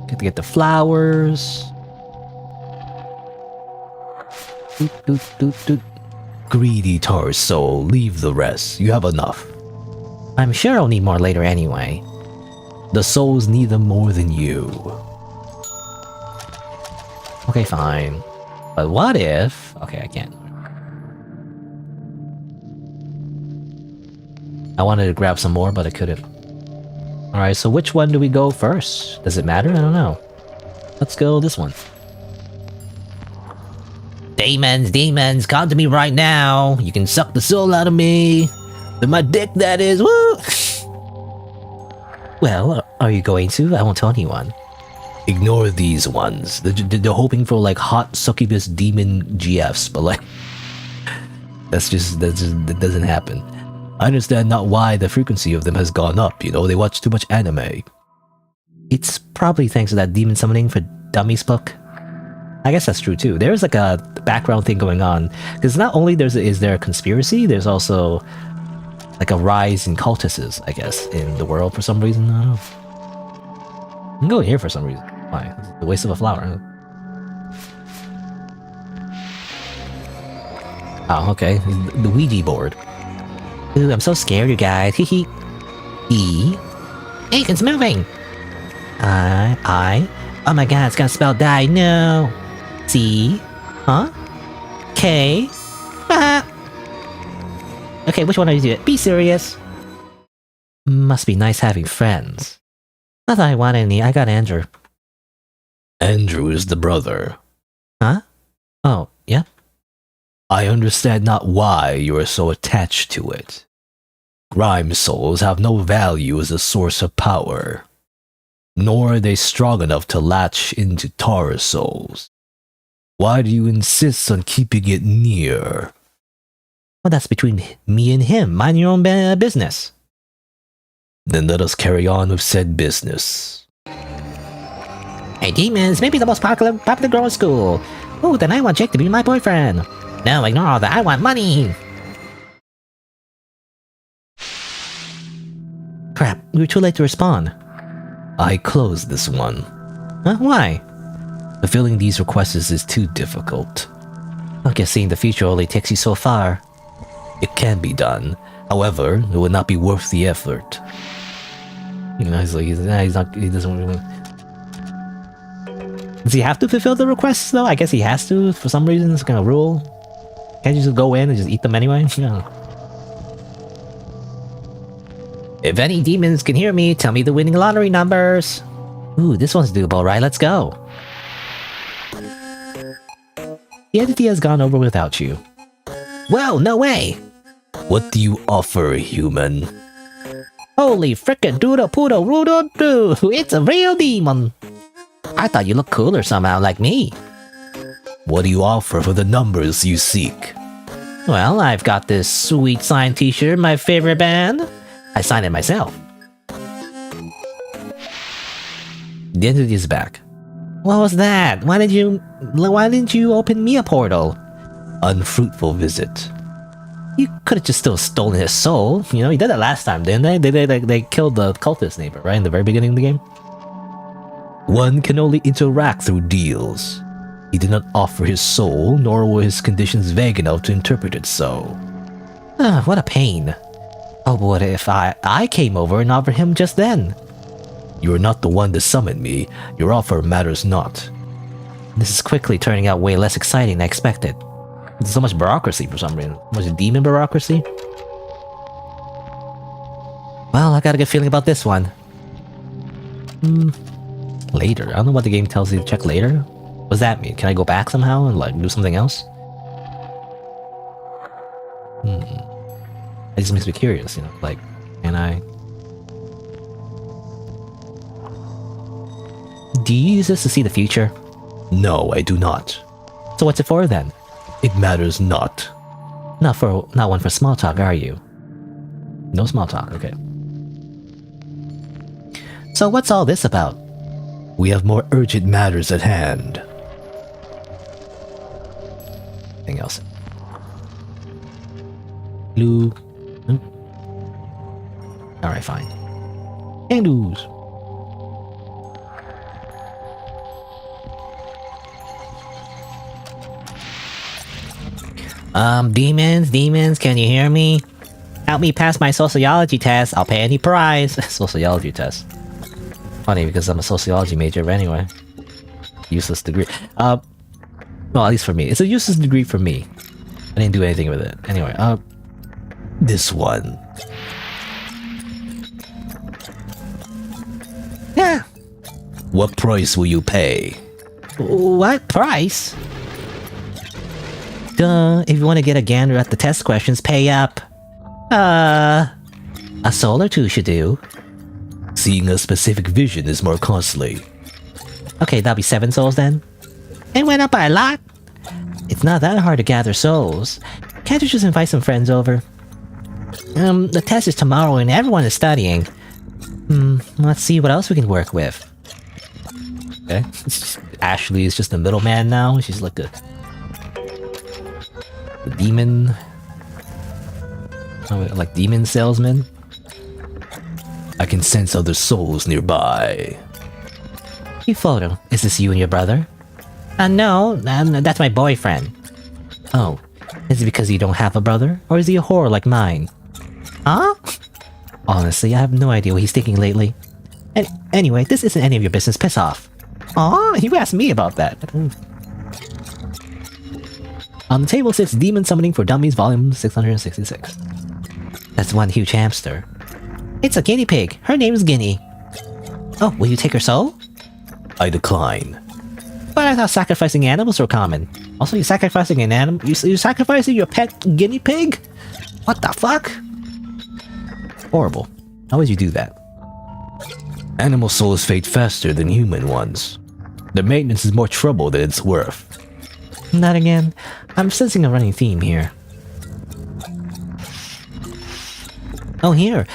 Get to get the flowers. Doot, doot, doot, doot. Greedy Tarso, leave the rest. You have enough. I'm sure I'll need more later anyway. The souls need them more than you. Okay, fine. But what if... Okay, I can't. I wanted to grab some more, but I couldn't. Alright, so which one do we go first? Does it matter? I don't know. Let's go this one. Demons, come to me right now. You can suck the soul out of me. With my dick, that is. Woo! Well, are you going to? I won't tell anyone. Ignore these ones. They're hoping for like hot succubus demon GFs, but like that doesn't happen. I understand not why the frequency of them has gone up. You know, they watch too much anime. It's probably thanks to that demon summoning for dummies book. I guess that's true too. There's like a background thing going on because not only is there a conspiracy, there's also like a rise in cultists, I guess, in the world for some reason. I don't know. I'm going here for some reason. Why? It's the waste of a flower. Oh, okay. The Ouija board. Ooh, I'm so scared, you guys. Hee. E. Hey, it's moving. I. Oh my god, it's gonna spell die. No. C. Huh? K. Ah. Okay, which one are you doing? Be serious. Must be nice having friends. Not that I want any. I got Andrew. Andrew is the brother. Huh? Oh, yeah. I understand not why you are so attached to it. Grime souls have no value as a source of power, nor are they strong enough to latch into Taurus souls. Why do you insist on keeping it near? Well, that's between me and him. Mind your own business. Then let us carry on with said business. Hey, demons, maybe the most popular girl in school. Oh, then I want Jake to be my boyfriend. No, ignore all that. I want money. Crap, we were too late to respond. I closed this one. Huh? Why? Fulfilling these requests is too difficult. I guess seeing the future only takes you so far. It can be done. However, it would not be worth the effort. You know, he doesn't really... Does he have to fulfill the requests, though? I guess he has to, for some reason. It's kind of rule. Can't you just go in and just eat them anyway? No. If any demons can hear me, tell me the winning lottery numbers. Ooh, this one's doable, right? Let's go. The entity has gone over without you. Whoa, no way! What do you offer, human? Holy frickin' doodle poodle roodle doo! It's a real demon! I thought you looked cooler somehow, like me. What do you offer for the numbers you seek? Well, I've got this sweet signed t-shirt, my favorite band. I signed it myself. The entity is back. What was that? Why didn't you open me a portal? Unfruitful visit. You could have just still stolen his soul. You know, you did that last time, didn't they? They killed the cultist neighbor, right? In the very beginning of the game? One can only interact through deals. He did not offer his soul, nor were his conditions vague enough to interpret it so. Ah, what a pain. Oh, what if I came over and offered him just then? You are not the one to summon me. Your offer matters not. This is quickly turning out way less exciting than I expected. There's so much bureaucracy for some reason. So much demon bureaucracy. Well, I got a good feeling about this one. Later. I don't know what the game tells you to check later. What does that mean? Can I go back somehow and like do something else? It just makes me curious, you know, like, can I... Do you use this to see the future? No, I do not. So what's it for then? It matters not. Not one for small talk, are you? No small talk, okay. So what's all this about? We have more urgent matters at hand. Anything else? Blue. Alright, fine. Candles. Demons, can you hear me? Help me pass my sociology test. I'll pay any price. Sociology test. Funny because I'm a sociology major, but anyway. Useless degree. Well, at least for me. It's a useless degree for me. I didn't do anything with it. Anyway, this one. Yeah. What price will you pay? What price? Duh, if you want to get a gander at the test questions, pay up. A soul or two should do. Seeing a specific vision is more costly. Okay, that'll be 7 souls then. It went up by a lot. It's not that hard to gather souls. Can't you just invite some friends over? The test is tomorrow and everyone is studying. Let's see what else we can work with. Okay. Ashley is just a middleman now. She's like a demon. Oh, like demon salesman. I can sense other souls nearby. Hey, photo. Is this you and your brother? No, that's my boyfriend. Oh, is it because you don't have a brother? Or is he a whore like mine? Huh? Honestly, I have no idea what he's thinking lately. Anyway, this isn't any of your business. Piss off. Aw, you asked me about that. On the table sits Demon Summoning for Dummies, Volume 666. That's one huge hamster. It's a guinea pig. Her name's Guinea. Oh, will you take her soul? I decline. But I thought sacrificing animals were common. Also, you're sacrificing an animal? You're sacrificing your pet guinea pig? What the fuck? Horrible. How would you do that? Animal souls fade faster than human ones. The maintenance is more trouble than it's worth. Not again. I'm sensing a running theme here. Oh, here.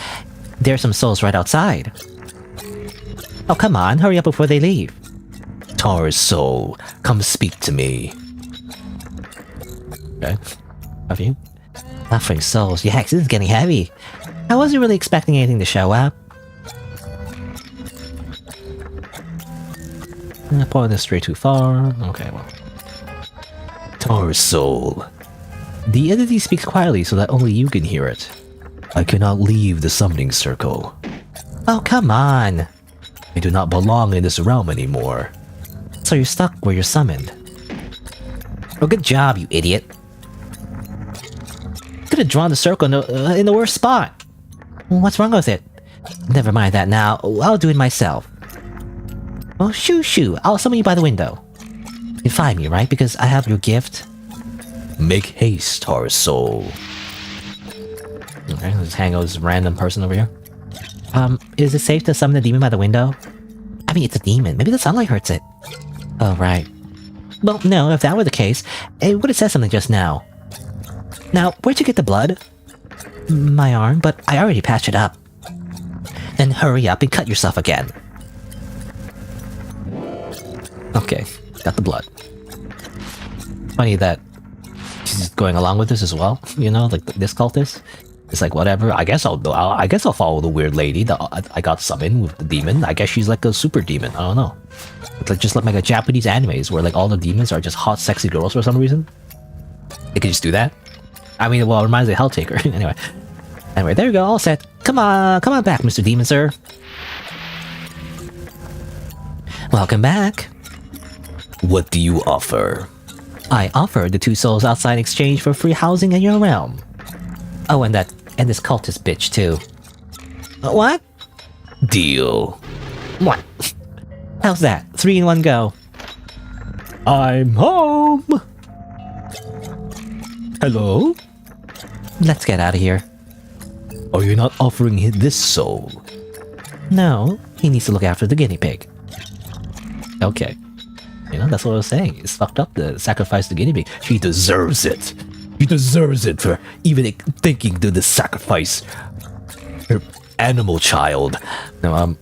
There's some souls right outside. Oh, come on. Hurry up before they leave. Tar's soul, come speak to me. Okay. Have you? Suffering souls. Yikes, this is getting heavy. I wasn't really expecting anything to show up. I'm pulling this straight too far. Okay, well. Tar's soul. The entity speaks quietly so that only you can hear it. I cannot leave the summoning circle. Oh, come on. I do not belong in this realm anymore. So you're stuck where you're summoned. Oh, good job, you idiot. Could have drawn the circle in the worst spot. What's wrong with it? Never mind that now. I'll do it myself. Oh, shoo. I'll summon you by the window. You can find me, right? Because I have your gift. Make haste, Tar's soul. Okay, let's hang out this random person over here. Is it safe to summon the demon by the window? I mean, it's a demon. Maybe the sunlight hurts it. Oh, right. Well, no, if that were the case, it would have said something just now. Now, where'd you get the blood? My arm, but I already patched it up. Then hurry up and cut yourself again. Okay, got the blood. Funny that she's going along with this as well, you know, like this cultist. It's like, whatever, I guess I'll follow the weird lady that I got summoned with the demon. I guess she's like a super demon, I don't know. It's like just like a Japanese animes where like all the demons are just hot, sexy girls for some reason. They could just do that. I mean, well, it reminds me of Helltaker. Anyway, there you go, all set. Come on back, Mr. Demon Sir. Welcome back. What do you offer? I offer the 2 souls outside in exchange for free housing in your realm. Oh, and this cultist bitch too. What? Deal. What? How's that? 3 in 1 go. I'm home. Hello? Let's get out of here. Are you not offering him this soul? No, he needs to look after the guinea pig. Okay. You know, that's what I was saying. It's fucked up to sacrifice the guinea pig. She deserves it. She deserves it for even thinking to sacrifice her animal child. No,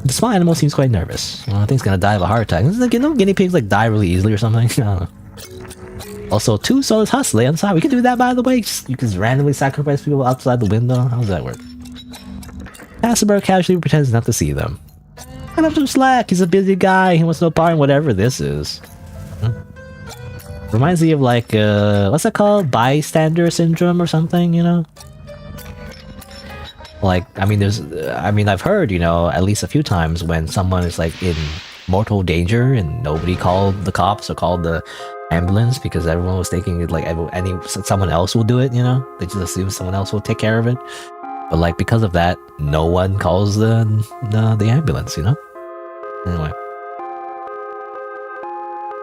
the small animal seems quite nervous. I think it's gonna die of a heart attack. It's like, you know, guinea pigs like die really easily or something. I don't know. Also, 2 souls hustling outside. We can do that, by the way. You can randomly sacrifice people outside the window. How does that work? Casimir casually pretends not to see them. Cut up some slack. He's a busy guy. He wants no part in whatever this is. Reminds me of like, what's that called? Bystander syndrome or something, you know? Like, I mean, I've heard, you know, at least a few times when someone is like in mortal danger and nobody called the cops or called the ambulance because everyone was thinking like someone else will do it, you know? They just assume someone else will take care of it. But like, because of that, no one calls the ambulance, you know? Anyway.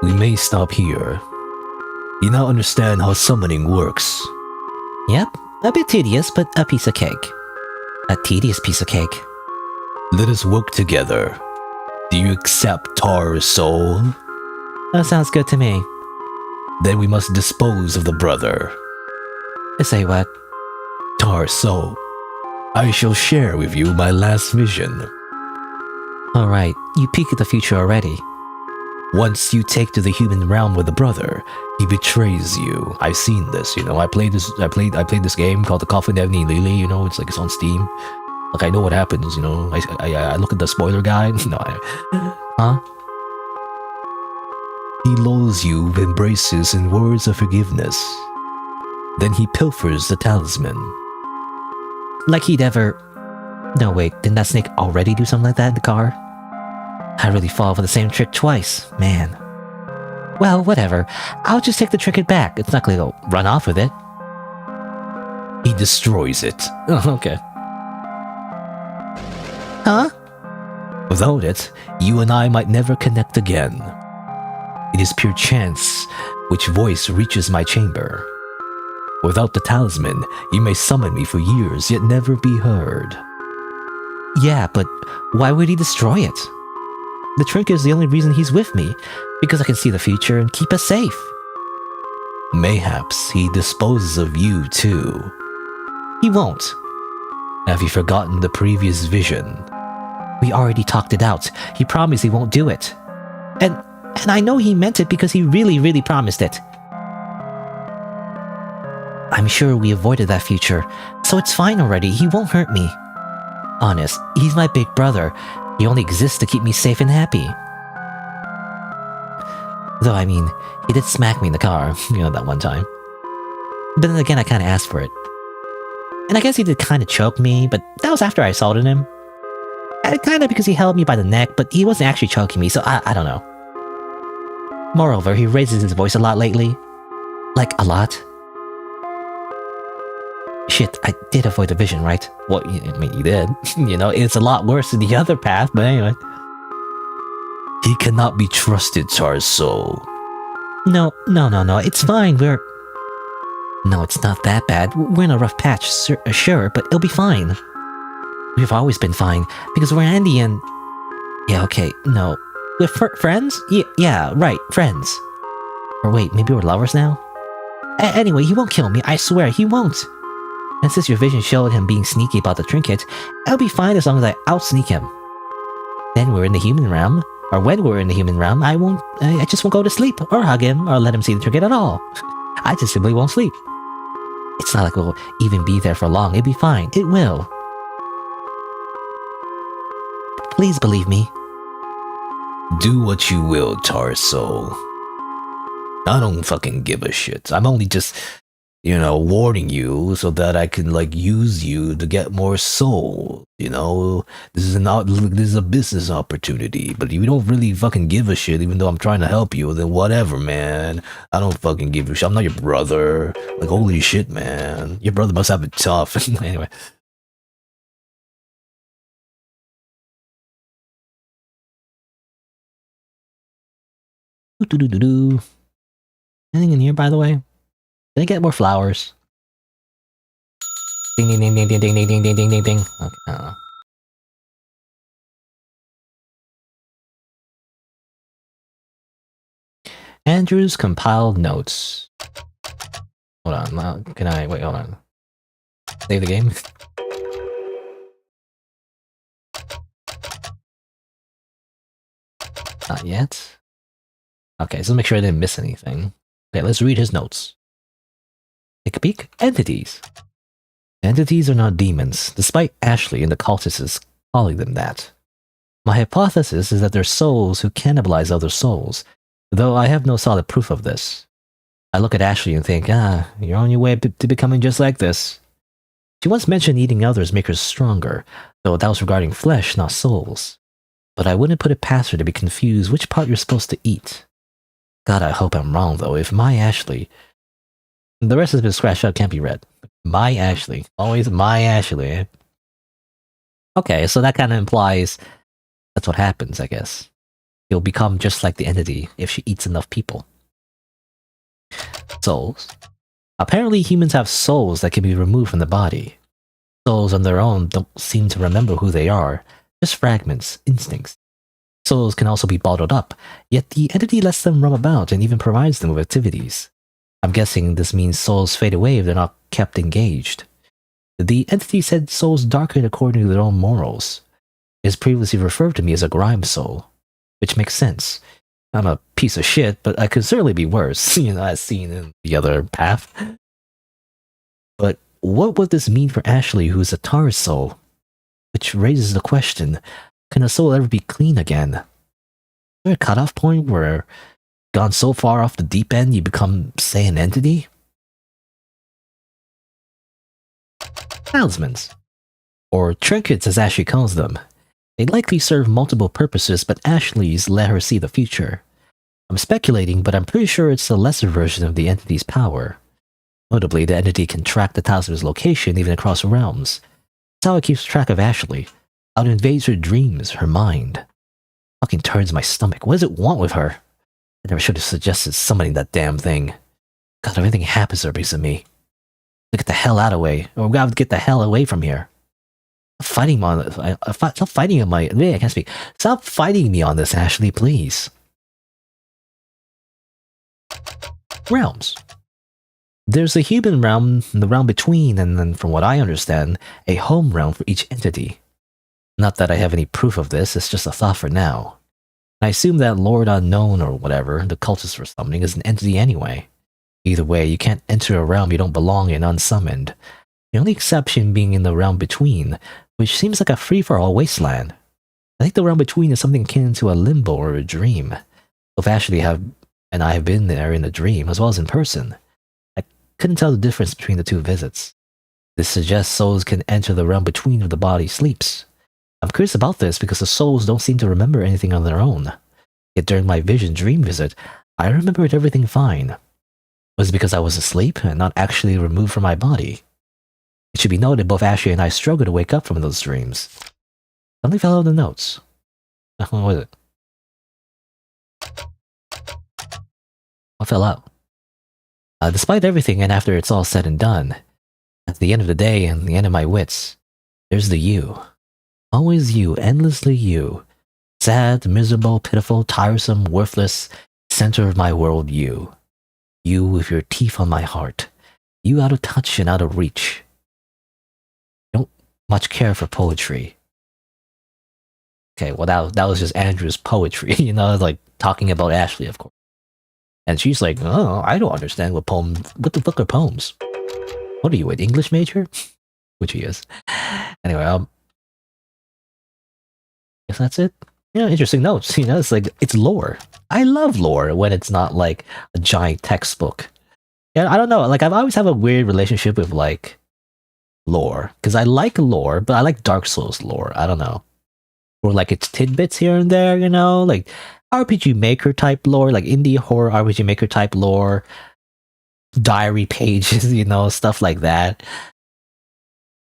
We may stop here. You now understand how summoning works. Yep, a bit tedious, but a piece of cake. A tedious piece of cake. Let us work together. Do you accept Tar's soul? That sounds good to me. Then we must dispose of the brother. Say what? Tar's soul. I shall share with you my last vision. Alright, you peek at the future already. Once you take to the human realm with the brother, he betrays you. I've seen this, you know. I played this game called the Coffin and Leyley, you know. It's like it's on Steam. Like I know what happens, you know. I look at the spoiler guide. No, huh? He lulls you with embraces and words of forgiveness. Then he pilfers the talisman. Like he'd ever... No, wait, didn't that snake already do something like that in the car? I really fall for the same trick twice, man. Well, whatever. I'll just take the trinket back. It's not gonna run off with it. He destroys it. Oh, okay. Huh? Without it, you and I might never connect again. It is pure chance which voice reaches my chamber. Without the talisman, you may summon me for years, yet never be heard. Yeah, but why would he destroy it? The trinket is the only reason he's with me, because I can see the future and keep us safe. Mayhaps he disposes of you too. He won't. Have you forgotten the previous vision? We already talked it out. He promised he won't do it. And I know he meant it because he really promised it. I'm sure we avoided that future, so it's fine already. He won't hurt me. Honest, he's my big brother. He only exists to keep me safe and happy. Though, I mean, he did smack me in the car, that one time. But then again, I kinda asked for it. And I guess he did kinda choke me, but that was after I assaulted him. Kinda because he held me by the neck, but he wasn't actually choking me, so I don't know. Moreover, he raises his voice a lot lately. Like, a lot. Shit, I did avoid the vision, right? Well, I mean, you did. It's a lot worse than the other path, but anyway. He cannot be trusted, Tar's soul. No, it's fine, No, it's not that bad. We're in a rough patch, sure, but it'll be fine. We've always been fine, because we're Andy and... Yeah, okay, no. We're friends? Yeah, right, friends. Or wait, maybe we're lovers now? Anyway, he won't kill me, I swear, he won't. And since your vision showed him being sneaky about the trinket, I'll be fine as long as I outsneak him. Then we're in the human realm, or when we're in the human realm, I just won't go to sleep, or hug him, or let him see the trinket at all. I just simply won't sleep. It's not like we'll even be there for long, it'll be fine, it will. Please believe me. Do what you will, Tar's soul. I don't fucking give a shit. I'm only just, warning you so that I can, use you to get more soul. This is a business opportunity. But if you don't really fucking give a shit, even though I'm trying to help you, then whatever, man. I don't fucking give a shit. I'm not your brother. Holy shit, man. Your brother must have it tough. Anyway. Anything in here, by the way? Did I get more flowers? Ding ding ding ding ding ding ding ding ding ding ding. Okay, I don't know. Andrew's compiled notes. Hold on, can I wait? Hold on. Save the game. Not yet. Okay, so make sure I didn't miss anything. Okay, let's read his notes. Take a peek. Entities. Entities are not demons, despite Ashley and the cultists calling them that. My hypothesis is that they're souls who cannibalize other souls, though I have no solid proof of this. I look at Ashley and think, you're on your way to becoming just like this. She once mentioned eating others make her stronger, though that was regarding flesh, not souls. But I wouldn't put it past her to be confused which part you're supposed to eat. God, I hope I'm wrong, though. If my Ashley... The rest has been scratched out, can't be read. My Ashley. Always my Ashley. Okay, so that kind of implies that's what happens, I guess. You'll become just like the entity if she eats enough people. Souls. Apparently humans have souls that can be removed from the body. Souls on their own don't seem to remember who they are, just fragments, instincts. Souls can also be bottled up, yet the entity lets them roam about and even provides them with activities. I'm guessing this means souls fade away if they're not kept engaged. The entity said souls darken according to their own morals. It has previously referred to me as a grime soul, which makes sense. I'm a piece of shit, but I could certainly be worse, as seen in the other path. But what would this mean for Ashley, who is a Tar's soul? Which raises the question, can a soul ever be clean again? Is there a cutoff point where gone so far off the deep end you become, say, an entity? Talismans. Or trinkets as Ashley calls them. They likely serve multiple purposes, but Ashley's let her see the future. I'm speculating, but I'm pretty sure it's a lesser version of the entity's power. Notably, the entity can track the talisman's location even across realms. That's how it keeps track of Ashley. How it invades her dreams, her mind. Fucking turns my stomach. What does it want with her? I never should have suggested summoning that damn thing. God, everything happens there because of me. Get the hell out of the way, or we gotta get the hell away from here. Stop fighting on this. Stop fighting on my. I can't speak. Stop fighting me on this, Ashley, please. Realms. There's a human realm, the realm between, and then, from what I understand, a home realm for each entity. Not that I have any proof of this, it's just a thought for now. I assume that Lord Unknown or whatever, the cultist for summoning, is an entity anyway. Either way, you can't enter a realm you don't belong in unsummoned. The only exception being in the realm between, which seems like a free-for-all wasteland. I think the realm between is something akin to a limbo or a dream. Both Ashley and I have been there in a dream, as well as in person. I couldn't tell the difference between the two visits. This suggests souls can enter the realm between if the body sleeps. I'm curious about this because the souls don't seem to remember anything on their own. Yet during my vision dream visit, I remembered everything fine. Was it because I was asleep and not actually removed from my body? It should be noted both Ashley and I struggled to wake up from those dreams. Something fell out of the notes. What was it? What fell out? Despite everything and after it's all said and done, at the end of the day and the end of my wits, there's the you. Always you, endlessly you. Sad, miserable, pitiful, tiresome, worthless, center of my world you. You with your teeth on my heart. You out of touch and out of reach. I don't much care for poetry. Okay, well that was just Andrew's poetry, you know, like talking about Ashley, of course. And she's like, oh, I don't understand what the fuck are poems? What are you, an English major? Which he is. Anyway, guess that's it. Yeah, interesting notes. You know, it's like, it's lore. I love lore when it's not like a giant textbook. Yeah, I don't know. Like, I've always have a weird relationship with like lore because I like lore, but I like Dark Souls lore. I don't know, or like it's tidbits here and there. You know, like RPG Maker type lore, like indie horror RPG Maker type lore, diary pages. You know, stuff like that.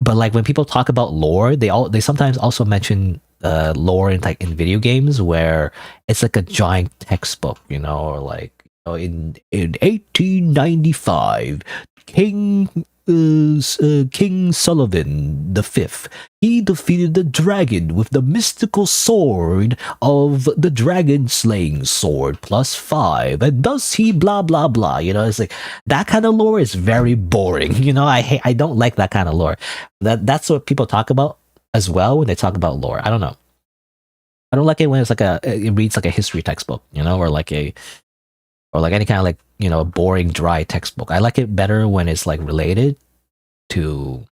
But like when people talk about lore, they sometimes also mention lore in like in video games where it's like a giant textbook, you know, or like in 1895, King Sullivan V, he defeated the dragon with the mystical sword of the dragon slaying sword +5, and thus he blah blah blah. You know, it's like that kind of lore is very boring. You know, I don't like that kind of lore. That's what people talk about as well when they talk about lore. I don't know. I don't like it when it's like it reads like a history textbook, you know, or like any kind of like, you know, boring, dry textbook. I like it better when it's like related to,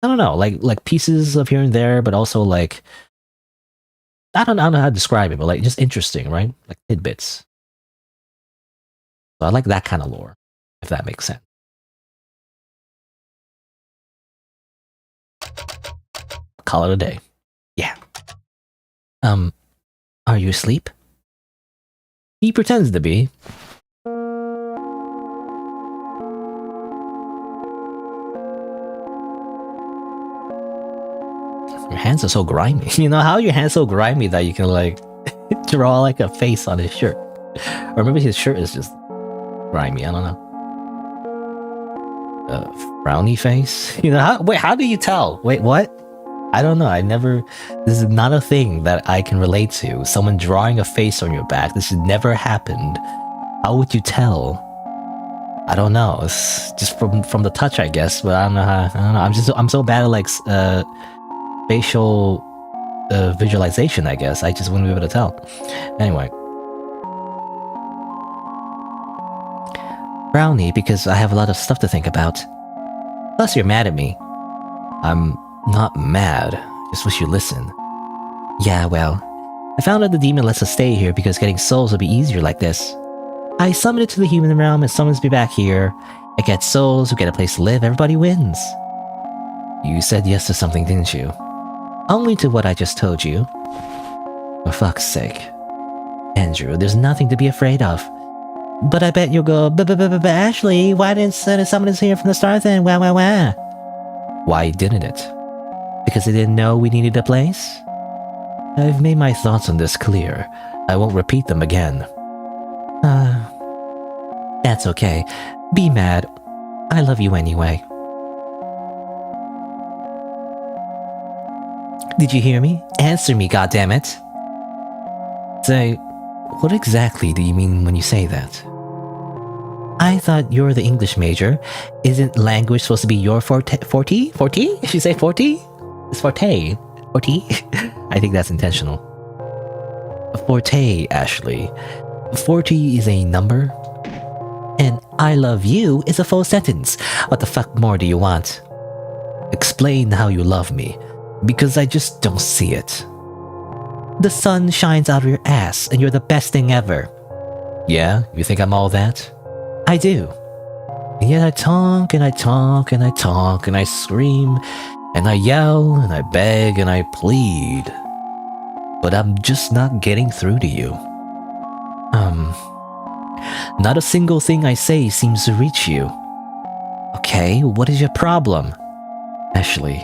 I don't know, like pieces of here and there, but also like, I don't know how to describe it, but like just interesting, right? Like tidbits. So I like that kind of lore, if that makes sense. Call it a day. Yeah. Are you asleep? He pretends to be. Your hands are so grimy. You know, how are your hands so grimy that you can like draw like a face on his shirt? Or maybe his shirt is just grimy, I don't know. Frowny face? You know, how do you tell? Wait, what? I don't know. This is not a thing that I can relate to. Someone drawing a face on your back. This has never happened. How would you tell? I don't know. It's just from the touch, I guess. But I don't know how. I don't know. I'm so bad at like facial visualization. I guess I just wouldn't be able to tell. Anyway, Brownie, because I have a lot of stuff to think about. Plus, you're mad at me. I'm not mad, just wish you'd listen. Yeah, well, I found out the demon lets us stay here because getting souls would be easier like this. I summon it to the human realm, it summons me back here. I get souls, we get a place to live, everybody wins. You said yes to something, didn't you? Only to what I just told you. For fuck's sake. Andrew, there's nothing to be afraid of. But I bet you'll go, but Ashley, why didn't someone us here from the start then? Wah. Why didn't it? Because they didn't know we needed a place? I've made my thoughts on this clear. I won't repeat them again. That's okay. Be mad. I love you anyway. Did you hear me? Answer me, goddammit. Say, what exactly do you mean when you say that? I thought you're the English major. Isn't language supposed to be your forte? Forte? If you say forte? It's forte. Forte? I think that's intentional. Forte, Ashley. 40 is a number, and I love you is a full sentence. What the fuck more do you want? Explain how you love me, because I just don't see it. The sun shines out of your ass, and you're the best thing ever. Yeah? You think I'm all that? I do. And yet I talk, and I talk, and I talk, and I scream, and I yell, and I beg, and I plead. But I'm just not getting through to you. Not a single thing I say seems to reach you. Okay, what is your problem? Ashley,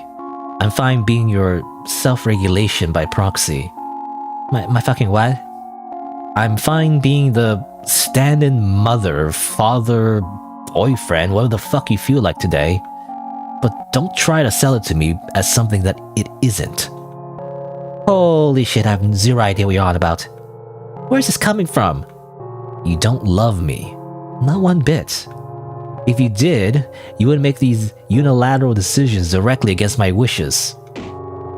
I'm fine being your self-regulation by proxy. My fucking what? I'm fine being the stand-in mother, father, boyfriend, whatever the fuck you feel like today. But don't try to sell it to me as something that it isn't. Holy shit, I have zero idea what you're on about. Where's this coming from? You don't love me. Not one bit. If you did, you would make these unilateral decisions directly against my wishes.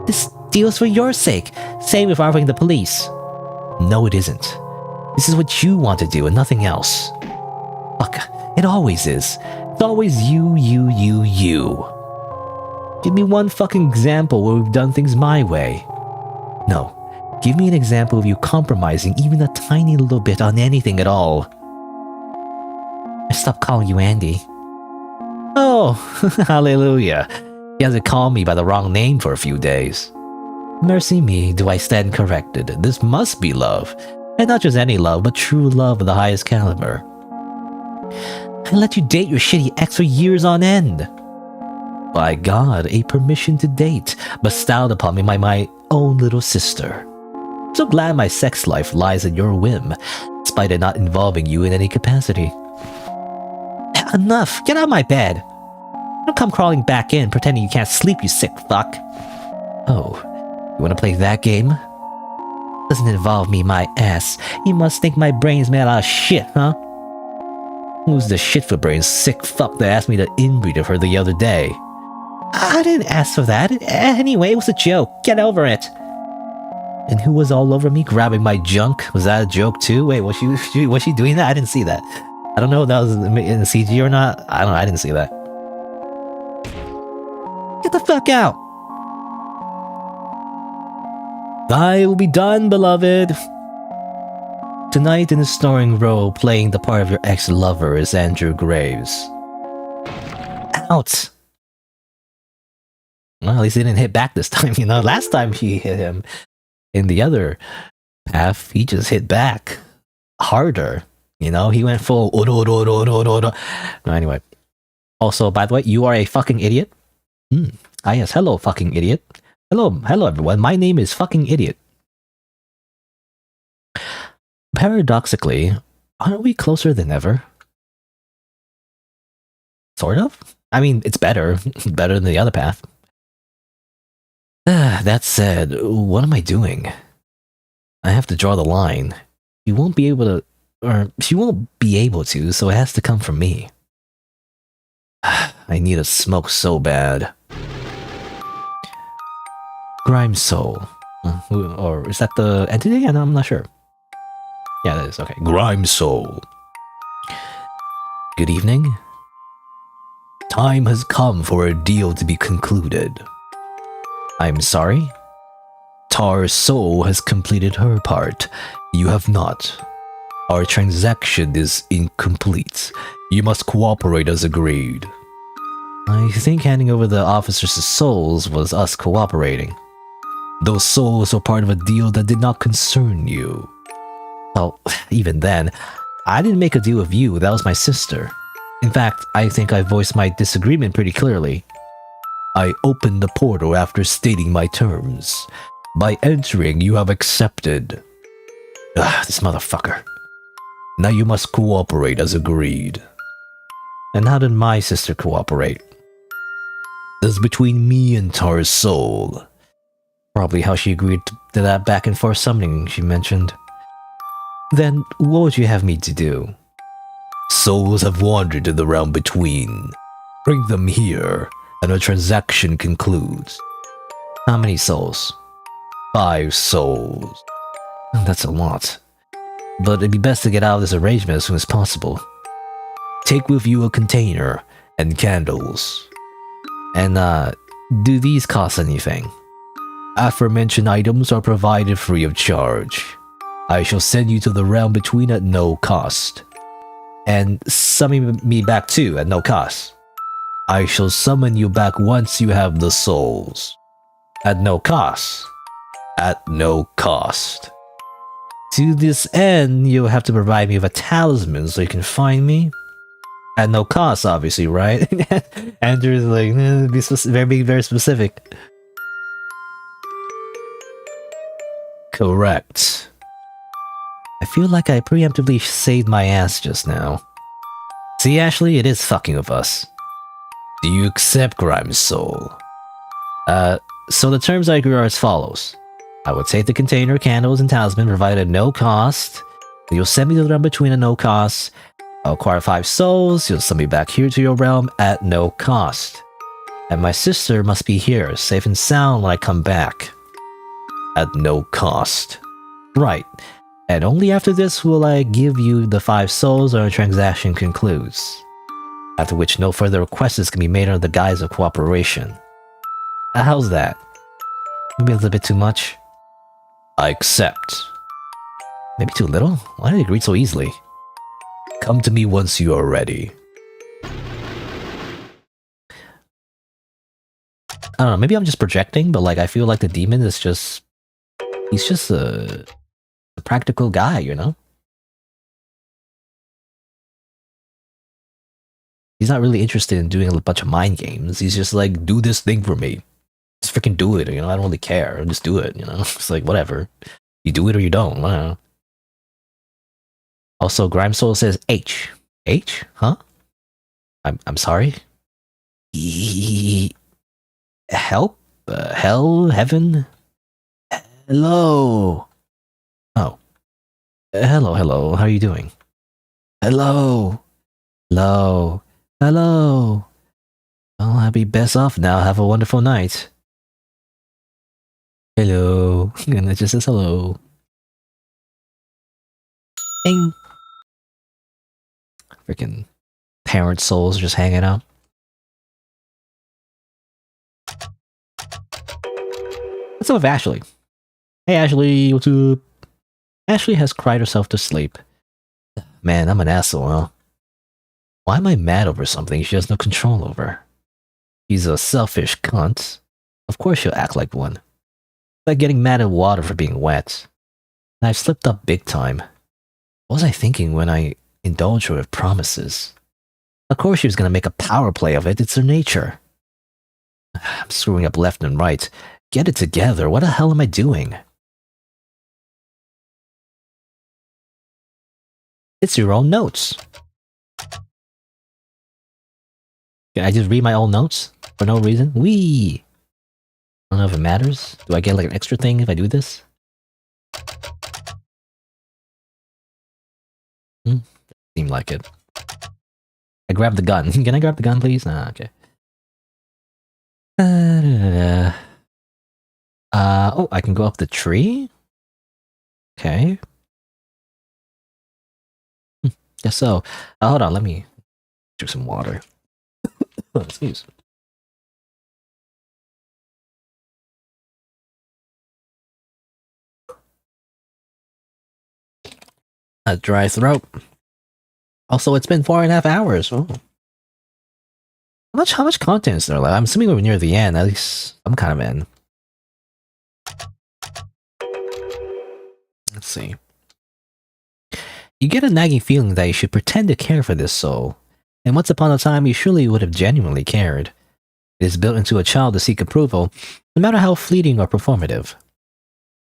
This deal's for your sake. Same with arguing the police. No, it isn't. This is what you want to do and nothing else. Fuck, it always is. It's always you. Give me one fucking example where we've done things my way. No. Give me an example of you compromising even a tiny little bit on anything at all. I stopped calling you Andy. Oh, hallelujah. He hasn't called me by the wrong name for a few days. Mercy me, do I stand corrected. This must be love. And not just any love, but true love of the highest caliber. I let you date your shitty ex for years on end. By God, a permission to date, bestowed upon me by my own little sister. So glad my sex life lies at your whim, despite it not involving you in any capacity. Enough! Get out of my bed! Don't come crawling back in pretending you can't sleep, you sick fuck. Oh, you wanna play that game? Doesn't involve me, my ass. You must think my brain's made out of shit, huh? Who's the shit for brains sick fuck that asked me to inbreed of her the other day? I didn't ask for that. Anyway, it was a joke. Get over it. And who was all over me grabbing my junk? Was that a joke too? Wait, was she doing that? I didn't see that. I don't know if that was in the CG or not. I don't know. I didn't see that. Get the fuck out. I will be done, beloved. Tonight in the starring role playing the part of your ex-lover is Andrew Graves. Out. Well, at least he didn't hit back this time, you know. Last time he hit him in the other half, he just hit back harder. You know, he went full. No, anyway. Also, by the way, you are a fucking idiot. Ah, yes. Hello, fucking idiot. Hello, everyone. My name is fucking idiot. Paradoxically, aren't we closer than ever? Sort of. I mean, it's better than the other path. That said, what am I doing? I have to draw the line. You won't be able to, or she won't be able to, so it has to come from me. I need a smoke so bad. Grime Soul. Or is that the entity? I'm not sure. Yeah, that is. Okay. Grime Soul. Good evening. Time has come for a deal to be concluded. I'm sorry? Tar's soul has completed her part. You have not. Our transaction is incomplete. You must cooperate as agreed. I think handing over the officers' souls was us cooperating. Those souls were part of a deal that did not concern you. Well, even then, I didn't make a deal with you, that was my sister. In fact, I think I voiced my disagreement pretty clearly. I opened the portal after stating my terms. By entering, you have accepted. This motherfucker. Now you must cooperate as agreed. And how did my sister cooperate? This is between me and Tar's soul. Probably how she agreed to that back and forth summoning she mentioned. Then, what would you have me to do? Souls have wandered in the realm between. Bring them here, and a transaction concludes. How many souls? 5 souls. That's a lot. But it'd be best to get out of this arrangement as soon as possible. Take with you a container and candles. And, do these cost anything? Aforementioned items are provided free of charge. I shall send you to the realm between at no cost. And summon me back too at no cost. I shall summon you back once you have the souls. At no cost. At no cost. To this end, you'll have to provide me with a talisman so you can find me. At no cost, obviously, right? Andrew's like, very specific. Correct. I feel like I preemptively saved my ass just now. See, Ashley, it is fucking with us. Do you accept Grime's soul? So the terms I agree are as follows. I would take the container, candles, and talisman provided at no cost. You'll send me to the realm between at no cost. I'll acquire 5 souls. You'll send me back here to your realm at no cost. And my sister must be here, safe and sound when I come back. At no cost. Right. And only after this will I give you the 5 souls or a transaction concludes. After which no further requests can be made under the guise of cooperation. How's that? Maybe a little bit too much? I accept. Maybe too little? Why did I agree so easily? Come to me once you are ready. I don't know, maybe I'm just projecting, but like I feel like the demon is just... He's just a practical guy, you know? He's not really interested in doing a bunch of mind games. He's just like, do this thing for me. Just freaking do it, you know? I don't really care. Just do it, you know? It's like, whatever. You do it or you don't. I don't know. Also, Grime Soul says H. H? Huh? I'm sorry? Help? Hell? Heaven? Hello? Oh. Hello. How are you doing? Hello? Hello? Hello? Well, I'll be best off now. Have a wonderful night. Hello. And it just says hello. Ding. Freaking parent souls just hanging out. What's up with Ashley? Hey Ashley, what's up? Ashley has cried herself to sleep. Man, I'm an asshole, huh? Why am I mad over something she has no control over? He's a selfish cunt. Of course she'll act like one. Like getting mad at water for being wet. And I've slipped up big time. What was I thinking when I indulged her with promises? Of course she was gonna make a power play of it, it's her nature. I'm screwing up left and right. Get it together, what the hell am I doing? It's your own notes. Can I just read my own notes? For no reason? Whee! I don't know if it matters. Do I get like an extra thing if I do this? Seemed like it. I grabbed the gun. Can I grab the gun, please? Ah, okay. Oh, I can go up the tree? Okay. Guess so. Hold on, let me drink some water. Oh, excuse. A dry throat. Also, it's been 4.5 hours. Oh. How much content is there? Like, I'm assuming we're near the end. At least I'm kind of in. Let's see. You get a nagging feeling that you should pretend to care for this soul. And once upon a time, you surely would have genuinely cared. It is built into a child to seek approval, no matter how fleeting or performative.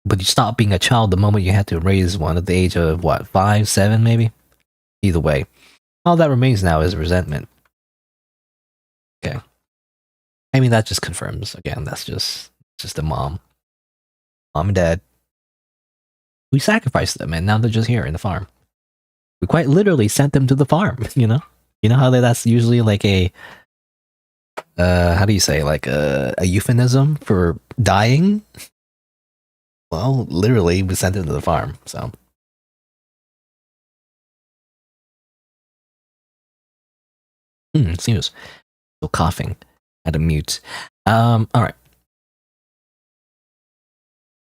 But you stopped being a child the moment you had to raise one at the age of, what, 5, 7 maybe? Either way, all that remains now is resentment. Okay. I mean, that just confirms, again, that's just the mom and dad. We sacrificed them, and now they're just here in the farm. We quite literally sent them to the farm, you know? You know how that's usually like a, how do you say, like a euphemism for dying? Well, literally, we sent them to the farm, so. Seems still coughing. Had to mute. Alright.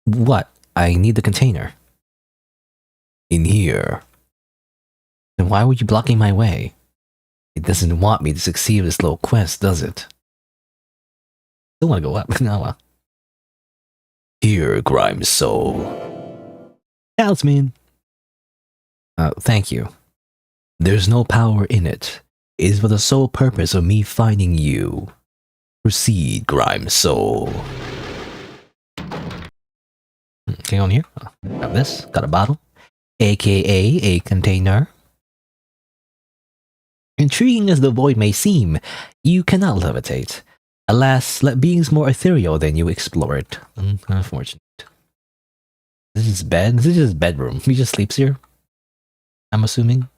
What? I need the container. In here. Then why were you blocking my way? It doesn't want me to succeed with this little quest, does it? Still want to go up. No, well. Here, Grime Soul. Yeah, that's mean. Thank you. There's no power in it. It is for the sole purpose of me finding you. Proceed, Grime Soul. Okay, on here. Got this. Got a bottle. AKA a container. Intriguing as the void may seem, you cannot levitate. Alas, let beings more ethereal than you explore it. Unfortunate. This is bed? This is just bedroom. He just sleeps here? I'm assuming.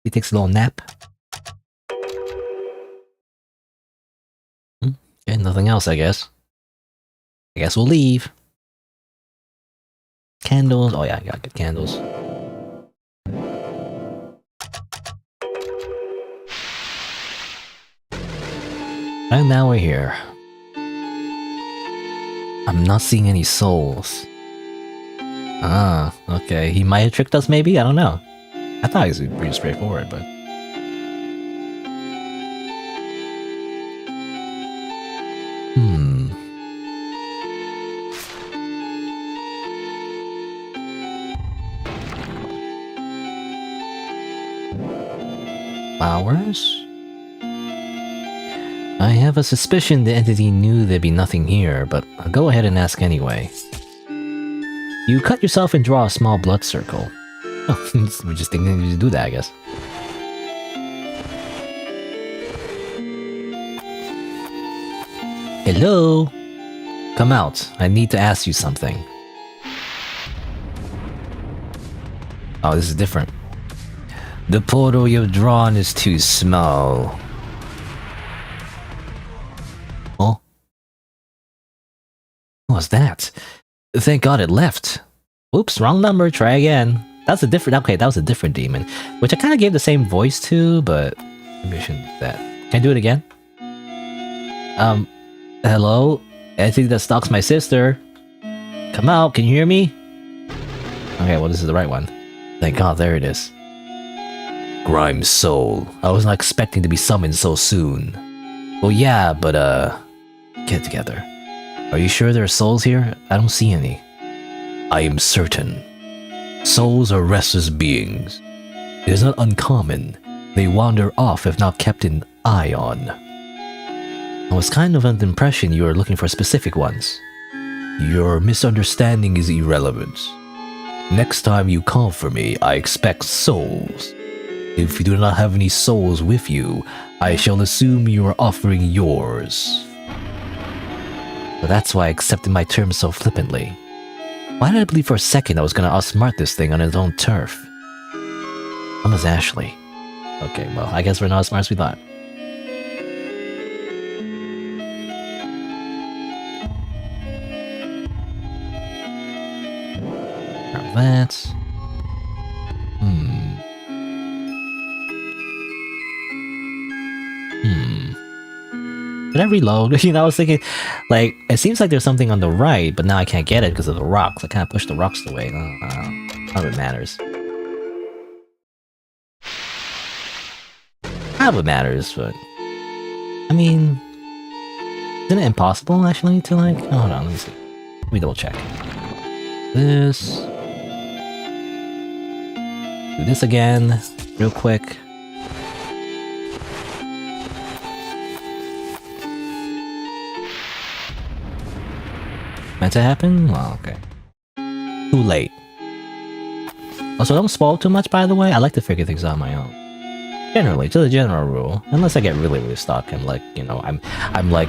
He takes a little nap. Okay, nothing else, I guess. I guess we'll leave. Candles. Oh yeah, I gotta get candles. And now we're here. I'm not seeing any souls. Ah, okay. He might have tricked us, maybe? I don't know. I thought it was pretty straightforward, but... Flowers? I have a suspicion the entity knew there'd be nothing here, but I'll go ahead and ask anyway. You cut yourself and draw a small blood circle. Oh, we're just thinking to do that, I guess. Hello? Come out. I need to ask you something. Oh, this is different. The portal you've drawn is too small. Oh? What was that? Thank God it left. Oops, wrong number, try again. That's a different, okay, that was a different demon. Which I kind of gave the same voice to, but maybe I shouldn't do that. Can I do it again? Hello? Entity that stalks my sister. Come out, can you hear me? Okay, well this is the right one. Thank God, there it is. Grime Soul. I was not expecting to be summoned so soon. Well yeah, but get together. Are you sure there are souls here? I don't see any. I am certain. Souls are restless beings. It is not uncommon. They wander off if not kept an eye on. I was kind of under the impression you were looking for specific ones. Your misunderstanding is irrelevant. Next time you call for me, I expect souls. If you do not have any souls with you, I shall assume you are offering yours. But that's why I accepted my terms so flippantly. Why did I believe for a second I was gonna outsmart this thing on its own turf? I'm as Ashley. Okay, well, I guess we're not as smart as we thought. Grab that. Did I reload? You know, I was thinking, like, it seems like there's something on the right, but now I can't get it because of the rocks. I kind of pushed the rocks away. Not that it matters. Not what matters, but... I mean... Isn't it impossible, actually, to, like... Oh, hold on, let me see. Let me double check. This... Do this again, real quick. Meant to happen? Well, okay. Too late. Also, don't spoil too much, by the way. I like to figure things out on my own. Generally, just a general rule. Unless I get really, really stuck and like, you know, I'm like,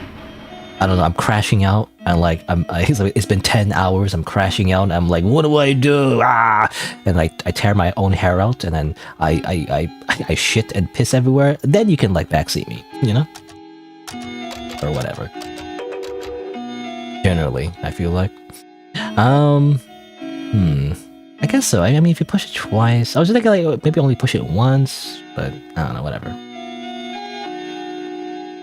I don't know, I'm crashing out and like, it's been 10 hours, I'm crashing out and I'm like, what do I do? Ah! And I tear my own hair out and then I shit and piss everywhere. Then you can like backseat me, you know? Or whatever. Generally, I feel like. I guess so. I mean, if you push it twice, I was thinking like maybe only push it once, but I don't know, whatever.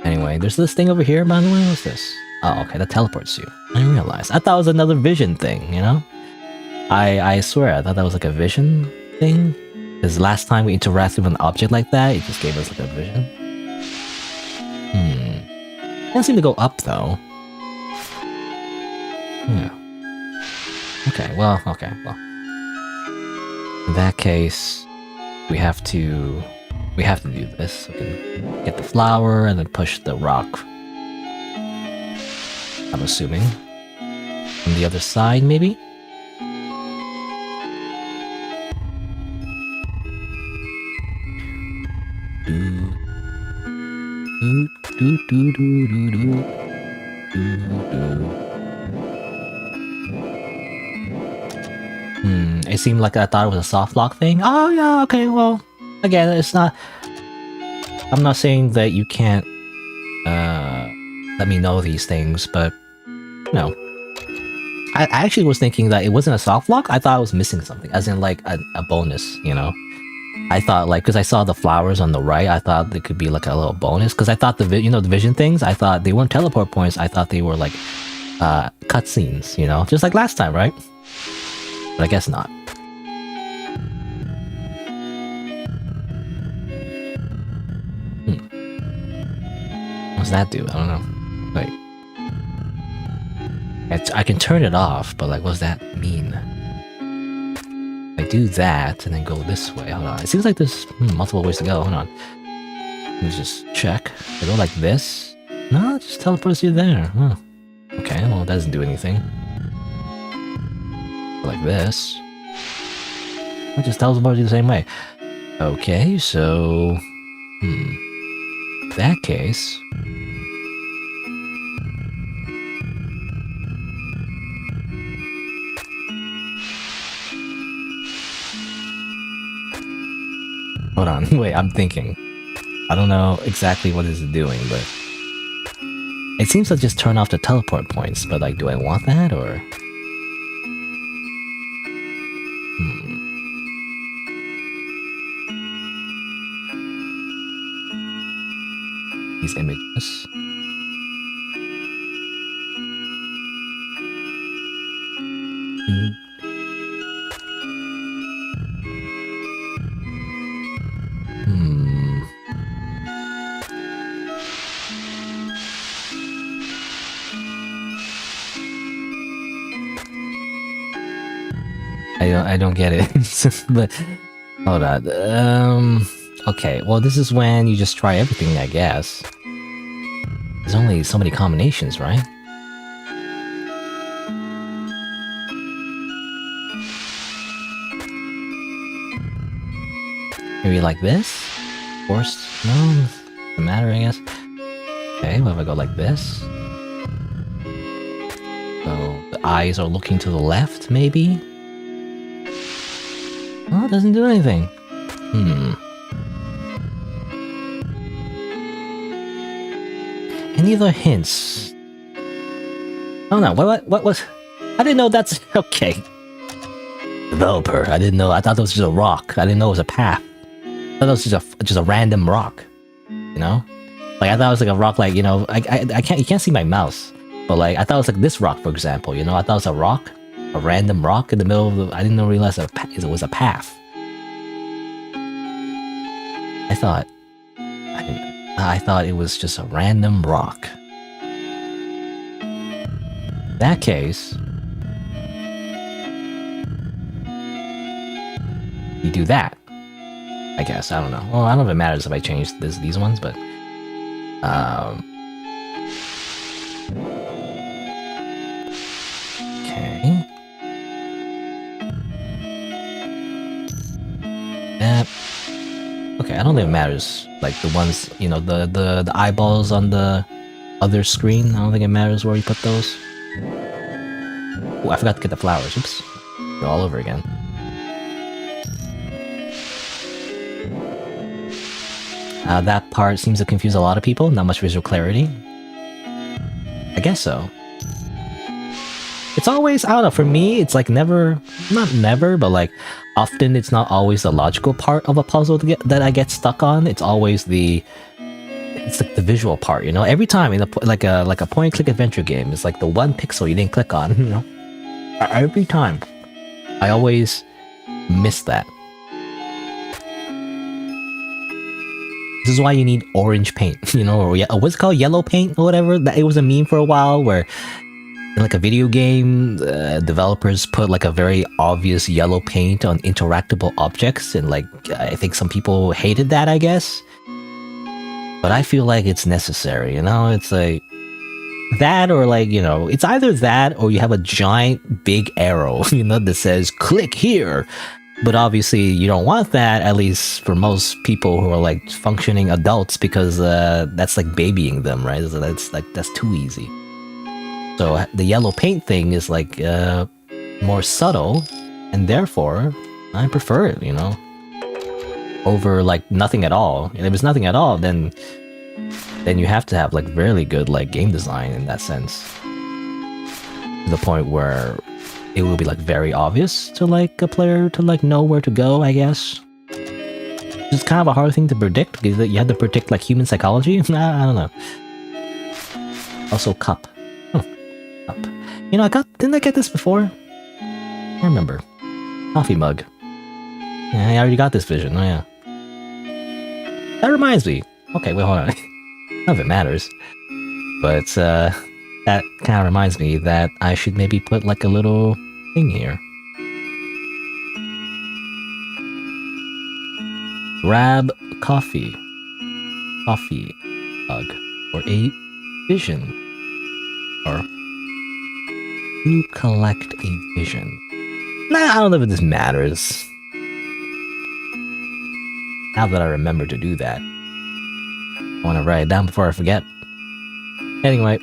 Anyway, there's this thing over here, by the way. What's this? Oh, okay, that teleports you. I didn't realize. I thought it was another vision thing, you know? I swear, I thought that was like a vision thing. Because last time we interacted with an object like that, it just gave us like a vision. Doesn't seem to go up, though. Yeah. Okay, well. In that case, we have to do this. We can get the flower and then push the rock. I'm assuming. On the other side, maybe? It seemed like I thought it was a soft lock thing. Oh yeah, okay, well, again, it's not... I'm not saying that you can't let me know these things, but no. I actually was thinking that it wasn't a soft lock. I thought I was missing something, as in like a bonus, you know? I thought like, because I saw the flowers on the right, I thought it could be like a little bonus, because I thought the vision things, I thought they weren't teleport points, I thought they were like cutscenes, you know? Just like last time, right? But I guess not. What's that do? I don't know. Wait. I can turn it off, but like, what does that mean? I do that and then go this way. Hold on. It seems like there's multiple ways to go. Hold on. Let me just check. I go like this. No, it just teleports you there. Huh. Okay, well, it doesn't do anything. Like this. It just teleports you the same way. Okay, so... In that case... Hold on, wait, I'm thinking. I don't know exactly what it's doing, but... It seems to just turn off the teleport points, but like, do I want that, or...? These images. I don't get it. But hold on. Okay, well this is when you just try everything, I guess. There's only so many combinations, right? Maybe like this? Forced? No, doesn't matter, I guess. Okay, what if I go like this? So the eyes are looking to the left, maybe? Oh, it doesn't do anything. Any other hints? Oh no, what was... I didn't know that's... Okay. Developer, I didn't know. I thought it was just a rock. I didn't know it was a path. I thought it was just a random rock. You know? Like, I thought it was like a rock, like, you know... I can't... You can't see my mouse. But like, I thought it was like this rock, for example, you know? I thought it was a rock. A random rock in the middle of the... I didn't realize it was a path. I thought it was just a random rock. In that case... You do that. I guess, I don't know. Well, I don't know if it matters if I change these ones, but... Okay... Okay, I don't think it matters. Like the ones, you know, the eyeballs on the other screen. I don't think it matters where you put those. Oh, I forgot to get the flowers. Oops. Go all over again. That part seems to confuse a lot of people. Not much visual clarity. I guess so. It's always, I don't know, for me, it's like never, not never, but like often it's not always the logical part of a puzzle that I get stuck on. It's always it's like the visual part, you know? Every time in like a point-and-click adventure game, it's like the one pixel you didn't click on, you know? Every time. I always miss that. This is why you need orange paint, you know, or what's it called, yellow paint or whatever. It was a meme for a while where in like a video game, developers put like a very obvious yellow paint on interactable objects, and like I think some people hated that, I guess. But I feel like it's necessary, you know? It's like that, or like, you know, it's either that or you have a giant big arrow, you know, that says click here. But obviously you don't want that, at least for most people who are like functioning adults, because that's like babying them, right? So that's too easy. So the yellow paint thing is like more subtle, and therefore I prefer it, you know, over like nothing at all. And if it's nothing at all, then you have to have like really good like game design in that sense, to the point where it will be like very obvious to like a player to like know where to go, I guess. It's kind of a hard thing to predict, because you have to predict like human psychology. I don't know. Also cup. Cup. You know, didn't I get this before? I remember. Coffee mug. Yeah, I already got this vision. Oh yeah. That reminds me. Okay, wait, hold on. None of it matters. But that kind of reminds me that I should maybe put like a little thing here. Grab coffee mug, or a vision, or to collect a vision. Nah, I don't know if this matters. Now that I remember to do that, I want to write it down before I forget. Anyway,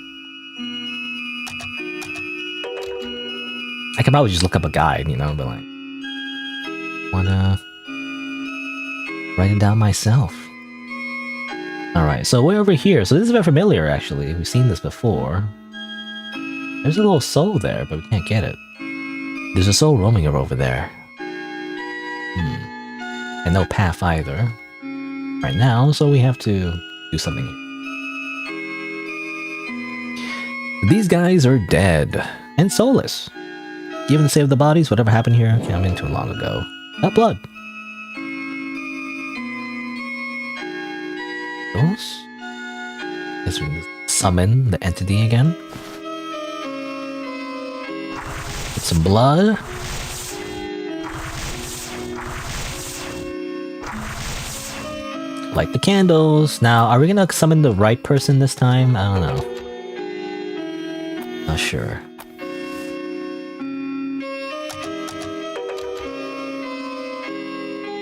I could probably just look up a guide, you know, but like, wanna write it down myself. Alright, so we're over here. So this is very familiar, actually. We've seen this before. There's a little soul there, but we can't get it. There's a soul roaming over there. And no path either. Right now, so we have to do something. These guys are dead. And soulless. Given the state of the bodies, whatever happened here came in too long ago. Not blood. Those? Guess we can summon the entity again. Get some blood. Light the candles. Now, are we gonna summon the right person this time? I don't know. Not sure.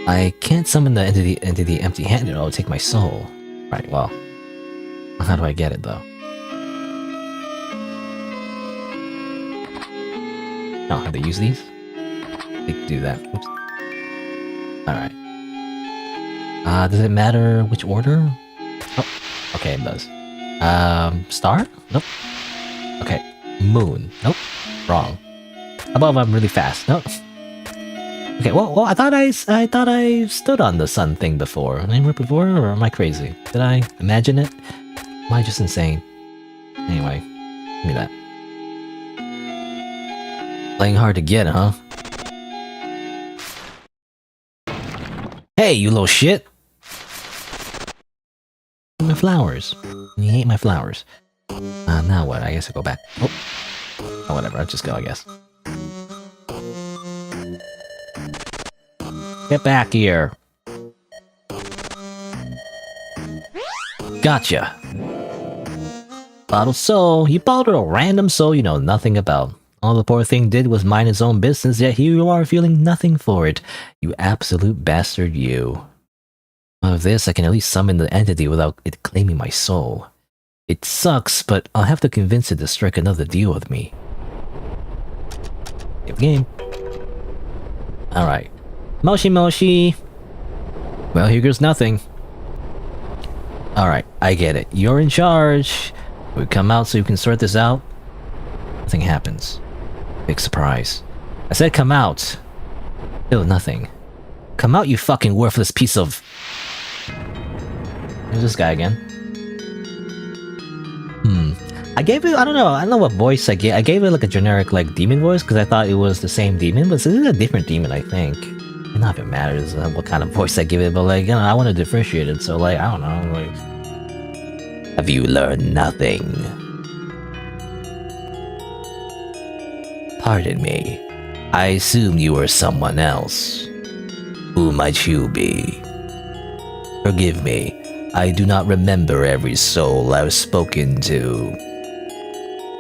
I can't summon the entity empty-handed. It'll take my soul. Right, well. How do I get it, though? Oh, have they used these? They can do that. Oops. Alright. Does it matter which order? Oh, okay, it does. Star? Nope. Okay. Moon. Nope. Wrong. How about if I'm really fast? Nope. Okay, well, I thought I stood on the sun thing before. Anywhere before, or am I crazy? Did I imagine it? Am I just insane? Anyway, give me that. Playing hard to get, huh? Hey, you little shit! My flowers. You hate my flowers. Now what? I guess I go back. Oh, whatever. I'll just go, I guess. Get back here. Gotcha. Bottled soul. You bottled a random soul you know nothing about. All the poor thing did was mind his own business, yet here you are feeling nothing for it. You absolute bastard, you. Of this, I can at least summon the entity without it claiming my soul. It sucks, but I'll have to convince it to strike another deal with me. Give game. Alright. Moshi Moshi! Well, here goes nothing. Alright, I get it. You're in charge. We come out so you can sort this out. Nothing happens. Big surprise. I said come out. Still nothing. Come out, you fucking worthless piece of... Who's this guy again? I gave it, I don't know what voice I gave. I gave it like a generic like demon voice because I thought it was the same demon, but this is a different demon, I think. Not if it matters what kind of voice I give it, but like, you know, I want to differentiate it, so like, I don't know, like... Have you learned nothing? Pardon me. I assumed you were someone else. Who might you be? Forgive me. I do not remember every soul I've spoken to.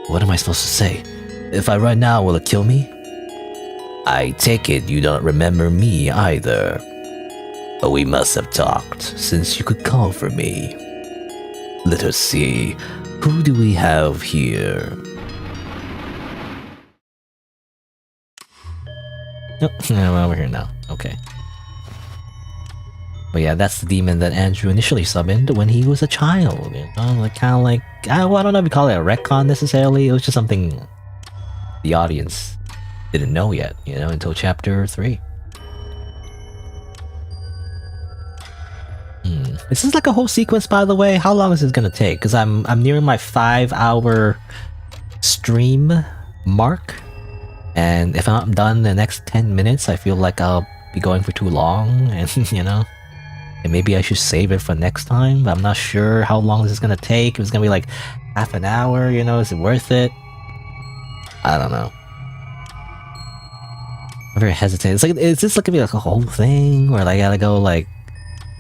What am I supposed to say? If I run now, will it kill me? I take it you don't remember me either. But we must have talked, since you could call for me. Let us see. Who do we have here? Oh, well, we're here now. Okay. But yeah, that's the demon that Andrew initially summoned when he was a child, you know? Like, kind of like... I don't know if you call it a retcon necessarily, it was just something the audience didn't know yet, you know, until chapter 3. This is like a whole sequence, by the way. How long is this gonna take? Because I'm nearing my 5-hour stream mark, and if I'm done in the next 10 minutes, I feel like I'll be going for too long, and you know, and maybe I should save it for next time. But I'm not sure how long this is gonna take. If it's gonna be like half an hour, you know, is it worth it? I don't know. I'm very hesitant. It's like, is this like gonna be like a whole thing where like I gotta go like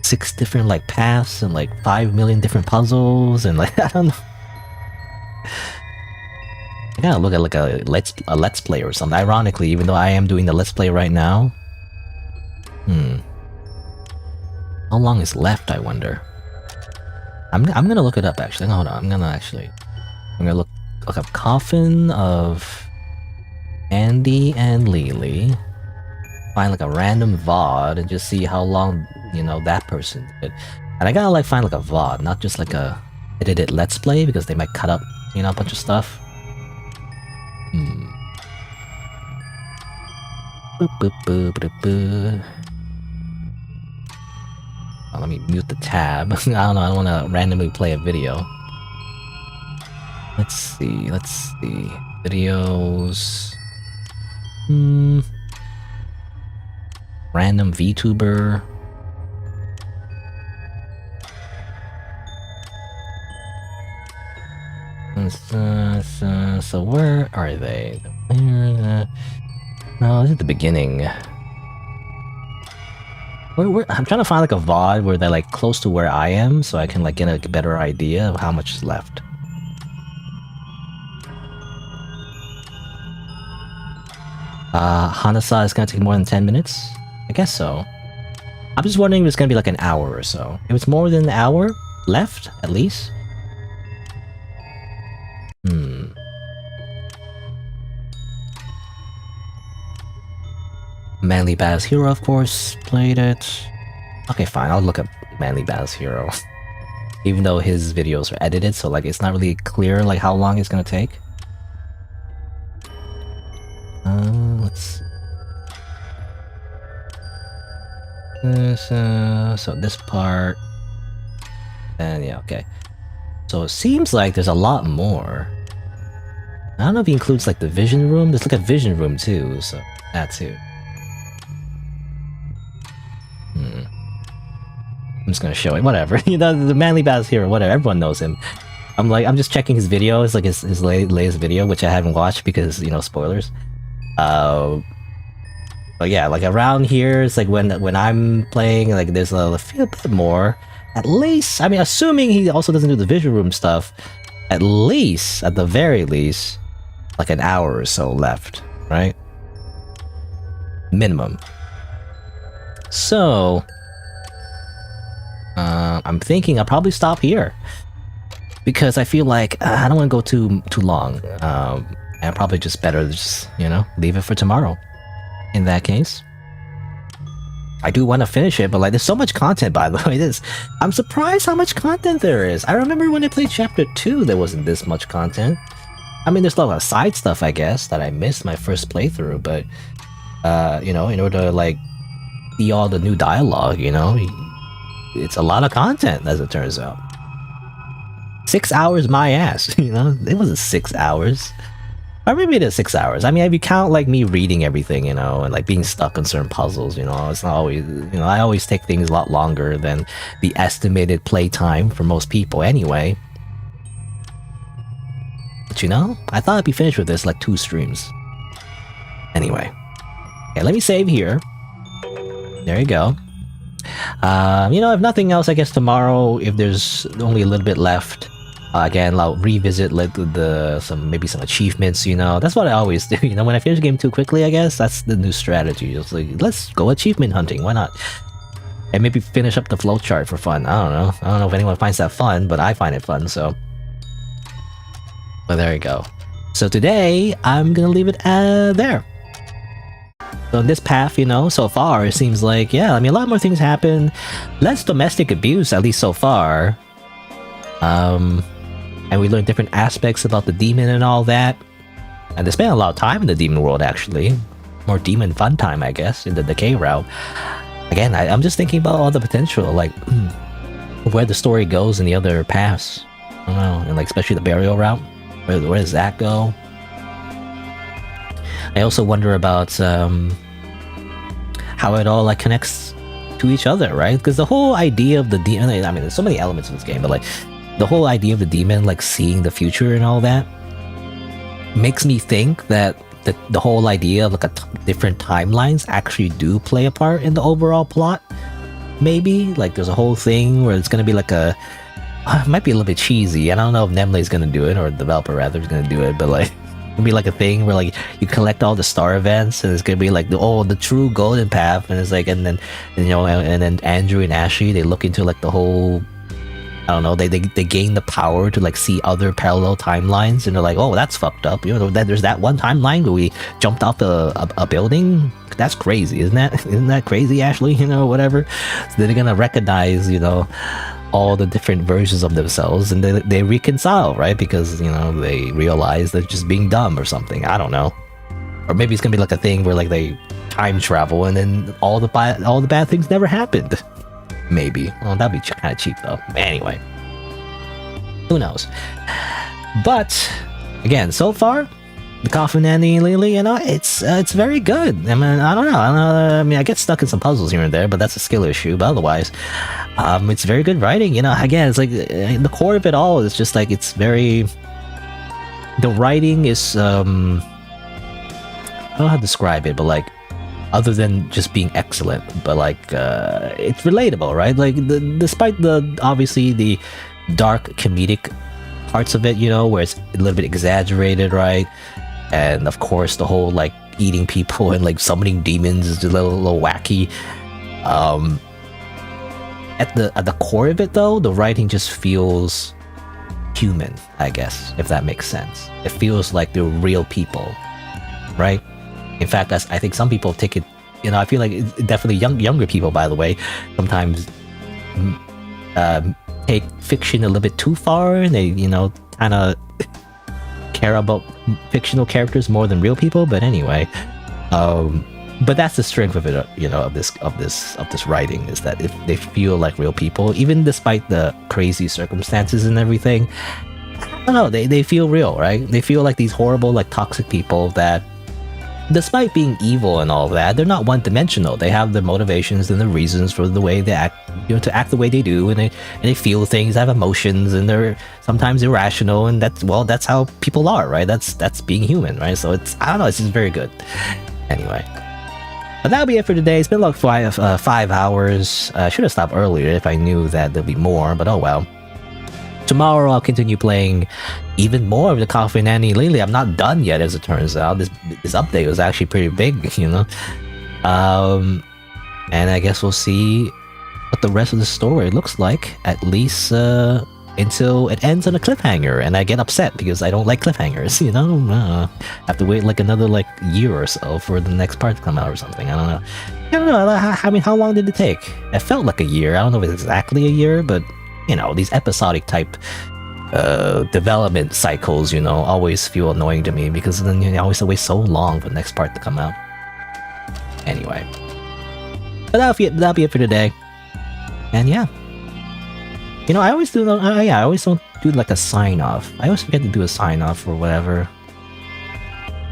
6 different like paths and like 5 million different puzzles and like I don't know. I gotta look at like a let's play or something. Ironically, even though I am doing the let's play right now. How long is left, I wonder? I'm gonna look it up actually. Hold on, I'm gonna look up Coffin of Andy and Leyley. Find like a random VOD and just see how long, you know, that person did. And I gotta like find like a VOD, not just like a edited let's play, because they might cut up, you know, a bunch of stuff. Boop, boop, boop, boop, boop. Oh, let me mute the tab. I don't know, I don't want to randomly play a video. Let's see. Videos. Random VTuber. So where are they? No, this is the beginning. I'm trying to find like a VOD where they're like close to where I am, so I can like get a better idea of how much is left. Hanasa is gonna take more than 10 minutes? I guess so. I'm just wondering if it's gonna be like an hour or so. If it's more than an hour left, at least. Manly Baz Hero, of course, played it. Okay, fine, I'll look up Manly Baz Hero. Even though his videos are edited, so like it's not really clear like how long it's gonna take. Let's see. So this part, and yeah, okay. So it seems like there's a lot more. I don't know if he includes like the vision room. There's like a vision room too, so that too. I'm just gonna show it, whatever. You know, the Manly Baz Hero, whatever, everyone knows him. I'm just checking his videos, like his latest video, which I haven't watched because, you know, spoilers. But yeah, like around here, it's like when I'm playing, like there's a bit more. At least, I mean, assuming he also doesn't do the visual room stuff, at the very least, like an hour or so left, right? Minimum. So I'm thinking I'll probably stop here because I feel like I don't want to go too long. And probably just better just, you know, leave it for tomorrow. In that case, I do want to finish it, but like there's so much content, by the way. I'm surprised how much content there is. I remember when I played chapter 2 there wasn't this much content. I mean, there's a lot of side stuff, I guess, that I missed my first playthrough, but you know, in order to like see all the new dialogue, you know, it's a lot of content as it turns out. 6 hours my ass, you know. It wasn't 6 hours. Or maybe it is 6 hours. I mean, if you count like me reading everything, you know, and like being stuck on certain puzzles, you know, it's not always, you know, I always take things a lot longer than the estimated playtime for most people anyway. But you know, I thought I'd be finished with this like 2 streams. Anyway. Okay, let me save here. There you go. You know, if nothing else, I guess tomorrow, if there's only a little bit left, again, I'll revisit like maybe some achievements, you know. That's what I always do, you know. When I finish a game too quickly, I guess that's the new strategy. It's like, let's go achievement hunting, why not? And maybe finish up the flowchart for fun. I don't know if anyone finds that fun, but I find it fun, so. Well, there you go. So today, I'm gonna leave it there. So in this path, you know, so far, it seems like, yeah, I mean, a lot more things happen. Less domestic abuse, at least so far. And we learn different aspects about the demon and all that. And they spend a lot of time in the demon world, actually. More demon fun time, I guess, in the Decay route. Again, I'm just thinking about all the potential, like, where the story goes in the other paths. I don't know, and like, especially the burial route. Where does that go? I also wonder about how it all like connects to each other, right? Because the whole idea of the demon, I mean, there's so many elements in this game, but like the whole idea of the demon like seeing the future and all that makes me think that the whole idea of like different timelines actually do play a part in the overall plot. Maybe like there's a whole thing where it's gonna be like it might be a little bit cheesy. I don't know if Nemle's gonna do it or the developer rather is gonna do it, but like it'll be like a thing where like you collect all the star events and it's gonna be like the true golden path, and it's like and then you know and then Andrew and Ashley, they look into like the whole, I don't know, they gain the power to like see other parallel timelines, and they're like, oh, that's fucked up, you know, that there's that one timeline where we jumped off a building. That's crazy, isn't that crazy, Ashley, you know, whatever. So they're gonna recognize, you know, all the different versions of themselves, and they reconcile, right? Because, you know, they realize they're just being dumb or something. I don't know. Or maybe it's gonna be like a thing where like they time travel and then all the bad things never happened. Maybe. Well, that'd be kind of cheap though. Anyway, who knows? But again, so far, the Coffin and the Leyley, you know, it's very good. I mean, I don't know. I mean, I get stuck in some puzzles here and there, but that's a skill issue. But otherwise, it's very good writing. You know, again, it's like the core of it all is just like it's very. The writing is I don't know how to describe it, but like, other than just being excellent, but like it's relatable, right? Like despite the obviously the dark comedic parts of it, you know, where it's a little bit exaggerated, right? And of course the whole like eating people and like summoning demons is a little wacky. At the core of it though, the writing just feels human, I guess, if that makes sense. It feels like they're real people, right? In fact, I think some people take it, you know, I feel like definitely younger people, by the way, sometimes take fiction a little bit too far, and they, you know, kind of care about fictional characters more than real people. But anyway, but that's the strength of it, you know, of this writing, is that if they feel like real people, even despite the crazy circumstances and everything. I don't know, they feel real, right? They feel like these horrible, like toxic people that, despite being evil and all that, they're not one-dimensional. They have their motivations and the reasons for the way they act, you know, to act the way they do, and they feel things, have emotions, and they're sometimes irrational, and that's how people are, right? That's being human, right? So it's, I don't know, it's just very good. Anyway, but that'll be it for today. It's been like 5 hours. I should have stopped earlier if I knew that there'd be more, but oh well. Tomorrow I'll continue playing even more of the Coffin and Leyley. I'm not done yet, as it turns out. This update was actually pretty big, you know. And I guess we'll see what the rest of the story looks like, at least until it ends on a cliffhanger, and I get upset because I don't like cliffhangers, you know. Have to wait like another like year or so for the next part to come out or something. I don't know. I don't know. I mean, how long did it take? It felt like a year. I don't know if it's exactly a year, but you know, these episodic type development cycles, you know, always feel annoying to me because then you always wait so long for the next part to come out. Anyway, but that'll be it for today. And yeah, you know, I always do. I always don't do like a sign off. I always forget to do a sign off or whatever.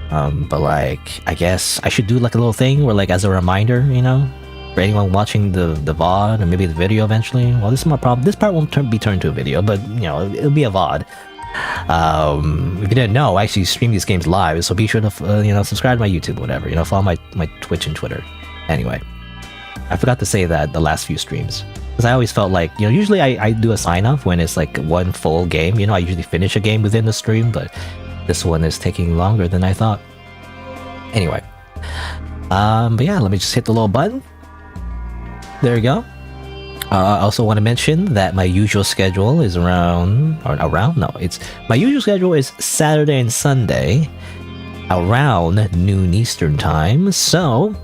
But like, I guess I should do like a little thing where like as a reminder, you know, for anyone watching the VOD and maybe the video eventually. Well, this is my problem. This part won't be turned to a video, but you know, it'll be a VOD. If you didn't know, I actually stream these games live, so be sure to you know, subscribe to my YouTube, whatever. You know, follow my Twitch and Twitter. Anyway, I forgot to say that the last few streams. Because I always felt like, you know, usually I do a sign-off when it's like one full game. You know, I usually finish a game within the stream, but this one is taking longer than I thought. Anyway. But yeah, let me just hit the little button. There you go. I also want to mention that my usual schedule is my usual schedule is Saturday and Sunday around noon Eastern time. So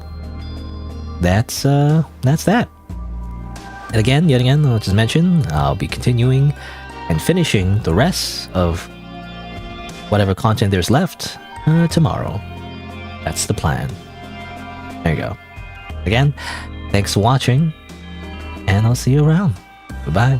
that's that. And yet again, I'll just mention, I'll be continuing and finishing the rest of whatever content there's left tomorrow. That's the plan. There you go. Again, thanks for watching, and I'll see you around. Goodbye.